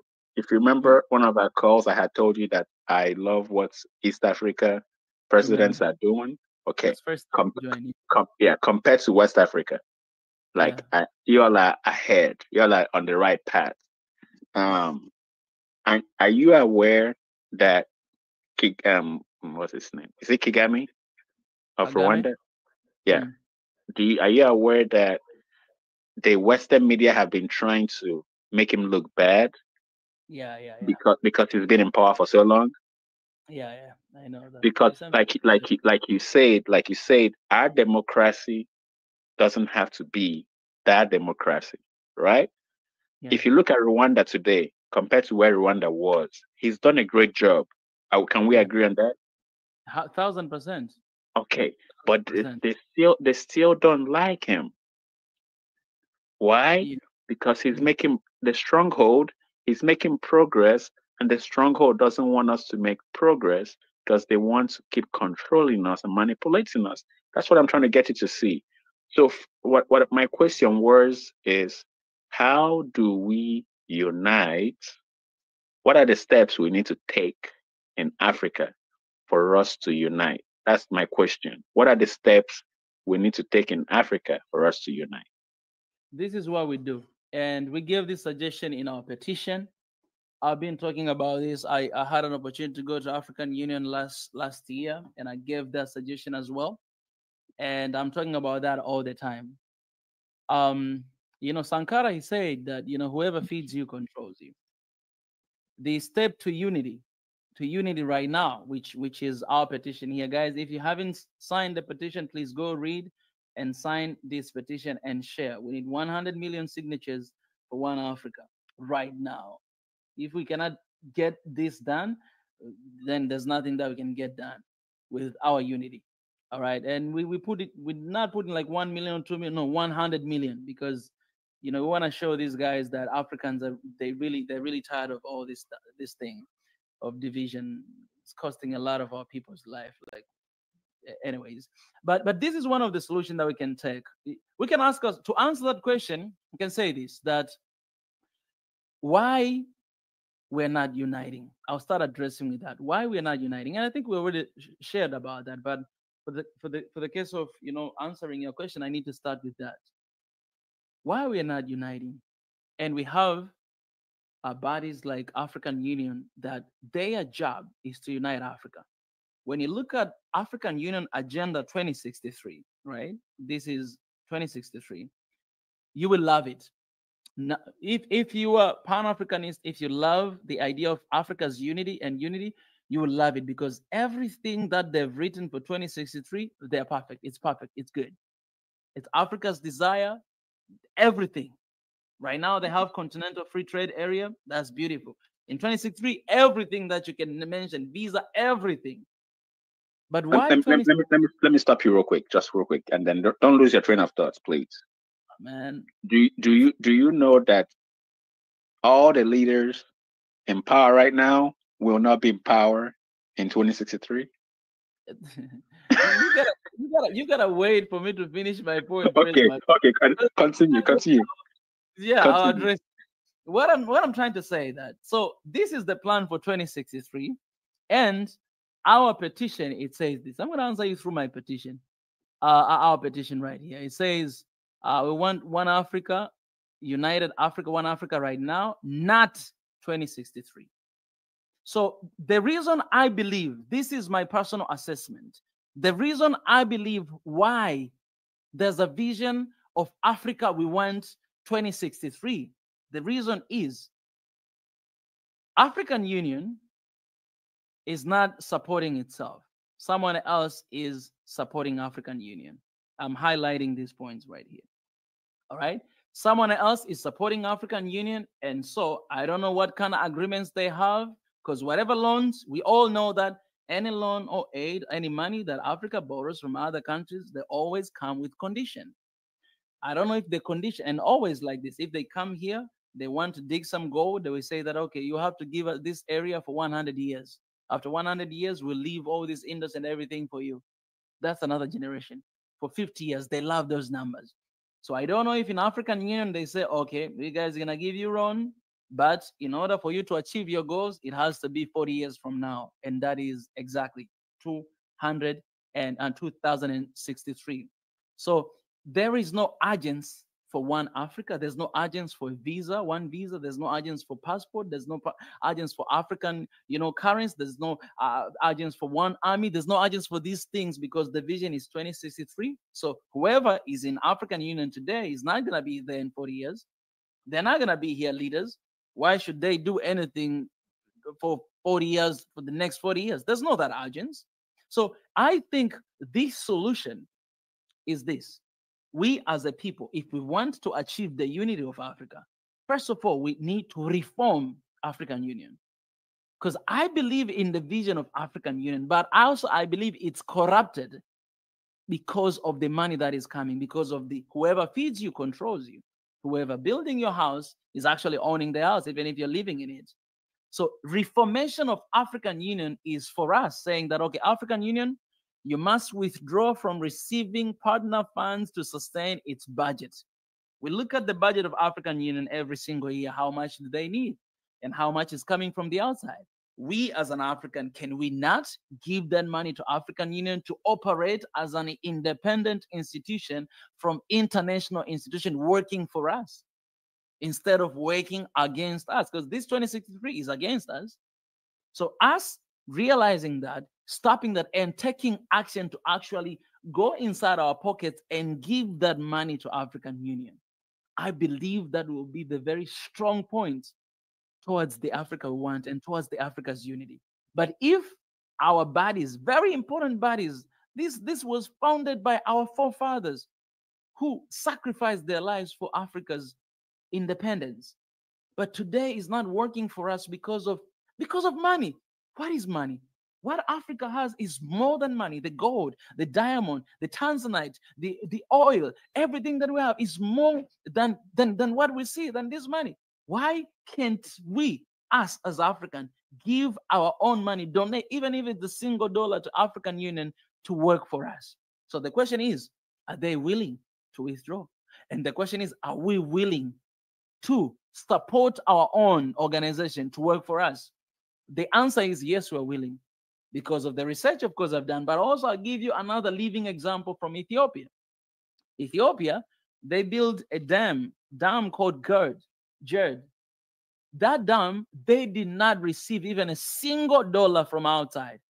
one of our calls, I had told you that I love what East Africa presidents are doing. Okay, That's first com- join you. compared to West Africa, like you all are ahead. You all are on the right path. Um, are you aware that what's his name? Is it Kagame of Kagame. Rwanda? Yeah. Are you aware that the Western media have been trying to make him look bad Yeah, yeah, yeah, because he's been in power for so long? yeah, yeah. I know that. Because It's like you said, our democracy doesn't have to be that democracy, right? yeah, If you look at Rwanda today compared to where Rwanda was, he's done a great job. Can we yeah. agree on that? 1000%. Okay, but Percent. they still don't like him. Why? Yeah, Because he's making the stronghold, he's making progress, and the stronghold doesn't want us to make progress because they want to keep controlling us and manipulating us. That's what I'm trying to get you to see. So, what my question was is, how do we unite? What are the steps we need to take in Africa for us to unite? That's my question. What are the steps we need to take in Africa for us to unite? this is what we do, and we gave this suggestion in our petition. I've been talking about this. I had an opportunity to go to African Union last year, and I gave that suggestion as well. And I'm talking about that all the time. Sankara, he said that whoever feeds you controls you. The step to unity right now, which is our petition here, guys. If you haven't signed the petition, please go read and sign this petition and share. We need 100 million signatures for One Africa right now. If we cannot get this done, then there's nothing that we can get done with our unity. All right. And we're not putting like 1 million, 2 million, no, 100 million, because we want to show these guys that Africans they're really tired of all this thing of division. It's costing a lot of our people's life. Like, anyways, but this is one of the solutions that we can take. We can ask us to answer that question. We can say this, that why we're not uniting. I'll start addressing with that. Why we're not uniting, and I think we already shared about that. But for the case of answering your question, I need to start with that. Why we're not uniting, and we have bodies like African Union that their job is to unite Africa. When you look at African Union Agenda 2063, right? This is 2063. You will love it. Now, if you are Pan-Africanist, if you love the idea of Africa's unity, you will love it, because everything that they've written for 2063, they're perfect. It's perfect. It's good. It's Africa's desire. Everything. Right now, they have continental free trade area. That's beautiful. In 2063, everything that you can mention, visa, everything. But why? Let me stop you real quick, just real quick, and then don't lose your train of thoughts, please. Man, do you know that all the leaders in power right now will not be in power in 2063? you gotta wait for me to finish my point. Okay, continue. Yeah, I'll address what I'm trying to say. That so this is the plan for 2063, and our petition, it says this. I'm going to answer you through my petition. Our petition right here. It says we want one Africa, united Africa, one Africa right now, not 2063. So the reason I believe, this is my personal assessment, the reason I believe why there's a vision of Africa we want 2063, the reason is African Union is not supporting itself. Someone else is supporting African Union. I'm highlighting these points right here. All right. Someone else is supporting African Union. And so I don't know what kind of agreements they have, because whatever loans, we all know that any loan or aid, any money that Africa borrows from other countries, they always come with condition. I don't know if the condition, and always like this, if they come here, they want to dig some gold, they will say that, okay, you have to give us this area for 100 years. After 100 years, we'll leave all this industry and everything for you. That's another generation. For 50 years, they love those numbers. So I don't know if in African Union, they say, okay, we guys are going to give you loan, but in order for you to achieve your goals, it has to be 40 years from now. And that is exactly 2063. So there is no urgency for one Africa. There's no urgency for visa, one visa. There's no urgency for passport. There's no urgency for African, currency. There's no urgency for one army. There's no urgency for these things because the vision is 2063. So whoever is in African Union today is not going to be there in 40 years. They're not going to be here leaders. Why should they do anything for 40 years, for the next 40 years? There's no that urgency. So I think this solution is this. We as a people, if we want to achieve the unity of Africa, first of all, we need to reform African Union. Because I believe in the vision of African Union, but also I believe it's corrupted because of the money that is coming, because of the whoever feeds you controls you. Whoever building your house is actually owning the house, even if you're living in it. So reformation of African Union is for us saying that, okay, African Union, you must withdraw from receiving partner funds to sustain its budget. We look at the budget of African Union every single year. How much do they need? And how much is coming from the outside? We as an African, can we not give that money to African Union to operate as an independent institution from international institution working for us instead of working against us? Because this 2063 is against us. So us realizing that, stopping that, and taking action to actually go inside our pockets and give that money to African Union, I believe that will be the very strong point towards the Africa we want and towards the Africa's unity. But if our bodies, very important bodies, this was founded by our forefathers who sacrificed their lives for Africa's independence. But today is not working for us because of money. What is money? What Africa has is more than money. The gold, the diamond, the tanzanite, the oil, everything that we have is more than what we see, than this money. Why can't we, us as African, give our own money, donate, even if it's a $1 to African Union to work for us? So the question is, are they willing to withdraw? And the question is, are we willing to support our own organization to work for us? The answer is yes, we're willing, because of the research, of course, I've done. But also I'll give you another living example from Ethiopia. Ethiopia, they built a dam called Gerd. That dam, they did not receive even a $1 from outside.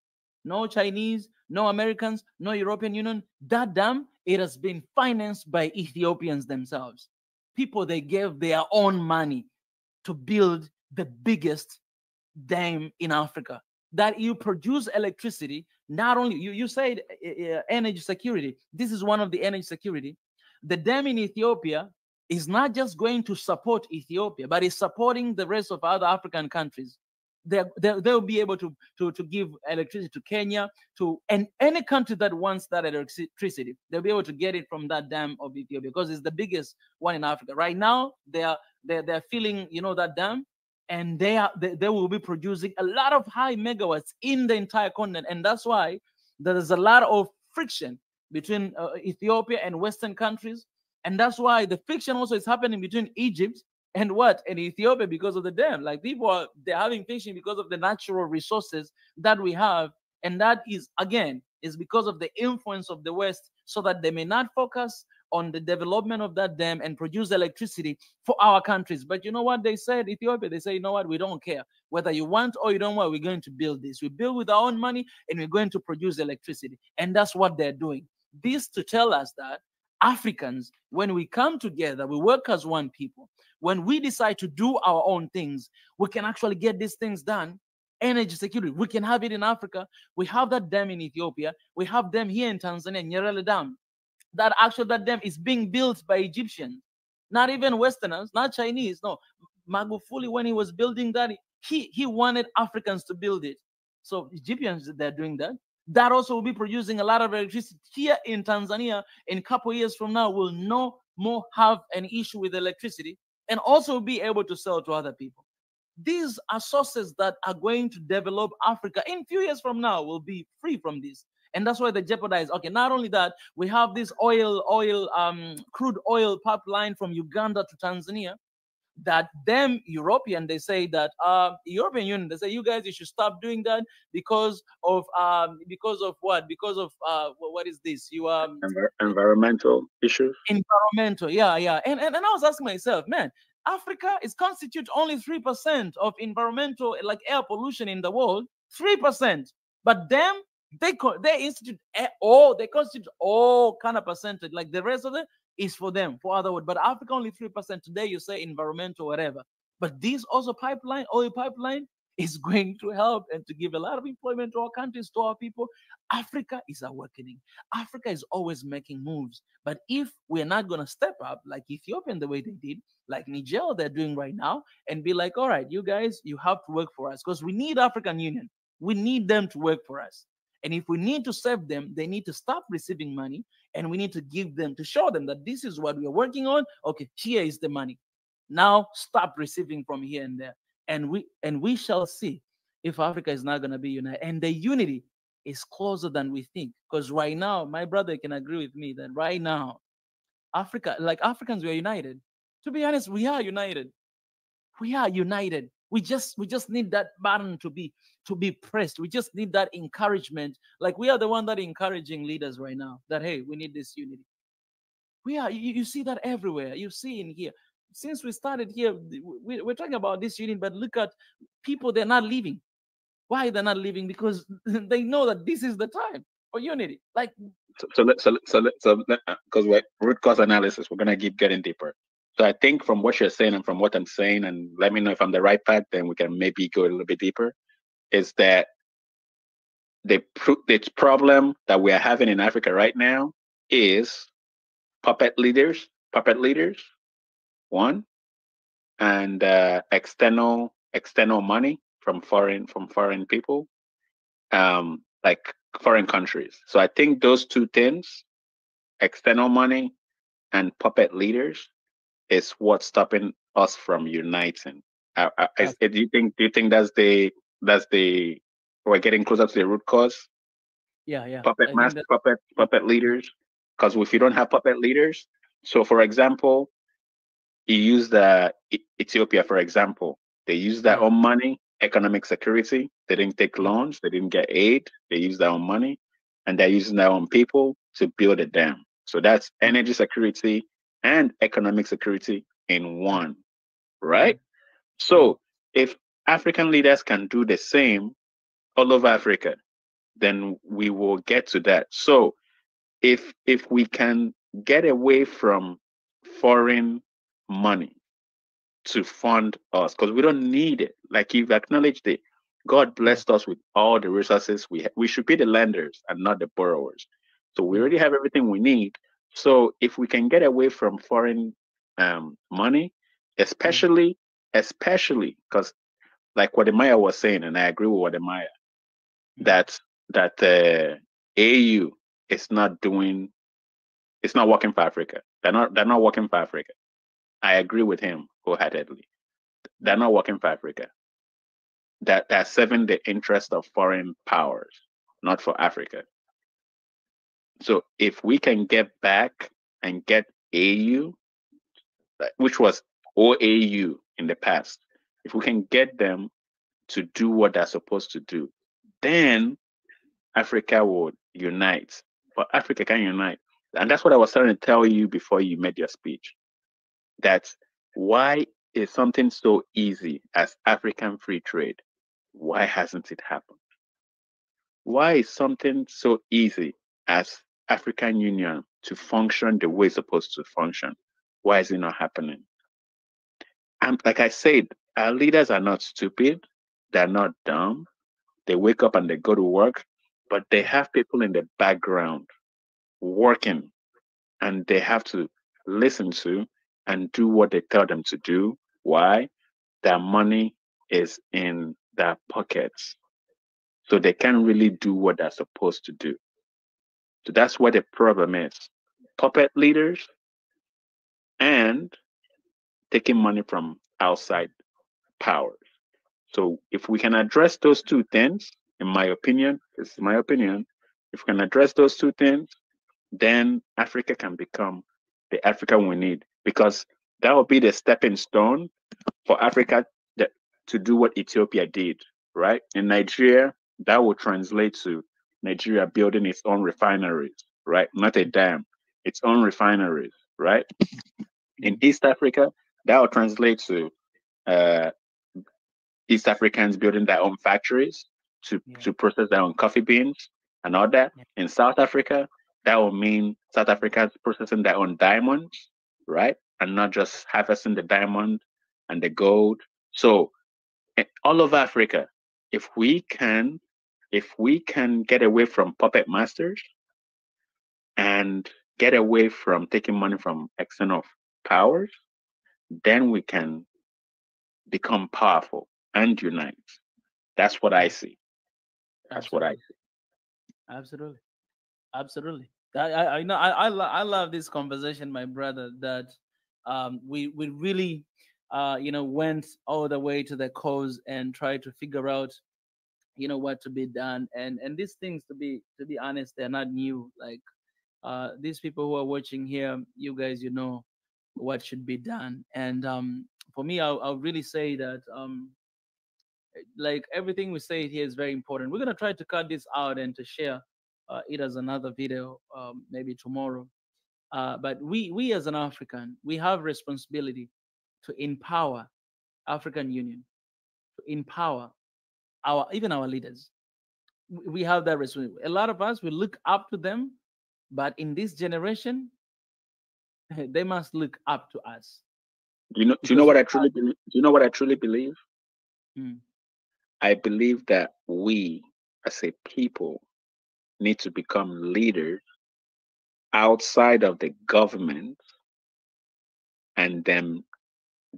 No Chinese, no Americans, no European Union. That dam, it has been financed by Ethiopians themselves. People, they gave their own money to build the biggest dam in Africa. That you produce electricity, not only, you said energy security. This is one of the energy security. The dam in Ethiopia, is not just going to support Ethiopia, but is supporting the rest of other African countries. They'll be able to give electricity to Kenya, and any country that wants that electricity, they'll be able to get it from that dam of Ethiopia, because it's the biggest one in Africa. Right now, they're filling, that dam, and they will be producing a lot of high megawatts in the entire continent. And that's why there is a lot of friction between Ethiopia and Western countries. And that's why the friction also is happening between Egypt and Ethiopia, because of the dam. Like, they're having friction because of the natural resources that we have. And that is because of the influence of the West, so that they may not focus on the development of that dam and produce electricity for our countries. But you know what they said, Ethiopia? They say, you know what, we don't care. Whether you want or you don't want, we're going to build this. We build with our own money, and we're going to produce electricity. And that's what they're doing. This to tell us that Africans, when we come together, we work as one people. When we decide to do our own things, we can actually get these things done. Energy security, we can have it in Africa. We have that dam in Ethiopia. We have them here in Tanzania, Nyerere Dam. That dam is being built by Egyptians, not even Westerners, not Chinese. No, Magufuli, when he was building that, he wanted Africans to build it. So Egyptians, they're doing that. That also will be producing a lot of electricity here in Tanzania. In a couple of years from now, we'll no more have an issue with electricity, and also be able to sell to other people. These are sources that are going to develop Africa. In a few years from now, we'll be free from this. And that's why they jeopardize. Okay, not only that, we have this crude oil pipeline from Uganda to Tanzania, that them European, they say that European Union, they say, you guys, you should stop doing that because of what? Because of what is this? Environmental issues. Environmental, yeah. And I was asking myself, man, Africa is constitute only 3% of environmental, like air pollution in the world, 3%. But them, they constitute all kind of percentage. Like the rest of it is for them, for other words. But Africa only 3%. Today you say environmental, whatever. But this also oil pipeline is going to help and to give a lot of employment to our countries, to our people. Africa is awakening. Africa is always making moves. But if we're not going to step up like Ethiopia, the way they did, like Niger, they're doing right now, and be like, all right, you guys, you have to work for us, because we need African Union. We need them to work for us. And if we need to serve them, they need to stop receiving money, and we need to give them, to show them that this is what we are working on. Okay, here is the money. Now stop receiving from here and there. And we shall see if Africa is not going to be united. And the unity is closer than we think. Because right now, my brother can agree with me that right now, Africa, like Africans, we are united. To be honest, we are united. We are united. We just need that button to be pressed. We just need that encouragement. Like, we are the one that are encouraging leaders right now that, hey, we need this unity. We are. You see that everywhere. You see in here. Since we started here, we're talking about this unity, but look at people, they're not leaving. Why they're not leaving? Because they know that this is the time for unity. Like, because we're root cause analysis, we're gonna keep getting deeper. So I think from what you're saying and from what I'm saying, and let me know if I'm the right path, then we can maybe go a little bit deeper, is that the problem that we are having in Africa right now is puppet leaders, one, and external money from foreign people, like foreign countries. So I think those two things, external money and puppet leaders, is what's stopping us from uniting. Do you think that's the we're getting closer to the root cause? Yeah. Puppet leaders. Because if you don't have puppet leaders, so for example, you use Ethiopia, for example, they use their own money, economic security. They didn't take loans, they didn't get aid, they use their own money, and they're using their own people to build a dam. So that's energy security and economic security in one, right? So if African leaders can do the same all over Africa, then we will get to that. So if we can get away from foreign money to fund us, because we don't need it, like you've acknowledged it, God blessed us with all the resources. We should be the lenders and not the borrowers. So we already have everything we need. So if we can get away from foreign money, especially because like what Amaya was saying, and I agree with what Amaya, that AU is not working for Africa. They're not working for Africa. I agree with him wholeheartedly. They're not working for Africa. That they're serving the interest of foreign powers, not for Africa. So if we can get back and get AU, which was OAU in the past, if we can get them to do what they're supposed to do, then Africa would unite. But Africa can unite. And that's what I was trying to tell you before you made your speech. That why is something so easy as African free trade? Why hasn't it happened? Why is something so easy as African Union to function the way it's supposed to function? Why is it not happening? And like I said, our leaders are not stupid. They're not dumb. They wake up and they go to work, but they have people in the background working, and they have to listen to and do what they tell them to do. Why? Their money is in their pockets. So they can't really do what they're supposed to do. So that's what the problem is. Puppet leaders and taking money from outside powers. So if we can address those two things, in my opinion, this is my opinion, if we can address those two things, then Africa can become the Africa we need, because that will be the stepping stone for Africa to do what Ethiopia did, right? In Nigeria, that will translate to Nigeria building its own refineries, right? Not a dam, its own refineries, right? In East Africa, that will translate to East Africans building their own factories to process their own coffee beans and all that. In South Africa, that will mean South Africans processing their own diamonds, right? And not just harvesting the diamond and the gold. So all over Africa, if we can get away from puppet masters and get away from taking money from external powers, then we can become powerful and unite. That's what I see. That's what I see. Absolutely. Absolutely. I know I love this conversation, my brother, that we really went all the way to the cause and tried to figure out what to be done, and these things, to be honest, they're not new. Like these people who are watching here, you guys, what should be done. And for me, I'll really say that like everything we say here is very important. We're going to try to cut this out and to share it as another video maybe tomorrow. But we as an African, we have responsibility to empower African Union, to empower even our leaders. We have that responsibility. A lot of us, we look up to them, but in this generation, they must look up to us. Do you know what I truly believe? Do you know what I truly believe? I believe that we, as a people, need to become leaders outside of the government and then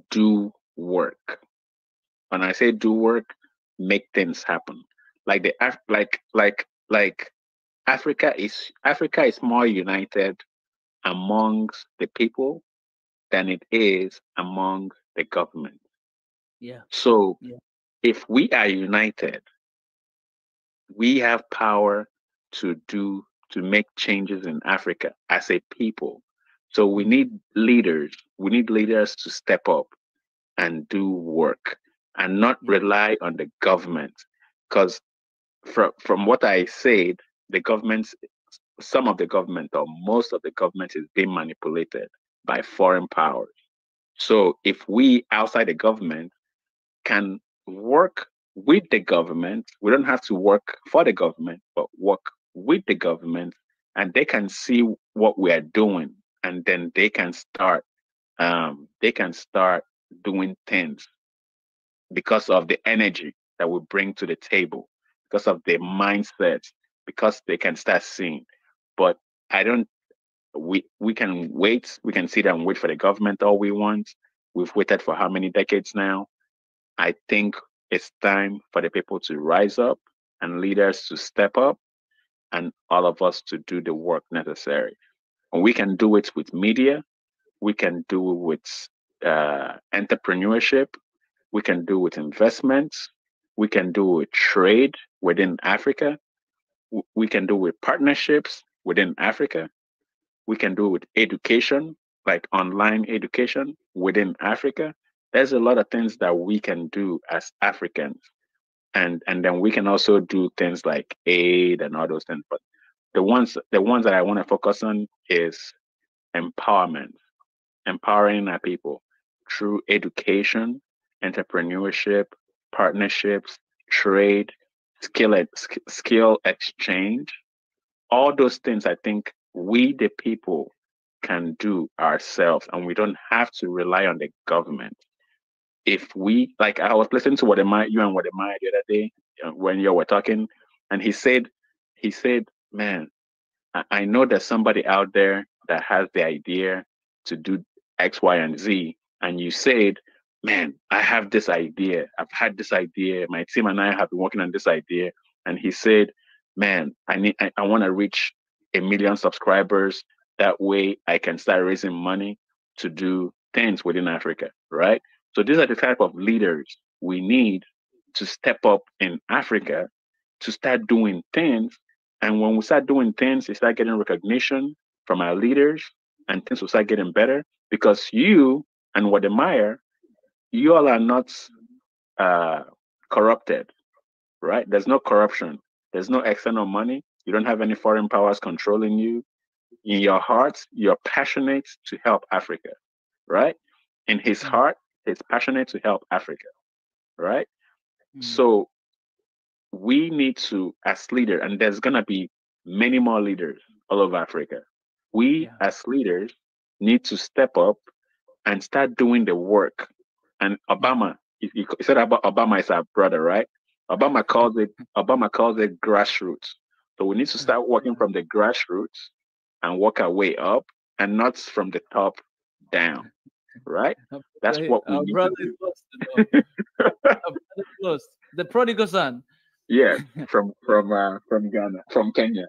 do work. When I say do work, make things happen. Like Africa is more united amongst the people than it is among the government. Yeah. So if we are united, we have power to make changes in Africa as a people. So we need leaders. We need leaders to step up and do work and not rely on the government. Because from what I said, some of the government or most of the government is being manipulated by foreign powers. So if we outside the government can work with the government, we don't have to work for the government, but work with the government, and they can see what we are doing, and then they can start doing things because of the energy that we bring to the table, because of the mindset, because they can start seeing. But we can wait. We can sit and wait for the government all we want. We've waited for how many decades now? I think it's time for the people to rise up and leaders to step up and all of us to do the work necessary. And we can do it with media. We can do it with entrepreneurship. We can do it with investments. We can do it with trade within Africa. We can do it with partnerships within Africa. We can do it with education, like online education within Africa. There's a lot of things that we can do as Africans. And then we can also do things like aid and all those things. But the ones that I want to focus on is empowerment, empowering our people through education, entrepreneurship, partnerships, trade, skill exchange. All those things I think we the people can do ourselves, and we don't have to rely on the government. If we, like, I was listening to you and Wademai the other day when you were talking, and he said, man, I know there's somebody out there that has the idea to do X, Y, and Z, and you said, man, I have this idea. I've had this idea. My team and I have been working on this idea. And he said, man, I want to reach 1 million subscribers. That way I can start raising money to do things within Africa, right? So these are the type of leaders we need to step up in Africa to start doing things. And when we start doing things, we start getting recognition from our leaders, and things will start getting better, because you and Wademire, you all are not corrupted, right? There's no corruption. There's no external money. You don't have any foreign powers controlling you. In your heart, you're passionate to help Africa, right? In his heart, he's passionate to help Africa, right? So we need to, as leaders, and there's going to be many more leaders all over Africa. We, as leaders, need to step up and start doing the work. And Obama, he said about Obama is our brother, right? Obama calls it grassroots. So we need to start working from the grassroots and work our way up, and not from the top down, right? That's what we need to do. Close. The prodigal son. Yeah, from Ghana, from Kenya.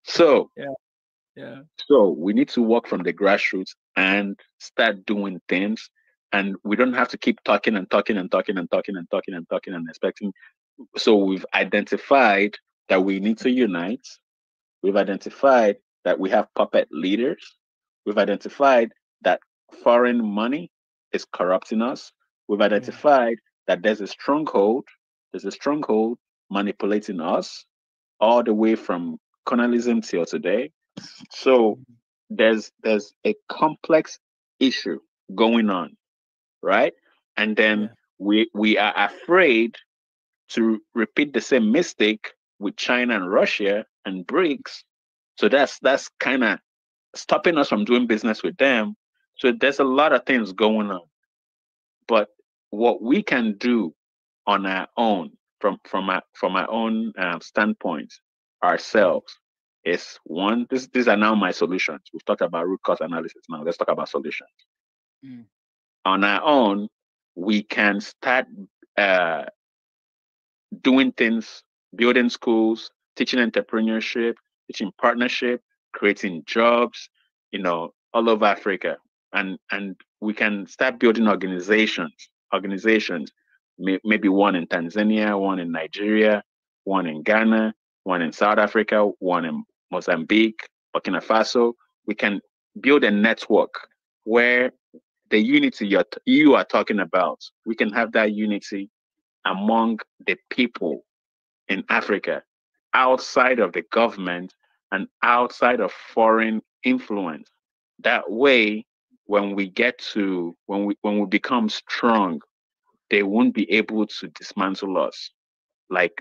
So so we need to work from the grassroots and start doing things. And we don't have to keep talking and expecting. So we've identified that we need to unite. We've identified that we have puppet leaders. We've identified that foreign money is corrupting us. We've identified that there's a stronghold manipulating us all the way from colonialism till today. So there's a complex issue going on, right? And then we are afraid to repeat the same mistake with China and Russia and BRICS. So that's kind of stopping us from doing business with them. So there's a lot of things going on. But what we can do on our own, from our own standpoint, ourselves, is one. These are now my solutions. We've talked about root cause analysis. Now let's talk about solutions. On our own, we can start doing things, building schools, teaching entrepreneurship, teaching partnership, creating jobs, all over Africa. And we can start building organizations, maybe one in Tanzania, one in Nigeria, one in Ghana, one in South Africa, one in Mozambique, Burkina Faso. We can build a network where the unity you are talking about, we can have that unity among the people in Africa, outside of the government and outside of foreign influence. That way, when we become strong, they won't be able to dismantle us like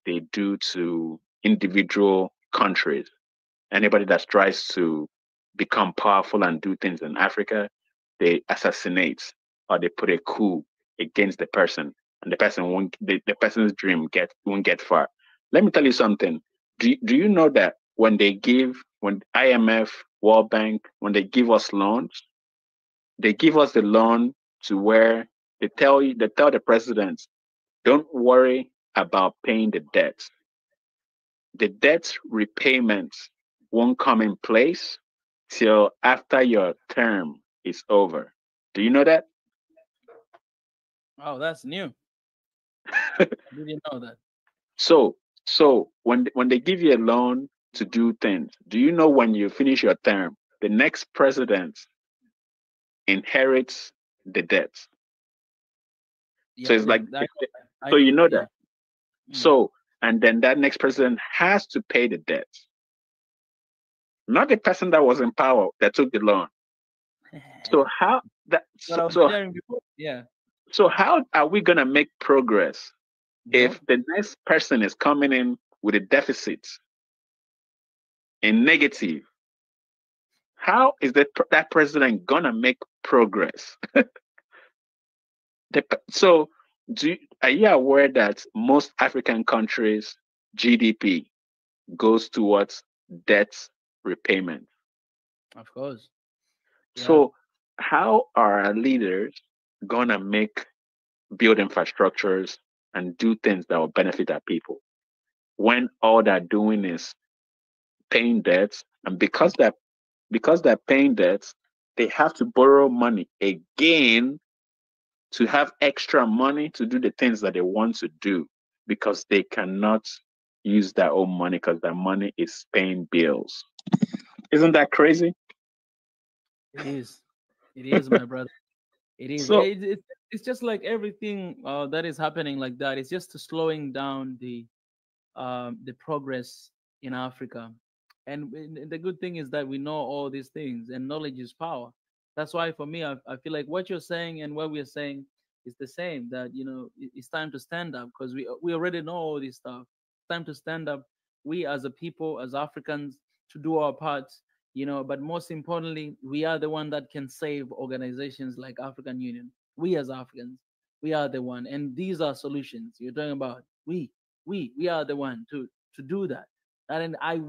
they do to individual countries. Anybody that tries to become powerful and do things in Africa, they assassinate or they put a coup against the person, and the person the person's dream won't get far. Let me tell you something. Do you know that when IMF World Bank, when they give us loans, they give us the loan to where they tell the president, don't worry about paying the debt. The debt repayment won't come in place till after your term is over. Do you know that? Oh, that's new. I didn't know that. So when they give you a loan to do things, do you know when you finish your term, the next president inherits the debt? Yeah, So it's like, so you know that. So, and then that next president has to pay the debt. Not the person that was in power that took the loan. So how that yeah. So how are we gonna make progress if the next person is coming in with a deficit in negative? How is that president gonna make progress? So are you aware that most African countries' GDP goes towards debt repayment? Of course. Yeah. So how are our leaders gonna build infrastructures and do things that will benefit our people when all they're doing is paying debts? And because they're paying debts, they have to borrow money again to have extra money to do the things that they want to do, because they cannot use their own money because their money is paying bills. Isn't that crazy? It is. It is, my brother. It is. So, it's just like everything that is happening like that. It's just slowing down the progress in Africa. And the good thing is that we know all these things, and knowledge is power. That's why for me, I feel like what you're saying and what we're saying is the same, that, it's time to stand up, because we already know all this stuff. It's time to stand up, we as a people, as Africans, to do our parts, but most importantly, we are the one that can save organizations like African Union. We as Africans, we are the one, and these are solutions you're talking about. We are the one to do that. And I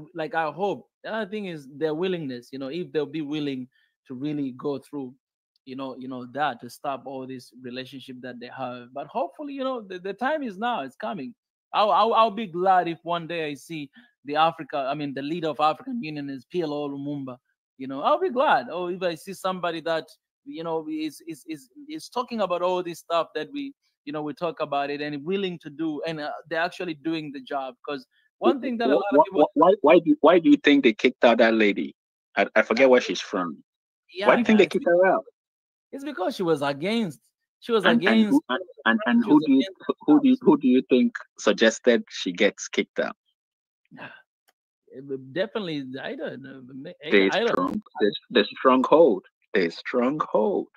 hope, the other thing is their willingness, if they'll be willing to really go through, that, to stop all this relationship that they have. But hopefully, the time is now, it's coming. I'll be glad if one day I see the leader of African Union is PLO Lumumba. I'll be glad. Or if I see somebody that, is talking about all this stuff that we talk about it, and willing to do, and they're actually doing the job. Because one thing that a lot of people, why do you think they kicked out that lady? I forget where she's from. Yeah, why do you think they kicked her out? It's because she was against. She was and, against. And who do you think suggested she gets kicked out? Definitely, I don't know. The stronghold. The stronghold.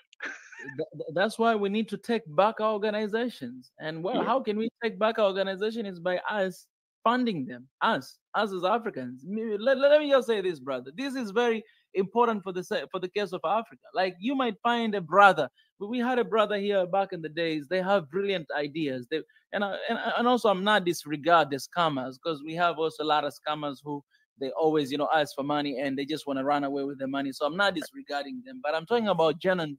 That's why we need to take back our organizations. And how can we take back our organization? Is by us funding them. Us as Africans. Let me just say this, brother. This is very important for the case of Africa. Like, you might find a brother. We had a brother here back in the days. They have brilliant ideas. And also, I'm not disregard the scammers, because we have also a lot of scammers who they always ask for money, and they just want to run away with the money. So I'm not disregarding them, but I'm talking about genuine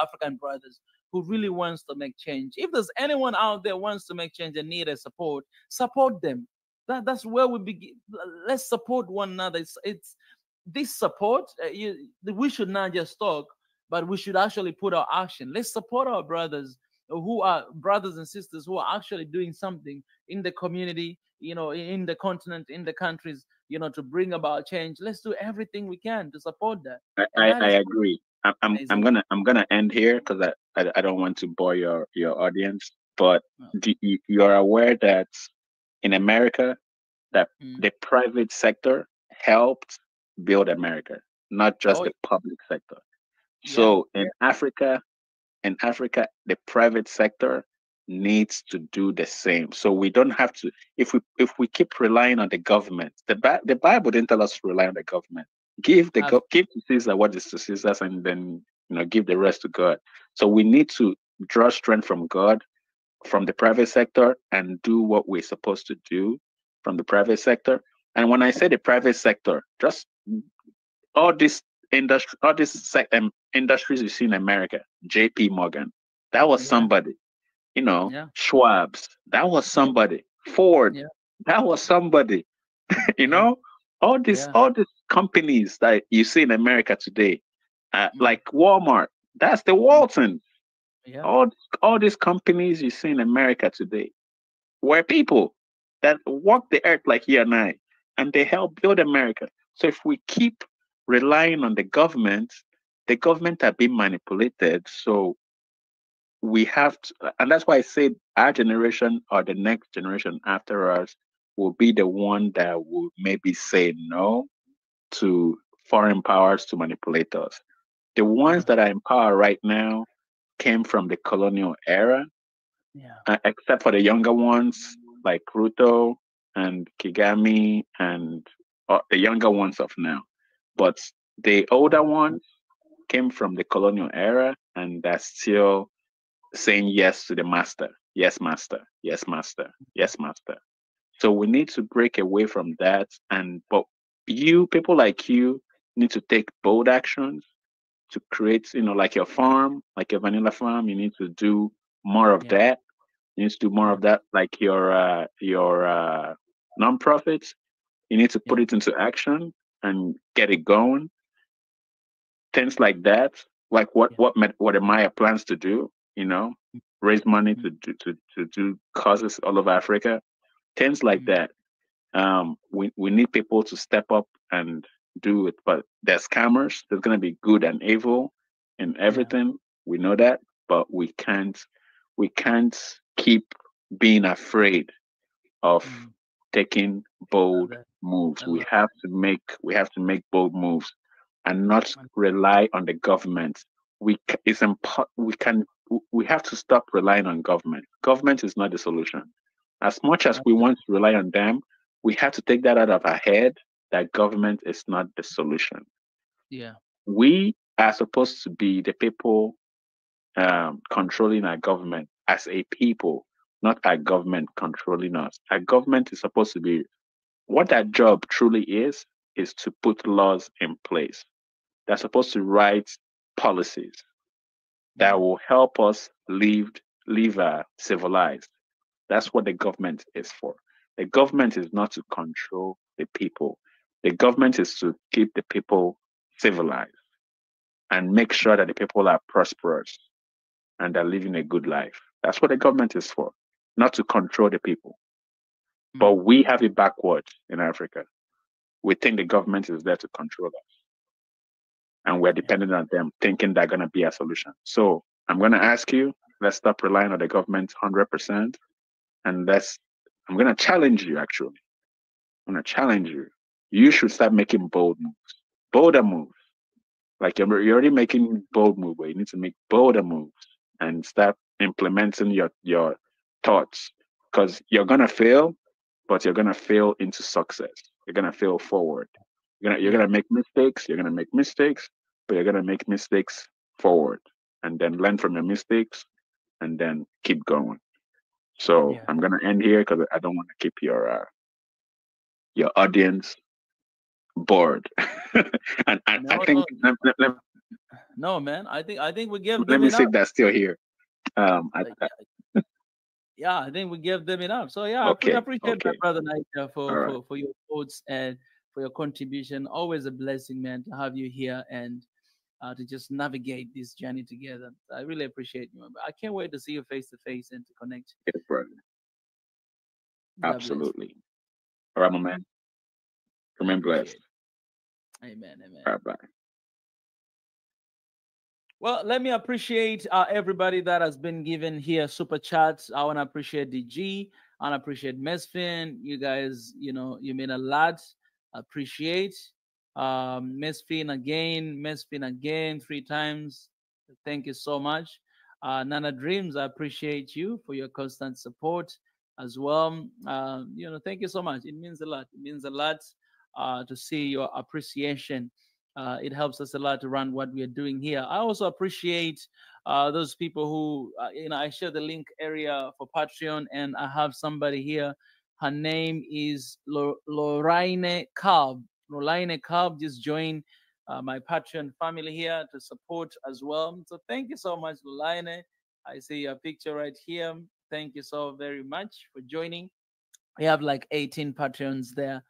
African brothers who really wants to make change. If there's anyone out there wants to make change and need a support them. That's where we begin. Let's support one another. It's this support. We should not just talk, but we should actually put our action. Let's support our brothers who are brothers and sisters who are actually doing something in the community, in the continent, in the countries, to bring about change. Let's do everything we can to support that. I agree. I'm gonna end here, because I don't want to bore your audience. But you're aware that in America, that the private sector helped build America, not just the public sector. So in Africa, the private sector needs to do the same. So we don't have to. If we keep relying on the government, the Bible didn't tell us to rely on the government. Give to Caesar what is to Caesar, and then give the rest to God. So we need to draw strength from God, from the private sector, and do what we're supposed to do from the private sector. And when I say the private sector, just all this industry, all these industries you see in America, J.P. Morgan, that was somebody. You know, Schwab's, that was somebody. Ford, that was somebody. You know, all these companies that you see in America today, like Walmart, that's the Waltons. All these companies you see in America today were people that walk the earth like you and I, and they help build America. So if we keep relying on the government are being manipulated. So we have to, and that's why I said our generation or the next generation after us will be the one that will maybe say no to foreign powers to manipulate us. The ones that are in power right now came from the colonial era, except for the younger ones like Ruto and Kigami and the younger ones of now. But the older ones came from the colonial era, and they're still saying yes to the master. Yes, master. Yes, master. Yes, master. So we need to break away from that. But people like you need to take bold actions to create, like your farm, like your vanilla farm. You need to do more of that. You need to do more of that, like your nonprofits. You need to put it into action and get it going. Things like that, like what Maya plans to do. Raise money to do causes all over Africa. Things like that. We need people to step up and do it. But there's scammers. There's gonna be good and evil in everything. We know that, but we can't keep being afraid of taking bold moves. We have to make bold moves and not rely on the government. We have to stop relying on government. Government is not the solution. As much as we want to rely on them, we have to take that out of our head that government is not the solution. We are supposed to be the people controlling our government as a people, not our government controlling us. Our government is supposed to be, what that job truly is to put laws in place. They're supposed to write policies that will help us live civilized. That's what the government is for. The government is not to control the people. The government is to keep the people civilized and make sure that the people are prosperous and they're living a good life. That's what the government is for, not to control the people. But we have it backwards in Africa. We think the government is there to control us. And we're dependent on them, thinking they're going to be a solution. So I'm going to ask you, let's stop relying on the government 100%. And I'm going to challenge you, actually. I'm going to challenge you. You should start making bold moves, bolder moves. Like you're already making bold moves, but you need to make bolder moves and start implementing your thoughts. Because you're going to fail, but you're going to fail into success. You're going to fail forward. You're going to make mistakes. You're going to make mistakes, but you're going to make mistakes forward and then learn from your mistakes and then keep going. So I'm going to end here because I don't want to keep your audience bored. and no, I think no, man. I think we give them let me see if they're still here. I think we give them enough. So I appreciate that, Brother Niger, for your thoughts and for your contribution. Always a blessing, man, to have you here and to just navigate this journey together. I really appreciate you. I can't wait to see you face to face and to connect. Yes, brother. Absolutely. All right, my man. Remain blessed. Amen. Bye. Well, let me appreciate everybody that has been given here super chats. I want to appreciate DG. I want to appreciate Mesfin. You guys, you mean a lot. Appreciate. Mesfin again 3 times. Thank you so much. Nana Dreams, I appreciate you for your constant support as well. Thank you so much. It means a lot. It means a lot to see your appreciation. It helps us a lot to run what we are doing here. I also appreciate those people who, I share the link area for Patreon, and I have somebody here. Her name is Lorraine Cobb. Lorraine Cobb just joined my Patreon family here to support as well. So thank you so much, Lulaine. I see your picture right here. Thank you so very much for joining. We have like 18 Patreons there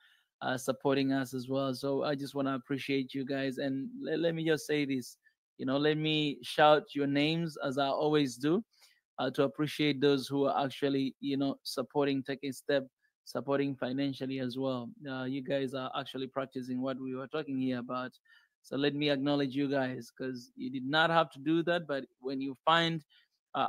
supporting us as well. So I just want to appreciate you guys. And let me just say this, let me shout your names as I always do to appreciate those who are actually, supporting, taking step, supporting financially as well. You guys are actually practicing what we were talking here about. So let me acknowledge you guys, because you did not have to do that. But when you find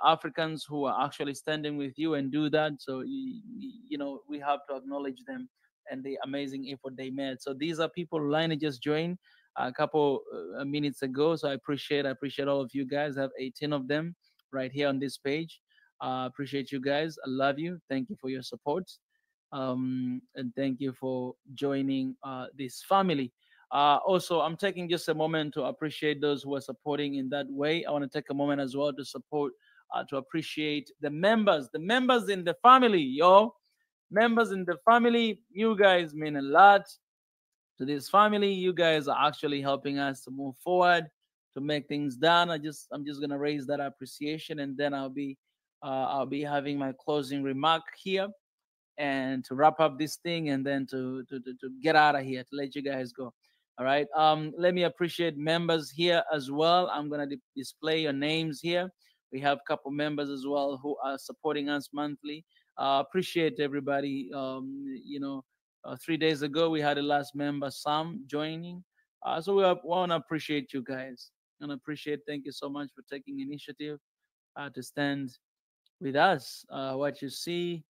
Africans who are actually standing with you and do that, so we have to acknowledge them and the amazing effort they made. So these are people Line just joined a couple minutes ago. So I appreciate all of you guys. I have 18 of them right here on this page. Appreciate you guys. I love you. Thank you for your support. And thank you for joining this family. Also, I'm taking just a moment to appreciate those who are supporting in that way. I want to take a moment as well to support, to appreciate the members in the family, yo. Members in the family, you guys mean a lot to this family. You guys are actually helping us to move forward, to make things done. I'm just gonna raise that appreciation, and then I'll be having my closing remark here, and to wrap up this thing, and then to get out of here, to let you guys go. All right. Let me appreciate members here as well. I'm gonna display your names here. We have a couple members as well who are supporting us monthly. Appreciate everybody. 3 days ago we had the last member Sam joining. So we want to appreciate you guys and appreciate. Thank you so much for taking initiative to stand with us. What you see,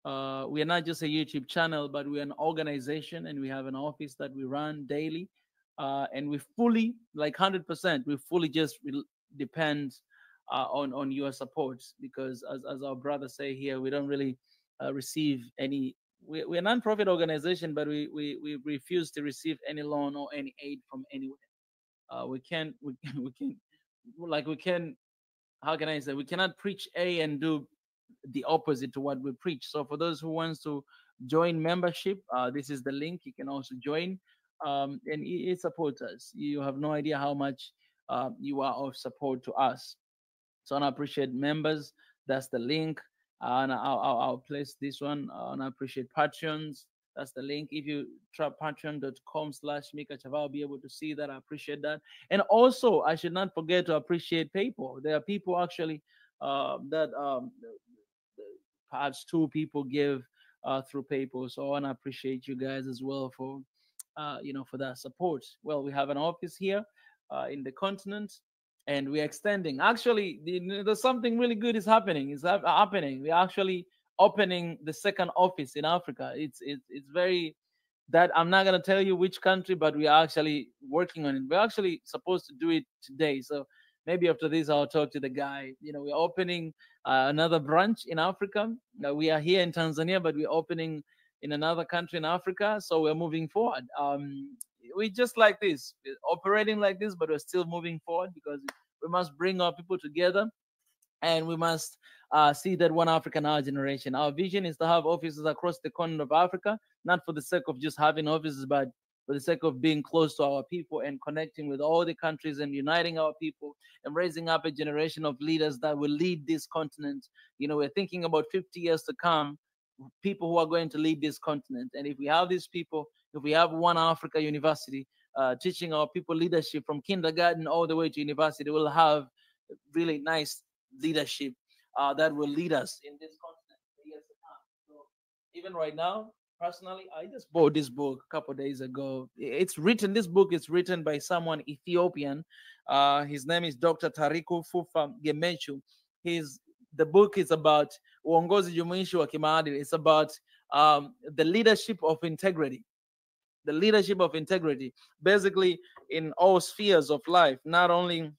we are not just a YouTube channel, but we're an organization, and we have an office that we run daily. And we fully, like 100%, we fully just depend on your support, because as our brothers say here, we don't really receive any. We're a non-profit organization, but we refuse to receive any loan or any aid from anywhere. We can how can I say, we cannot preach A and do the opposite to what we preach. So for those who wants to join membership, this is the link. You can also join, and it supports us. You have no idea how much you are of support to us. So I appreciate members. That's the link. And I'll place this one. And I appreciate Patreons. That's the link. If you try patreon.com/Mika Chava, I'll be able to see that. I appreciate that. And also, I should not forget to appreciate PayPal. There are people actually that perhaps 2 people give through PayPal. So I want to appreciate you guys as well for for that support. Well, we have an office here in the continent, and we're extending. Actually, there's something really good is happening. It's happening. We're actually opening the second office in Africa. It's very, that I'm not gonna tell you which country, but we are actually working on it. We're actually supposed to do it today. So maybe after this, I'll talk to the guy. We're opening another branch in Africa. We are here in Tanzania, but we're opening in another country in Africa. So we're moving forward. We just like this, we're operating like this, but we're still moving forward, because we must bring our people together, and we must see that one Africa now generation. Our vision is to have offices across the continent of Africa, not for the sake of just having offices, but for the sake of being close to our people and connecting with all the countries and uniting our people and raising up a generation of leaders that will lead this continent. We're thinking about 50 years to come, people who are going to lead this continent. And if we have these people, if we have one Africa university teaching our people leadership from kindergarten all the way to university, we'll have really nice leadership that will lead us in this continent for years to come. So even right now, personally, I just bought this book a couple of days ago. This book is written by someone Ethiopian. His name is Dr. Tariku Fufa Gemechu. The book is about uongozi jumuishi wa kimaadili. It's about the leadership of integrity. The leadership of integrity, basically in all spheres of life, not only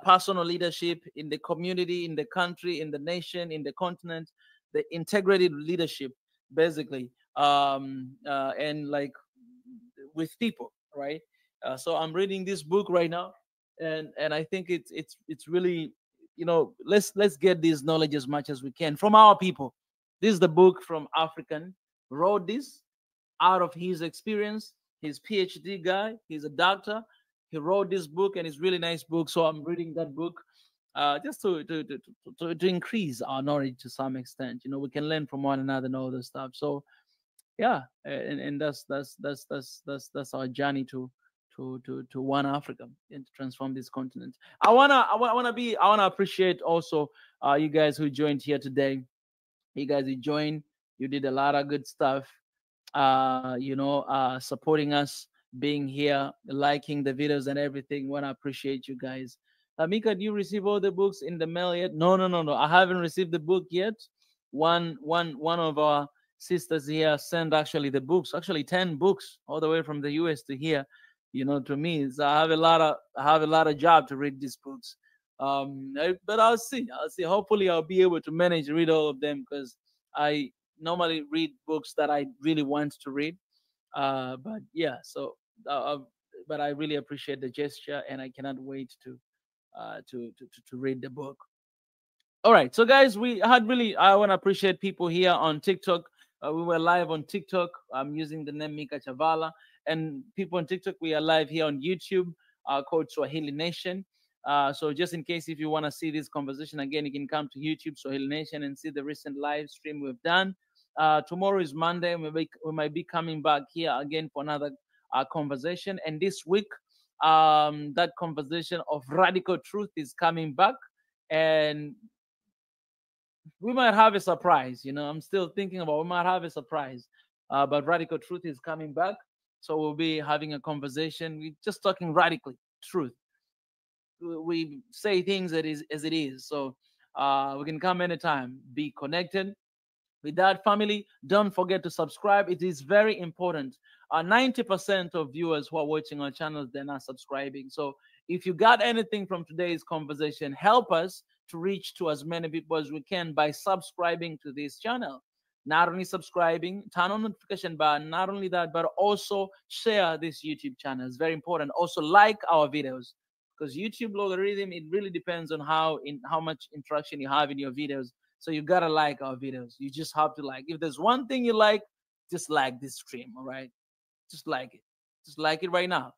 personal leadership, in the community, in the country, in the nation, in the continent, the integrated leadership, basically, and like with people, right? So I'm reading this book right now, and I think it's really, let's get this knowledge as much as we can from our people. This is the book from African, wrote this out of his experience. His PhD guy, he's a doctor, He wrote this book, and it's really nice book. So I'm reading that book just to increase our knowledge to some extent. You know, we can learn from one another and all this stuff. So yeah, and that's our journey to one Africa and to transform this continent. I wanna appreciate also you guys who joined here today. You guys who joined, you did a lot of good stuff. Supporting us, being here, liking the videos and everything. Want to appreciate you guys. Mika, do you receive all the books in the mail yet? No. I haven't received the book yet. One of our sisters here sent actually the books, actually 10 books all the way from the US to here, to me. So I have a lot of job to read these books. But I'll see. Hopefully I'll be able to manage to read all of them, because I normally read books that I really want to read. But yeah, but I really appreciate the gesture, and I cannot wait to read the book. All right, so guys, I want to appreciate people here on TikTok. We were live on TikTok. I'm using the name Mika Chavala, and people on TikTok, we are live here on YouTube, called Swahili Nation. So just in case, if you want to see this conversation again, you can come to YouTube, Swahili Nation, and see the recent live stream we've done. Tomorrow is Monday. We might be coming back here again for another conversation. And this week, that conversation of radical truth is coming back, and we might have a surprise. I'm still thinking about, we might have a surprise, but radical truth is coming back. So we'll be having a conversation. We're just talking radically truth. We say things as it is. So we can come anytime. Be connected with that family. Don't forget to subscribe. It is very important. 90% of viewers who are watching our channels, they're not subscribing. So if you got anything from today's conversation, help us to reach to as many people as we can by subscribing to this channel. Not only subscribing, turn on notification button, not only that, but also share this YouTube channel. It's very important. Also like our videos, because YouTube logarithm, it really depends on how much interaction you have in your videos. So you gotta like our videos. You just have to like. If there's one thing you like, just like this stream, all right? Just like it. Just like it right now.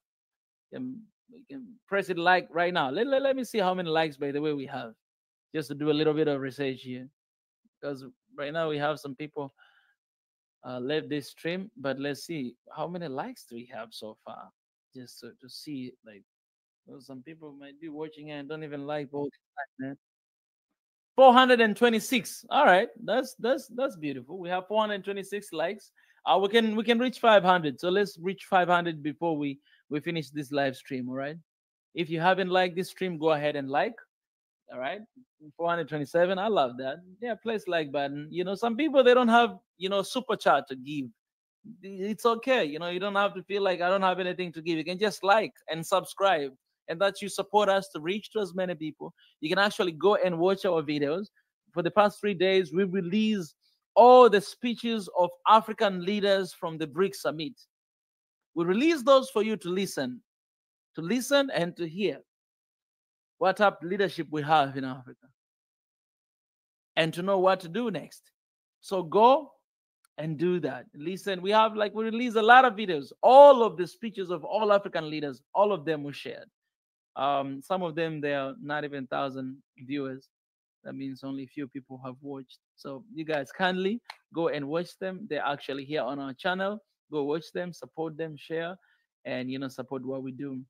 You can press it like right now. Let me see how many likes, by the way, we have. Just to do a little bit of research here. Because right now we have some people left this stream, but let's see how many likes do we have so far. Just to see, like, some people might be watching and don't even like both, man. 426. All right, that's beautiful. We have 426 likes. We can reach 500. So let's reach 500 before we finish this live stream. All right. If you haven't liked this stream, go ahead and like. All right. 427. I love that. Yeah, place like button. Some people, they don't have super chat to give. It's okay. You don't have to feel like I don't have anything to give. You can just like and subscribe. And that you support us to reach to as many people. You can actually go and watch our videos. For the past 3 days, we released all the speeches of African leaders from the BRICS Summit. We released those for you to listen and to hear what type of leadership we have in Africa, and to know what to do next. So go and do that. Listen, we released a lot of videos. All of the speeches of all African leaders, all of them were shared. Some of them, they are not even 1,000 viewers. That means only a few people have watched. So you guys kindly go and watch them. They're actually here on our channel. Go watch them, support them, share, and support what we do.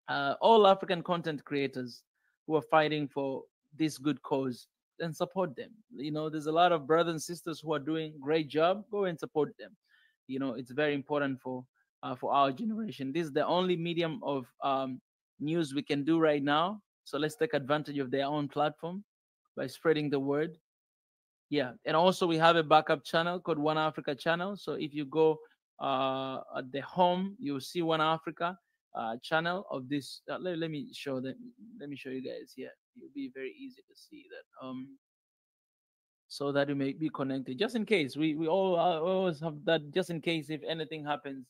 All African content creators who are fighting for this good cause, then support them. There's a lot of brothers and sisters who are doing great job. Go and support them. It's very important for our generation. This is the only medium of news we can do right now. So let's take advantage of their own platform by spreading the word. Yeah, and also we have a backup channel called One Africa channel. So if you go at the home, you'll see One Africa channel of this. Let me show them. Let me show you guys here. It'll be very easy to see that. So that you may be connected, just in case. We all always have that, just in case if anything happens,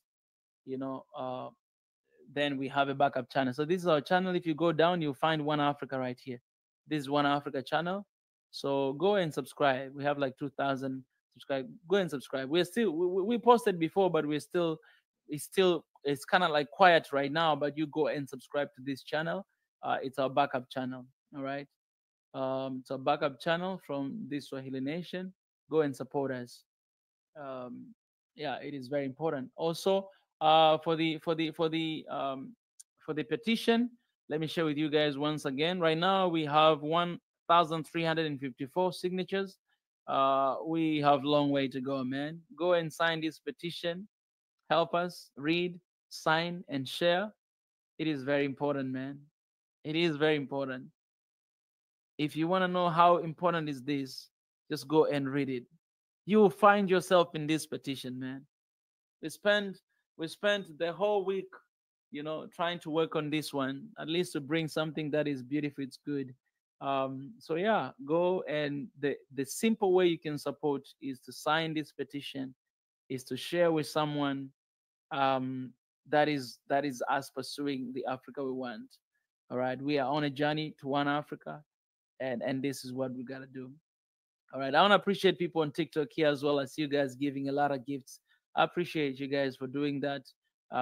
then we have a backup channel. So this is our channel. If you go down, you'll find One Africa right here. This is One Africa channel. So go and subscribe. We have like 2,000 subscribe. Go and subscribe. We're still we posted before, but it's still it's kind of like quiet right now, but you go and subscribe to this channel. It's our backup channel. All right. It's a backup channel from this Swahili nation. Go and support us. Yeah, it is very important. Also, for the petition, let me share with you guys once again. Right now, we have 1,354 signatures. We have a long way to go, man. Go and sign this petition. Help us read, sign, and share. It is very important, man. It is very important. If you want to know how important is this, just go and read it. You will find yourself in this petition, man. We spent the whole week, you know, trying to work on this one, at least to bring something that is beautiful, it's good. So yeah, go, and the simple way you can support is to sign this petition, is to share with someone. That is us pursuing the Africa we want. All right, we are on a journey to one Africa, and this is what we gotta do. All right, I want to appreciate people on TikTok here as well. I see you guys giving a lot of gifts. I appreciate you guys for doing that.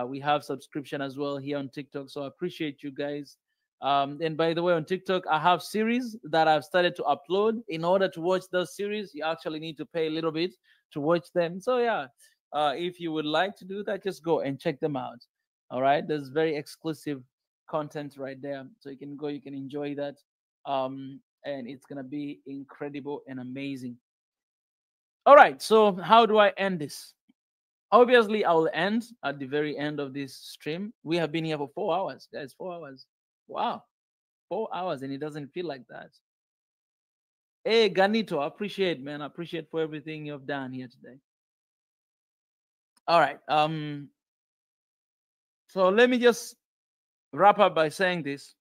We have subscription as well here on TikTok, so I appreciate you guys. And by the way, on TikTok, I have series that I've started to upload. In order to watch those series, you actually need to pay a little bit to watch them. So yeah, if you would like to do that, just go and check them out. All right, there's very exclusive content right there, so you can go, you can enjoy that. And it's gonna be incredible and amazing. All right, so how do I end this? Obviously, I will end at the very end of this stream. We have been here for 4 hours, guys. 4 hours. Wow, 4 hours, and it doesn't feel like that. Hey, Ganito, I appreciate, man. I appreciate for everything you've done here today. All right. So let me just wrap up by saying this.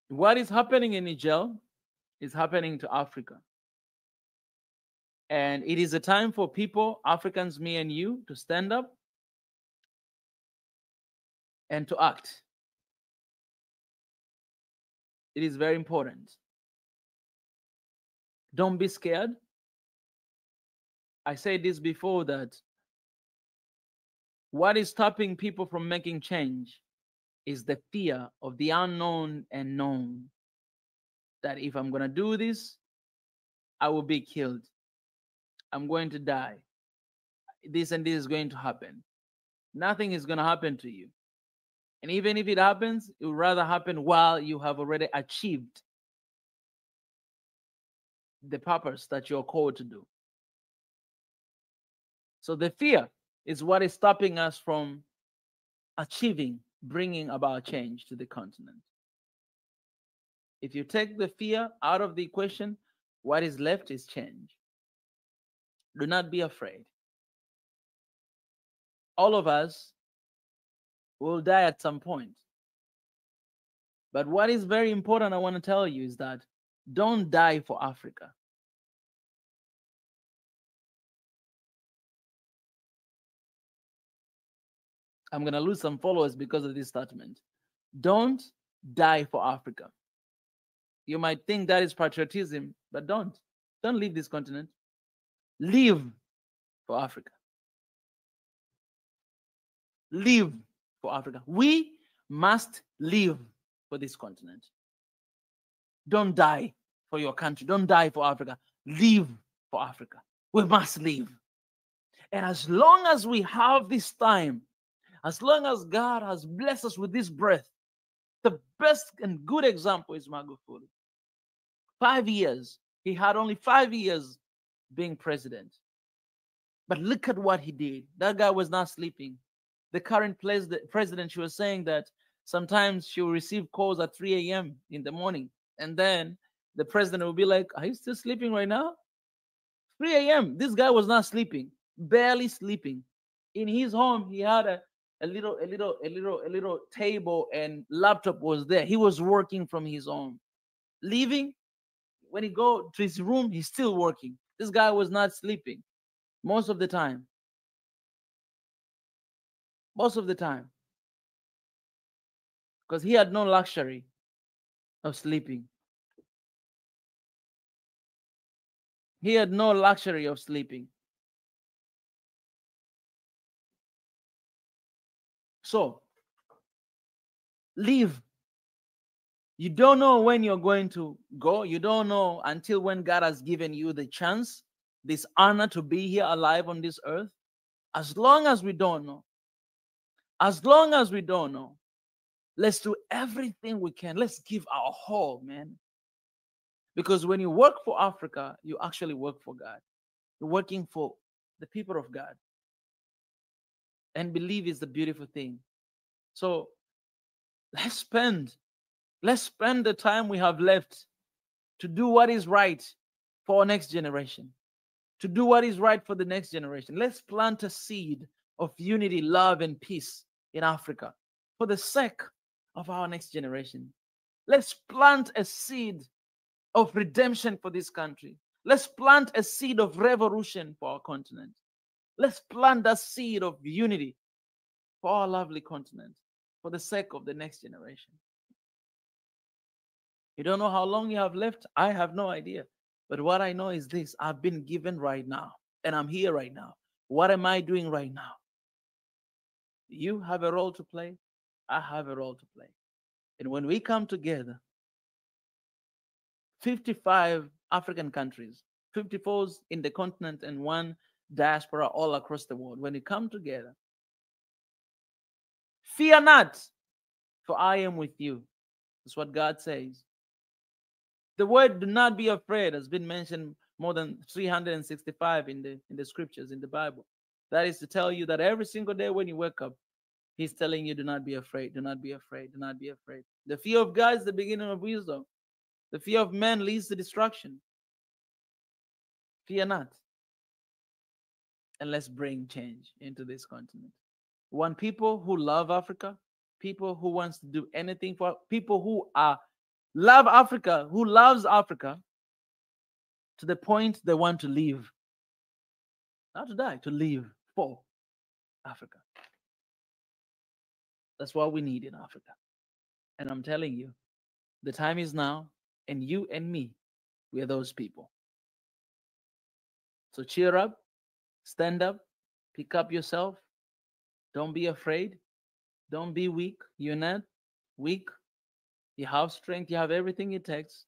What is happening in Niger is happening to Africa. And it is a time for people, Africans, me and you, to stand up and to act. It is very important. Don't be scared. I said this before, that what is stopping people from making change is the fear of the unknown and known. That if I'm going to do this, I will be killed. I'm going to die. This and this is going to happen. Nothing is going to happen to you. And even if it happens, it would rather happen while you have already achieved the purpose that you're called to do. So the fear is what is stopping us from achieving, bringing about change to the continent. If you take the fear out of the equation, what is left is change. Do not be afraid. All of us will die at some point. But what is very important, I want to tell you, is that don't die for Africa. I'm going to lose some followers because of this statement. Don't die for Africa. You might think that is patriotism, but don't leave this continent. Live for Africa. Live for Africa. We must live for this continent. Don't die for your country. Don't die for Africa. Live for Africa. We must live. And as long as we have this time, as long as God has blessed us with this breath, the best and good example is Magufuli. 5 years. He had only 5 years being president. But look at what he did. That guy was not sleeping. The current president, she was saying that sometimes she will receive calls at 3 a.m. in the morning. And then the president will be like, are you still sleeping right now? 3 a.m. This guy was not sleeping, barely sleeping. In his home, he had a little table and laptop was there. He was working from his home. Leaving, when he go to his room, he's still working. This guy was not sleeping most of the time. Most of the time. Because he had no luxury of sleeping. He had no luxury of sleeping. So, live. You don't know when you're going to go. You don't know until when God has given you the chance, this honor to be here alive on this earth. As long as we don't know, let's do everything we can. Let's give our whole, man. Because when you work for Africa, you actually work for God. You're working for the people of God. And believe is the beautiful thing. So let's spend the time we have left to do what is right for our next generation, to do what is right for the next generation. Let's plant a seed of unity, love, and peace in Africa for the sake of our next generation. Let's plant a seed of redemption for this country. Let's plant a seed of revolution for our continent. Let's plant that seed of unity for our lovely continent for the sake of the next generation. You don't know how long you have left? I have no idea. But what I know is this: I've been given right now, and I'm here right now. What am I doing right now? You have a role to play. I have a role to play. And when we come together, 55 African countries, 54 in the continent, and 1 diaspora all across the world, when we come together, fear not, for I am with you. That's what God says. The word "do not be afraid" has been mentioned more than 365 in the scriptures, in the Bible. That is to tell you that every single day when you wake up, He's telling you, do not be afraid, do not be afraid, do not be afraid. The fear of God is the beginning of wisdom. The fear of man leads to destruction. Fear not. And let's bring change into this continent. We want people who love Africa, people who wants to do anything for, people who love Africa, who loves Africa to the point they want to live. Not to die, to live for Africa. That's what we need in Africa. And I'm telling you, the time is now, and you and me, we are those people. So cheer up, stand up, pick up yourself. Don't be afraid. Don't be weak. You're not weak. You have strength. You have everything it takes.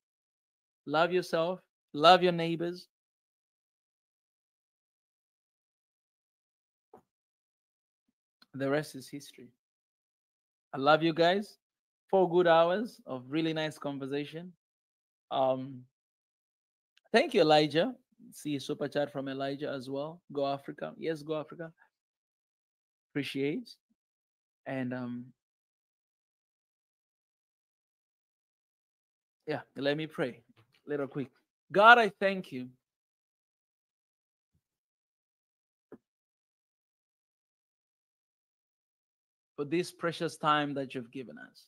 Love yourself. Love your neighbors. The rest is history. I love you guys. 4 good hours of really nice conversation. Thank you, Elijah. See a super chat from Elijah as well. Go Africa. Yes, go Africa. Appreciate. And yeah, let me pray little quick. God, I thank you for this precious time that you've given us.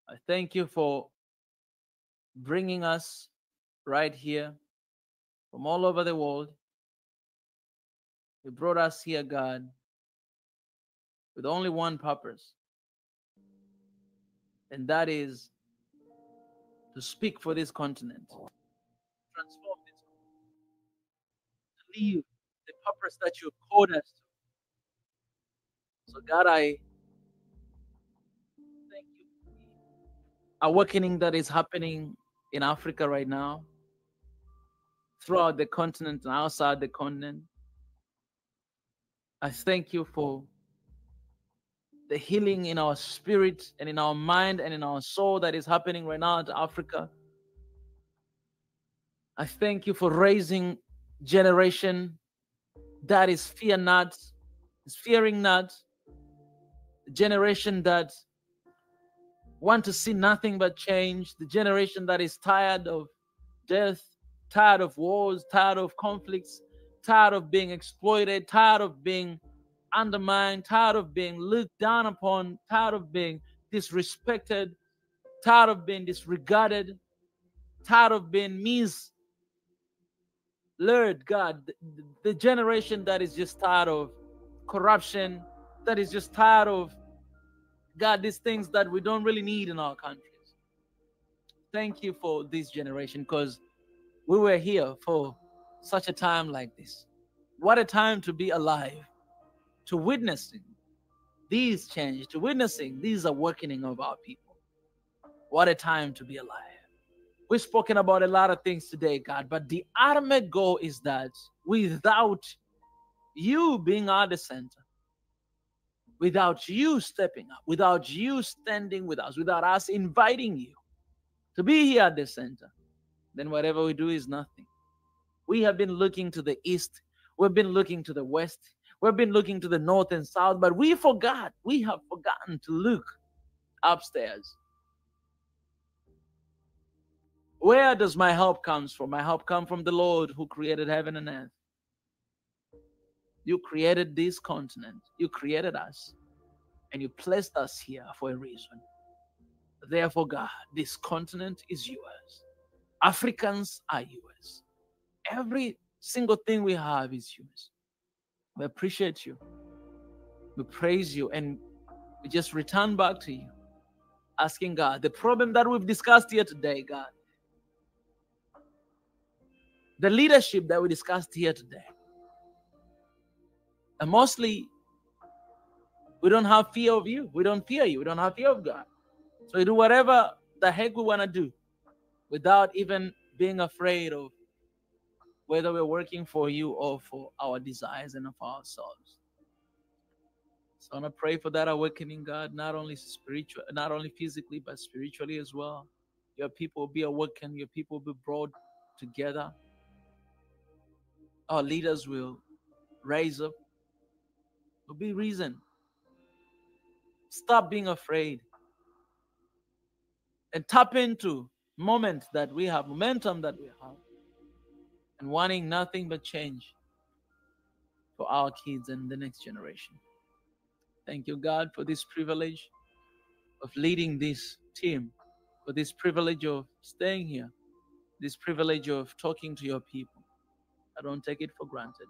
I thank you for bringing us right here from all over the world. You brought us here, God, with only one purpose, and that is to speak for this continent, transform this continent, to live the purpose that you called us to. So, God, I thank you for the awakening that is happening in Africa right now, throughout the continent and outside the continent. I thank you for the healing in our spirit and in our mind and in our soul that is happening right now in Africa. I thank you for raising generation that is fear not, is fearing not, the generation that want to see nothing but change, the generation that is tired of death, tired of wars, tired of conflicts, tired of being exploited, tired of being undermined, tired of being looked down upon, tired of being disrespected, tired of being disregarded, tired of being misled, God. The generation that is just tired of corruption, that is just tired of, God, these things that we don't really need in our countries. Thank you for this generation, because we were here for such a time like this. What a time to be alive, to witnessing these change, to witnessing these awakening of our people. What a time to be alive. We've spoken about a lot of things today, God, but the ultimate goal is that without you being at the center, without you stepping up, without you standing with us, without us inviting you to be here at the center, then whatever we do is nothing. We have been looking to the east, we've been looking to the west, we've been looking to the north and south, but we have forgotten to look upstairs. Where does my help come from? My help comes from the Lord who created heaven and earth. You created this continent. You created us. And you placed us here for a reason. Therefore, God, this continent is yours. Africans are yours. Every single thing we have is yours. We appreciate you. We praise you. And we just return back to you, asking God, the problem that we've discussed here today, God, the leadership that we discussed here today, and mostly we don't have fear of you. We don't fear you. We don't have fear of God. So we do whatever the heck we want to do without even being afraid of whether we're working for you or for our desires and for ourselves. So I want to pray for that awakening, God, not only spiritual, not only physically, but spiritually as well. Your people will be awakened. Your people will be brought together. Our leaders will rise up. Will be reason. Stop being afraid. And tap into moment that we have, momentum that we have. And wanting nothing but change for our kids and the next generation. Thank you, God, for this privilege of leading this team, for this privilege of staying here, this privilege of talking to your people. I don't take it for granted.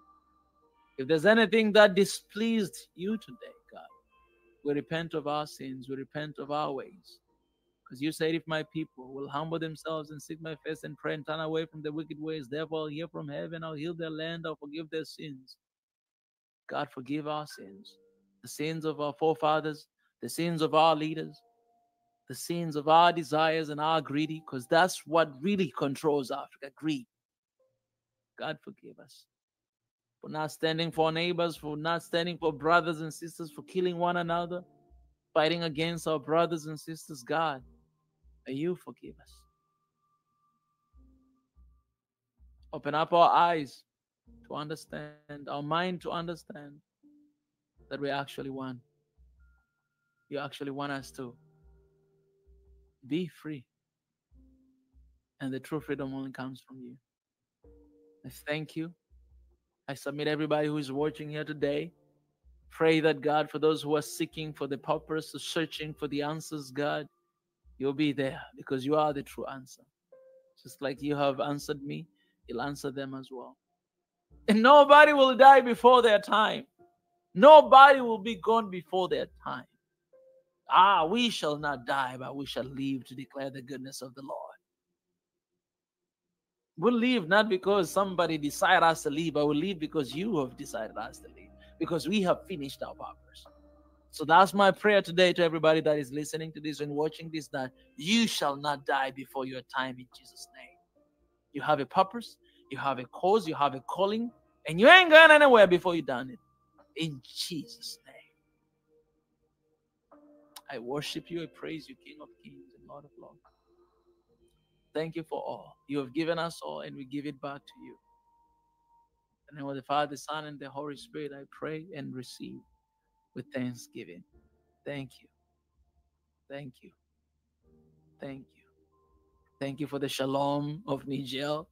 If there's anything that displeased you today, God, we repent of our sins, we repent of our ways. Because you said, if my people will humble themselves and seek my face and pray and turn away from the wicked ways, therefore I'll hear from heaven, I'll heal their land, I'll forgive their sins. God, forgive our sins, the sins of our forefathers, the sins of our leaders, the sins of our desires and our greedy, because that's what really controls Africa, greed. God, forgive us for not standing for our neighbors, for not standing for brothers and sisters, for killing one another, fighting against our brothers and sisters. God, may you forgive us. Open up our eyes to understand, our mind to understand that we actually want. You actually want us to be free. And the true freedom only comes from you. I thank you. I submit everybody who is watching here today. Pray that, God, for those who are seeking for the purpose, searching for the answers, God, you'll be there because you are the true answer. Just like you have answered me, you'll answer them as well. And nobody will die before their time. Nobody will be gone before their time. We shall not die, but we shall live to declare the goodness of the Lord. We'll live not because somebody decided us to live, but we'll live because you have decided us to live, because we have finished our purpose. So that's my prayer today to everybody that is listening to this and watching this, that you shall not die before your time in Jesus' name. You have a purpose, you have a cause, you have a calling, and you ain't going anywhere before you've done it. In Jesus' name. I worship you, I praise you, King of Kings and Lord of Lords. Thank you for all. You have given us all, and we give it back to you. In the name of the Father, the Son, and the Holy Spirit, I pray and receive with thanksgiving. Thank you. Thank you. Thank you. Thank you for the shalom of Niger.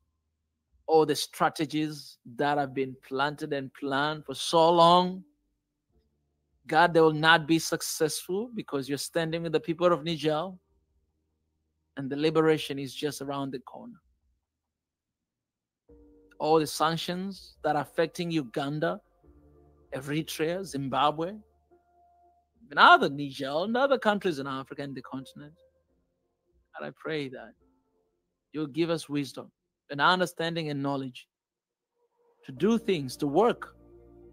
All the strategies that have been planted and planned for so long. God, they will not be successful because you're standing with the people of Niger. And the liberation is just around the corner. All the sanctions that are affecting Uganda, Eritrea, Zimbabwe, and other Niger, and other countries in Africa and the continent. And I pray that you'll give us wisdom and understanding and knowledge to do things, to work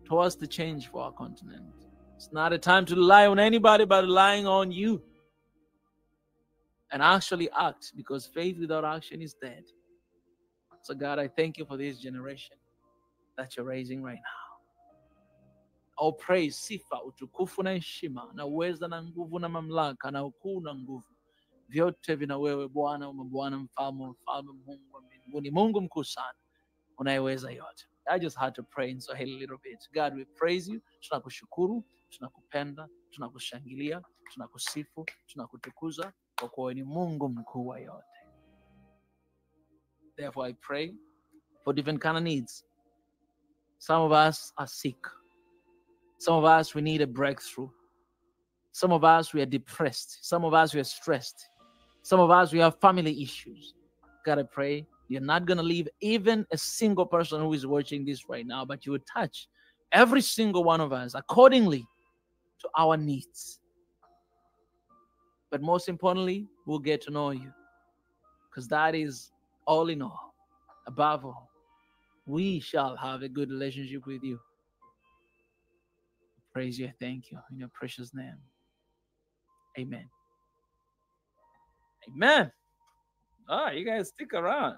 towards the change for our continent. It's not a time to rely on anybody, but relying on you. And actually act, because faith without action is dead. So God, I thank you for this generation that you're raising right now. All praise, sifa, utukufu na heshima, na uweza na nguvu na mamlaka na ukuu na nguvu, vyote vina wewe Bwana, Bwana mfalme, Mungu wa mbinguni, Mungu mkuu sana, unayeweza yote. I just had to pray in Swahili a little bit. God, we praise you. Tunakushukuru, tunakupenda, tunakushangilia, tunakusifu, tunakutukuza, kwa kuwa ni Mungu mkuu wa yote. Therefore, I pray for different kind of needs. Some of us are sick. Some of us, we need a breakthrough. Some of us, we are depressed. Some of us, we are stressed. Some of us, we have family issues. God, I pray you're not going to leave even a single person who is watching this right now, but you will touch every single one of us accordingly to our needs. But most importantly, we'll get to know you, because that is all in all. Above all, we shall have a good relationship with you. Praise you. Thank you. In your precious name. Amen. Amen. Ah, you guys stick around.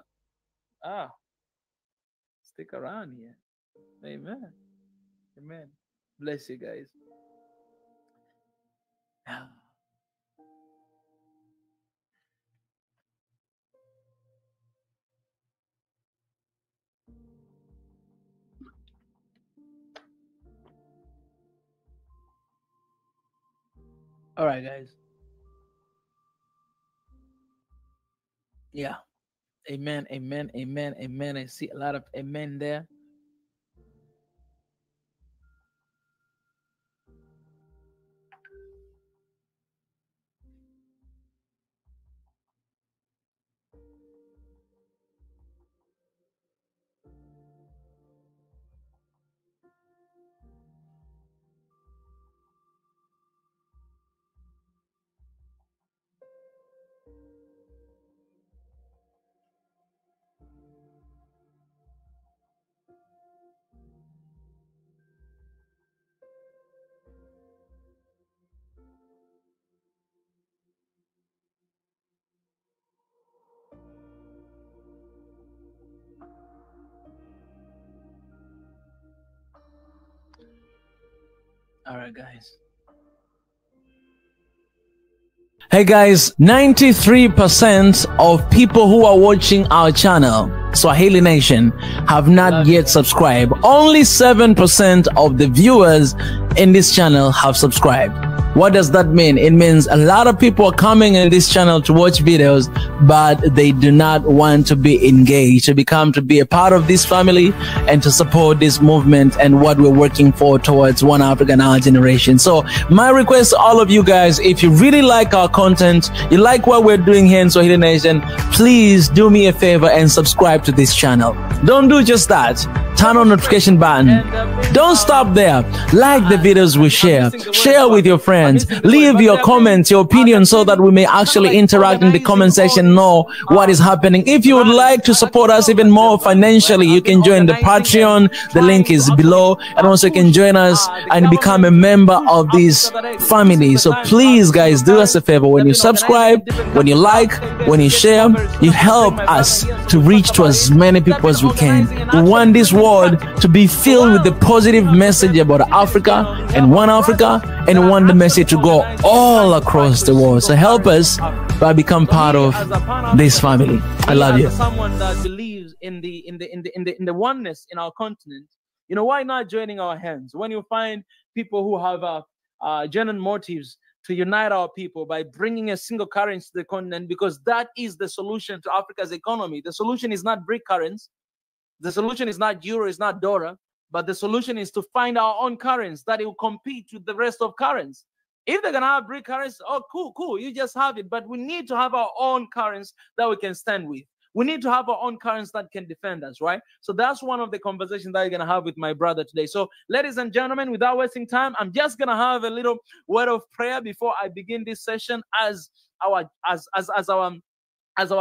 Stick around here. Amen. Amen. Bless you guys. All right, guys. Yeah. Amen, amen, amen, amen. I see a lot of amen there. All right, guys. Hey guys, 93% of people who are watching our channel, Swahili Nation, have not yet subscribed. Only 7% of the viewers in this channel have subscribed. What does that mean? It means a lot of people are coming in this channel to watch videos, but they do not want to be engaged, to be a part of this family and to support this movement and what we're working for towards One Africa Now generation. So my request to all of you guys, if you really like our content, you like what we're doing here in Swahili Nation, please do me a favor and subscribe to this channel. Don't do just that. Turn on notification button. Don't stop there. Like the videos we share. Share with your friends. Leave your comments, your opinions, so that we may actually interact in the comment section, know what is happening. If you would like to support us even more financially, you can join the Patreon. The link is below. And also you can join us and become a member of this family. So please, guys, do us a favor. When you subscribe, when you like, when you share, you help us to reach to as many people as we can. We want this world to be filled with the positive message about Africa and One Africa, and we want the message to go all across the world. So help us by become part of this family. I love you. Someone that believes in the oneness in our continent, you know, why not joining our hands? When you find people who have genuine motives to unite our people by bringing a single currency to the continent, because that is the solution to Africa's economy. The solution is not BRIC currency. The solution is not euro, it's not dollar, but the solution is to find our own currency that it will compete with the rest of currency. If they're gonna have BRIC currency, oh, cool, you just have it. But we need to have our own currency that we can stand with. We need to have our own currency that can defend us, right? So that's one of the conversations that I'm gonna have with my brother today. So, ladies and gentlemen, without wasting time, I'm just gonna have a little word of prayer before I begin this session as our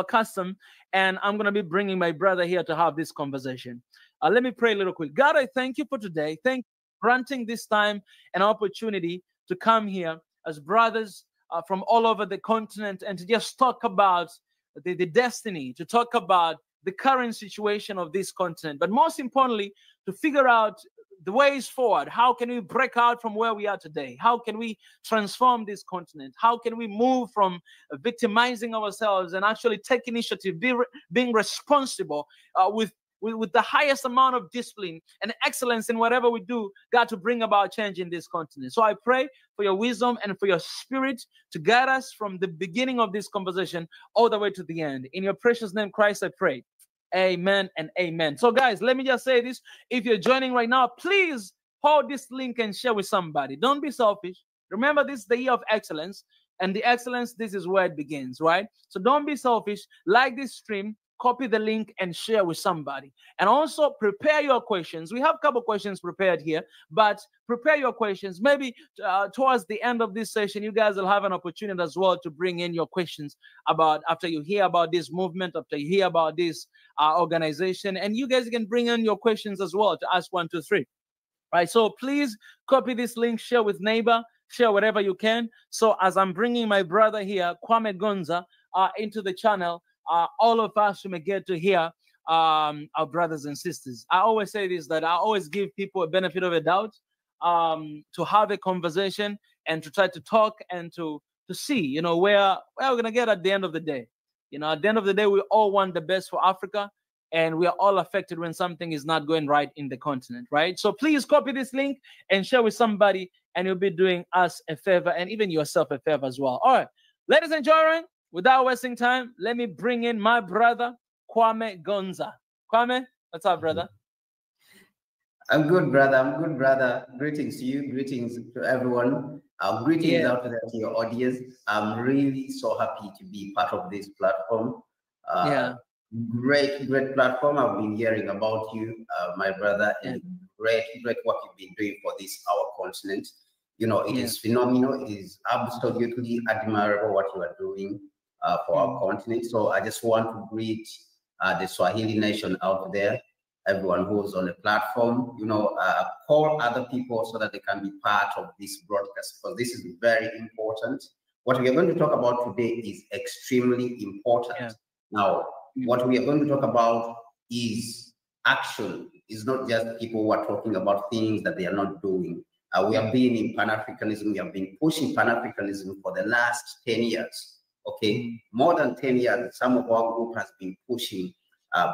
custom, and I'm going to be bringing my brother here to have this conversation. Let me pray a little quick. God, I thank you for today. Thank granting this time an opportunity to come here as brothers from all over the continent and to just talk about the destiny, to talk about the current situation of this continent, but most importantly, to figure out the ways forward. How can we break out from where we are today? How can we transform this continent? How can we move from victimizing ourselves and actually take initiative, being responsible with the highest amount of discipline and excellence in whatever we do, God, to bring about change in this continent. So I pray for your wisdom and for your spirit to guide us from the beginning of this conversation all the way to the end. In your precious name, Christ, I pray. Amen and amen. So guys, let me just say this. If you're joining right now, please hold this link and share with somebody. Don't be selfish. Remember, this is the year of excellence, and the excellence, this is where it begins, right? So don't be selfish. Like this stream, copy the link and share with somebody. And also prepare your questions. We have a couple questions prepared here, but prepare your questions. Maybe towards the end of this session, you guys will have an opportunity as well to bring in your questions about after you hear about this movement, after you hear about this organization, and you guys can bring in your questions as well to ask 1, 2, 3. Right? So please copy this link, share with neighbor, share whatever you can. So as I'm bringing my brother here, Kwame Gonza, into the channel, all of us may get to hear our brothers and sisters. I always say this, that I always give people a benefit of a doubt to have a conversation and to try to talk and to see, you know, where we're going to get at the end of the day. You know, at the end of the day, we all want the best for Africa, and we are all affected when something is not going right in the continent, right? So please copy this link and share with somebody, and you'll be doing us a favor and even yourself a favor as well. All right, ladies and gentlemen, without wasting time, let me bring in my brother, Kwame Gonza. Kwame, what's up, brother? I'm good, brother. I'm good, brother. Greetings to you. Greetings to everyone. Greetings out there to your audience. I'm really so happy to be part of this platform. Great platform. I've been hearing about you, my brother, and great work you've been doing for this, our continent. You know, it is phenomenal. It is absolutely admirable what you are doing for our continent. So I just want to greet the Swahili nation out there, everyone who's on the platform, you know, call other people so that they can be part of this broadcast, because this is very important. What we are going to talk about today is extremely important. Now, what we are going to talk about is action. It's not just people who are talking about things that they are not doing. We have been in Pan-Africanism. We have been pushing Pan-Africanism for the last 10 years. Okay, more than 10 years. Some of our group has been pushing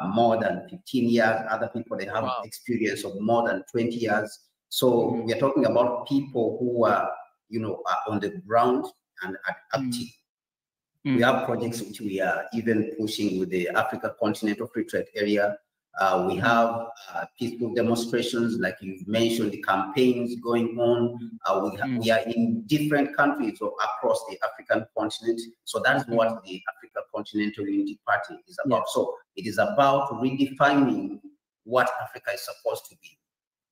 more than 15 years. Other people, they have experience of more than 20 years. So we are talking about people who are, you know, are on the ground and are active. We have projects which we are even pushing with the Africa Continental Free Trade Area. We have peaceful demonstrations, like you've mentioned, the campaigns going on. We are in different countries or across the African continent. So that is what the Africa Continental Unity Party is about. So it is about redefining what Africa is supposed to be.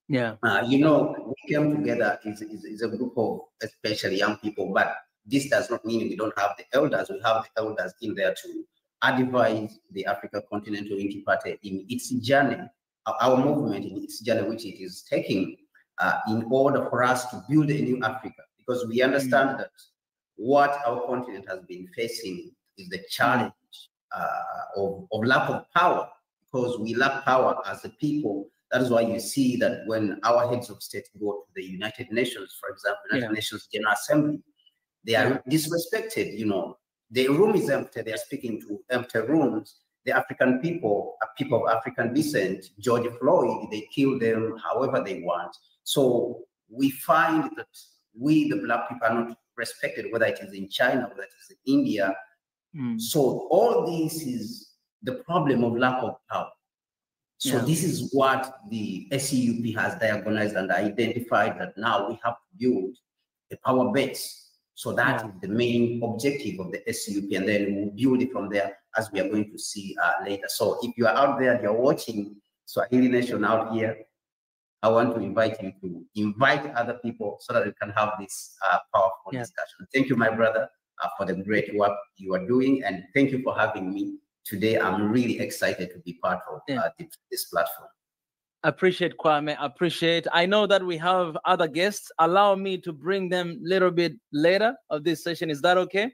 You know, we came together is a group of especially young people, but this does not mean we don't have the elders. We have the elders in there to advise the Africa Continental Unity Party in its journey, our movement in its journey, which it is taking in order for us to build a new Africa. Because we understand that what our continent has been facing is the challenge of lack of power, because we lack power as a people. That is why you see that when our heads of state go to the United Nations, for example, United Nations General Assembly, they are disrespected, you know. The room is empty. They are speaking to empty rooms. The African people, people of African descent, George Floyd, they kill them however they want. So we find that we, the Black people, are not respected, whether it is in China, whether it is in India. So all this is the problem of lack of power. So this is what the SEUP has diagnosed and identified, that now we have to build a power base. So that is the main objective of the SUP, and then we'll build it from there, as we are going to see later. So if you are out there, you're watching Swahili Nation out here, I want to invite you to invite other people so that we can have this powerful discussion. Thank you, my brother, for the great work you are doing, and thank you for having me today. I'm really excited to be part of this platform. Appreciate, Kwame. Appreciate. I know that we have other guests. Allow me to bring them a little bit later of this session. Is that okay?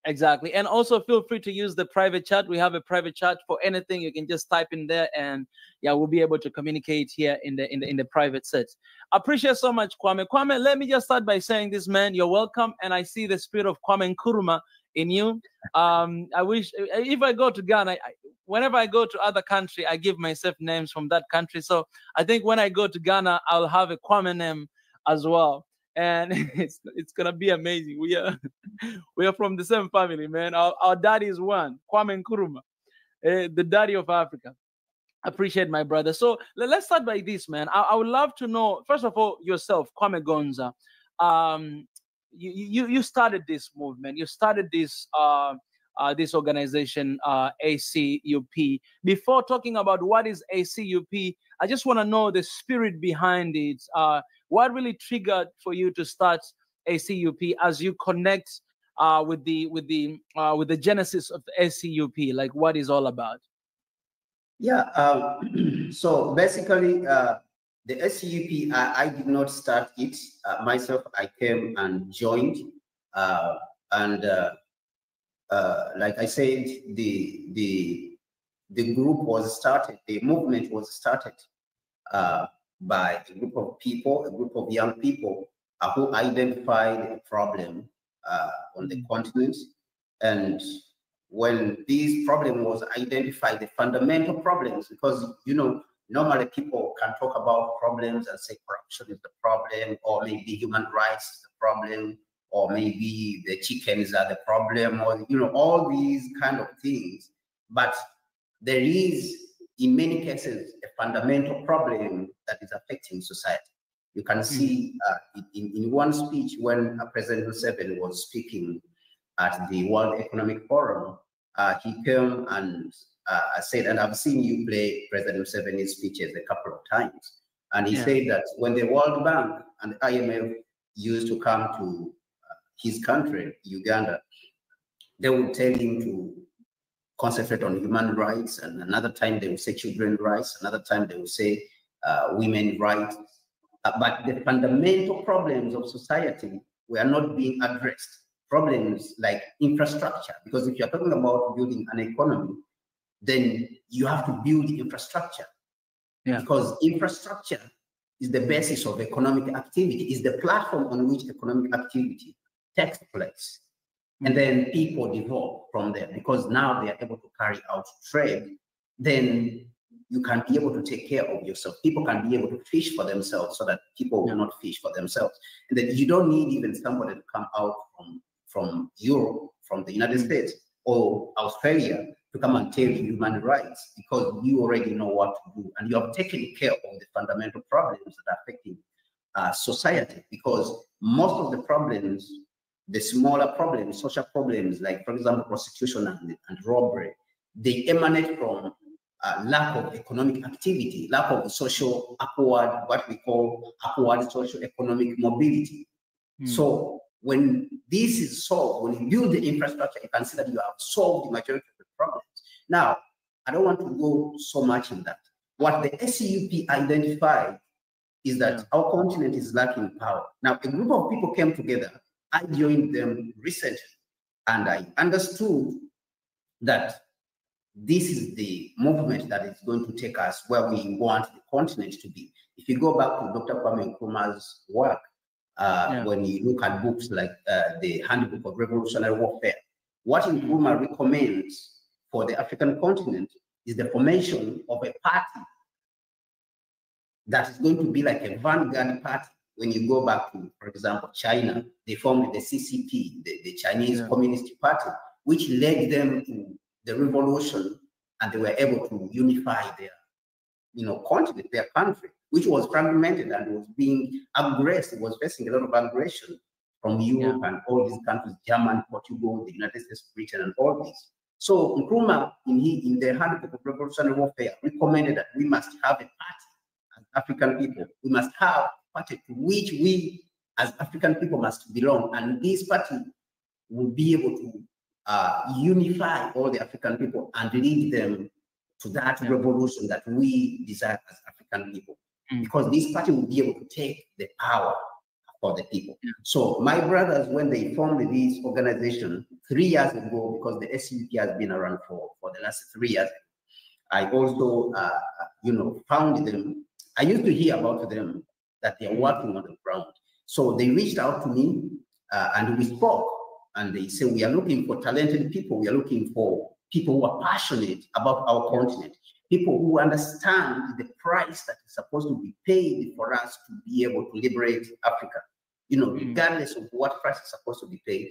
Exactly. And also feel free to use the private chat. We have a private chat for anything. You can just type in there, and yeah, we'll be able to communicate here in the private set. I appreciate so much, Kwame. Kwame, let me just start by saying this, man. You're welcome, and I see the spirit of Kwame Nkrumah in you. I wish if I go to Ghana, whenever I go to other country, I give myself names from that country. So I think when I go to Ghana, I'll have a Kwame name as well. And it's gonna be amazing. We are from the same family, man. Our daddy is one, Kwame Nkrumah, the daddy of Africa. Appreciate my brother. So let's start by this, man. I would love to know, first of all, yourself, Kwame Gonza. You started this movement. You started this this organization, ACUP. Before talking about what is ACUP, I just want to know the spirit behind it. What really triggered for you to start ACUP as you connect with the genesis of the ACUP? Like, what is all about? Yeah. So basically, the ACUP, I did not start it myself. I came and joined, and like I said, the group was started. The movement was started by a group of people, a group of young people who identified a problem on the continent. And when this problem was identified, the fundamental problems, because, you know, normally people can talk about problems and say corruption is the problem, or maybe human rights is the problem, or maybe the chickens are the problem, or, you know, all these kind of things. But there is, in many cases, a fundamental problem that is affecting society. You can see in one speech when President Museveni was speaking at the World Economic Forum, he came and said, and I've seen you play President Museveni's speeches a couple of times, and he said that when the World Bank and the IMF used to come to his country, Uganda, they would tell him to concentrate on human rights, and another time they would say children's rights, another time they would say women's rights. But the fundamental problems of society were not being addressed. Problems like infrastructure, because if you're talking about building an economy, then you have to build infrastructure. Because infrastructure is the basis of economic activity, is the platform on which economic activity takes place. And then people develop from there, because now they are able to carry out trade. Then you can be able to take care of yourself. People can be able to fish for themselves so that people will not fish for themselves. And then you don't need even somebody to come out from Europe, from the United States or Australia to come and tell you human rights, because you already know what to do. And you have taken care of the fundamental problems that are affecting society, because most of the problems, the smaller problems, social problems, like, for example, prostitution and robbery, they emanate from lack of economic activity, lack of social upward, what we call upward social economic mobility. So when this is solved, when you build the infrastructure, you can see that you have solved the majority of the problems. Now, I don't want to go so much in that. What the SCUP identified is that our continent is lacking power. Now, a group of people came together. I joined them recently, and I understood that this is the movement that is going to take us where we want the continent to be. If you go back to Dr. Kwame Nkrumah's work, when you look at books like the Handbook of Revolutionary Warfare, what Nkrumah recommends for the African continent is the formation of a party that is going to be like a vanguard party. When you go back to, for example, China, they formed the CCP, the Chinese Communist Party, which led them to the revolution, and they were able to unify their, continent, their country, which was fragmented and was being aggressed. It was facing a lot of aggression from Europe and all these countries, Germany, Portugal, the United States, Britain, and all these. So Nkrumah, in the Handbook of Revolutionary Warfare, recommended that we must have a party as African people. We must have a party to which we, as African people, must belong. And this party will be able to unify all the African people and lead them to that revolution that we desire as African people, because this party will be able to take the power for the people. So my brothers, when they formed this organization 3 years ago, because the SUP has been around for the last 3 years, I also, found them. I used to hear about them that they are working on the ground. So they reached out to me and we spoke, and they said, we are looking for talented people. We are looking for people who are passionate about our continent, people who understand the price that is supposed to be paid for us to be able to liberate Africa. Regardless of what price is supposed to be paid,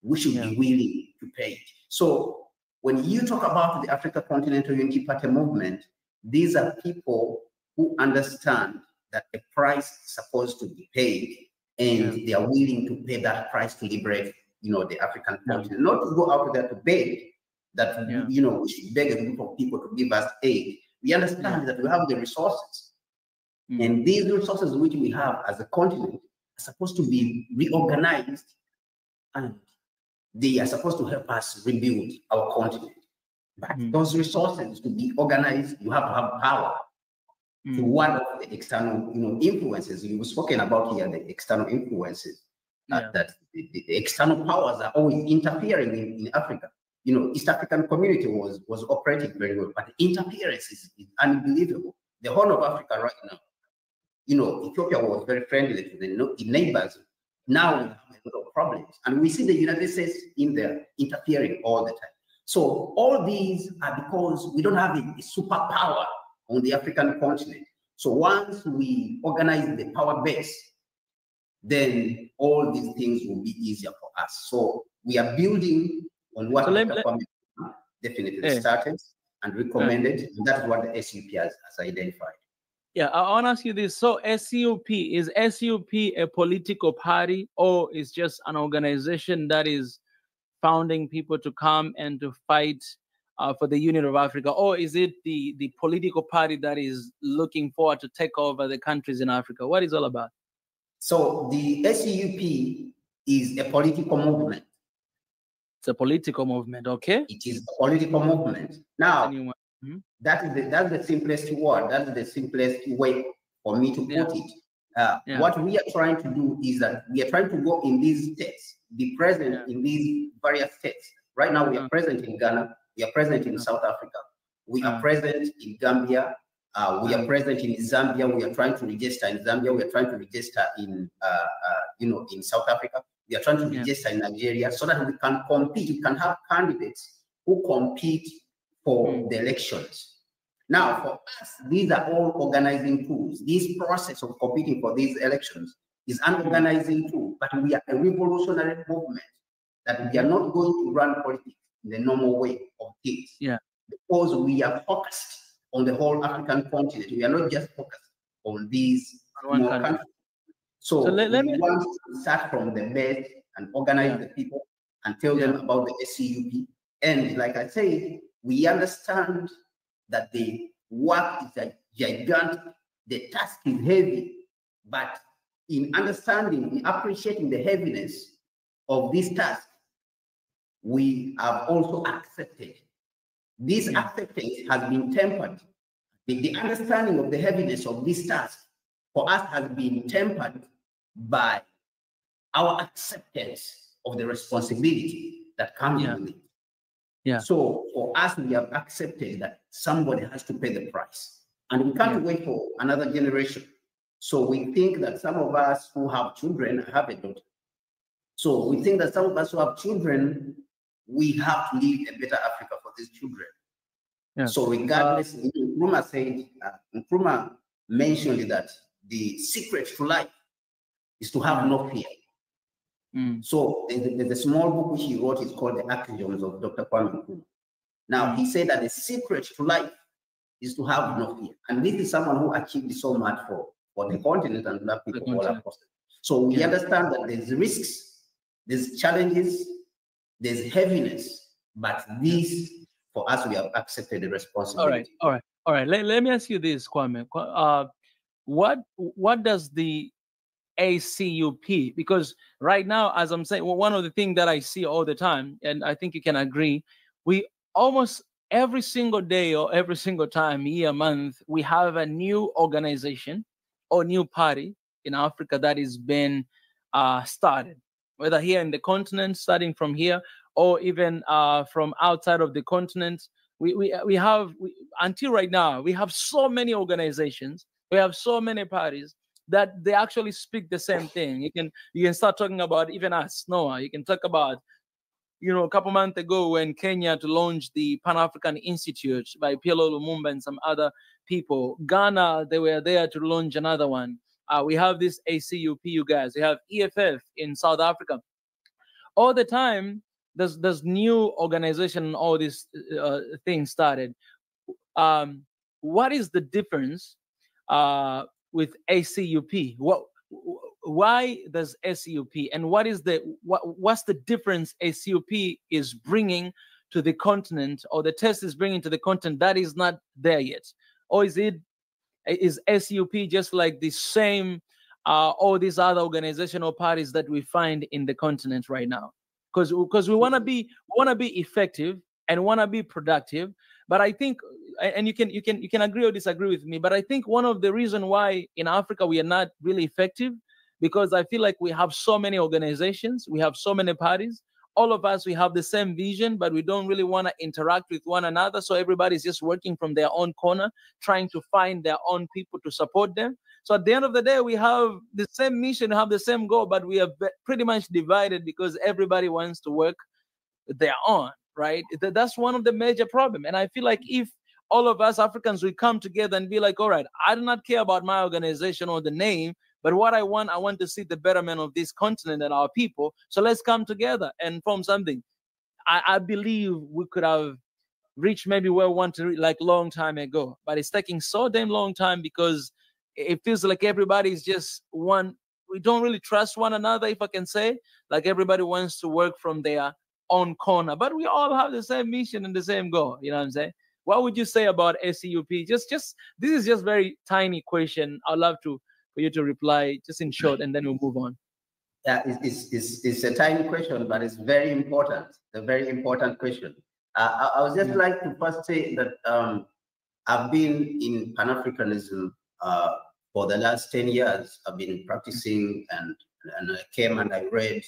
we should be willing to pay it. So when you talk about the Africa Continental Unity Party movement, these are people who understand that the price is supposed to be paid, and they are willing to pay that price to liberate, the African continent. Not to go out there to beg that, we should beg a group of people to give us aid. We understand that we have the resources, and these resources which we have as a continent are supposed to be reorganized, and they are supposed to help us rebuild our continent. But those resources to be organized, you have to have power to one of the external, influences. You've spoken about here the external influences, that the external powers are always interfering in Africa. East African community was operating very well, but the interference is unbelievable. The whole of Africa right now, Ethiopia was very friendly to the neighbors. Now we have a lot of problems, and we see the United States in there interfering all the time. So all these are because we don't have a superpower on the African continent. So once we organize the power base, then all these things will be easier for us. So we are building on what definitely started and recommended, and that's what the SUP has identified. Yeah, I want to ask you this. So SUP, is SUP a political party, or is just an organization that is founding people to come and to fight for the unity of Africa? Or is it the political party that is looking forward to take over the countries in Africa? What is it all about? So the SUP is a political movement. It's a political movement, okay? It is a political movement. Now, that's the simplest word. That's the simplest way for me to put it. What we are trying to do is that we are trying to go in these states, be present in these various states. Right now, we are present in Ghana. We are present in South Africa. We are present in Gambia. We are present in Zambia. We are trying to register in Zambia. We are trying to register in, in South Africa. We are trying to register in Nigeria, so that we can compete. We can have candidates who compete for the elections. Now, for us, these are all organizing tools. This process of competing for these elections is an organizing tool, but we are a revolutionary movement, that we are not going to run politics in the normal way of things. Because we are focused on the whole African continent. We are not just focused on these small countries. So let me want to start from the base and organize the people and tell them about the SCUP. And like I said, we understand that the work is a gigantic, the task is heavy, but in understanding, in appreciating the heaviness of this task, we have also accepted. This acceptance has been tempered. The understanding of the heaviness of this task for us has been tempered by our acceptance of the responsibility that comes with it. So for us, we have accepted that somebody has to pay the price, and we can't wait for another generation. So we think that some of us who have children have a daughter. So we think that some of us who have children, we have to leave a better Africa for these children. So regardless, Nkrumah said, Nkrumah mentioned that the secret to life is to have no fear. So there's a small book which he wrote, it's called The Axioms of Dr. Kwame Nkrumah. Now, he said that the secret to life is to have no fear. And this is someone who achieved so much for the continent and black people all across it. So we understand that there's risks, there's challenges, there's heaviness, but this, for us, we have accepted the responsibility. All right. Let me ask you this, Kwame. What does the ACUP, because right now, as I'm saying, one of the things that I see all the time, and I think you can agree, we almost every single day or every single time, year, month, we have a new organization or new party in Africa that is being started, whether here in the continent, starting from here, or even from outside of the continent. We have until right now, we have so many organizations, we have so many parties that they actually speak the same thing. You can start talking about even us, SNOA. You can talk about, you know, a couple months ago when Kenya to launch the Pan-African Institute by PLO Lumumba and some other people. Ghana, they were there to launch another one. We have this ACUP, you guys. We have EFF in South Africa. All the time, there's new organization and all these things started. What is the difference with ACUP? Why does ACUP, and what's the difference ACUP is bringing to the continent, or the test is bringing to the continent that is not there yet? Or is ACUP just like the same all these other organizational parties that we find in the continent right now? Because we want to be effective and want to be productive. But I think, and you can agree or disagree with me, but I think one of the reasons why in Africa we are not really effective, because I feel like we have so many organizations, we have so many parties, all of us, we have the same vision, but we don't really want to interact with one another. So everybody's just working from their own corner, trying to find their own people to support them. So at the end of the day, we have the same mission, have the same goal, but we are pretty much divided because everybody wants to work their own, right? That's one of the major problems. And I feel like if all of us Africans, we come together and be like, all right, I do not care about my organization or the name, but what I want to see the betterment of this continent and our people. So let's come together and form something. I believe we could have reached maybe where we want to reach like long time ago, but it's taking so damn long time because it feels like everybody's just one. We don't really trust one another, if I can say. Like everybody wants to work from their own corner, but we all have the same mission and the same goal. You know what I'm saying? What would you say about SCUP? Just this is just very tiny question. I'd love for you to reply just in short, and then we'll move on. Yeah, it's a tiny question, but it's very important. A very important question. I would just like to first say that I've been in Pan-Africanism for the last 10 years. I've been practicing, and I came and I read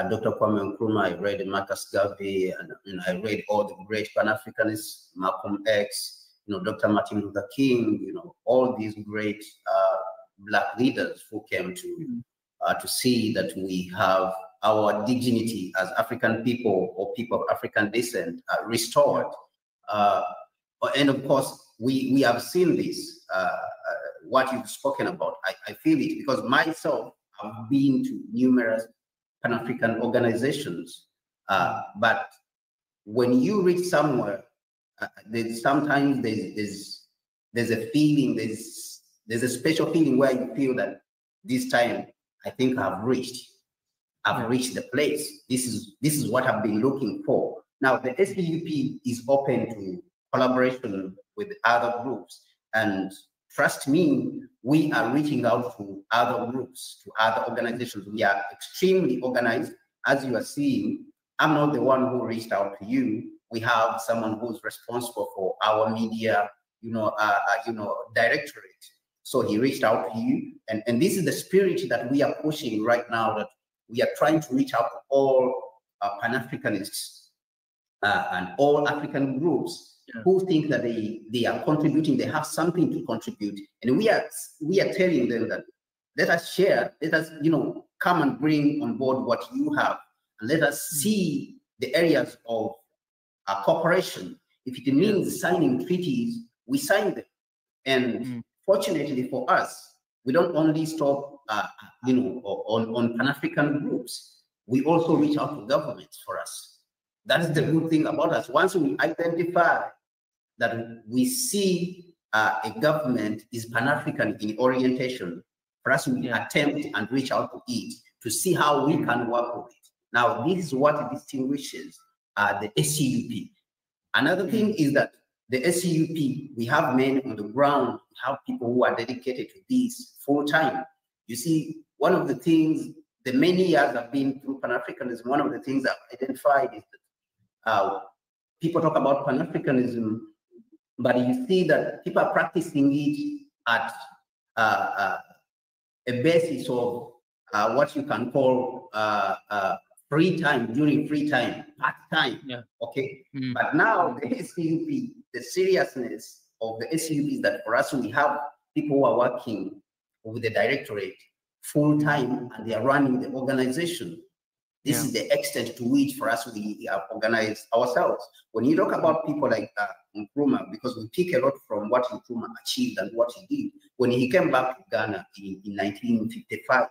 Dr. Kwame Nkrumah, I read Marcus Garvey, and I read all the great Pan-Africanists, Malcolm X, Dr. Martin Luther King, all these great Black leaders who came to see that we have our dignity as African people or people of African descent restored. And of course, we have seen this, what you've spoken about. I feel it because myself, I've been to numerous Pan-African organizations, but when you reach somewhere, sometimes there's a feeling, there's a special feeling where you feel that this time I think I've reached the place. This is what I've been looking for. Now the SDUP is open to collaboration with other groups, and trust me, we are reaching out to other groups, to other organizations. We are extremely organized. As you are seeing, I'm not the one who reached out to you. We have someone who's responsible for our media, directorate. So he reached out to you, and this is the spirit that we are pushing right now, that we are trying to reach out to all Pan-Africanists and all African groups who think that they are contributing, they have something to contribute. And we are telling them that let us share, let us, come and bring on board what you have, and let us see the areas of cooperation. If it means signing treaties, we sign them. And fortunately for us, we don't only stop, on Pan-African groups. We also reach out to governments for us. That's the good thing about us. Once we identify that we see a government is Pan-African in orientation, for us we attempt and reach out to it to see how we can work with it. Now, this is what distinguishes the SCUP. Another thing is that the SCUP, we have men on the ground, we have people who are dedicated to this full time. You see, one of the things, the many years I've been through Pan-Africanism, one of the things I've identified is that people talk about Pan-Africanism, but you see that people are practicing it at a basis of what you can call free time, during free time, part time. Yeah. Okay. But now the SCUP, the seriousness of the SCUP is that for us, we have people who are working with the directorate full time and they are running the organization. This is the extent to which for us we have organized ourselves. When you talk about people like Nkrumah, because we pick a lot from what Nkrumah achieved and what he did, when he came back to Ghana in 1945,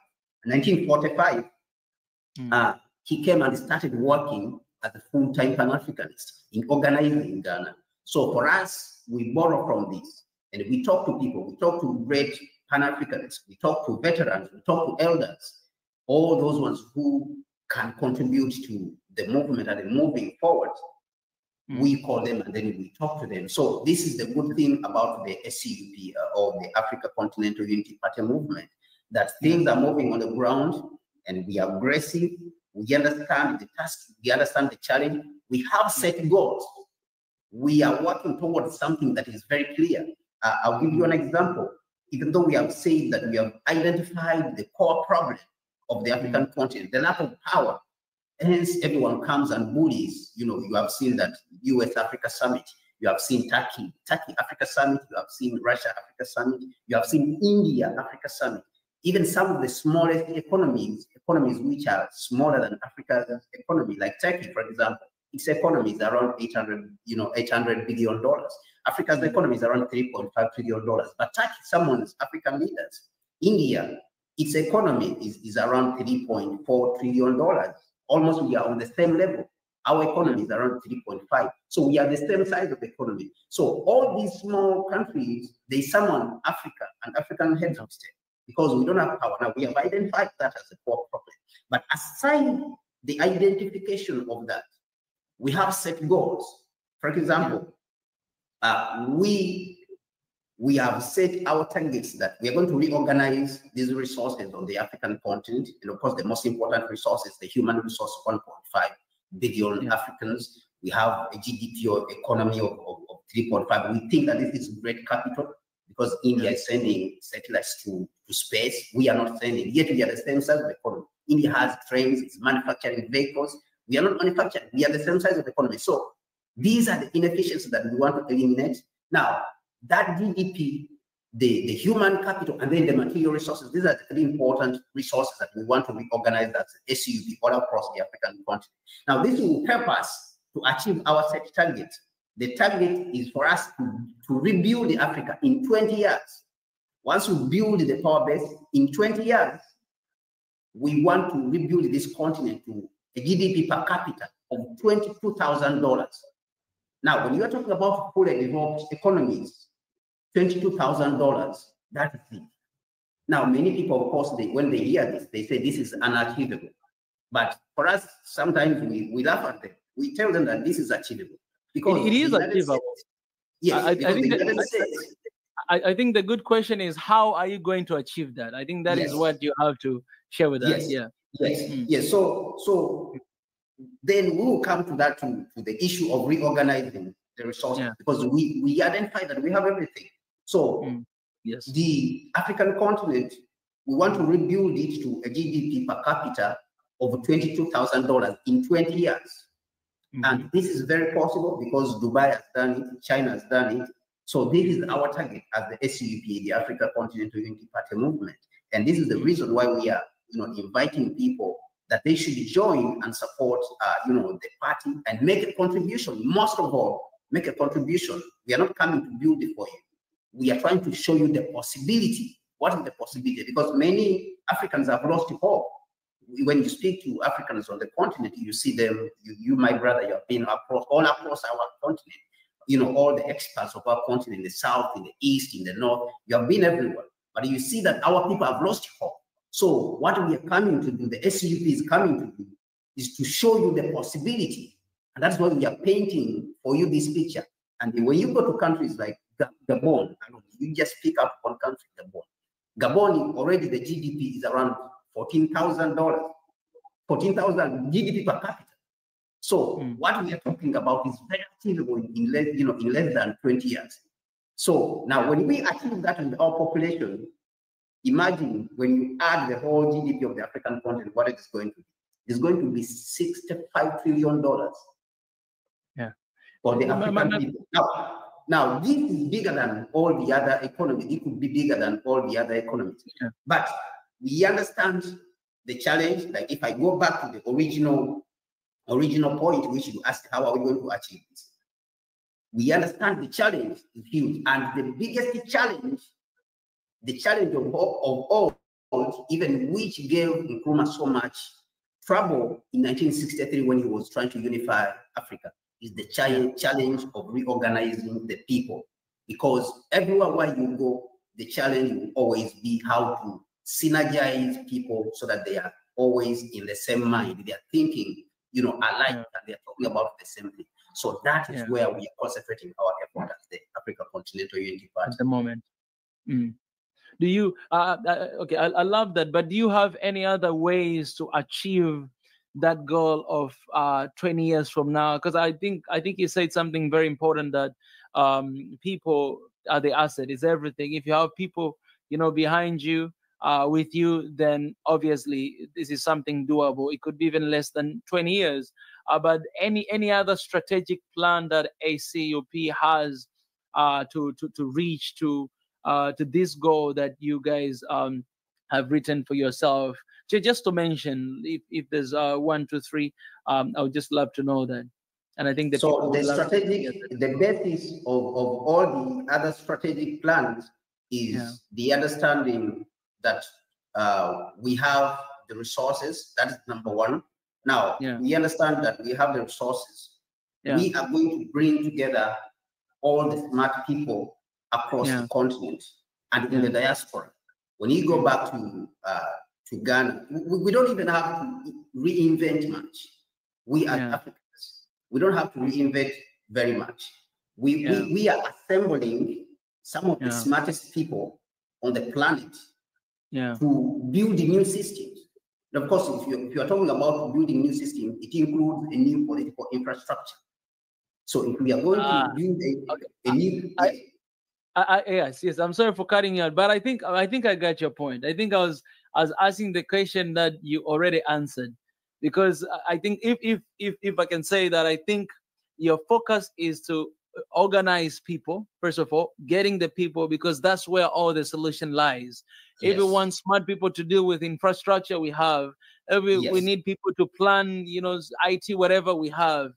he came and started working as a full-time Pan-Africanist in organizing Ghana. So for us, we borrow from this and we talk to people, we talk to great Pan-Africanists, we talk to veterans, we talk to elders, all those ones who can contribute to the movement and the moving forward. We call them and then we talk to them. So this is the good thing about the SCUP or the Africa Continental Unity Party movement, that things are moving on the ground and we are aggressive. We understand the task, we understand the challenge. We have set goals. We are working towards something that is very clear. I'll give you an example. Even though we have said that we have identified the core problem of the African continent, the lack of power, hence everyone comes and bullies. You know, you have seen that US Africa Summit, you have seen Turkey Africa Summit, you have seen Russia Africa Summit, you have seen India Africa Summit. Even some of the smallest economies which are smaller than Africa's economy, like Turkey, for example, its economy is around $800 billion. Africa's economy is around $3.5 trillion. But Turkey, someone's African leaders. India, its economy is around $3.4 trillion. Almost we are on the same level. Our economy is around 3.5. So we are the same size of the economy. So all these small countries, they summon Africa and African heads of state because we don't have power. Now we have identified that as a core problem. But aside the identification of that, we have set goals. For example, we have set our targets that we are going to reorganize these resources on the African continent. And of course, the most important resource is the human resource, 1.5 billion Africans. We have a GDP or economy of 3.5. We think that this is great capital because India is sending satellites to space. We are not sending, yet we are the same size of the economy. India has trains, it's manufacturing vehicles. We are not manufacturing, we are the same size of the economy. So these are the inefficiencies that we want to eliminate. Now, that GDP, the human capital, and then the material resources, these are the three important resources that we want to reorganize as SUP all across the African continent. Now, this will help us to achieve our set target. The target is for us to rebuild Africa in 20 years. Once we build the power base, in 20 years, we want to rebuild this continent to a GDP per capita of $22,000. Now, when you are talking about fully developed economies, $22,000, that is it. Now, many people, of course, when they hear this, they say this is unachievable. But for us, sometimes we laugh at them. We tell them that this is achievable. Because it is achievable. Yes, I think the good question is, how are you going to achieve that? I think that is what you have to share with us. Yes. So then we will come to that, to the issue of reorganizing the resources, because we identify that we have everything. So the African continent, we want to rebuild it to a GDP per capita of $22,000 in 20 years. And this is very possible because Dubai has done it, China has done it. So this is our target as the SUP, the Africa Continental Unity Party movement. And this is the reason why we are inviting people that they should join and support the party and make a contribution. Most of all, make a contribution. We are not coming to build it for you. We are trying to show you the possibility. What is the possibility? Because many Africans have lost hope. When you speak to Africans on the continent, you see them, you my brother, you have been all across our continent. All the experts of our continent, in the south, in the east, in the north, you have been everywhere. But you see that our people have lost hope. So what we are coming to do, the SUP is coming to do, is to show you the possibility. And that's why we are painting for you this picture. And when you go to countries like Gabon, you just pick up one country, Gabon. Gabon, already the GDP is around $14,000 GDP per capita. So what we are talking about is very achievable in less than 20 years. So now when we achieve that with our population, imagine when you add the whole GDP of the African continent, what it is going to be. It's going to be $65 trillion for the African people. Now, this is bigger than all the other economies. It could be bigger than all the other economies. But we understand the challenge. Like if I go back to the original point, which you asked, how are we going to achieve it? We understand the challenge is huge. And the biggest challenge, of all, even which gave Nkrumah so much trouble in 1963 when he was trying to unify Africa, is the challenge of reorganizing the people. Because everywhere where you go, the challenge will always be how to synergize people so that they are always in the same mind. They are thinking, alike, and they are talking about the same thing. So that is where we are concentrating our effort as the African Continental Unity Party at the moment. Do you okay, I love that, but do you have any other ways to achieve that goal of 20 years from now? Because I think you said something very important, that people are the asset, is everything. If you have people behind you, with you, then obviously this is something doable. It could be even less than 20 years. But any other strategic plan that ACUP has to reach to this goal that you guys have written for yourself? Just to mention, if there's 1, 2, 3, I would just love to know that. And I think that so the basis of all the other strategic plans is the understanding that we have the resources. That is number one. Now, we understand that we have the resources. We are going to bring together all the smart people across the continent and in the diaspora. When you go back to Ghana, we don't even have to reinvent much. We are Africans. We don't have to reinvent very much. We are assembling some of the smartest people on the planet to build the new systems. And of course, if you are talking about building new systems, it includes a new political infrastructure. So if we are going to build a new... Yes, I'm sorry for cutting you out, but I think I got your point. I think I was asking the question that you already answered, because I think if I can say that, I think your focus is to organize people, first of all, getting the people, because that's where all the solution lies. If we want smart people to deal with infrastructure, we have. We need people to plan, IT, whatever we have.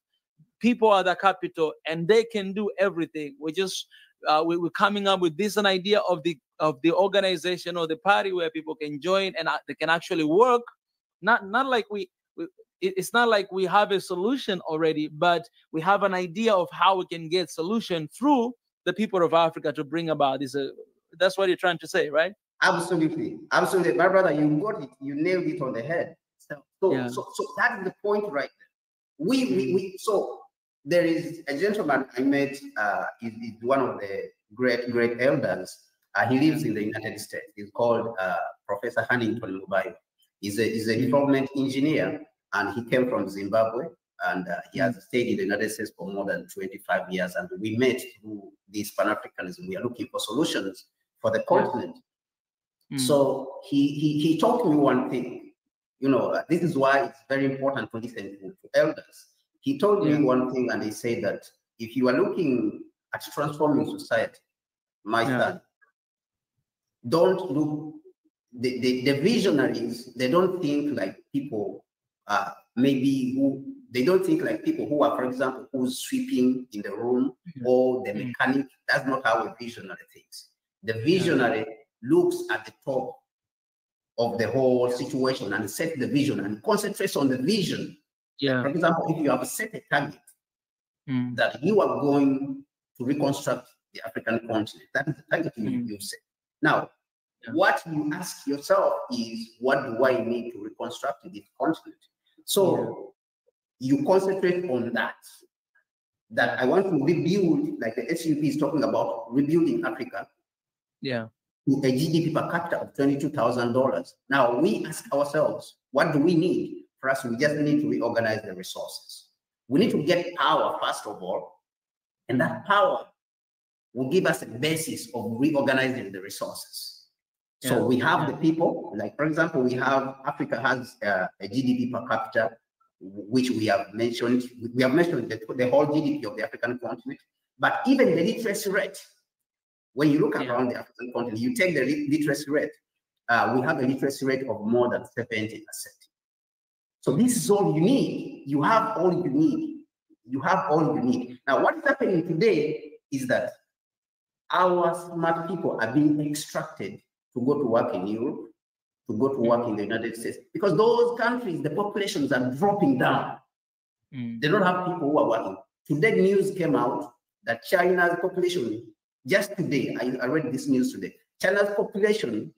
People are the capital, and they can do everything. We're just we're coming up with this an idea of the organization or the party where people can join and they can actually work. Not like it's not like we have a solution already, but we have an idea of how we can get solution through the people of Africa to bring about this. That's what you're trying to say, right? Absolutely, absolutely, my brother. You got it. You nailed it on the head. So that is the point, right there. So there is a gentleman I met. Is one of the great elders. He lives in the United States. He's called Professor Huntington Mubai. He's a development engineer, and he came from Zimbabwe, and he has stayed in the United States for more than 25 years. And we met through this Pan-Africanism. We are looking for solutions for the continent. So he told me one thing. This is why it's very important to listen to elders. He told me one thing, and he said that if you are looking at transforming society, my son, don't look. The visionaries, they don't think like people they don't think like people who are, for example, who's sweeping in the room or the mechanic. That's not how a visionary thinks. The visionary looks at the top of the whole situation and sets the vision and concentrates on the vision. For example, if you have set a target that you are going to reconstruct the African continent, that is the target you set. Now, what you ask yourself is, what do I need to reconstruct this continent? So you concentrate on that I want to rebuild, like the SUP is talking about, rebuilding Africa to a GDP per capita of $22,000. Now we ask ourselves, what do we need? For us, we just need to reorganize the resources. We need to get power, first of all, and that power will give us a basis of reorganizing the resources. So we have the people, like, for example, Africa has a GDP per capita, which we have mentioned. We have mentioned the whole GDP of the African continent, but even the literacy rate, when you look around the African continent, you take the literacy rate, we have a literacy rate of more than 70%. So this is all you need. You have all you need. You have all you need. Now, what is happening today is that our smart people are being extracted to go to work in Europe, to go to work in the United States, because those countries, the populations are dropping down. They don't have people who are working. Today, news came out that China's population, just today, I read this news today, China's population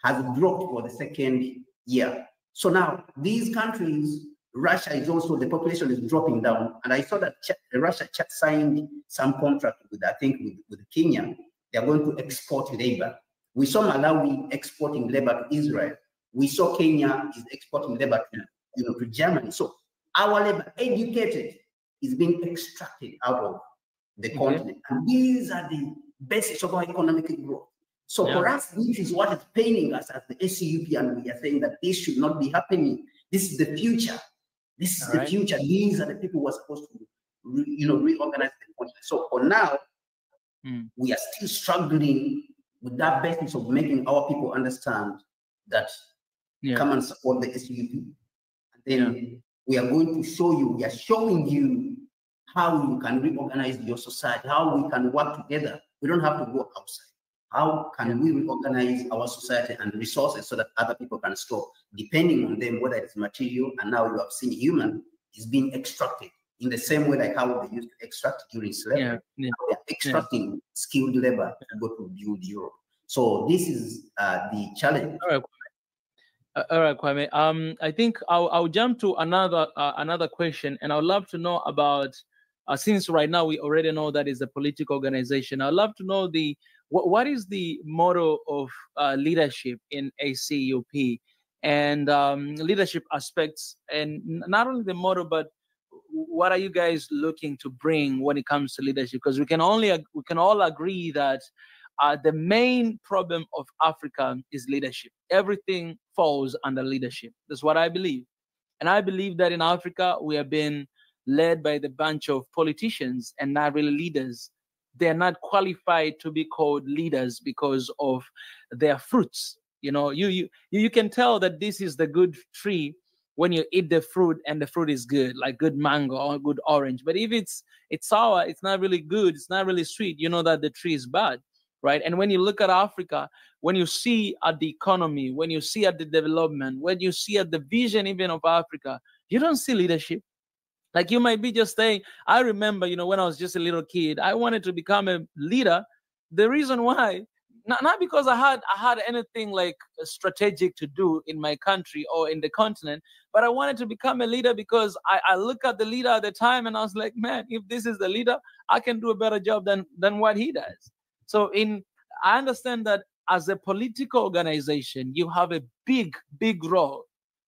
has dropped for the second year. So now these countries, Russia is also, the population is dropping down. And I saw that Russia signed some contract with, I think, with Kenya. They're going to export labor. We saw Malawi exporting labor to Israel. We saw Kenya is exporting labor to Germany. So our labor, educated, is being extracted out of the continent. And these are the basics of our economic growth. So for us, this is what is paining us as the SCUP, and we are saying that this should not be happening. This is the future. This is the future. These are the people who are supposed to, reorganize the continent. So for now, we are still struggling with that basis of making our people understand that come and support the SCUP. And then we are going to show you, we are showing you how you can reorganize your society, how we can work together. We don't have to go outside. How can we reorganize our society and resources so that other people can store, depending on them, whether it's material, and now you have seen human is being extracted in the same way like how they used to extract during slavery. They are extracting skilled labor to go to build Europe. So this is the challenge. All right, Kwame. I think I'll jump to another question, and I would love to know about, since right now we already know that is a political organization, I'd love to know what is the motto of leadership in ACUP and leadership aspects, and not only the motto, but what are you guys looking to bring when it comes to leadership? Because we can all agree that the main problem of Africa is leadership. Everything falls under leadership. That's what I believe. And I believe that in Africa, we have been led by the bunch of politicians and not really leaders. They're not qualified to be called leaders because of their fruits. You can tell that this is the good tree when you eat the fruit and the fruit is good, like good mango or good orange. But if it's sour, it's not really good, it's not really sweet, you know that the tree is bad, right? And when you look at Africa, when you see at the economy, when you see at the development, when you see at the vision even of Africa, you don't see leadership. Like you might be just saying, I remember, when I was just a little kid, I wanted to become a leader. The reason why, not because I had anything like strategic to do in my country or in the continent, but I wanted to become a leader because I look at the leader at the time and I was like, man, if this is the leader, I can do a better job than what he does. So I understand that as a political organization, you have a big role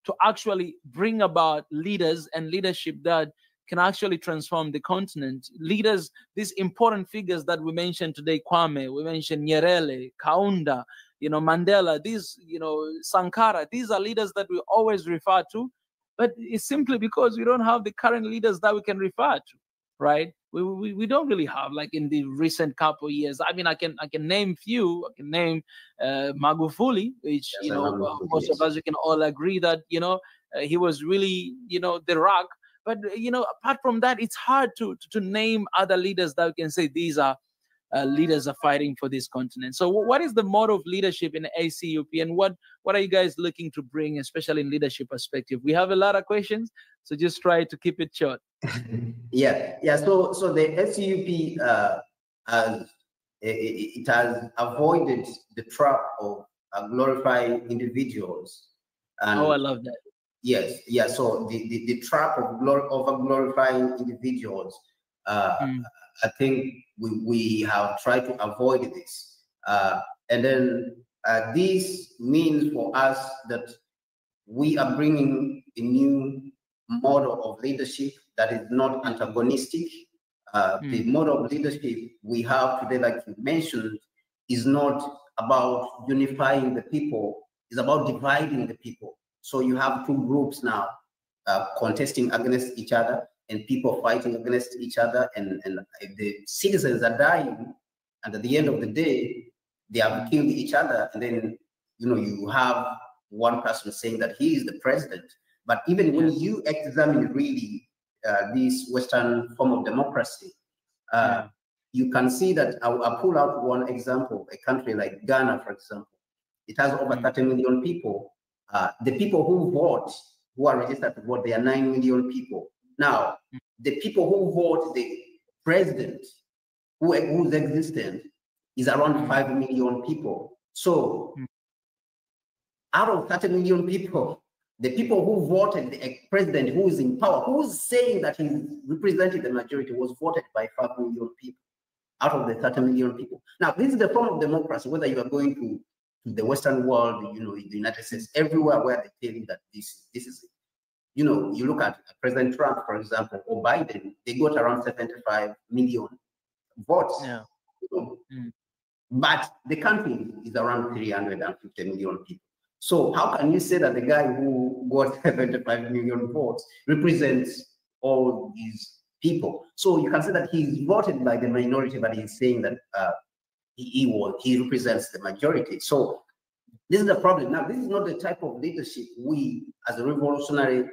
to actually bring about leaders and leadership that can actually transform the continent. Leaders, these important figures that we mentioned today, Kwame, we mentioned Nyerere, Kaunda, Mandela, these, Sankara, these are leaders that we always refer to, but it's simply because we don't have the current leaders that we can refer to, right? We don't really have, like in the recent couple of years. I mean, I can name few. I can name Magufuli, which most of us we can all agree that he was really the rock. But apart from that, it's hard to name other leaders that we can say these are leaders are fighting for this continent. So what is the motto of leadership in ACUP, and what are you guys looking to bring, especially in leadership perspective? We have a lot of questions, so just try to keep it short. So the SCUP it has avoided the trap of glorifying individuals. And I love that. Yes, so the trap of glorifying individuals, I think we have tried to avoid this. And then this means for us that we are bringing a new model of leadership that is not antagonistic. The model of leadership we have today, like you mentioned, is not about unifying the people, it's about dividing the people. So you have two groups now contesting against each other and people fighting against each other, and the citizens are dying, and at the end of the day, they have killed each other, and then you have one person saying that he is the president. But even when you examine really this Western form of democracy, you can see that I'll pull out one example, a country like Ghana, for example. It has over 30 million people. The people who vote, who are registered to vote, they are 9 million people. Now, the people who vote the president, whose existence is around 5 million people. So, out of 30 million people, the people who voted the president who is in power, who's saying that he represented the majority, was voted by 5 million people out of the 30 million people. Now, this is the form of democracy, whether you are going to the Western world, the United States, everywhere where they tell you that this is it. You look at President Trump, for example, or Biden, they got around 75 million votes. Yeah. But the country is around 350 million people. So how can you say that the guy who got 75 million votes represents all these people? So you can say that he's voted by the minority, but he's saying that he represents the majority. So this is the problem. Now, this is not the type of leadership we, as a revolutionary,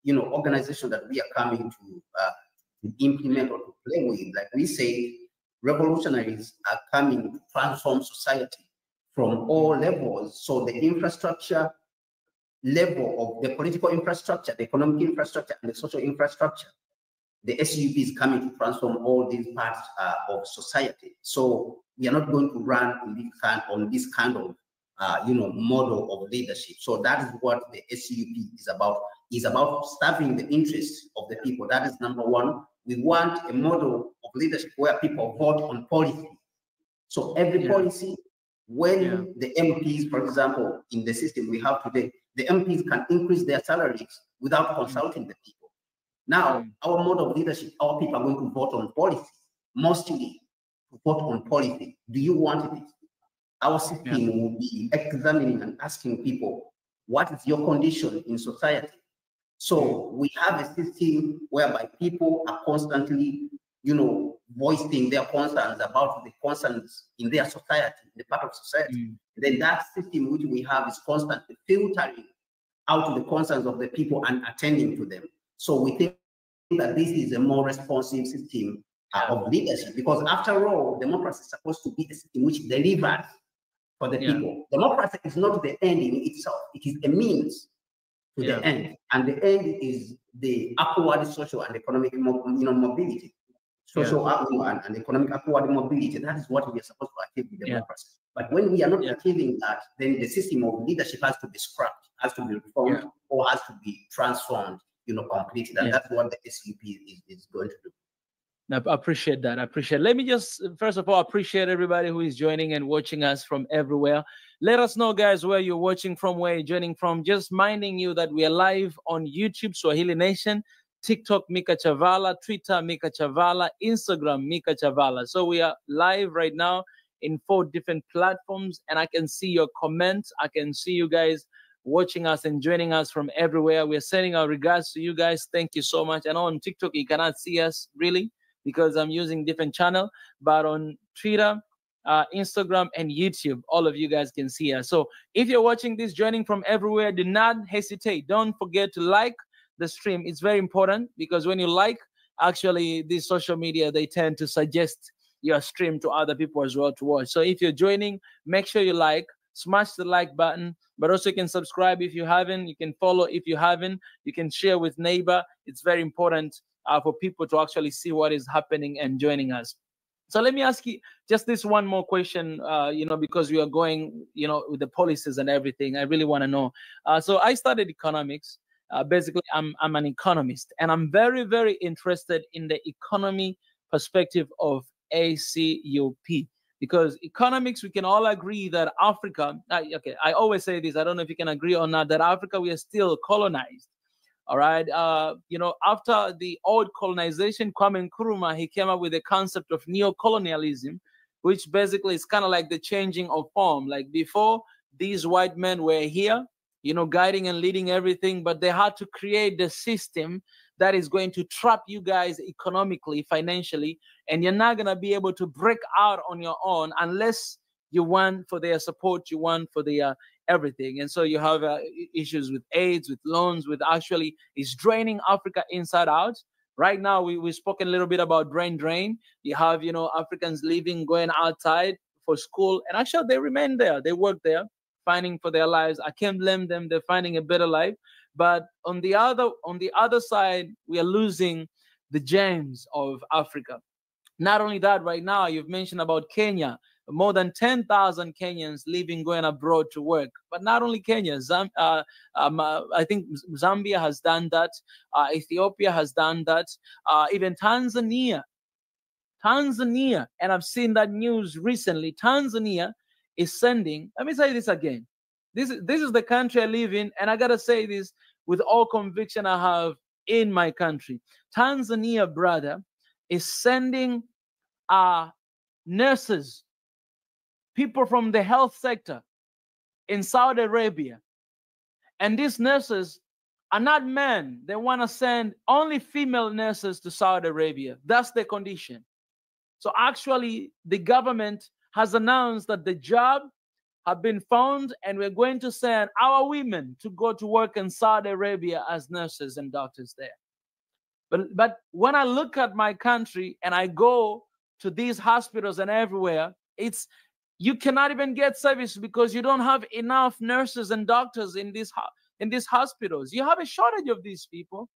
organization, that we are coming to implement or to play with. Like we say, revolutionaries are coming to transform society from all levels. So the infrastructure level of the political infrastructure, the economic infrastructure, and the social infrastructure, the SUP is coming to transform all these parts of society. So we are not going to run on this kind of model of leadership. So that is what the SUP is about. It's about serving the interests of the people. That is number one. We want a model of leadership where people vote on policy. So every policy, when the MPs, for example, in the system we have today, the MPs can increase their salaries without consulting the people. Now, our model of leadership, our people are going to vote on policy, mostly to vote on policy. Do you want it? Our system will be examining and asking people, what is your condition in society? So we have a system whereby people are constantly, voicing their concerns about the concerns in their society, in the part of society. Then that system which we have is constantly filtering out the concerns of the people and attending to them. So we think that this is a more responsive system of leadership, because after all, democracy is supposed to be a system which delivers for the people. Democracy is not the end in itself; it is a means to the end, and the end is the upward social and economic, mobility. Social and economic upward mobility. That is what we are supposed to achieve with democracy. But when we are not achieving that, then the system of leadership has to be scrapped, has to be reformed, or has to be transformed, completely. And that's what the SUP is going to do. I appreciate that. I appreciate it. Let me just, first of all, appreciate everybody who is joining and watching us from everywhere. Let us know, guys, where you're watching from, where you're joining from. Just minding you that we are live on YouTube, Swahili Nation, TikTok, Mika Chavala, Twitter, Mika Chavala, Instagram, Mika Chavala. So we are live right now in 4 different platforms, and I can see your comments. I can see you guys watching us and joining us from everywhere. We're sending our regards to you guys. Thank you so much. And on TikTok, you cannot see us really, because I'm using different channel, but on Twitter, Instagram, and YouTube, all of you guys can see us. So if you're watching this, joining from everywhere, do not hesitate. Don't forget to like the stream. It's very important, because when you like, actually, these social media, they tend to suggest your stream to other people as well to watch. So if you're joining, make sure you like, smash the like button, but also you can subscribe if you haven't, you can follow if you haven't, you can share with neighbor. It's very important for people to actually see what is happening and joining us. So let me ask you just this one more question, because we are going, with the policies and everything. I really want to know. So I studied economics. Basically, I'm an economist, and I'm very, very interested in the economy perspective of ACUP, because economics, we can all agree that Africa, I always say this, I don't know if you can agree or not, that Africa, we are still colonized. All right. You know, after the old colonization, Kwame Nkrumah, he came up with the concept of neo-colonialism, which basically is kind of like the changing of form. Like before, these white men were here, you know, guiding and leading everything, but they had to create the system that is going to trap you guys economically, financially, and you're not going to be able to break out on your own unless you want for their support, you want for their everything. And so you have issues with AIDS, with loans, with actually it's draining Africa inside out. Right now, we've spoken a little bit about brain drain. You have, you know, Africans leaving, going outside for school, and actually they remain there. They work there, fighting for their lives. I can't blame them. They're finding a better life. But on the other side, we are losing the gems of Africa. Not only that, right now, you've mentioned about Kenya. More than 10,000 Kenyans leaving, going abroad to work. But not only Kenya, I think Zambia has done that. Ethiopia has done that. Even Tanzania, and I've seen that news recently. Tanzania is sending, let me say this again. This is the country I live in, and I got to say this with all conviction I have in my country. Tanzania, brother, is sending nurses, people from the health sector in Saudi Arabia. And these nurses are not men. They want to send only female nurses to Saudi Arabia. That's the condition. So actually, the government has announced that the job have been found, and we're going to send our women to go to work in Saudi Arabia as nurses and doctors there. But when I look at my country and I go to these hospitals and everywhere, you cannot even get service because you don't have enough nurses and doctors in these hospitals. You have a shortage of these people.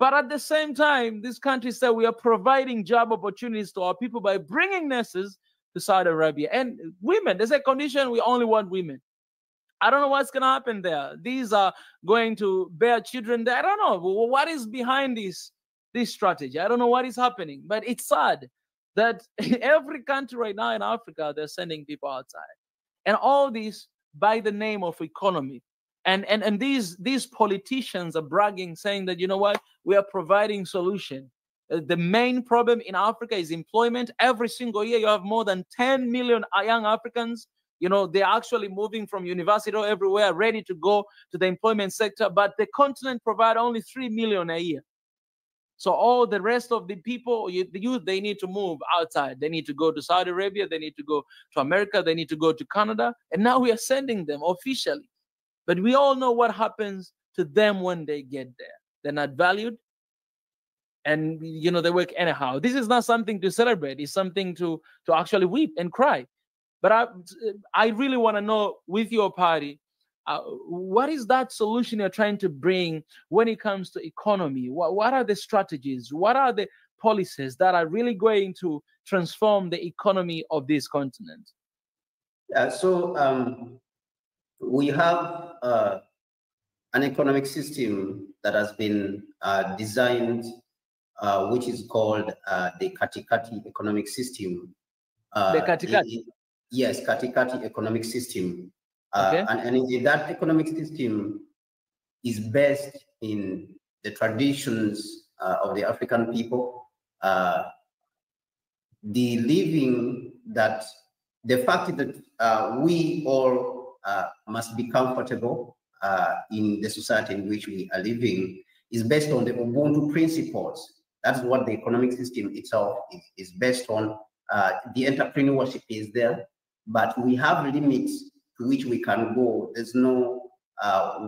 But at the same time, this country said we are providing job opportunities to our people by bringing nurses to Saudi Arabia. And women, there's a condition, we only want women. I don't know what's going to happen there. These are going to bear children there. I don't know what is behind this strategy. I don't know what is happening, but it's sad that every country right now in Africa, they're sending people outside. And all this by the name of economy. And these politicians are bragging, saying that, you know what, we are providing solution. The main problem in Africa is employment. Every single year, you have more than 10 million young Africans. You know, they're actually moving from university or everywhere, ready to go to the employment sector. But the continent provides only 3 million a year. So all the rest of the people, the youth, they need to move outside. They need to go to Saudi Arabia. They need to go to America. They need to go to Canada. And now we are sending them officially. But we all know what happens to them when they get there. They're not valued. And, you know, they work anyhow. This is not something to celebrate. It's something to actually weep and cry. But I really want to know, with your party, what is that solution you're trying to bring when it comes to economy? What are the strategies? What are the policies that are really going to transform the economy of this continent? We have an economic system that has been designed, which is called the Katikati economic system. The Katikati? Yes, Katikati economic system. Okay. And that economic system is based in the traditions of the African people, the fact that we all must be comfortable in the society in which we are living is based on the Ubuntu principles. That's what the economic system itself is based on. The entrepreneurship is there, but we have limits to which we can go. There's no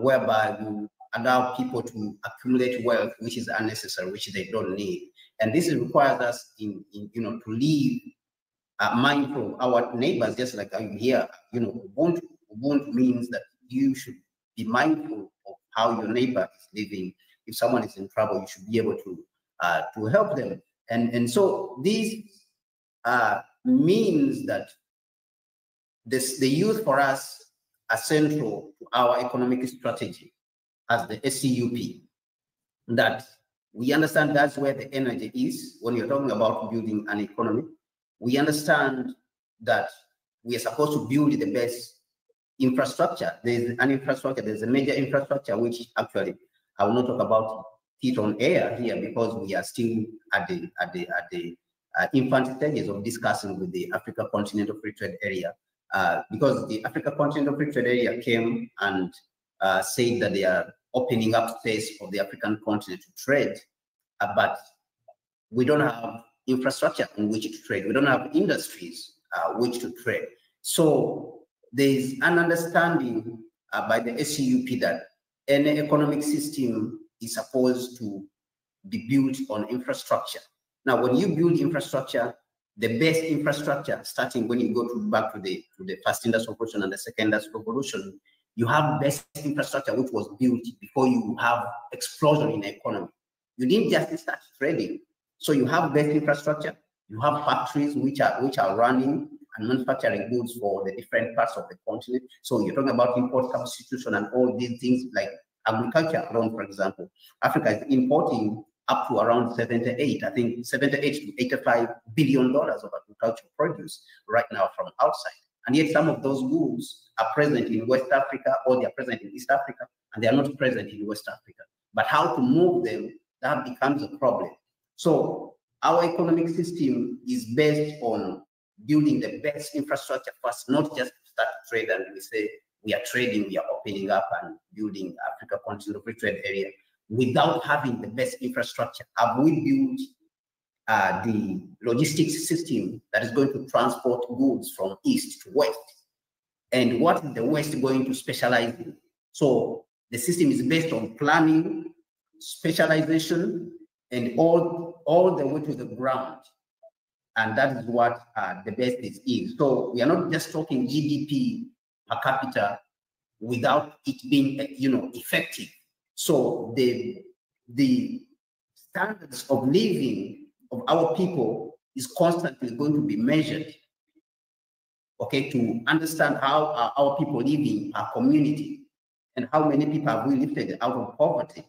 whereby we allow people to accumulate wealth which is unnecessary, which they don't need. And this requires us to live mindful of our neighbors, just like here. Ubuntu means that you should be mindful of how your neighbor is living. If someone is in trouble, you should be able to help them. And so this means that the youth for us are central to our economic strategy as the SCUP, that we understand that's where the energy is when you're talking about building an economy. We understand that we are supposed to build the best infrastructure. There's an infrastructure, there's a major infrastructure which actually I will not talk about it on air here because we are still at the infant stages of discussing with the Africa Continental Free Trade Area, because the Africa Continental Free Trade Area came and said that they are opening up space of the African continent to trade, but we don't have infrastructure in which to trade. We don't have industries which to trade. So there is an understanding by the SCUP that any economic system is supposed to be built on infrastructure. Now, when you build infrastructure, the best infrastructure, starting when you go back to the first industrial revolution and the second industrial revolution, you have best infrastructure which was built before you have explosion in the economy. You didn't just start trading. So you have best infrastructure, you have factories which are running and manufacturing goods for the different parts of the continent. So you're talking about import substitution and all these things like agriculture alone, for example. Africa is importing up to around 78 to 85 billion dollars of agricultural produce right now from outside. And yet some of those goods are present in West Africa, or they are present in East Africa, and they are not present in West Africa. But how to move them, that becomes a problem. So our economic system is based on building the best infrastructure first, not just start to trade and we say we are trading, we are opening up and building Africa Continental Free Trade Area without having the best infrastructure. Have we built the logistics system that is going to transport goods from east to west? And what is the West going to specialize in? So the system is based on planning, specialization, and all the way to the ground. And that is what the best is. So we are not just talking GDP per capita without it being, effective. So the standards of living of our people is constantly going to be measured, okay, to understand how are our people living, our community, and how many people have we lifted out of poverty.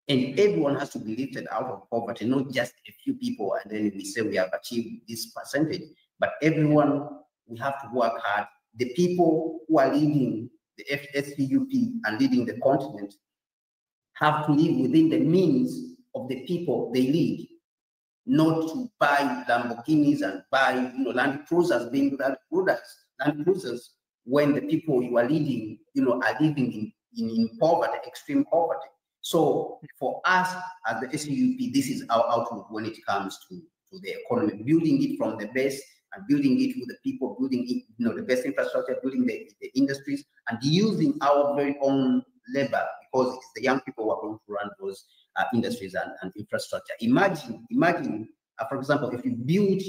And everyone has to be lifted out of poverty, not just a few people, and then we say we have achieved this percentage, but everyone, we have to work hard. The people who are leading the SCUP and leading the continent have to live within the means of the people they lead, not to buy Lamborghinis and buy Land Cruisers, being Land Cruisers, when the people you are leading are living in poverty, extreme poverty. So for us as the SCUP, this is our outlook when it comes to the economy, building it from the base and building it with the people, building it, the best infrastructure, building the industries, and using our very own labor, because it's the young people who are going to run those industries and infrastructure. Imagine, for example, if you build,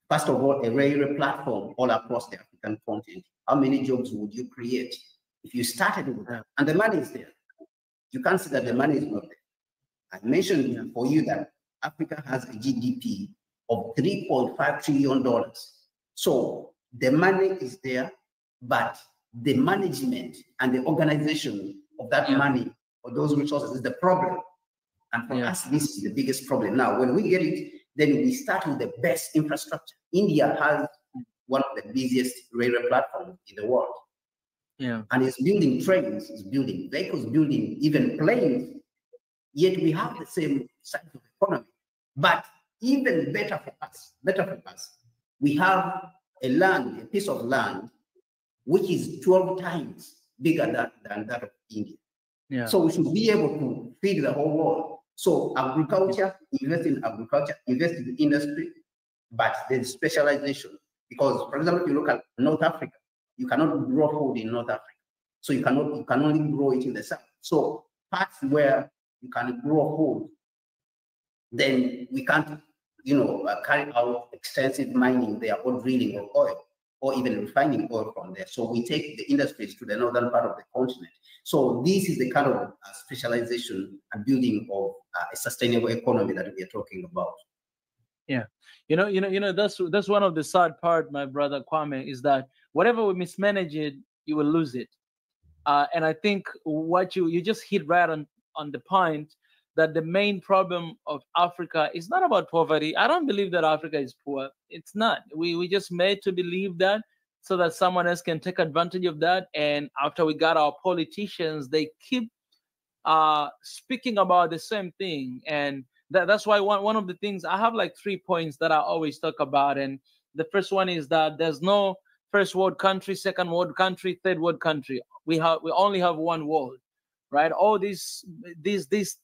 first of all, a railway platform all across the African continent, how many jobs would you create if you started with that? And the money is there. You can't say that the money is not there. I mentioned for you that Africa has a GDP of $3.5 trillion. So the money is there, but the management and the organization of that money or those resources is the problem. And for us, this is the biggest problem. Now, when we get it, then we start with the best infrastructure. India has one of the busiest railway platforms in the world. Yeah. And it's building trains, it's building vehicles, building even planes. Yet we have the same size of economy. But even better for us, we have a piece of land, which is 12 times bigger than that of India. Yeah. So we should be able to feed the whole world. So agriculture, invest in agriculture, invest in the industry, but there's specialization. Because, for example, if you look at North Africa, you cannot grow food in North Africa. So you can only grow it in the south. So parts where you can grow food, then we can't, carry out extensive mining there or drilling of oil or even refining oil from there. So we take the industries to the northern part of the continent. So this is the kind of specialization and building of a sustainable economy that we are talking about. Yeah, that's one of the sad part, my brother Kwame, is that whatever we mismanage it, you will lose it. And I think what you just hit right on the point, that the main problem of Africa is not about poverty. I don't believe that Africa is poor. It's not. We just made to believe that so that someone else can take advantage of that. And after we got our politicians, they keep speaking about the same thing. And that's why one of the things, I have like 3 points that I always talk about. And the first one is that there's no first world country, second world country, third world country. We only have one world, right? All these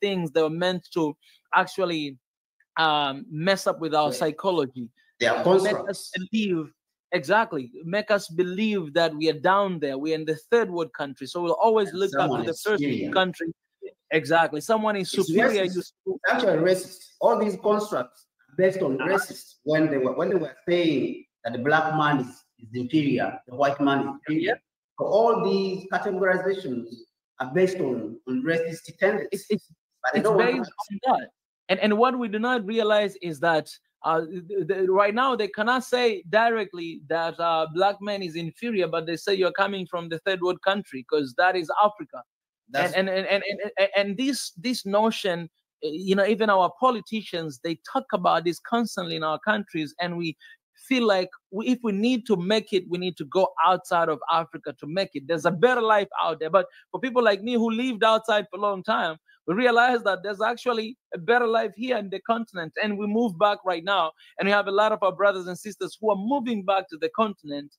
things that are meant to actually mess up with our psychology. They are make us believe, exactly, make us believe that we are down there, we're in the third world country. So we'll always look up to the first country. Exactly, someone is superior. It's actually racist. All these constructs are based on racist. When they were saying that the black man is inferior, the white man is superior. So all these categorizations are based on racist tendencies. It's based on that. And what we do not realize is that right now they cannot say directly that black man is inferior, but they say you're coming from the third world country because that is Africa. And this notion, you know, even our politicians, they talk about this constantly in our countries, and we feel like if we need to make it, we need to go outside of Africa to make it. There's a better life out there. But for people like me who lived outside for a long time, we realize that there's actually a better life here in the continent. And we move back right now. And we have a lot of our brothers and sisters who are moving back to the continent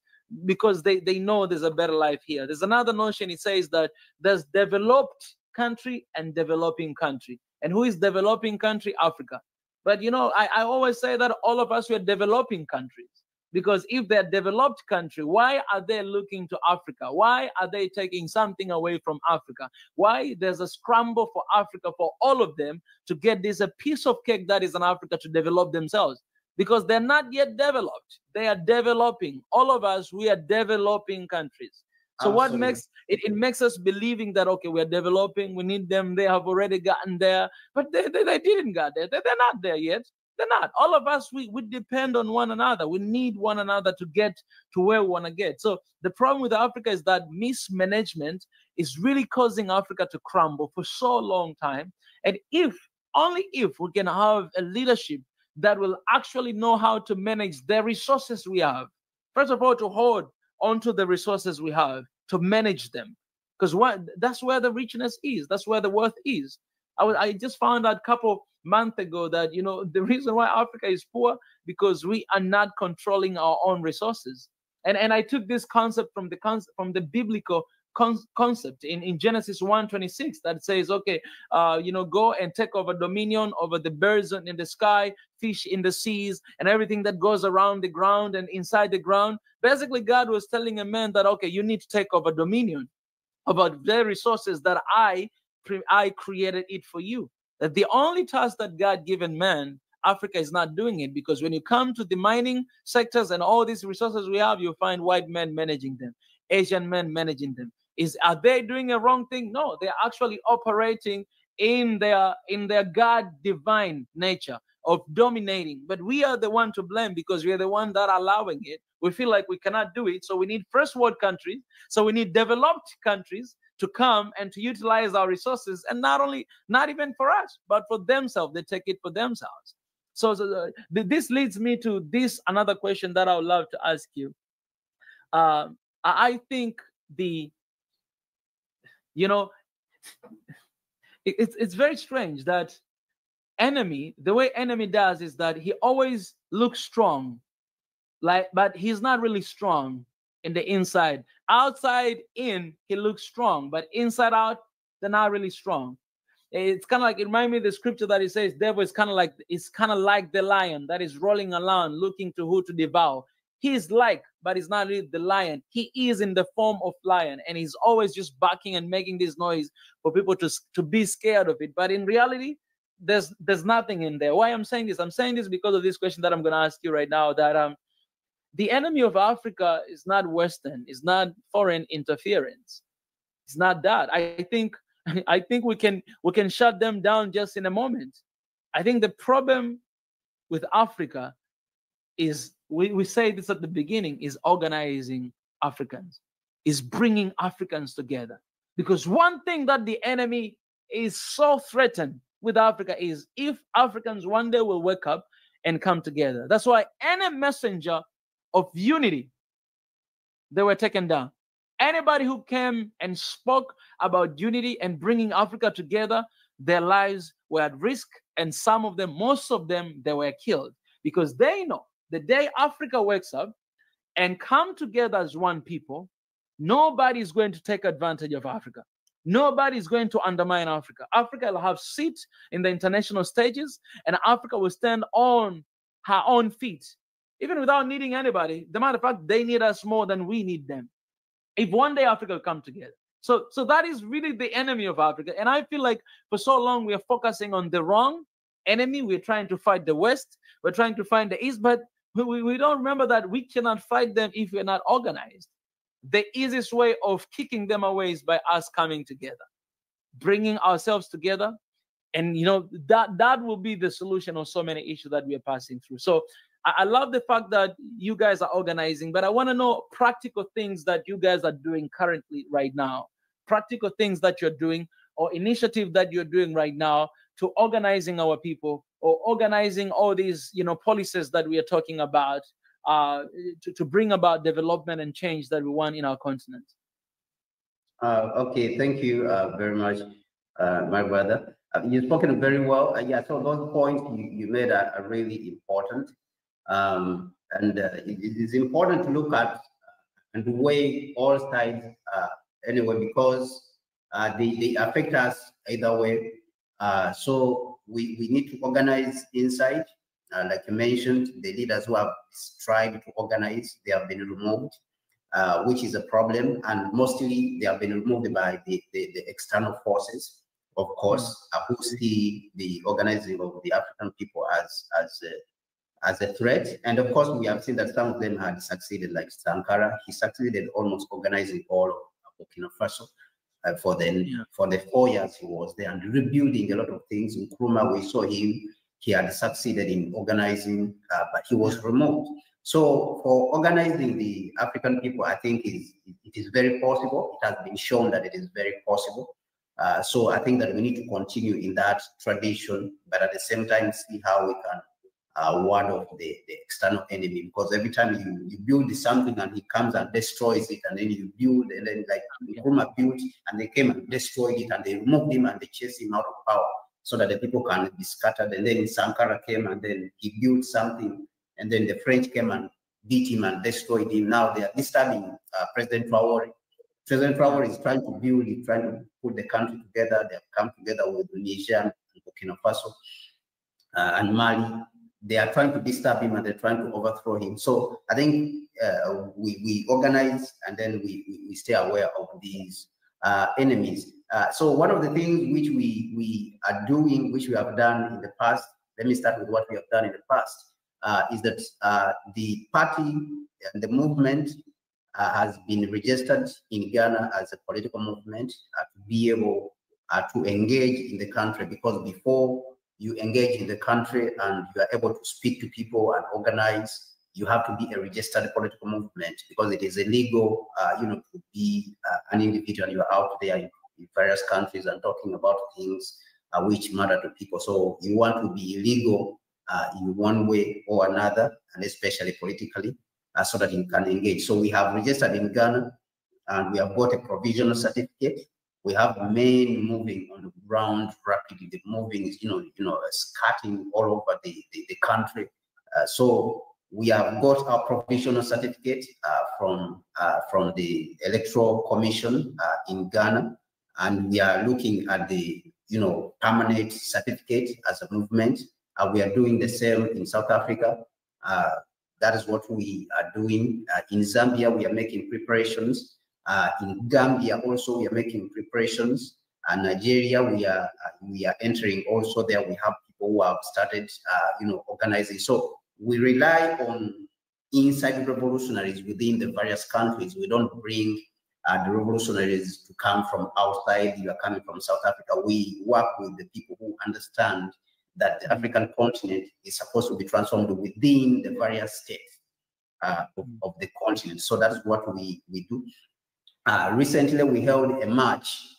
because they know there's a better life here. There's another notion. It says that there's developed country and developing country. And who is developing country? Africa. But, you know, I always say that all of us, we are developing countries. Because if they're developed country, why are they looking to Africa? Why are they taking something away from Africa? Why there's a scramble for Africa, for all of them to get this a piece of cake that is in Africa to develop themselves? Because they're not yet developed. They are developing. All of us, we are developing countries. So what makes it makes us believing that, okay, we're developing, we need them, they have already gotten there, but they didn't get there. They're not there yet. They're not. All of us, we depend on one another. We need one another to get to where we want to get. So the problem with Africa is that mismanagement is really causing Africa to crumble for so long time. And only if we can have a leadership that will actually know how to manage the resources we have. First of all, to hold onto the resources we have, to manage them. Because that's where the richness is. That's where the worth is. I just found out a couple months ago that, you know, the reason why Africa is poor, because we are not controlling our own resources. And I took this concept from the biblical concept in Genesis 1:26 that says, okay, you know, go and take over dominion over the birds in the sky, fish in the seas, and everything that goes around the ground and inside the ground. Basically, God was telling a man that, okay, you need to take over dominion about the resources that I created it for you. That the only task that God given man, Africa is not doing it, because when you come to the mining sectors and all these resources we have, you'll find white men managing them, Asian men managing them. Are they doing a wrong thing? No, they're actually operating in their God divine nature of dominating. But we are the one to blame because we are the one that are allowing it. We feel like we cannot do it. So we need first world countries. So we need developed countries to come and to utilize our resources, and not even for us, but for themselves. They take it for themselves. So this leads me to another question that I would love to ask you. I think it's very strange that the way enemy does is that he always looks strong, but he's not really strong in the inside. Outside in, he looks strong, but inside out, they're not really strong. It's kind of like, it reminds me of the scripture that it says, devil is kind of like the lion that is rolling around looking to who to devour. He is but he's not really the lion. He is in the form of lion, and he's always just barking and making this noise for people to be scared of it. But in reality, there's nothing in there. Why I'm saying this? I'm saying this because of this question that I'm going to ask you right now, that the enemy of Africa is not Western, it's not foreign interference. It's not that. I think we can shut them down just in a moment. I think the problem with Africa is, we say this at the beginning, is organizing Africans, is bringing Africans together. Because one thing that the enemy is so threatened with Africa is if Africans one day will wake up and come together. That's why any messenger of unity, they were taken down. Anybody who came and spoke about unity and bringing Africa together, their lives were at risk, and some of them, most of them, they were killed, because they know the day Africa wakes up and come together as one people, nobody is going to take advantage of Africa. Nobody is going to undermine Africa. Africa will have seats in the international stages, and Africa will stand on her own feet, even without needing anybody. The matter of fact, they need us more than we need them. If one day Africa will come together. So that is really the enemy of Africa. And I feel like for so long we are focusing on the wrong enemy. We're trying to fight the West. We're trying to find the East, but we don't remember that we cannot fight them if we're not organized. The easiest way of kicking them away is by us coming together, bringing ourselves together. And, you know, that will be the solution on so many issues that we are passing through. So I love the fact that you guys are organizing, but I want to know practical things that you guys are doing currently right now, practical things that you're doing or initiative that you're doing right now to organizing our people or organizing all these, you know, policies that we are talking about to bring about development and change that we want in our continent. Okay, thank you very much, my brother. You've spoken very well. Yeah, so those points you made are really important. And it is important to look at and weigh all sides anyway, because they affect us either way. So we need to organize inside. Like you mentioned, the leaders who have tried to organize, they have been removed, which is a problem. And mostly they have been removed by the external forces, of course, who see the organizing of the African people as a threat. And of course, we have seen that some of them had succeeded, like Sankara. He succeeded almost organizing all of Burkina Faso for the 4 years he was there and rebuilding a lot of things. In Nkrumah, we saw him. He had succeeded in organizing, but he was removed. So for organizing the African people, I think it is very possible. It has been shown that it is very possible. So I think that we need to continue in that tradition, but at the same time, see how we can ward off the external enemy, because every time you build something and he comes and destroys it, and then you build, and then like Nkrumah built and they came and destroyed it and they removed him and they chased him out of power so that the people can be scattered. And then Sankara came and then he built something, and then the French came and beat him and destroyed him. Now they are disturbing President Traore. President Traore is trying to build, he's trying to put the country together. They have come together with Niger and Burkina Faso and Mali. They are trying to disturb him and they're trying to overthrow him. So I think we organize and then we stay aware of these enemies. So one of the things which we are doing, which we have done in the past, let me start with what we have done in the past, is that the party and the movement has been registered in Ghana as a political movement to be able to engage in the country, because before you engage in the country and you are able to speak to people and organize, you have to be a registered political movement, because it is illegal, to be an individual. You are out there in various countries and talking about things which matter to people. So you want to be illegal in one way or another, and especially politically, so that you can engage. So we have registered in Ghana, and we have got a provisional certificate. We have men moving on the ground rapidly. The moving is, scatting all over the country. So we have got our provisional certificate from the Electoral Commission in Ghana, and we are looking at the permanent certificate as a movement. We are doing the same in South Africa. That is what we are doing. In Zambia, we are making preparations. In Gambia also, we are making preparations. And Nigeria, we are entering also there. We have people who have started, organizing. So we rely on inside revolutionaries within the various countries. We don't bring the revolutionaries to come from outside. You are coming from South Africa. We work with the people who understand that the African continent is supposed to be transformed within the various states of the continent. So that's what we do. Recently, we held a march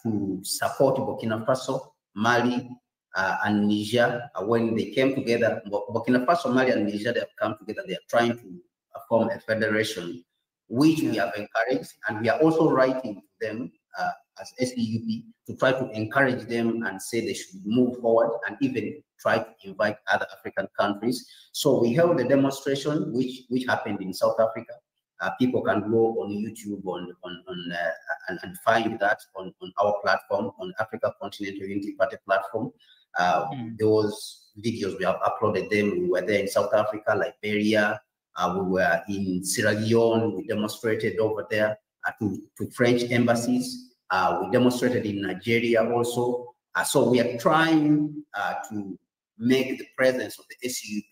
to support Burkina Faso, Mali, and Niger. When they came together, Burkina Faso, Mali, and Niger, they have come together. They are trying to form a federation which we have encouraged, and we are also writing to them as SEUP to try to encourage them and say they should move forward and even try to invite other African countries. So we held a demonstration which happened in South Africa. People can go on YouTube and find that on our platform, on Africa Continental Unity Party platform. Those videos, we have uploaded them. We were there in South Africa, Liberia. We were in Sierra Leone. We demonstrated over there to French embassies. We demonstrated in Nigeria also. So we are trying to make the presence of the SUP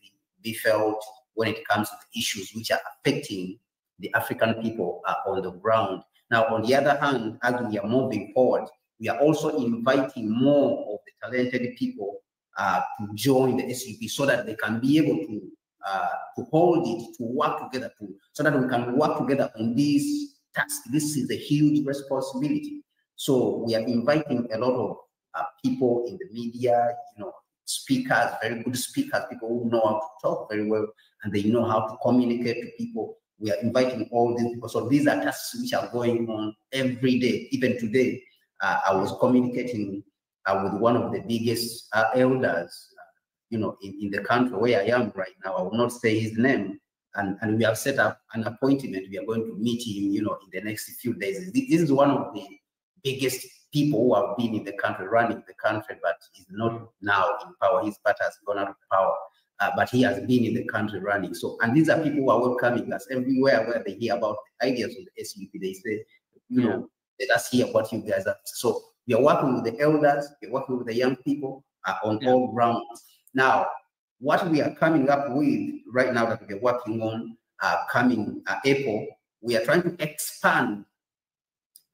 be felt when it comes to the issues which are affecting the African people on the ground. Now, on the other hand, as we are moving forward, we are also inviting more of the talented people to join the SUP so that they can be able to hold it, to work together, so that we can work together on these tasks. This is a huge responsibility. So we are inviting a lot of people in the media, speakers, very good speakers, people who know how to talk very well, and they know how to communicate to people. We are inviting all these people. So these are tasks which are going on every day. Even today, I was communicating with one of the biggest elders, in the country where I am right now. I will not say his name. And we have set up an appointment. We are going to meet him, in the next few days. This is one of the biggest people who have been in the country, running the country, but is not now in power. His party has gone out of power. But he has been in the country running. So, and these are people who are welcoming us everywhere where they hear about the ideas of the SUP. They say, let us hear what you guys are. So we are working with the elders, we're working with the young people on all grounds. Now, what we are coming up with right now that we're working on coming April, we are trying to expand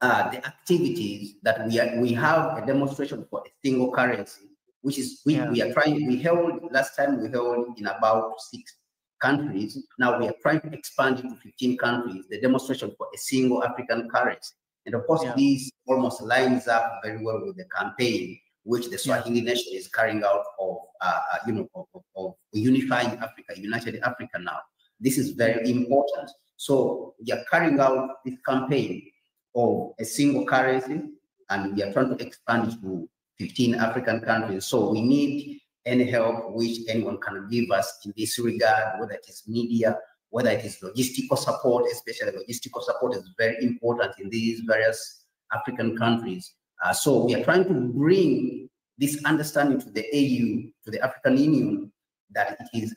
the activities that we have a demonstration for a single currency, which is we held last time, we held in about 6 countries. Now we are trying to expand it to 15 countries, the demonstration for a single African currency. And of course, this almost lines up very well with the campaign which the Swahili nation is carrying out of unifying Africa, united Africa now. This is very important. So we are carrying out this campaign of a single currency, and we are trying to expand it to 15 African countries. So we need any help which anyone can give us in this regard, whether it is media, whether it is logistical support. Especially logistical support is very important in these various African countries. So we are trying to bring this understanding to the AU, to the African Union, that it is,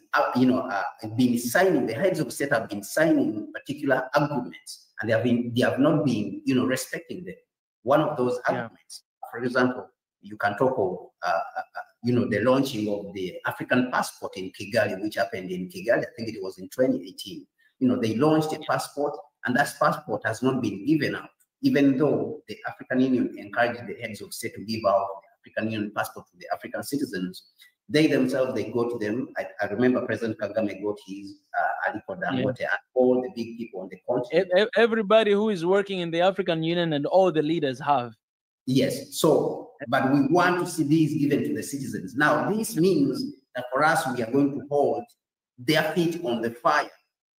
been signing, the heads of state have been signing particular agreements, and they have not been, respecting them. One of those agreements, for example, you can talk of, the launching of the African passport in Kigali, which happened in Kigali. I think it was in 2018. They launched a passport, and that passport has not been given out, even though the African Union encouraged the heads of state to give out the African Union passport to the African citizens. They themselves, they go to them. I remember President Kagame got his, Aliko Dangote, and all the big people on the continent. Everybody who is working in the African Union and all the leaders have. Yes, so, but we want to see these given to the citizens. Now, this means that for us, we are going to hold their feet on the fire.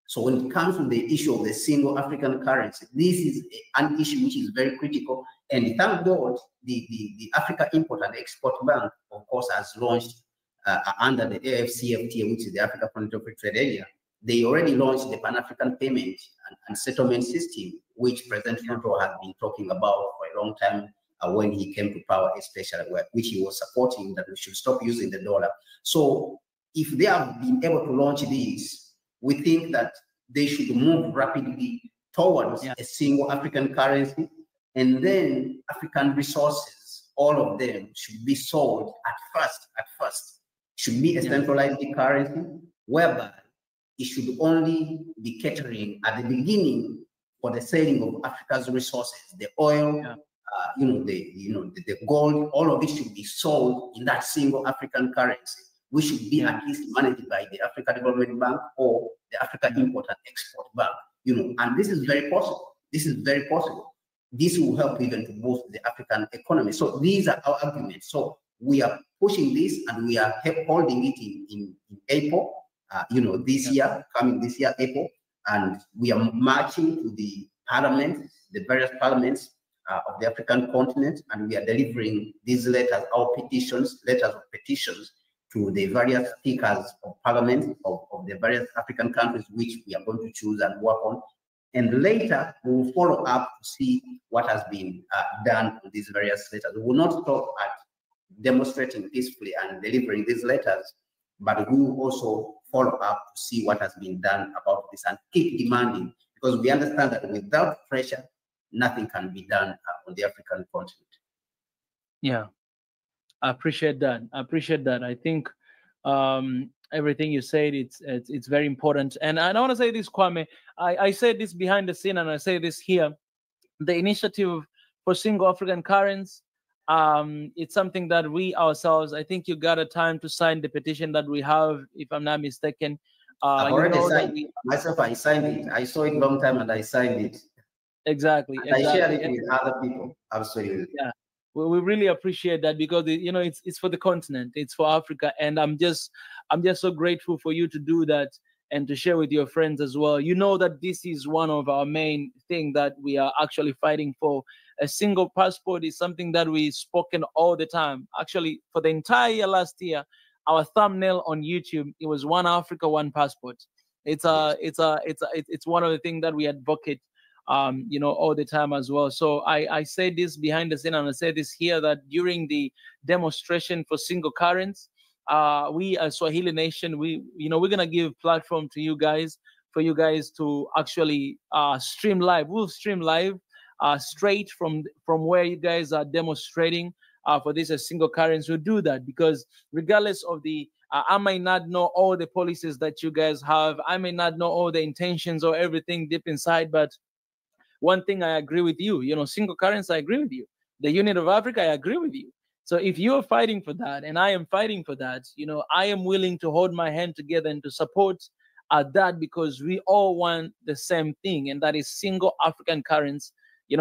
So when it comes to the issue of the single African currency, this is an issue which is very critical. And thank God, the Africa Import and Export Bank, of course, has launched under the AFCFTA, which is the Africa Continental Free Trade Area. They already launched the Pan-African Payment and Settlement System, which President Ruto has been talking about for a long time when he came to power, especially, which he was supporting that we should stop using the dollar. So if they have been able to launch these, we think that they should move rapidly towards a single African currency, and then African resources, all of them should be sold at first, should be a centralized currency, whereby it should only be catering at the beginning for the selling of Africa's resources, the oil, the gold, all of it should be sold in that single African currency, which should be at least managed by the Africa Development Bank or the Africa Import and Export Bank, and this is very possible. This is very possible. This will help even to boost the African economy. So these are our arguments. So we are pushing this, and we are holding it in April, this year, coming this year, April. and we are marching to the parliament, the various parliaments of the African continent, and we are delivering these letters, our petitions, letters of petitions to the various speakers of parliament of the various African countries, which we are going to choose and work on. And later, we will follow up to see what has been done on these various letters. We will not stop at demonstrating peacefully and delivering these letters, but we will also follow up to see what has been done about this and keep demanding, because we understand that without pressure, nothing can be done on the African continent. Yeah, I appreciate that. I appreciate that. I think everything you said, it's very important. And I want to say this, Kwame. I said this behind the scene, and I say this here. The initiative for single African currency, it's something that we ourselves, I think you got a time to sign the petition that we have, if I'm not mistaken. I've already signed it. Myself, I signed it. I saw it a long time and I signed it. Exactly. And I shared it with other people. Absolutely. Yeah. We really appreciate that, because it's for the continent, it's for Africa, and I'm just so grateful for you to do that and to share with your friends as well. You know that this is one of our main thing that we are actually fighting for. A single passport is something that we've spoken all the time. Actually, for the entire last year, our thumbnail on YouTube, it was One Africa, One Passport. It's one of the things that we advocate all the time as well. So I say this behind the scene, and I say this here, that during the demonstration for single currency, we as Swahili Nation, we're gonna give platform to you guys, for you guys to actually stream live. We'll stream live straight from where you guys are demonstrating for this as single currency. We'll do that, because regardless of the I might not know all the policies that you guys have, I may not know all the intentions or everything deep inside, but one thing I agree with you, single currency, I agree with you. The unit of Africa, I agree with you. So if you're fighting for that and I am fighting for that, I am willing to hold my hand together and to support that, because we all want the same thing, and that is single African currency,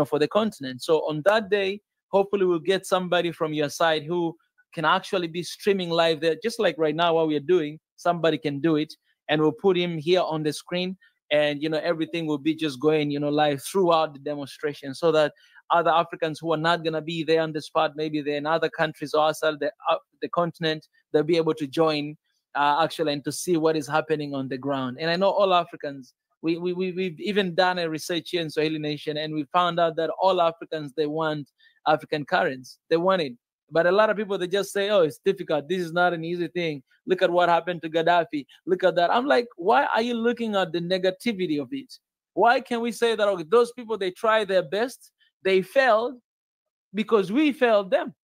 for the continent. So on that day, hopefully we'll get somebody from your side who can actually be streaming live there, just like right now what we are doing. Somebody can do it, and we'll put him here on the screen. And everything will be just going live throughout the demonstration, so that other Africans who are not going to be there on the spot, maybe they're in other countries or outside the continent, they'll be able to join actually, and to see what is happening on the ground. And I know all Africans, we've even done a research here in Swahili Nation, and we found out that all Africans, they want African currency. They want it. But a lot of people, they just say, oh, it's difficult. This is not an easy thing. Look at what happened to Gaddafi. Look at that. I'm like, why are you looking at the negativity of it? Why can't we say that, okay, those people, they tried their best. They failed because we failed them.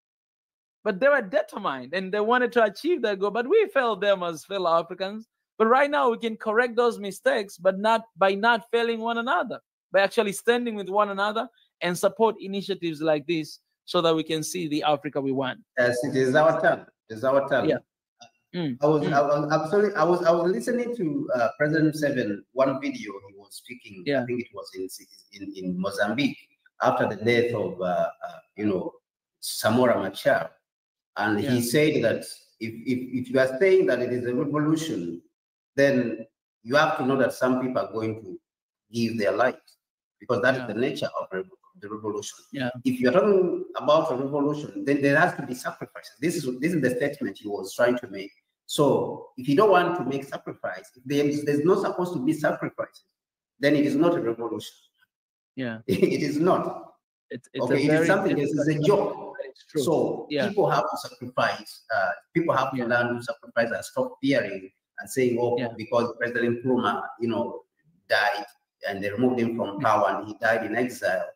But they were determined and they wanted to achieve that goal. But we failed them as fellow Africans. But right now we can correct those mistakes, but not by not failing one another, by actually standing with one another and support initiatives like this, so that we can see the Africa we want. Yes, it is our turn. It's our turn. Yeah. I was listening to President Seven, one video he was speaking. Yeah. I think it was in Mozambique after the death of Samora Machar, and he said that if you are saying that it is a revolution, then you have to know that some people are going to give their lives, because that is the nature of the revolution. Yeah. If you're talking about a revolution, then there has to be sacrifices. This is the statement he was trying to make. So if you don't want to make sacrifice, if there's not supposed to be sacrifices, then it is not a revolution. Yeah. It is not. It's okay, it is something. It is a joke. So people have to sacrifice. People have to learn to sacrifice and stop fearing and saying, "Oh, because President Nkrumah, died and they removed him from power and he died in exile,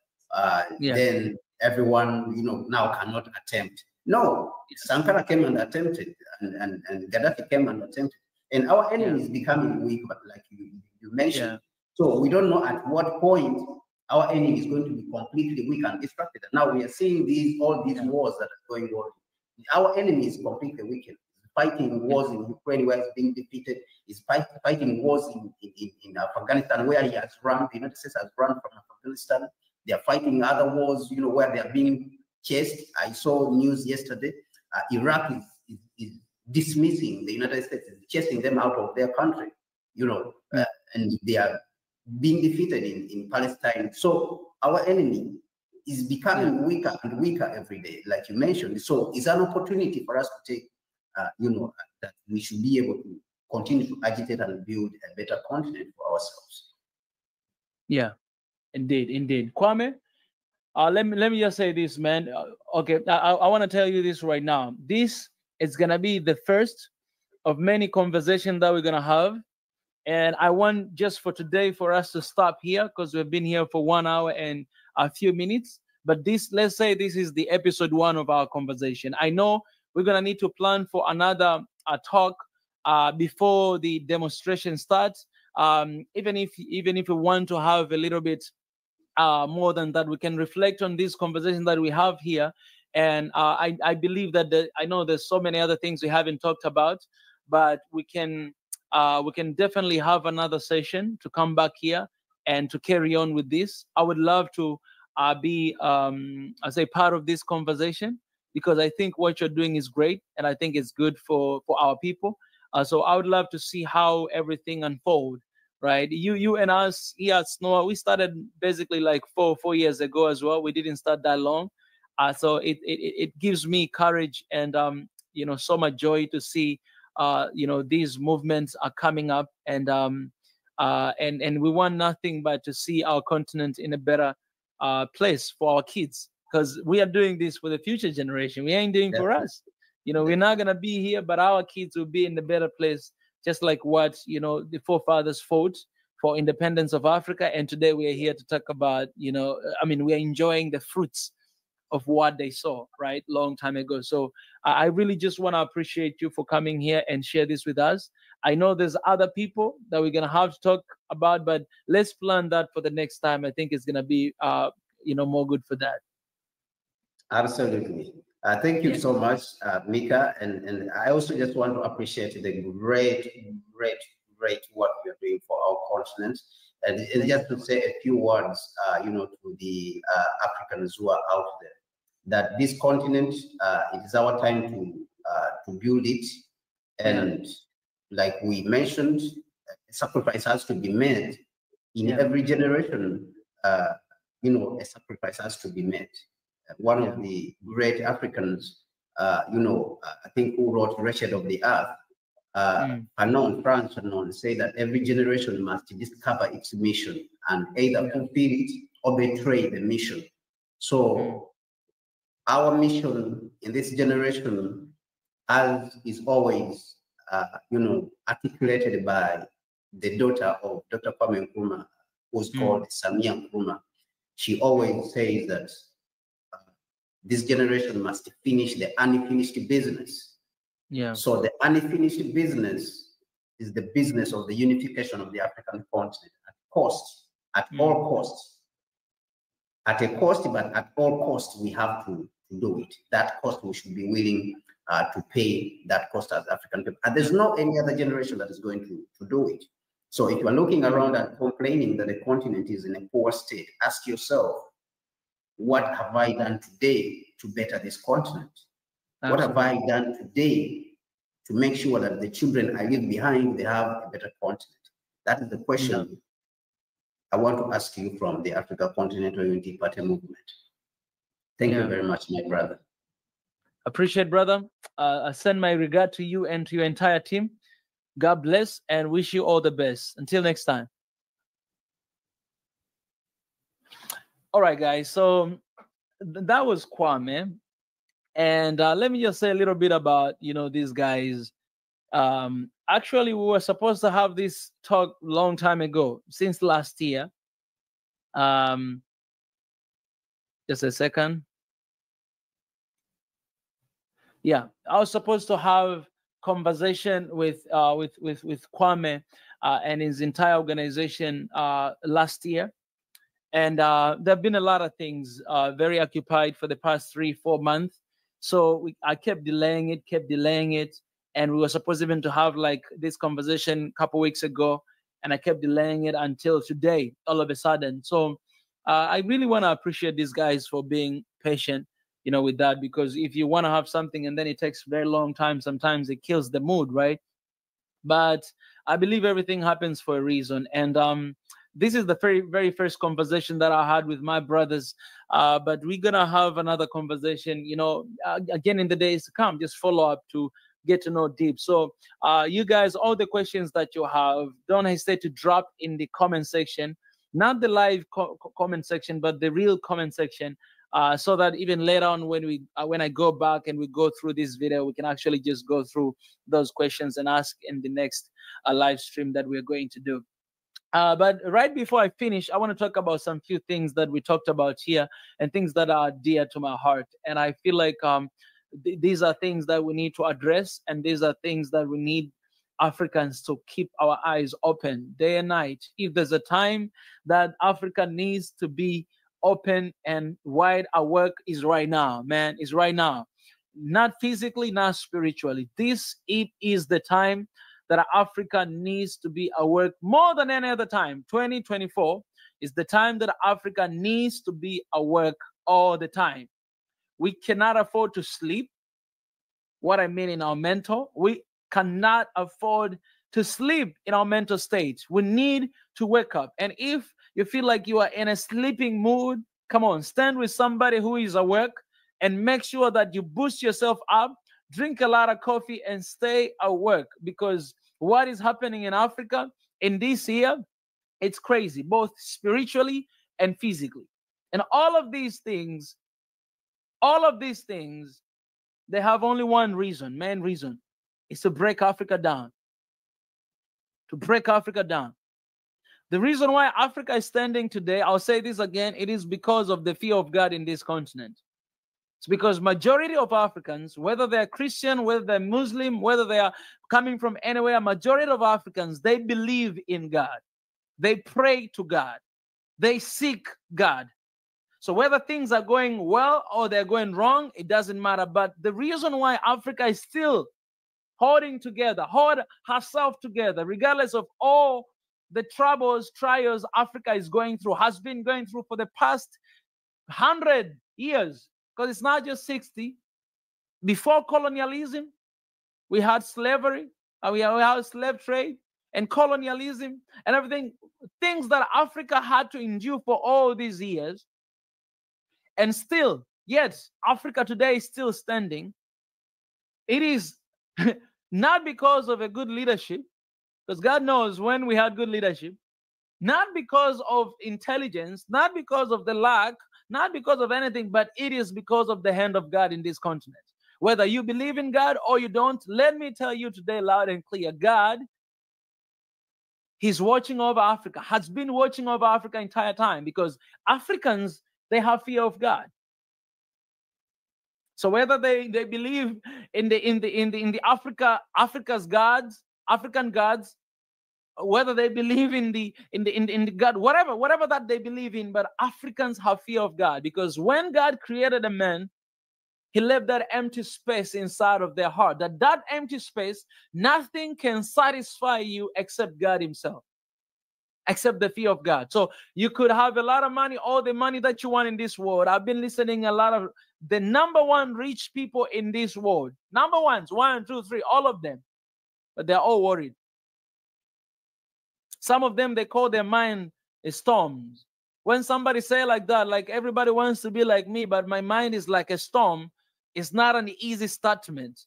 then everyone, now cannot attempt." No, Sankara came and attempted, and Gaddafi came and attempted, and our enemy is becoming weak. But like you mentioned, so we don't know at what point our enemy is going to be completely weak and distracted. And now we are seeing all these wars that are going on. Our enemy is completely weakened. He's fighting wars in Ukraine where he's being defeated. He's fighting wars in Afghanistan where he has run. The United States has run from Afghanistan. They are fighting other wars, where they are being chased. I saw news yesterday. Iraq is dismissing the United States, is chasing them out of their country, and they are being defeated in Palestine. So our enemy is becoming weaker and weaker every day, like you mentioned. So it's an opportunity for us to take, that we should be able to continue to agitate and build a better continent for ourselves. Yeah, indeed. Kwame, let me just say this, man. Okay, I want to tell you this right now. This is gonna be the first of many conversations that we're gonna have, and I want just for today for us to stop here because we've been here for 1 hour and a few minutes. But this, let's say this is the episode 1 of our conversation. I know we're gonna need to plan for another talk before the demonstration starts. Even if we want to have a little bit more than that, we can reflect on this conversation that we have here. And I believe that I know there's so many other things we haven't talked about, but we can definitely have another session to come back here and to carry on with this. I would love to be as a part of this conversation, because I think what you're doing is great, and I think it's good for our people. So I would love to see how everything unfolds. Right, you and us here at SNOA, we started basically like four years ago as well. We didn't start that long, so it gives me courage and so much joy to see these movements are coming up, and we want nothing but to see our continent in a better place for our kids, because we are doing this for the future generation. We ain't doing for us. We're not gonna be here, but our kids will be in a better place. Just like what the forefathers fought for independence of Africa, and today we are here to talk about we are enjoying the fruits of what they saw right long time ago. So I really just want to appreciate you for coming here and share this with us. I know there's other people that we're gonna have to talk about, but let's plan that for the next time. I think it's gonna be more good for that. Absolutely. Thank you so much, Mika. And I also just want to appreciate the great work you're doing for our continent. And just to say a few words, to the Africans who are out there, that this continent, it is our time to build it. And like we mentioned, sacrifice has to be made in every generation. A sacrifice has to be made. One of the great Africans, I think, who wrote Wretched of the Earth, Fanon, say that every generation must discover its mission and either fulfill it or betray the mission. So our mission in this generation, as is always, articulated by the daughter of Dr. Kwame Nkrumah, who's called Samia Nkrumah. She always says that this generation must finish the unfinished business. So the unfinished business is the business of the unification of the African continent at cost, at all costs. At a cost, but at all costs, we have to do it. That cost, we should be willing to pay that cost as African people. And there's no any other generation that is going to do it. So if you're looking around and complaining that the continent is in a poor state, ask yourself, what have I done today to better this continent? Absolutely. What have I done today to make sure that the children I leave behind, they have a better continent? That is the question I want to ask you from the Africa Continental Unity Party movement. Thank you very much, my brother. Appreciate, brother. I send my regard to you and to your entire team. God bless and wish you all the best. Until next time. All right, guys. So that was Kwame. And let me just say a little bit about, these guys. Actually, we were supposed to have this talk long time ago, since last year. Just a second. Yeah, I was supposed to have conversation with Kwame and his entire organization last year. And there have been a lot of things very occupied for the past 3-4 months. So I kept delaying it. And we were supposed even to have like this conversation a couple weeks ago. And I kept delaying it until today, all of a sudden. So I really want to appreciate these guys for being patient, with that, because if you want to have something and then it takes a very long time, sometimes it kills the mood, right? But I believe everything happens for a reason. And this is the very first conversation that I had with my brothers. But we're gonna have another conversation, you know, again in the days to come. Just follow up to get to know deep. So you guys, all the questions that you have, don't hesitate to drop in the comment section, not the live comment section, but the real comment section, so that even later on when I go back and we go through this video, we can actually just go through those questions and ask in the next live stream that we're going to do. But right before I finish, I want to talk about some few things that we talked about here and things that are dear to my heart. And I feel like these are things that we need to address, and these are things that we need Africans to keep our eyes open day and night. If there's a time that Africa needs to be open and wide awake, is right now, man. Is right now. Not physically, not spiritually. It is the time that Africa needs to be awake more than any other time. 2024 is the time that Africa needs to be awake all the time. We cannot afford to sleep. What I mean in our mental, we cannot afford to sleep in our mental state. We need to wake up. And if you feel like you are in a sleeping mood, come on, stand with somebody who is awake and make sure that you boost yourself up, drink a lot of coffee and stay awake, because what is happening in Africa in this year, it's crazy, both spiritually and physically. And all of these things, they have only one reason, main reason, is to break Africa down. To break Africa down. The reason why Africa is standing today, I'll say this again, it is because of the fear of God in this continent. It's because majority of Africans, whether they're Christian, whether they're Muslim, whether they are coming from anywhere, majority of Africans, they believe in God. They pray to God. They seek God. So whether things are going well or they're going wrong, it doesn't matter. But the reason why Africa is still holding together, hold herself together, regardless of all the troubles, trials Africa is going through, has been going through for the past 100 years, because it's not just 60. Before colonialism, we had slavery, and we had slave trade and colonialism and everything, things that Africa had to endure for all these years. And still, yet Africa today is still standing. It is not because of a good leadership, because God knows when we had good leadership, not because of intelligence, not because of the lack, not because of anything, but it is because of the hand of God in this continent. Whether you believe in God or you don't, let me tell you today loud and clear, God, He's watching over Africa, has been watching over Africa entire time, because Africans, they have fear of God. So whether they believe in the Africa's gods, African gods, whether they believe in the God, whatever that they believe in, but Africans have fear of God, because when God created a man, He left that empty space inside of their heart. That empty space, nothing can satisfy you except God Himself, except the fear of God. So you could have a lot of money, all the money that you want in this world. I've been listening a lot of the #1 rich people in this world. Number ones, 1, 2, 3, all of them. But they're all worried. Some of them, they call their mind storms. When somebody say like that, like everybody wants to be like me, but my mind is like a storm, it's not an easy statement.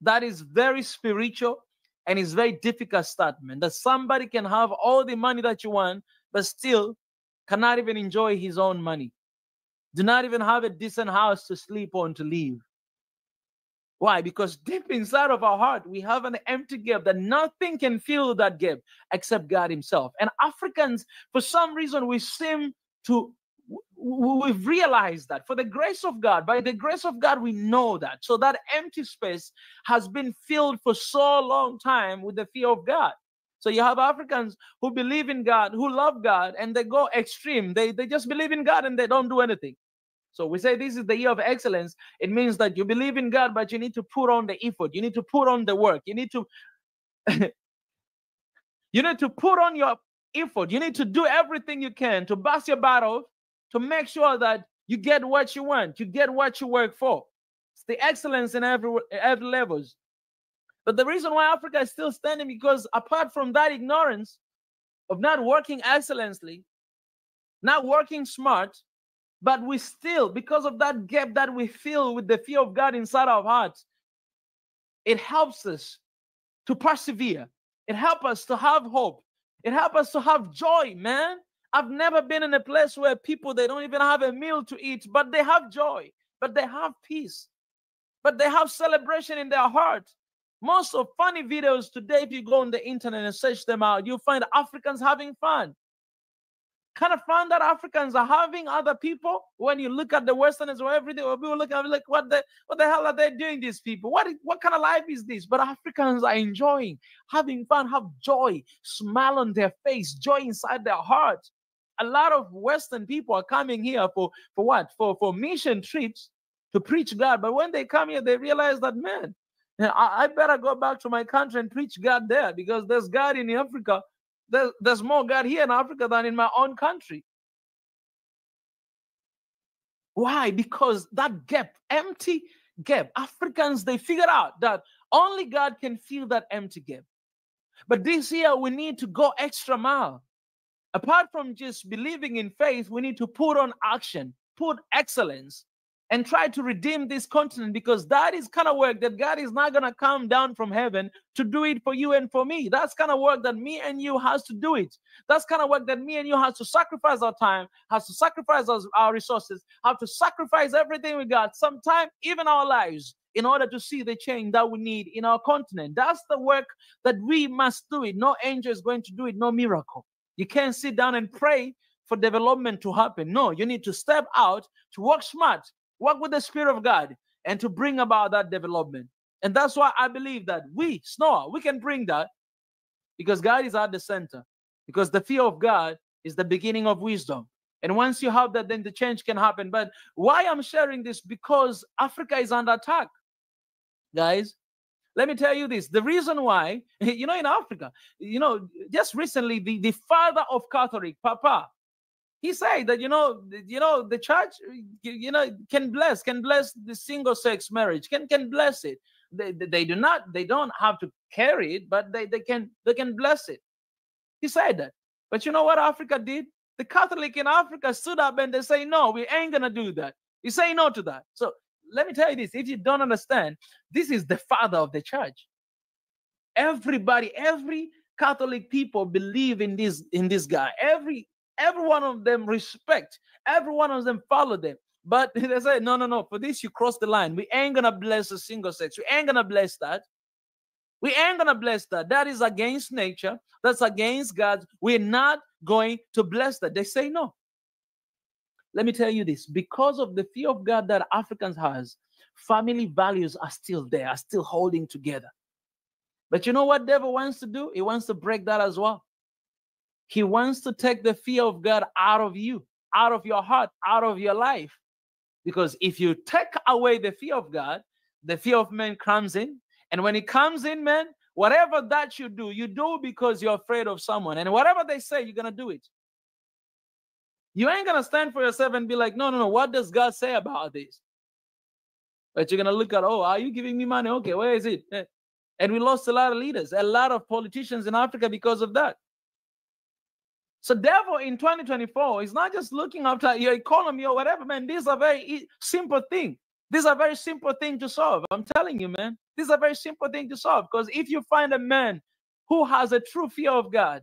That is very spiritual, and it's very difficult statement, that somebody can have all the money that you want, but still cannot even enjoy his own money. Do not even have a decent house to sleep on, to live. Why? Because deep inside of our heart, we have an empty gap that nothing can fill that gap except God Himself. And Africans, for some reason, we've realized that for the grace of God, by the grace of God, we know that. So that empty space has been filled for so long time with the fear of God. So you have Africans who believe in God, who love God, and they go extreme. They just believe in God and they don't do anything. So we say this is the year of excellence. It means that you believe in God, but you need to put on the effort. You need to put on the work. You need to put on your effort. You need to do everything you can to bust your battle, to make sure that you get what you want. You get what you work for. It's the excellence in every levels. But the reason why Africa is still standing, because apart from that ignorance, of not working excellently, not working smart, but we still, because of that gap that we feel with the fear of God inside our hearts, it helps us to persevere. It helps us to have hope. It helps us to have joy, man. I've never been in a place where people, they don't even have a meal to eat, but they have joy, but they have peace, but they have celebration in their heart. Most of funny videos today, if you go on the internet and search them out, you'll find Africans having fun. Kind of fun that Africans are having, other people, when you look at the Westerners or everything, or people look at like, what the hell are they doing, these people? What kind of life is this? But Africans are enjoying, having fun, have joy, smile on their face, joy inside their heart. A lot of Western people are coming here for what? For mission trips to preach God. But when they come here, they realize that, man, I better go back to my country and preach God there, because there's God in Africa. There's more God here in Africa than in my own country. Why? Because that gap, empty gap, Africans, they figured out that only God can fill that empty gap. But this year, we need to go extra mile. Apart from just believing in faith, we need to put on action, put excellence, and try to redeem this continent, because that is kind of work that God is not going to come down from heaven to do it for you and for me. That's kind of work that me and you has to do it. That's kind of work that me and you has to sacrifice our time, has to sacrifice our resources, have to sacrifice everything we got, sometimes even our lives, in order to see the change that we need in our continent. That's the work that we must do it. No angel is going to do it, no miracle. You can't sit down and pray for development to happen. No, you need to step out, to work smart, work with the Spirit of God, and to bring about that development. And that's why I believe that we, SNOA, we can bring that, because God is at the center. Because the fear of God is the beginning of wisdom. And once you have that, then the change can happen. But why I'm sharing this? Because Africa is under attack. Guys, let me tell you this. The reason why, in Africa, just recently, the father of Catholic, Papa, he said that, the church, can bless the single-sex marriage, can bless it. They don't have to carry it, but they can bless it. He said that. But you know what Africa did? The Catholic in Africa stood up and they say, no, we ain't going to do that. You say no to that. So let me tell you this. If you don't understand, this is the father of the church. Everybody, every Catholic people believe in this guy. Every one of them respect. Every one of them follow them. But they say, no. For this, you cross the line. We ain't going to bless a single sex. We ain't going to bless that. We ain't going to bless that. That is against nature. That's against God. We're not going to bless that. They say no. Let me tell you this. Because of the fear of God that Africans has, family values are still there, are still holding together. But you know what devil wants to do? He wants to break that as well. He wants to take the fear of God out of you, out of your heart, out of your life. Because if you take away the fear of God, the fear of man comes in. And when it comes in, man, whatever that you do because you're afraid of someone. And whatever they say, you're going to do it. You ain't going to stand for yourself and be like, no, what does God say about this? But you're going to look at, oh, are you giving me money? Okay, where is it? And we lost a lot of leaders, a lot of politicians in Africa because of that. So devil in 2024 is not just looking after your economy or whatever, man. These are very simple things. These are very simple things to solve. I'm telling you, man. These are very simple things to solve. Because if you find a man who has a true fear of God,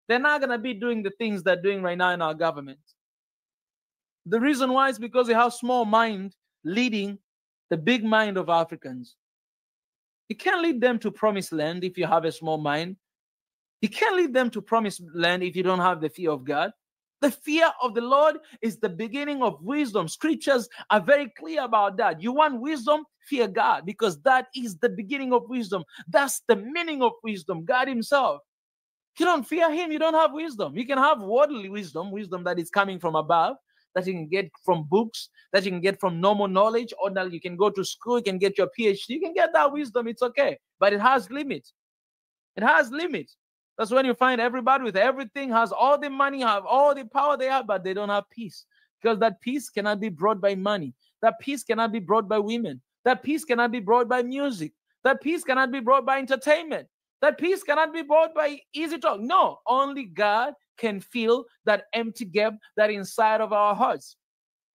they're not going to be doing the things they're doing right now in our government. The reason why is because they have small mind leading the big mind of Africans. You can't lead them to promised land if you have a small mind. You can't lead them to promised land if you don't have the fear of God. The fear of the Lord is the beginning of wisdom. Scriptures are very clear about that. You want wisdom? Fear God, because that is the beginning of wisdom. That's the meaning of wisdom, God himself. If you don't fear him, you don't have wisdom. You can have worldly wisdom, wisdom that is coming from above, that you can get from books, that you can get from normal knowledge, or that you can go to school, you can get your PhD. You can get that wisdom, it's okay. But it has limits. It has limits. That's when you find everybody with everything, has all the money, have all the power they have, but they don't have peace. Because that peace cannot be brought by money. That peace cannot be brought by women. That peace cannot be brought by music. That peace cannot be brought by entertainment. That peace cannot be bought by easy talk. No, only God can fill that empty gap that inside of our hearts.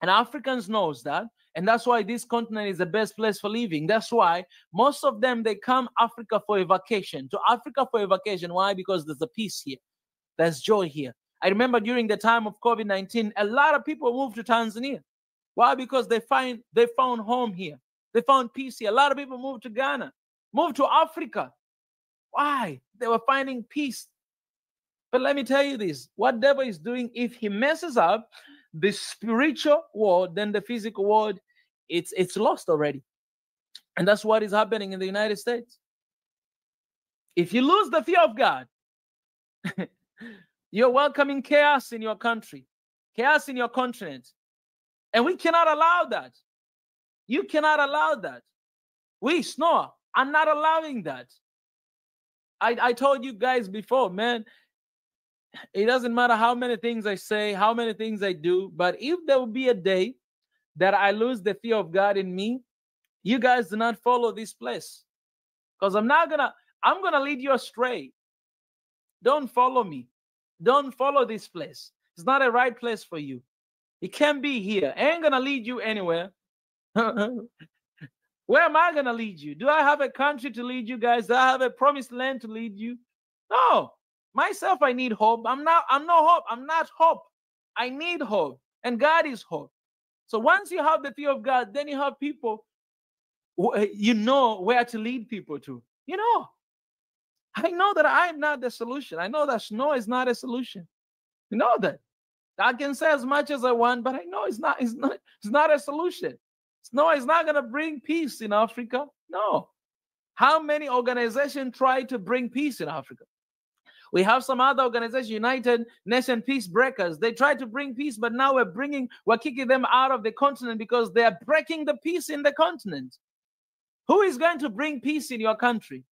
And Africans knows that. And that's why this continent is the best place for living. That's why most of them, they come Africa for a vacation. To Africa for a vacation. Why? Because there's a peace here. There's joy here. I remember during the time of COVID-19, a lot of people moved to Tanzania. Why? Because they found home here. They found peace here. A lot of people moved to Ghana, moved to Africa. Why? They were finding peace. But let me tell you this, what devil is doing, if he messes up the spiritual world, then the physical world, it's lost already. And that's what is happening in the United States. If you lose the fear of God, you're welcoming chaos in your country, chaos in your continent. And we cannot allow that. You cannot allow that. We, SNOA, are not allowing that. I told you guys before, man, it doesn't matter how many things I say, how many things I do, but if there will be a day that I lose the fear of God in me, you guys do not follow this place. Because I'm gonna lead you astray. Don't follow me. Don't follow this place. It's not a right place for you. It can't be here. I ain't gonna lead you anywhere. Where am I gonna lead you? Do I have a country to lead you guys? Do I have a promised land to lead you? No. Myself, I need hope. I'm no hope. I'm not hope. I need hope. And God is hope. So once you have the fear of God, then you have people, you know where to lead people to. You know. I know that I am not the solution. I know that SNOA is not a solution. You know that. I can say as much as I want, but I know it's not a solution. SNOA is not going to bring peace in Africa. No. How many organizations try to bring peace in Africa? We have some other organizations, United Nations Peace Breakers. They try to bring peace, but now we're kicking them out of the continent because they are breaking the peace in the continent. Who is going to bring peace in your country?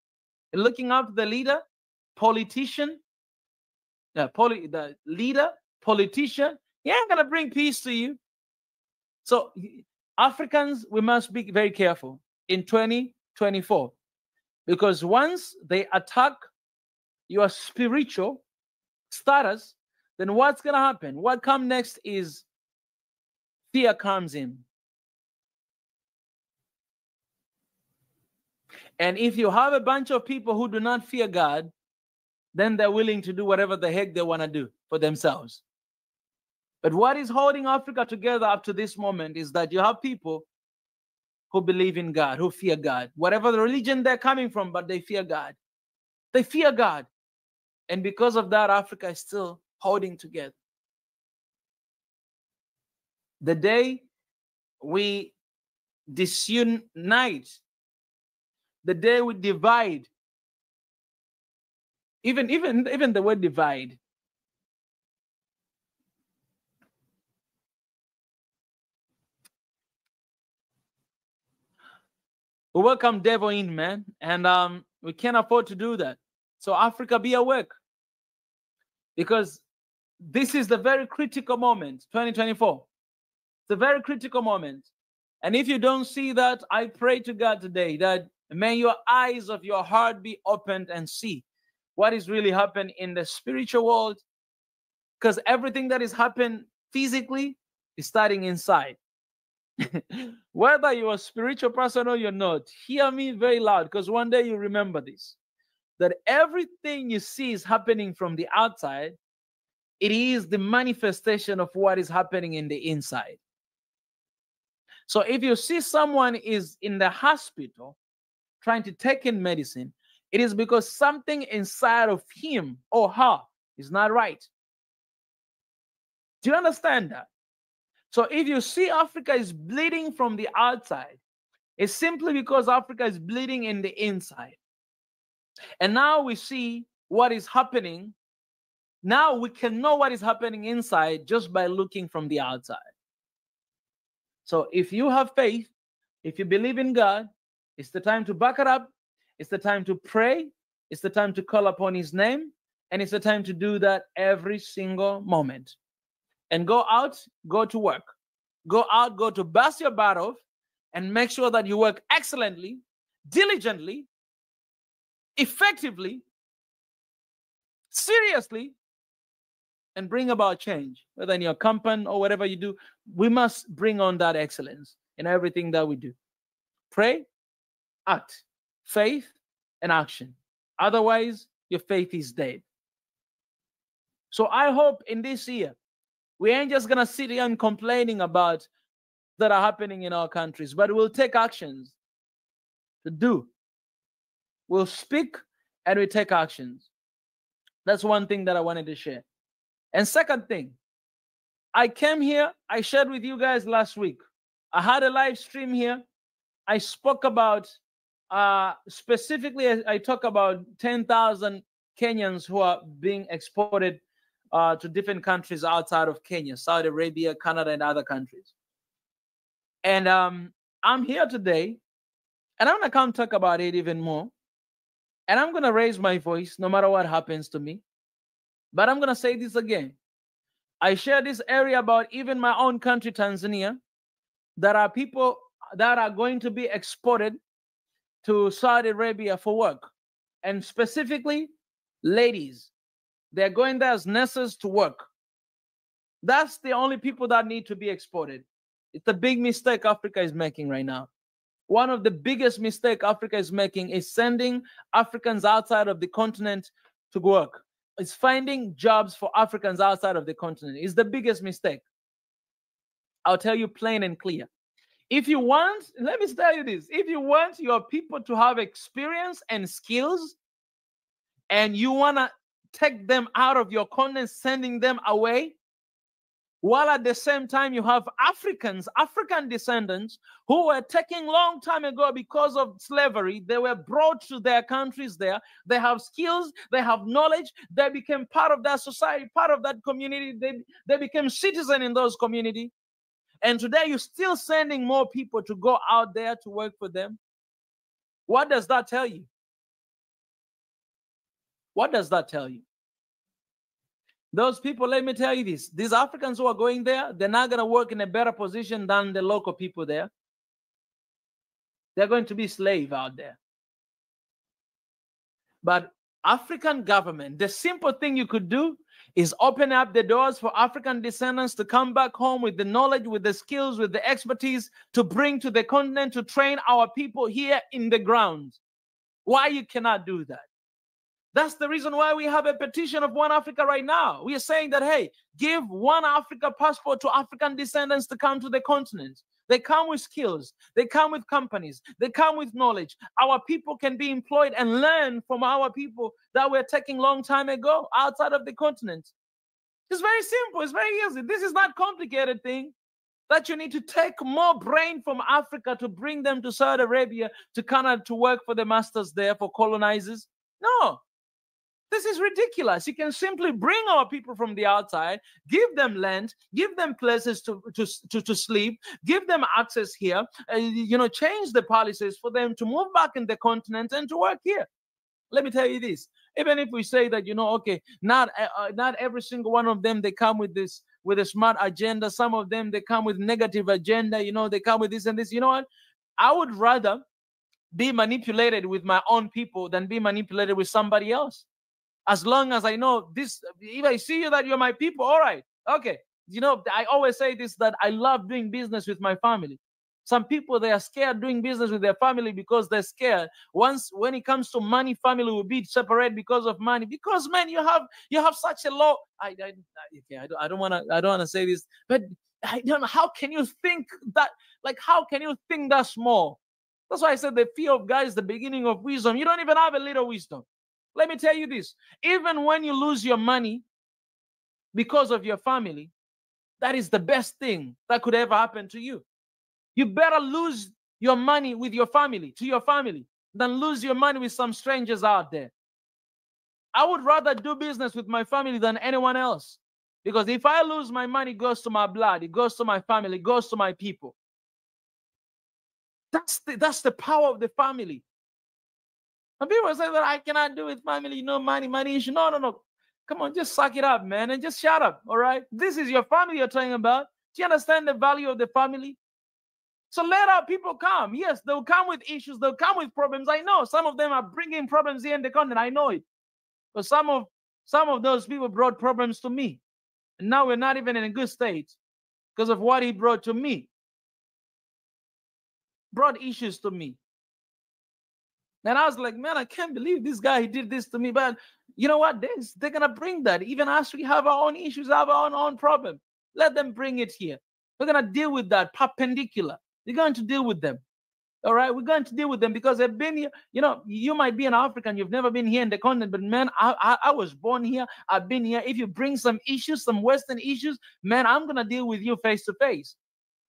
Looking up the leader, politician, the leader, politician, he ain't going to bring peace to you. So Africans, we must be very careful in 2024, because once they attack your spiritual status, then what's going to happen? What comes next is fear comes in. And if you have a bunch of people who do not fear God, then they're willing to do whatever the heck they want to do for themselves. But what is holding Africa together up to this moment is that you have people who believe in God, who fear God. Whatever the religion they're coming from, but they fear God. They fear God. And because of that, Africa is still holding together. The day we disunite, the day we divide, even the word divide, we welcome devil in, man, and we can't afford to do that. So Africa, be awake, because this is the very critical moment, 2024. It's a very critical moment. And if you don't see that, I pray to God today that may your eyes of your heart be opened and see what is really happening in the spiritual world, because everything that is happening physically is starting inside. Whether you're a spiritual person or you're not, hear me very loud, because one day you remember this, that everything you see is happening from the outside. It is the manifestation of what is happening in the inside. So if you see someone is in the hospital trying to take in medicine, it is because something inside of him or her is not right. Do you understand that? So if you see Africa is bleeding from the outside, it's simply because Africa is bleeding in the inside. And now we see what is happening. Now we can know what is happening inside just by looking from the outside. So if you have faith, if you believe in God, it's the time to back it up. It's the time to pray. It's the time to call upon his name. And it's the time to do that every single moment. And go out, go to work. Go out, go to bust your butt off, and make sure that you work excellently, diligently, effectively, seriously, and bring about change, whether in your company or whatever you do. We must bring on that excellence in everything that we do. Pray, act, faith, and action. Otherwise, your faith is dead. So I hope in this year, we ain't just going to sit here and complaining about that are happening in our countries, but we'll take actions to do. We'll speak and we take actions. That's one thing that I wanted to share. And second thing, I came here, I shared with you guys last week. I had a live stream here. I spoke about, specifically, I talk about 10,000 Kenyans who are being exported to different countries outside of Kenya, Saudi Arabia, Canada, and other countries. And I'm here today, and I'm going to come talk about it even more. And I'm going to raise my voice no matter what happens to me. But I'm going to say this again. I share this area about even my own country, Tanzania. There are people that are going to be exported to Saudi Arabia for work. And specifically, ladies. They're going there as nurses to work. That's the only people that need to be exported. It's a big mistake Africa is making right now. One of the biggest mistakes Africa is making is sending Africans outside of the continent to work. It's finding jobs for Africans outside of the continent. It's the biggest mistake. I'll tell you plain and clear. If you want, let me tell you this. If you want your people to have experience and skills, and you want to take them out of your continent, sending them away, while at the same time you have African descendants who were taken long time ago because of slavery. They were brought to their countries there. They have skills, they have knowledge, they became part of that society, part of that community. They became citizens in those communities. And today you're still sending more people to go out there to work for them. What does that tell you? What does that tell you? Those people, let me tell you this. These Africans who are going there, they're not going to work in a better position than the local people there. They're going to be slaves out there. But African government, the simple thing you could do is open up the doors for African descendants to come back home with the knowledge, with the skills, with the expertise to bring to the continent, to train our people here in the ground. Why you cannot do that? That's the reason why we have a petition of One Africa right now. We are saying that, hey, give One Africa passport to African descendants to come to the continent. They come with skills. They come with companies. They come with knowledge. Our people can be employed and learn from our people that were taking long time ago outside of the continent. It's very simple. It's very easy. This is not complicated thing that you need to take more brain from Africa to bring them to Saudi Arabia, to Canada, to work for the masters there, for colonizers. No. This is ridiculous. You can simply bring our people from the outside, give them land, give them places to sleep, give them access here, change the policies for them to move back in the continent and to work here. Let me tell you this. Even if we say that, okay, not every single one of them, they come with a smart agenda. Some of them, they come with negative agenda. They come with this and this. You know what? I would rather be manipulated with my own people than be manipulated with somebody else. As long as I know this, if I see you that you're my people, all right, okay. I always say this, that I love doing business with my family. Some people, they are scared doing business with their family because they're scared. When it comes to money, family will be separate because of money. Because, man, you have such a low. I don't want to say this, but I don't know. How can you think that? Like, how can you think that small? That's why I said the fear of God is the beginning of wisdom. You don't even have a little wisdom. Let me tell you this. Even when you lose your money because of your family, that is the best thing that could ever happen to you. You better lose your money with your family, to your family, than lose your money with some strangers out there. I would rather do business with my family than anyone else. Because if I lose my money, it goes to my blood, it goes to my family, it goes to my people. That's the power of the family. And people say that I cannot do with family, money issue. No. Come on, just suck it up, man, and just shut up, all right? This is your family you're talking about. Do you understand the value of the family? So let our people come. Yes, they'll come with issues. They'll come with problems. I know some of them are bringing problems here in the continent. I know it. But some of those people brought problems to me. And now we're not even in a good state because of what he brought to me. Brought issues to me. And I was like, man, I can't believe this guy, he did this to me. But you know what? They're going to bring that. Even as we have our own issues, have our own problem. Let them bring it here. We're going to deal with that perpendicular. We're going to deal with them. All right? We're going to deal with them because they've been here. You know, you might be an African. You've never been here in the continent. But, man, I was born here. I've been here. If you bring some issues, some Western issues, man, I'm going to deal with you face to face.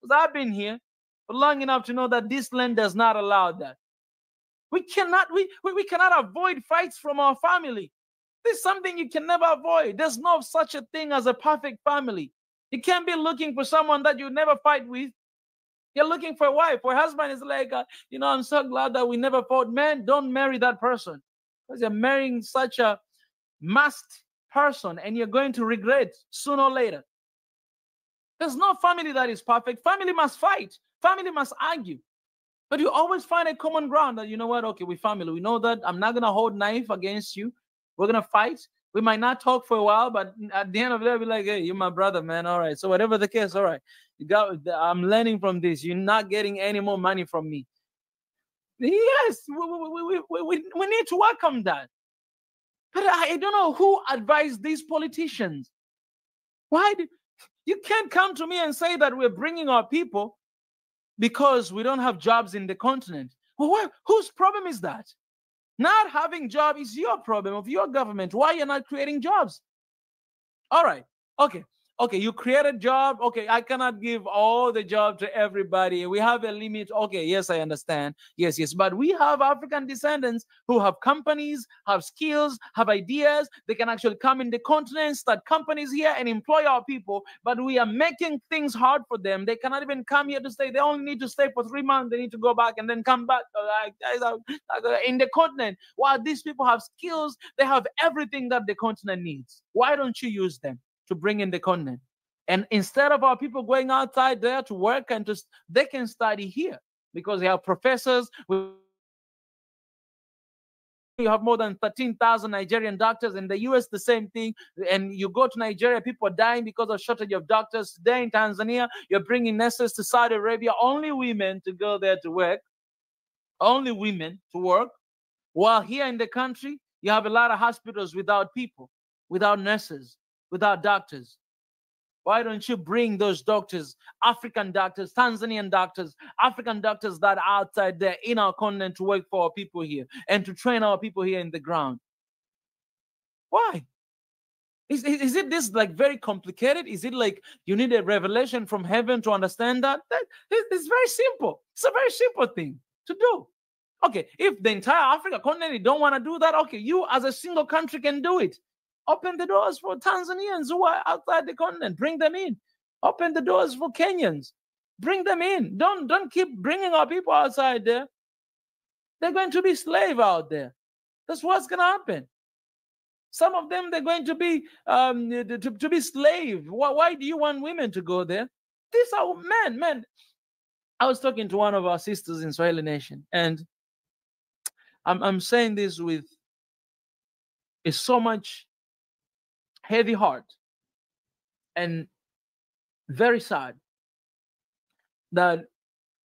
Because I've been here for long enough to know that this land does not allow that. We cannot avoid fights from our family. This is something you can never avoid. There's no such a thing as a perfect family. You can't be looking for someone that you never fight with. You're looking for a wife. For a husband is like, you know, I'm so glad that we never fought. Man, don't marry that person. Because you're marrying such a masked person and you're going to regret sooner or later. There's no family that is perfect. Family must fight. Family must argue. But you always find a common ground that, you know what, okay, we're family. We know that I'm not going to hold knife against you. We're going to fight. We might not talk for a while, but at the end of the day, we'll be like, hey, you're my brother, man. All right. So whatever the case, all right. I'm learning from this. You're not getting any more money from me. Yes, we need to welcome that. But I don't know who advised these politicians. You can't come to me and say that we're bringing our people because we don't have jobs in the continent. Well, whose problem is that? Not having job is your problem of your government. Why you're not creating jobs? All right. Okay, you create a job. Okay, I cannot give all the job to everybody. We have a limit. Okay, yes, I understand. Yes. But we have African descendants who have companies, have skills, have ideas. They can actually come in the continent, start companies here and employ our people. But we are making things hard for them. They cannot even come here to stay. They only need to stay for 3 months. They need to go back and then come back in the continent. While these people have skills, they have everything that the continent needs. Why don't you use them to bring in the continent? And instead of our people going outside there to work and they can study here because they have professors. You have more than 13,000 Nigerian doctors. In the US, the same thing. And you go to Nigeria, people are dying because of shortage of doctors. Today in Tanzania, you're bringing nurses to Saudi Arabia, only women to go there to work. Only women to work. While here in the country, you have a lot of hospitals without people, without nurses, without doctors. Why don't you bring those doctors, African doctors, Tanzanian doctors, African doctors that are outside there in our continent to work for our people here and to train our people here in the ground? Why? Is it this like very complicated? Is it like you need a revelation from heaven to understand that? It's very simple. It's a very simple thing to do. Okay, if the entire Africa continent don't want to do that, okay, you as a single country can do it. Open the doors for Tanzanians who are outside the continent. Bring them in. Open the doors for Kenyans. Bring them in. Don't keep bringing our people outside there. They're going to be slaves out there. That's what's going to happen. Some of them, they're going to be slaves. Why do you want women to go there? These are men. I was talking to one of our sisters in Swahili Nation, and I'm saying this with so much heavy heart and very sad that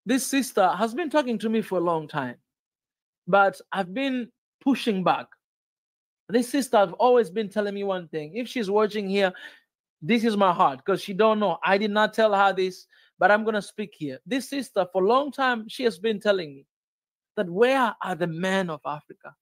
this sister has been talking to me for a long time, but I've been pushing back. This sister has always been telling me one thing. If she's watching here, this is my heart, because she don't know. I did not tell her this, but I'm going to speak here. This sister, for a long time, she has been telling me that where are the men of Africa?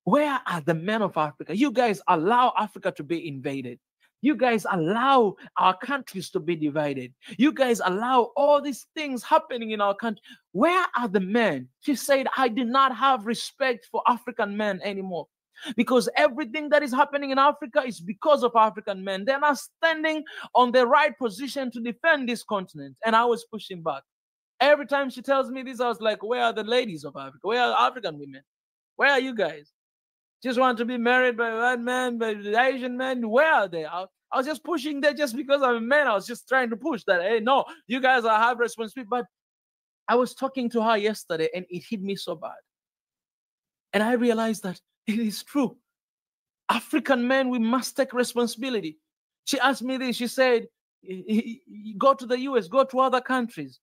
Where are the men of Africa? You guys allow Africa to be invaded. You guys allow our countries to be divided. You guys allow all these things happening in our country. Where are the men? She said, I did not have respect for African men anymore, because everything that is happening in Africa is because of African men. They're not standing on the right position to defend this continent. And I was pushing back. Every time she tells me this, I was like, where are the ladies of Africa? Where are African women? Where are you guys? just want to be married by a white man, by the Asian man. Where are they? I was just pushing there just because I'm a man. I was just trying to push that. Hey, no, you guys have responsibility. But I was talking to her yesterday and it hit me so bad. And I realized that it is true. African men, we must take responsibility. She asked me this. She said, go to the US, go to other countries.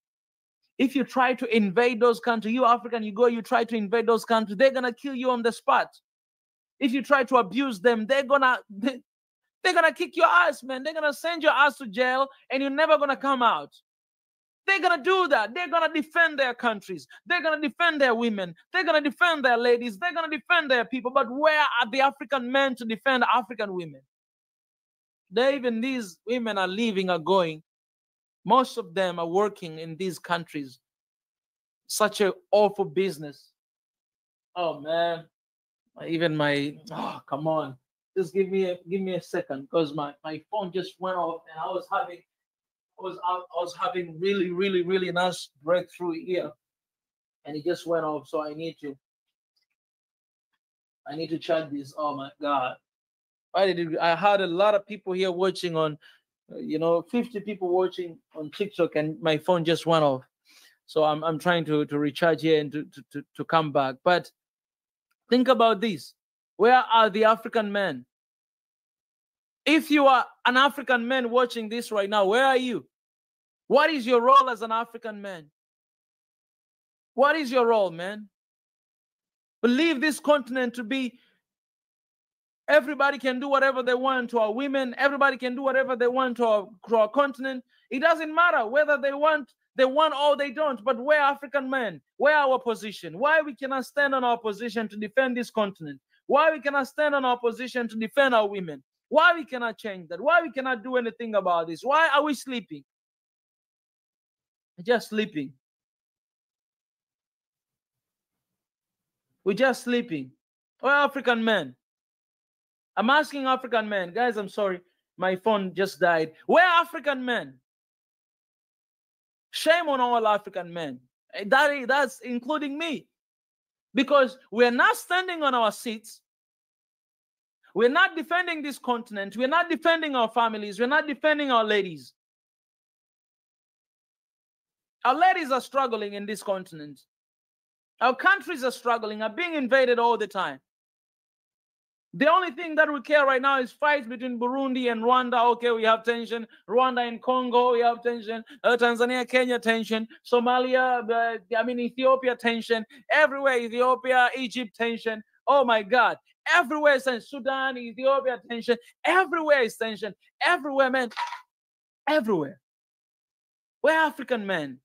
If you try to invade those countries, you African, you try to invade those countries, they're going to kill you on the spot. If you try to abuse them, they're gonna kick your ass, man. They're gonna send your ass to jail and you're never gonna come out. They're gonna do that. They're gonna defend their countries. They're gonna defend their women. They're gonna defend their ladies. They're gonna defend their people. But where are the African men to defend African women? Even these women are leaving, are going. Most of them are working in these countries. Such an awful business. Oh man. Come on, just give me a second, because my phone just went off and I was having really nice breakthrough here and it just went off. So I need to check this. Oh my God, I had a lot of people here watching on 50 people watching on TikTok and my phone just went off. So I'm trying to recharge here and to come back. But think about this. Where are the African men? If you are an African man watching this right now, where are you? What is your role as an African man? What is your role, man? Believe this continent to be, everybody can do whatever they want to our women. Everybody can do whatever they want to our continent. It doesn't matter whether they want or they don't, but we're African men. Where our position? Why we cannot stand on our position to defend this continent? Why we cannot stand on our position to defend our women? Why we cannot change that? Why we cannot do anything about this? Why are we sleeping? Just sleeping. We're just sleeping. We're African men. I'm asking African men. Guys, I'm sorry. My phone just died. We're African men. Shame on all African men. That's including me. Because we're not standing on our seats. We're not defending this continent. We're not defending our families. We're not defending our ladies. Our ladies are struggling in this continent. Our countries are struggling, are being invaded all the time. The only thing that we care right now is fights between Burundi and Rwanda. Okay, we have tension. Rwanda and Congo, we have tension. Tanzania, Kenya, tension. Somalia, Ethiopia, tension. Everywhere, Ethiopia, Egypt, tension. Oh my God. Everywhere is tension. Sudan, Ethiopia, tension. Everywhere is tension. Everywhere, man. Everywhere. We're African men.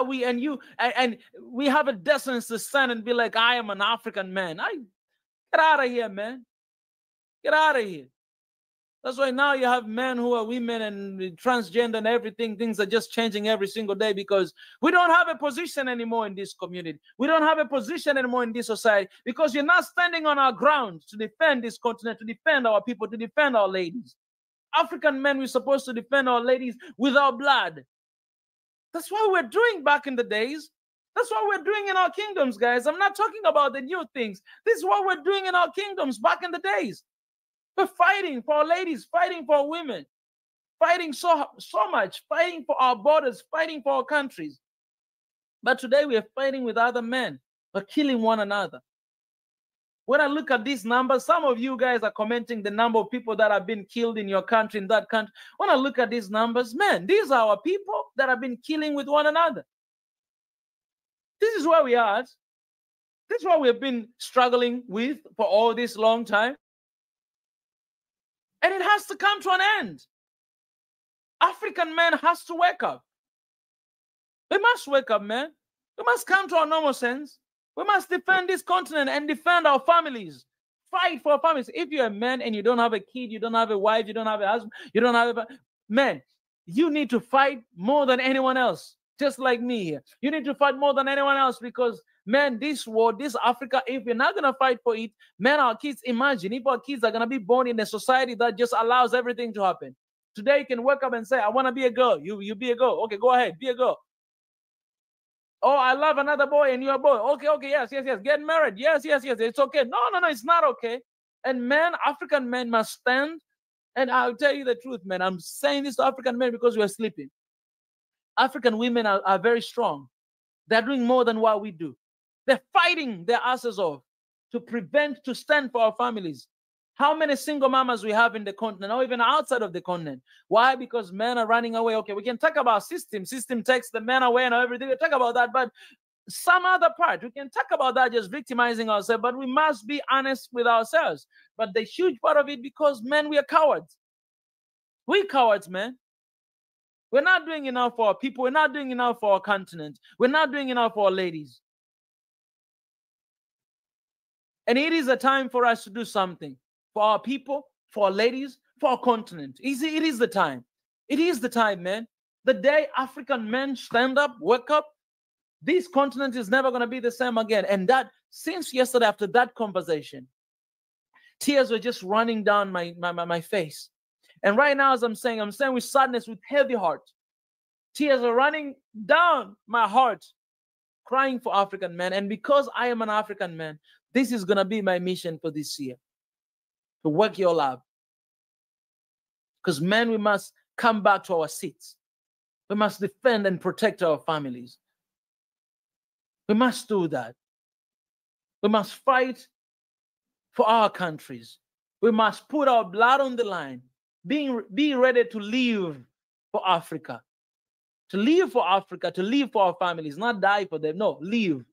We and you and we have a decency to stand and be like, I am an African man. Get out of here, man. Get out of here. That's why now you have men who are women and transgender and everything. Things are just changing every single day because we don't have a position anymore in this community. We don't have a position anymore in this society because you're not standing on our ground to defend this continent, to defend our people, to defend our ladies. African men, we're supposed to defend our ladies with our blood. That's what we're doing back in the days. That's what we're doing in our kingdoms, guys. I'm not talking about the new things. This is what we're doing in our kingdoms back in the days. We're fighting for our ladies, fighting for our women, fighting so much, fighting for our borders, fighting for our countries. But today we are fighting with other men. We're killing one another. When I look at these numbers, some of you guys are commenting the number of people that have been killed in your country, in that country. When I look at these numbers, man, these are our people that have been killing with one another. This is where we are at. This is what we've been struggling with for all this long time. And it has to come to an end. African men has to wake up. We must wake up, man. We must come to our normal sense. We must defend this continent and defend our families. Fight for our families. If you're a man and you don't have a kid, you don't have a wife, you don't have a husband, you don't have a... Man, you need to fight more than anyone else. Just like me here. You need to fight more than anyone else because, man, this world, this Africa, if we're not going to fight for it, man, our kids, imagine if our kids are going to be born in a society that just allows everything to happen. Today you can wake up and say, I want to be a girl. You be a girl. Okay, go ahead, be a girl. Oh, I love another boy and you're a boy. Okay, okay, yes, yes, yes. Get married. Yes, yes, yes. It's okay. No, no, no, it's not okay. And men, African men must stand. And I'll tell you the truth, man. I'm saying this to African men because we're sleeping. African women are very strong. They're doing more than what we do. They're fighting their asses off to stand for our families. How many single mamas we have in the continent or even outside of the continent? Why? Because men are running away. Okay, we can talk about system. System takes the men away and everything. We talk about that, but some other part, we can talk about that just victimizing ourselves, but we must be honest with ourselves. But the huge part of it, because men, we are cowards. We're cowards, man. We're not doing enough for our people. We're not doing enough for our continent. We're not doing enough for our ladies. And it is a time for us to do something for our people, for our ladies, for our continent. It is the time. It is the time, man. The day African men stand up, wake up, this continent is never going to be the same again. And that, since yesterday, after that conversation, tears were just running down my face. And right now, as I'm saying with sadness, with heavy heart. Tears are running down my heart, crying for African men. And because I am an African man, this is going to be my mission for this year. To work your lab. Because men, we must come back to our seats. We must defend and protect our families. We must do that. We must fight for our countries. We must put our blood on the line. Be ready to live for Africa. To live for Africa, to live for our families, not die for them. No, live.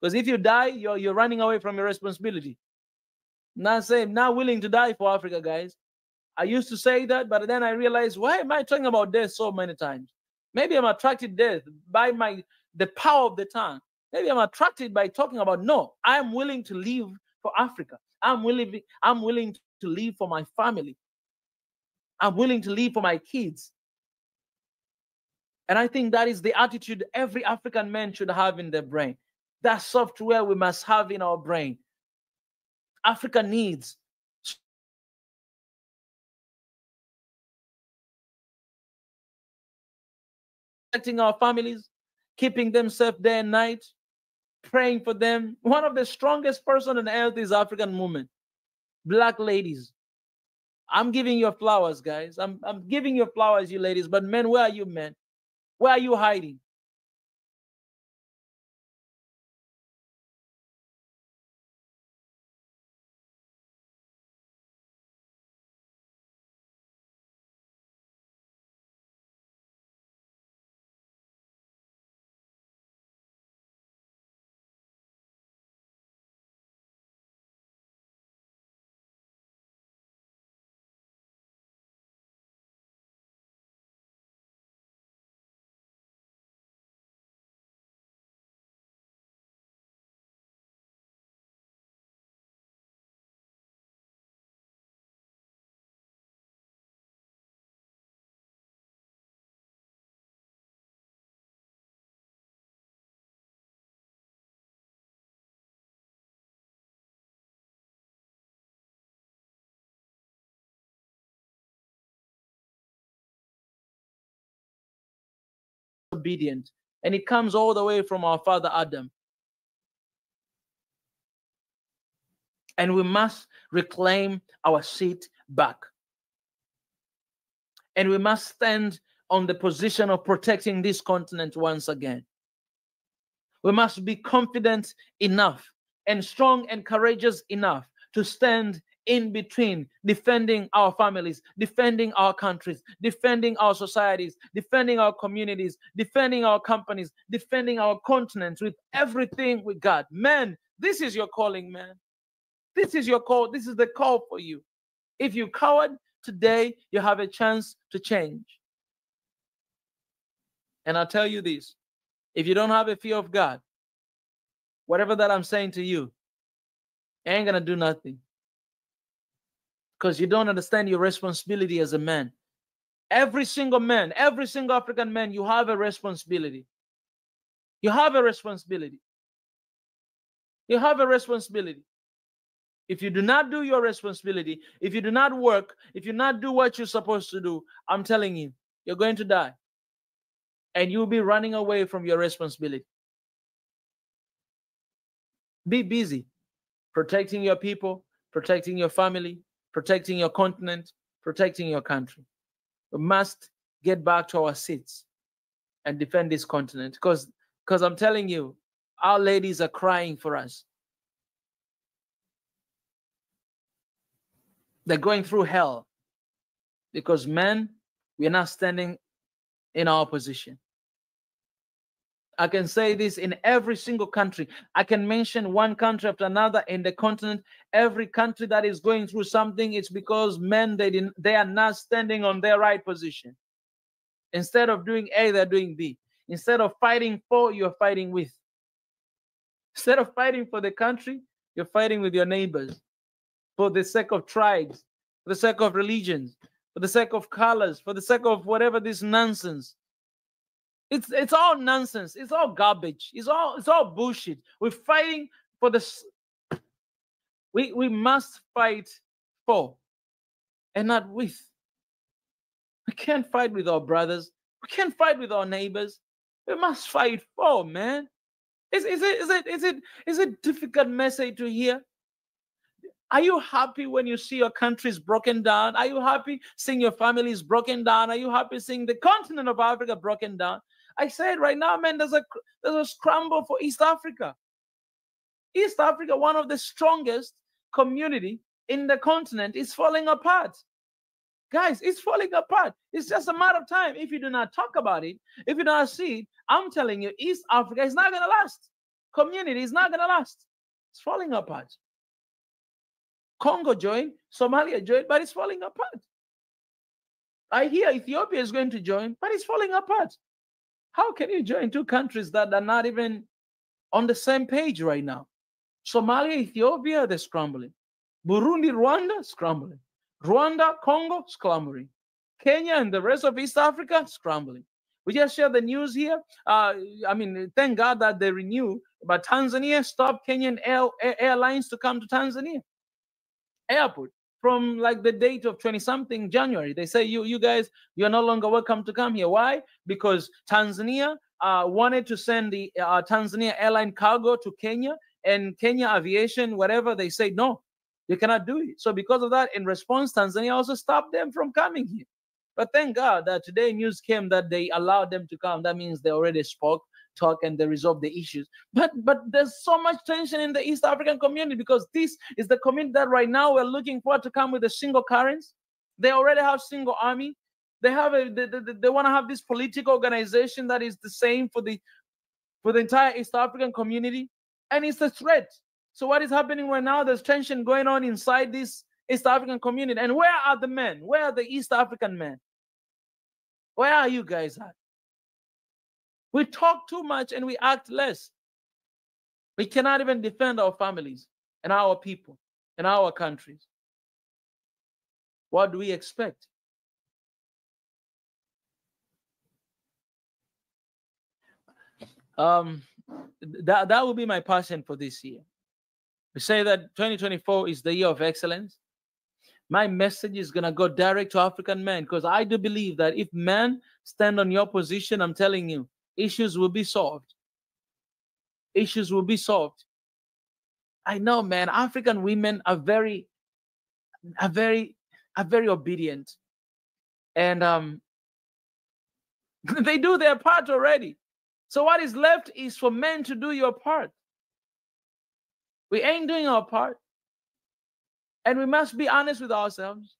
Because if you die, you're running away from your responsibility. Not willing to die for Africa, guys. I used to say that, but then I realized, why am I talking about death so many times? Maybe I'm attracted to death by the power of the tongue. Maybe I'm attracted by talking about, no, I'm willing to live for Africa. I'm willing to live for my family. I'm willing to live for my kids. And I think that is the attitude every African man should have in their brain. That software we must have in our brain. Africa needs protecting our families, keeping them safe day and night, praying for them. One of the strongest person on earth is African women, black ladies. I'm giving you flowers, guys. I'm giving you flowers, you ladies. But men, where are you, men? Where are you hiding? Obedient, and it comes all the way from our father Adam. And we must reclaim our seat back. And we must stand on the position of protecting this continent once again. We must be confident enough and strong and courageous enough to stand in between, defending our families, defending our countries, defending our societies, defending our communities, defending our companies, defending our continents with everything we got. Man, this is your calling, man. This is your call. This is the call for you. If you coward today, you have a chance to change. And I'll tell you this, if you don't have a fear of God, whatever that I'm saying to you, ain't gonna do nothing. Because you don't understand your responsibility as a man. Every single man, every single African man, you have a responsibility. You have a responsibility. You have a responsibility. If you do not do your responsibility, if you do not work, if you not do what you're supposed to do, I'm telling you, you're going to die. And you'll be running away from your responsibility. Be busy protecting your people, protecting your family, protecting your continent, protecting your country. We must get back to our seats and defend this continent, because I'm telling you, our ladies are crying for us. They're going through hell because men, we are not standing in our position. I can say this in every single country. I can mention one country after another in the continent. Every country that is going through something, it's because men, they are not standing on their right position. Instead of doing A, they're doing B. Instead of fighting for, you're fighting with. Instead of fighting for the country, you're fighting with your neighbors for the sake of tribes, for the sake of religions, for the sake of colors, for the sake of whatever this nonsense. It's all nonsense. It's all garbage. It's all bullshit. We're fighting for this. We must fight for and not with. We can't fight with our brothers. We can't fight with our neighbors. We must fight for, man. Is it a difficult message to hear? Are you happy when you see your countries broken down? Are you happy seeing your families broken down? Are you happy seeing the continent of Africa broken down? I said right now, man, there's a scramble for East Africa. East Africa, one of the strongest community in the continent, is falling apart. Guys, it's falling apart. It's just a matter of time. If you do not talk about it, if you do not see it, I'm telling you, East Africa is not going to last. Community is not going to last. It's falling apart. Congo joined, Somalia joined, but it's falling apart. I hear Ethiopia is going to join, but it's falling apart. How can you join two countries that are not even on the same page right now? Somalia, Ethiopia, they're scrambling. Burundi, Rwanda, scrambling. Rwanda, Congo, scrambling. Kenya and the rest of East Africa, scrambling. We just share the news here. Thank God that they renew, but Tanzania stopped Kenyan airlines to come to Tanzania airport from like the date of 20-something January. They say, you guys, you're no longer welcome to come here. Why? Because Tanzania wanted to send the Tanzania airline cargo to Kenya, and Kenya Aviation, whatever, they say, no, you cannot do it. So because of that, in response, Tanzania also stopped them from coming here. But thank God that today news came that they allowed them to come. That means they already talk, and they resolve the issues. But there's so much tension in the East African community, because this is the community that right now we're looking for to come with a single currency. They already have single army. They have they want to have this political organization that is the same for the entire East African community, and it's a threat. So what is happening right now? There's tension going on inside this East African community. And where are the men? Where are the East African men? Where are you guys at? We talk too much and we act less. We cannot even defend our families and our people and our countries. What do we expect? That will be my passion for this year. We say that 2024 is the year of excellence. My message is going to go direct to African men, because I do believe that if men stand on your position, I'm telling you, issues will be solved. Issues will be solved. I know, man, African women are very obedient. And they do their part already. So what is left is for men to do your part. We ain't doing our part. And we must be honest with ourselves.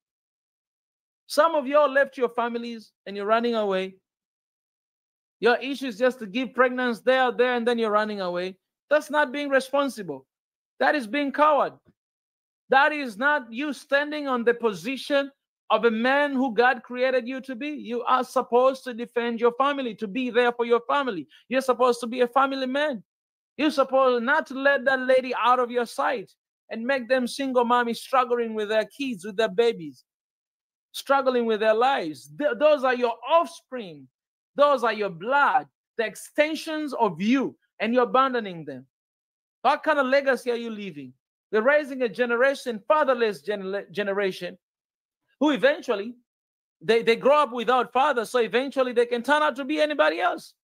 Some of y'all left your families and you're running away. Your issue is just to give pregnancy there, and then you're running away. That's not being responsible. That is being coward. That is not you standing on the position of a man who God created you to be. You are supposed to defend your family, to be there for your family. You're supposed to be a family man. You're supposed not to let that lady out of your sight and make them single mommies struggling with their kids, with their babies, struggling with their lives. Those are your offspring. Those are your blood, the extensions of you, and you're abandoning them. What kind of legacy are you leaving? You're raising a generation, fatherless generation, who eventually, they grow up without fathers, so eventually they can turn out to be anybody else.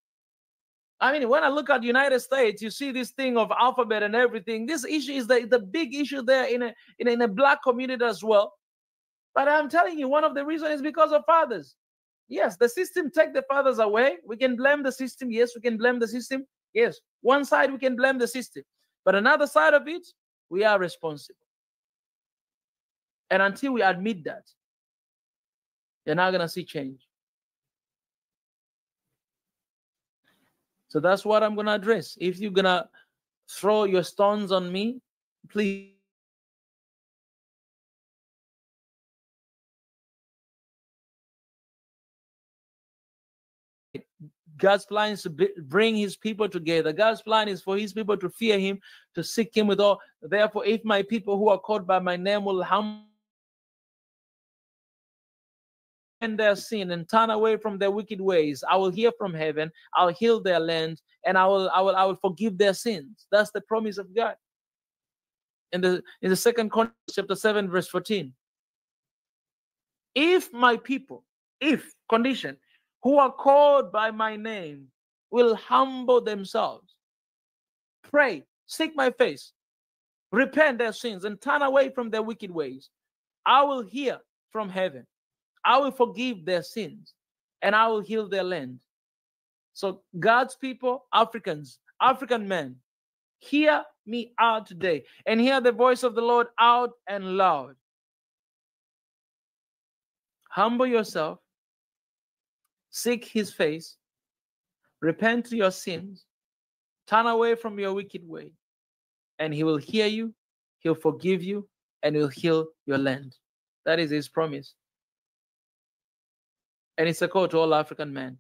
I mean, when I look at the United States, you see this thing of alphabet and everything. This issue is the big issue there in a black community as well. But I'm telling you, one of the reasons is because of fathers. Yes, the system take the fathers away. We can blame the system. Yes, we can blame the system. Yes, one side we can blame the system. But another side of it, we are responsible. And until we admit that, you're not going to see change. So that's what I'm going to address. If you're going to throw your stones on me, please. God's plan is to bring his people together. God's plan is for his people to fear him, to seek him with all. Therefore, if my people who are called by my name will humble their sin and turn away from their wicked ways, I will hear from heaven, I'll heal their land, and I will forgive their sins. That's the promise of God. In the second Corinthians chapter 7, verse 14. If my people, condition, who are called by my name will humble themselves, pray, seek my face, repent their sins, and turn away from their wicked ways, I will hear from heaven. I will forgive their sins, and I will heal their land. So God's people, Africans, African men, hear me out today and hear the voice of the Lord out and loud. Humble yourself, seek his face, repent to your sins, turn away from your wicked way, and he will hear you, he'll forgive you, and he'll heal your land. That is his promise. And it's a call to all African men.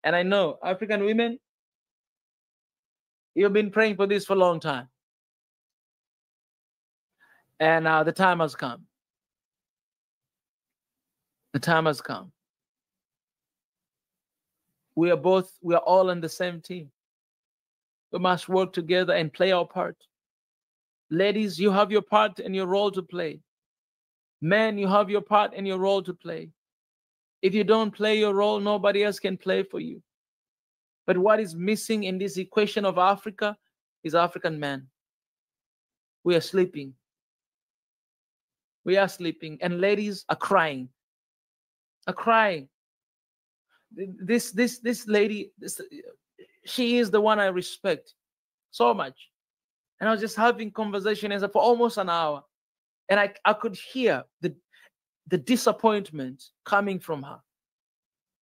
And I know African women, you've been praying for this for a long time. And the time has come. The time has come. We are all on the same team. We must work together and play our part. Ladies, you have your part and your role to play. Men, you have your part and your role to play. If you don't play your role, nobody else can play for you. But what is missing in this equation of Africa is African men. We are sleeping. We are sleeping. And ladies are crying. Are crying. This lady, she is the one I respect so much. And I was just having conversations for almost an hour. And I could hear the disappointment coming from her.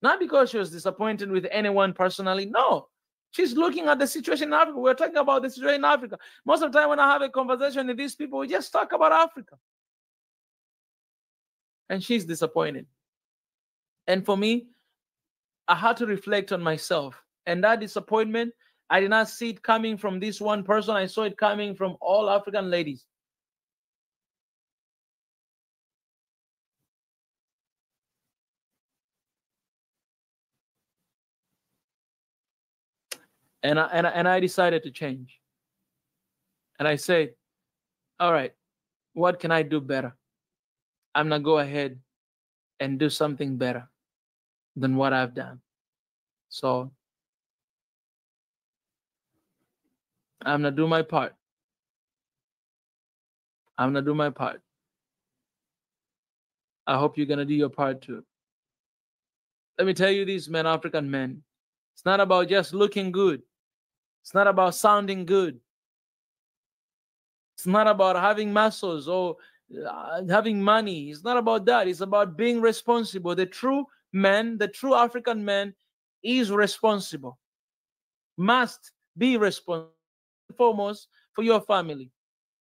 Not because she was disappointed with anyone personally. No. She's looking at the situation in Africa. We're talking about the situation in Africa. Most of the time when I have a conversation with these people, we just talk about Africa. And she's disappointed. And for me, I had to reflect on myself. And that disappointment, I did not see it coming from this one person. I saw it coming from all African ladies. And I decided to change. And I said, all right, what can I do better? I'm going to go ahead and do something better than what I've done. So I'm going to do my part. I'm going to do my part. I hope you're going to do your part too. Let me tell you this, men, African men. It's not about just looking good. It's not about sounding good. It's not about having muscles or having money. It's not about that. It's about being responsible. The true man, the true African man is responsible. Must be responsible. Foremost for your family.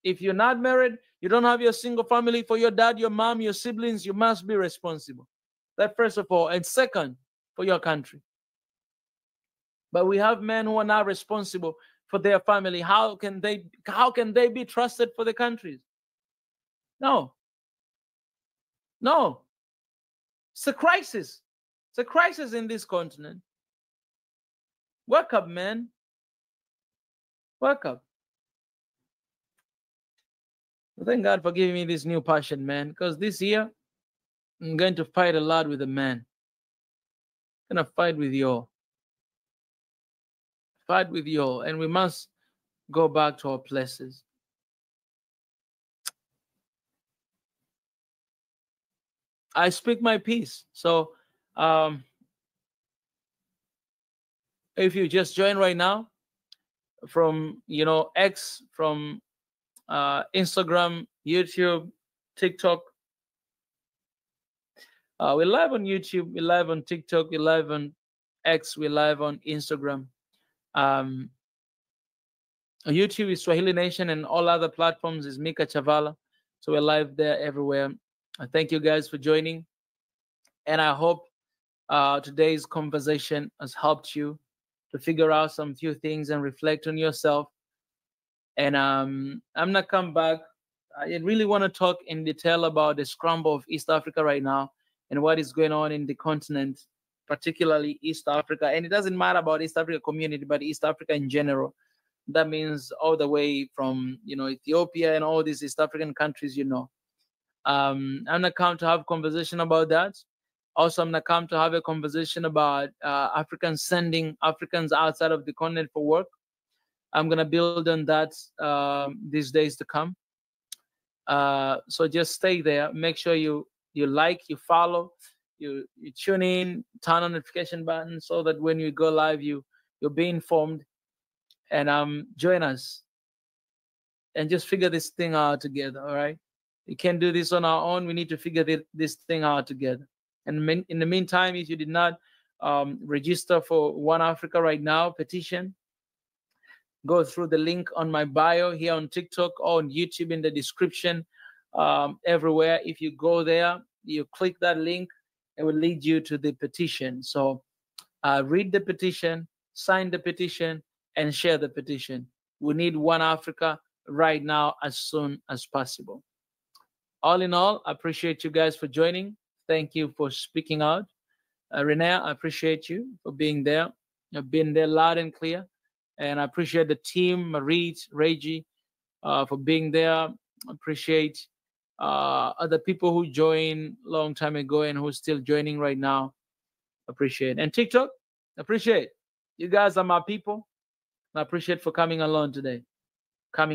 If you're not married, you don't have your single family, for your dad, your mom, your siblings, you must be responsible. That first of all. And second, for your country. But we have men who are not responsible for their family. How can they be trusted for the countries? No. No. It's a crisis. It's a crisis in this continent. Wake up, man. Wake up. Thank God for giving me this new passion, man. Because this year, I'm going to fight a lot with the man. I'm going to fight with you all. Fight with you all. And we must go back to our places. I speak my piece. So if you just join right now from, you know, X, from Instagram, YouTube, TikTok, we're live on YouTube, we're live on TikTok, we're live on X, we're live on Instagram. YouTube is Swahili Nation, and all other platforms is Mika Chavala. So we're live there everywhere. Thank you guys for joining. And I hope today's conversation has helped you to figure out some few things and reflect on yourself. And I'm gonna come back. I really want to talk in detail about the scramble of East Africa right now and what is going on in the continent, particularly East Africa. And it doesn't matter about East Africa community, but East Africa in general. That means all the way from, you know, Ethiopia and all these East African countries, you know. I'm gonna come to have a conversation about that. Also, I'm gonna come to have a conversation about Africans sending Africans outside of the continent for work. I'm gonna build on that these days to come. So just stay there. Make sure you like, you follow, you tune in, turn on notification button so that when you go live, you'll be informed. And join us and just figure this thing out together. All right, we can't do this on our own. We need to figure this thing out together. And in the meantime, if you did not register for One Africa right now petition, go through the link on my bio here on TikTok or on YouTube in the description, everywhere. If you go there, you click that link, it will lead you to the petition. So read the petition, sign the petition, and share the petition. We need One Africa right now as soon as possible. All in all, I appreciate you guys for joining. Thank you for speaking out. Renee, I appreciate you for being there. You've been there loud and clear. And I appreciate the team, Marit, Reggie, for being there. I appreciate other people who joined a long time ago and who are still joining right now. Appreciate. And TikTok, appreciate. You guys are my people. I appreciate for coming along today. I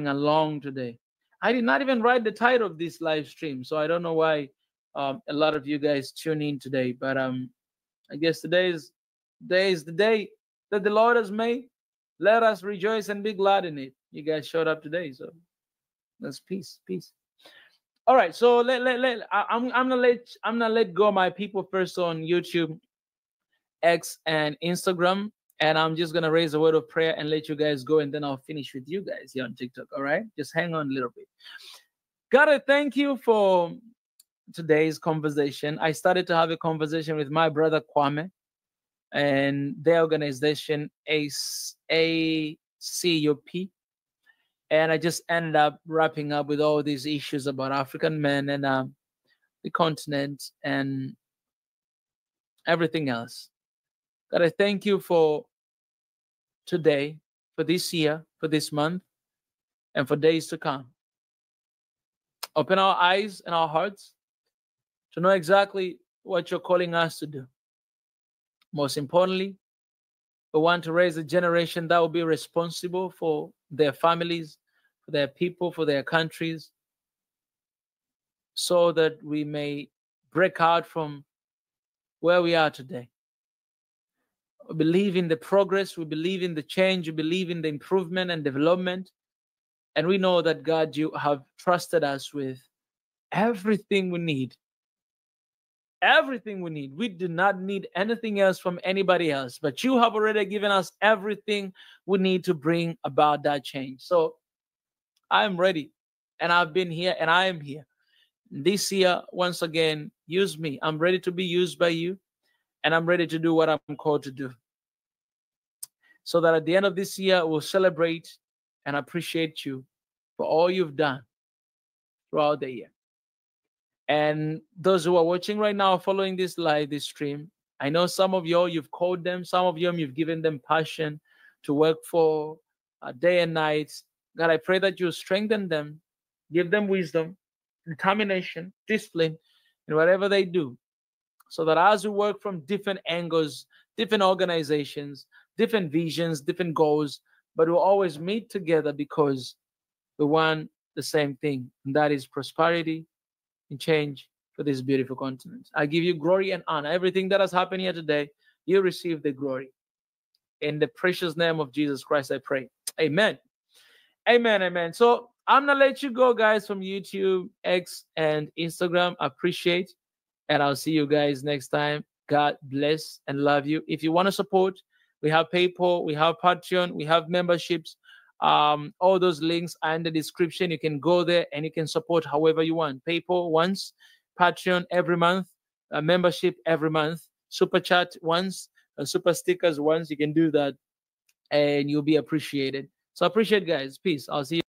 did not even write the title of this live stream, so I don't know why a lot of you guys tune in today. But I guess today is the day that the Lord has made. Let us rejoice and be glad in it. You guys showed up today, so that's peace. All right, so I'm gonna let go of my people first on YouTube, X, and Instagram. And I'm just going to raise a word of prayer and let you guys go. And then I'll finish with you guys here on TikTok. All right? Just hang on a little bit. God, I thank you for today's conversation. I started to have a conversation with my brother Kwame and their organization, ACUP. And I just ended up wrapping up with all these issues about African men and the continent and everything else. God, I thank you for today, for this year, for this month, and for days to come. Open our eyes and our hearts to know exactly what you're calling us to do. Most importantly, we want to raise a generation that will be responsible for their families, for their people, for their countries, so that we may break out from where we are today. We believe in the progress, we believe in the change, we believe in the improvement and development. And we know that, God, you have trusted us with everything we need. Everything we need. We do not need anything else from anybody else, but you have already given us everything we need to bring about that change. So I am ready, and I've been here, and I am here. This year, once again, use me. I'm ready to be used by you. And I'm ready to do what I'm called to do. So that at the end of this year, we'll celebrate and appreciate you for all you've done throughout the year. And those who are watching right now, following this live, this stream, I know some of you, you've called them, some of you, you've given them passion to work for day and night. God, I pray that you strengthen them, give them wisdom, determination, discipline in whatever they do. So that as we work from different angles, different organizations, different visions, different goals, but we'll always meet together because we want the same thing, and that is prosperity and change for this beautiful continent. I give you glory and honor. Everything that has happened here today, you receive the glory. In the precious name of Jesus Christ, I pray. Amen. Amen, amen. So I'm going to let you go, guys, from YouTube, X, and Instagram. I appreciate, and I'll see you guys next time. God bless and love you. If you want to support, we have PayPal, we have Patreon, we have memberships. All those links are in the description. You can go there and you can support however you want. PayPal once, Patreon every month, membership every month, Super Chat once, Super Stickers once. You can do that and you'll be appreciated. So I appreciate, guys. Peace. I'll see you.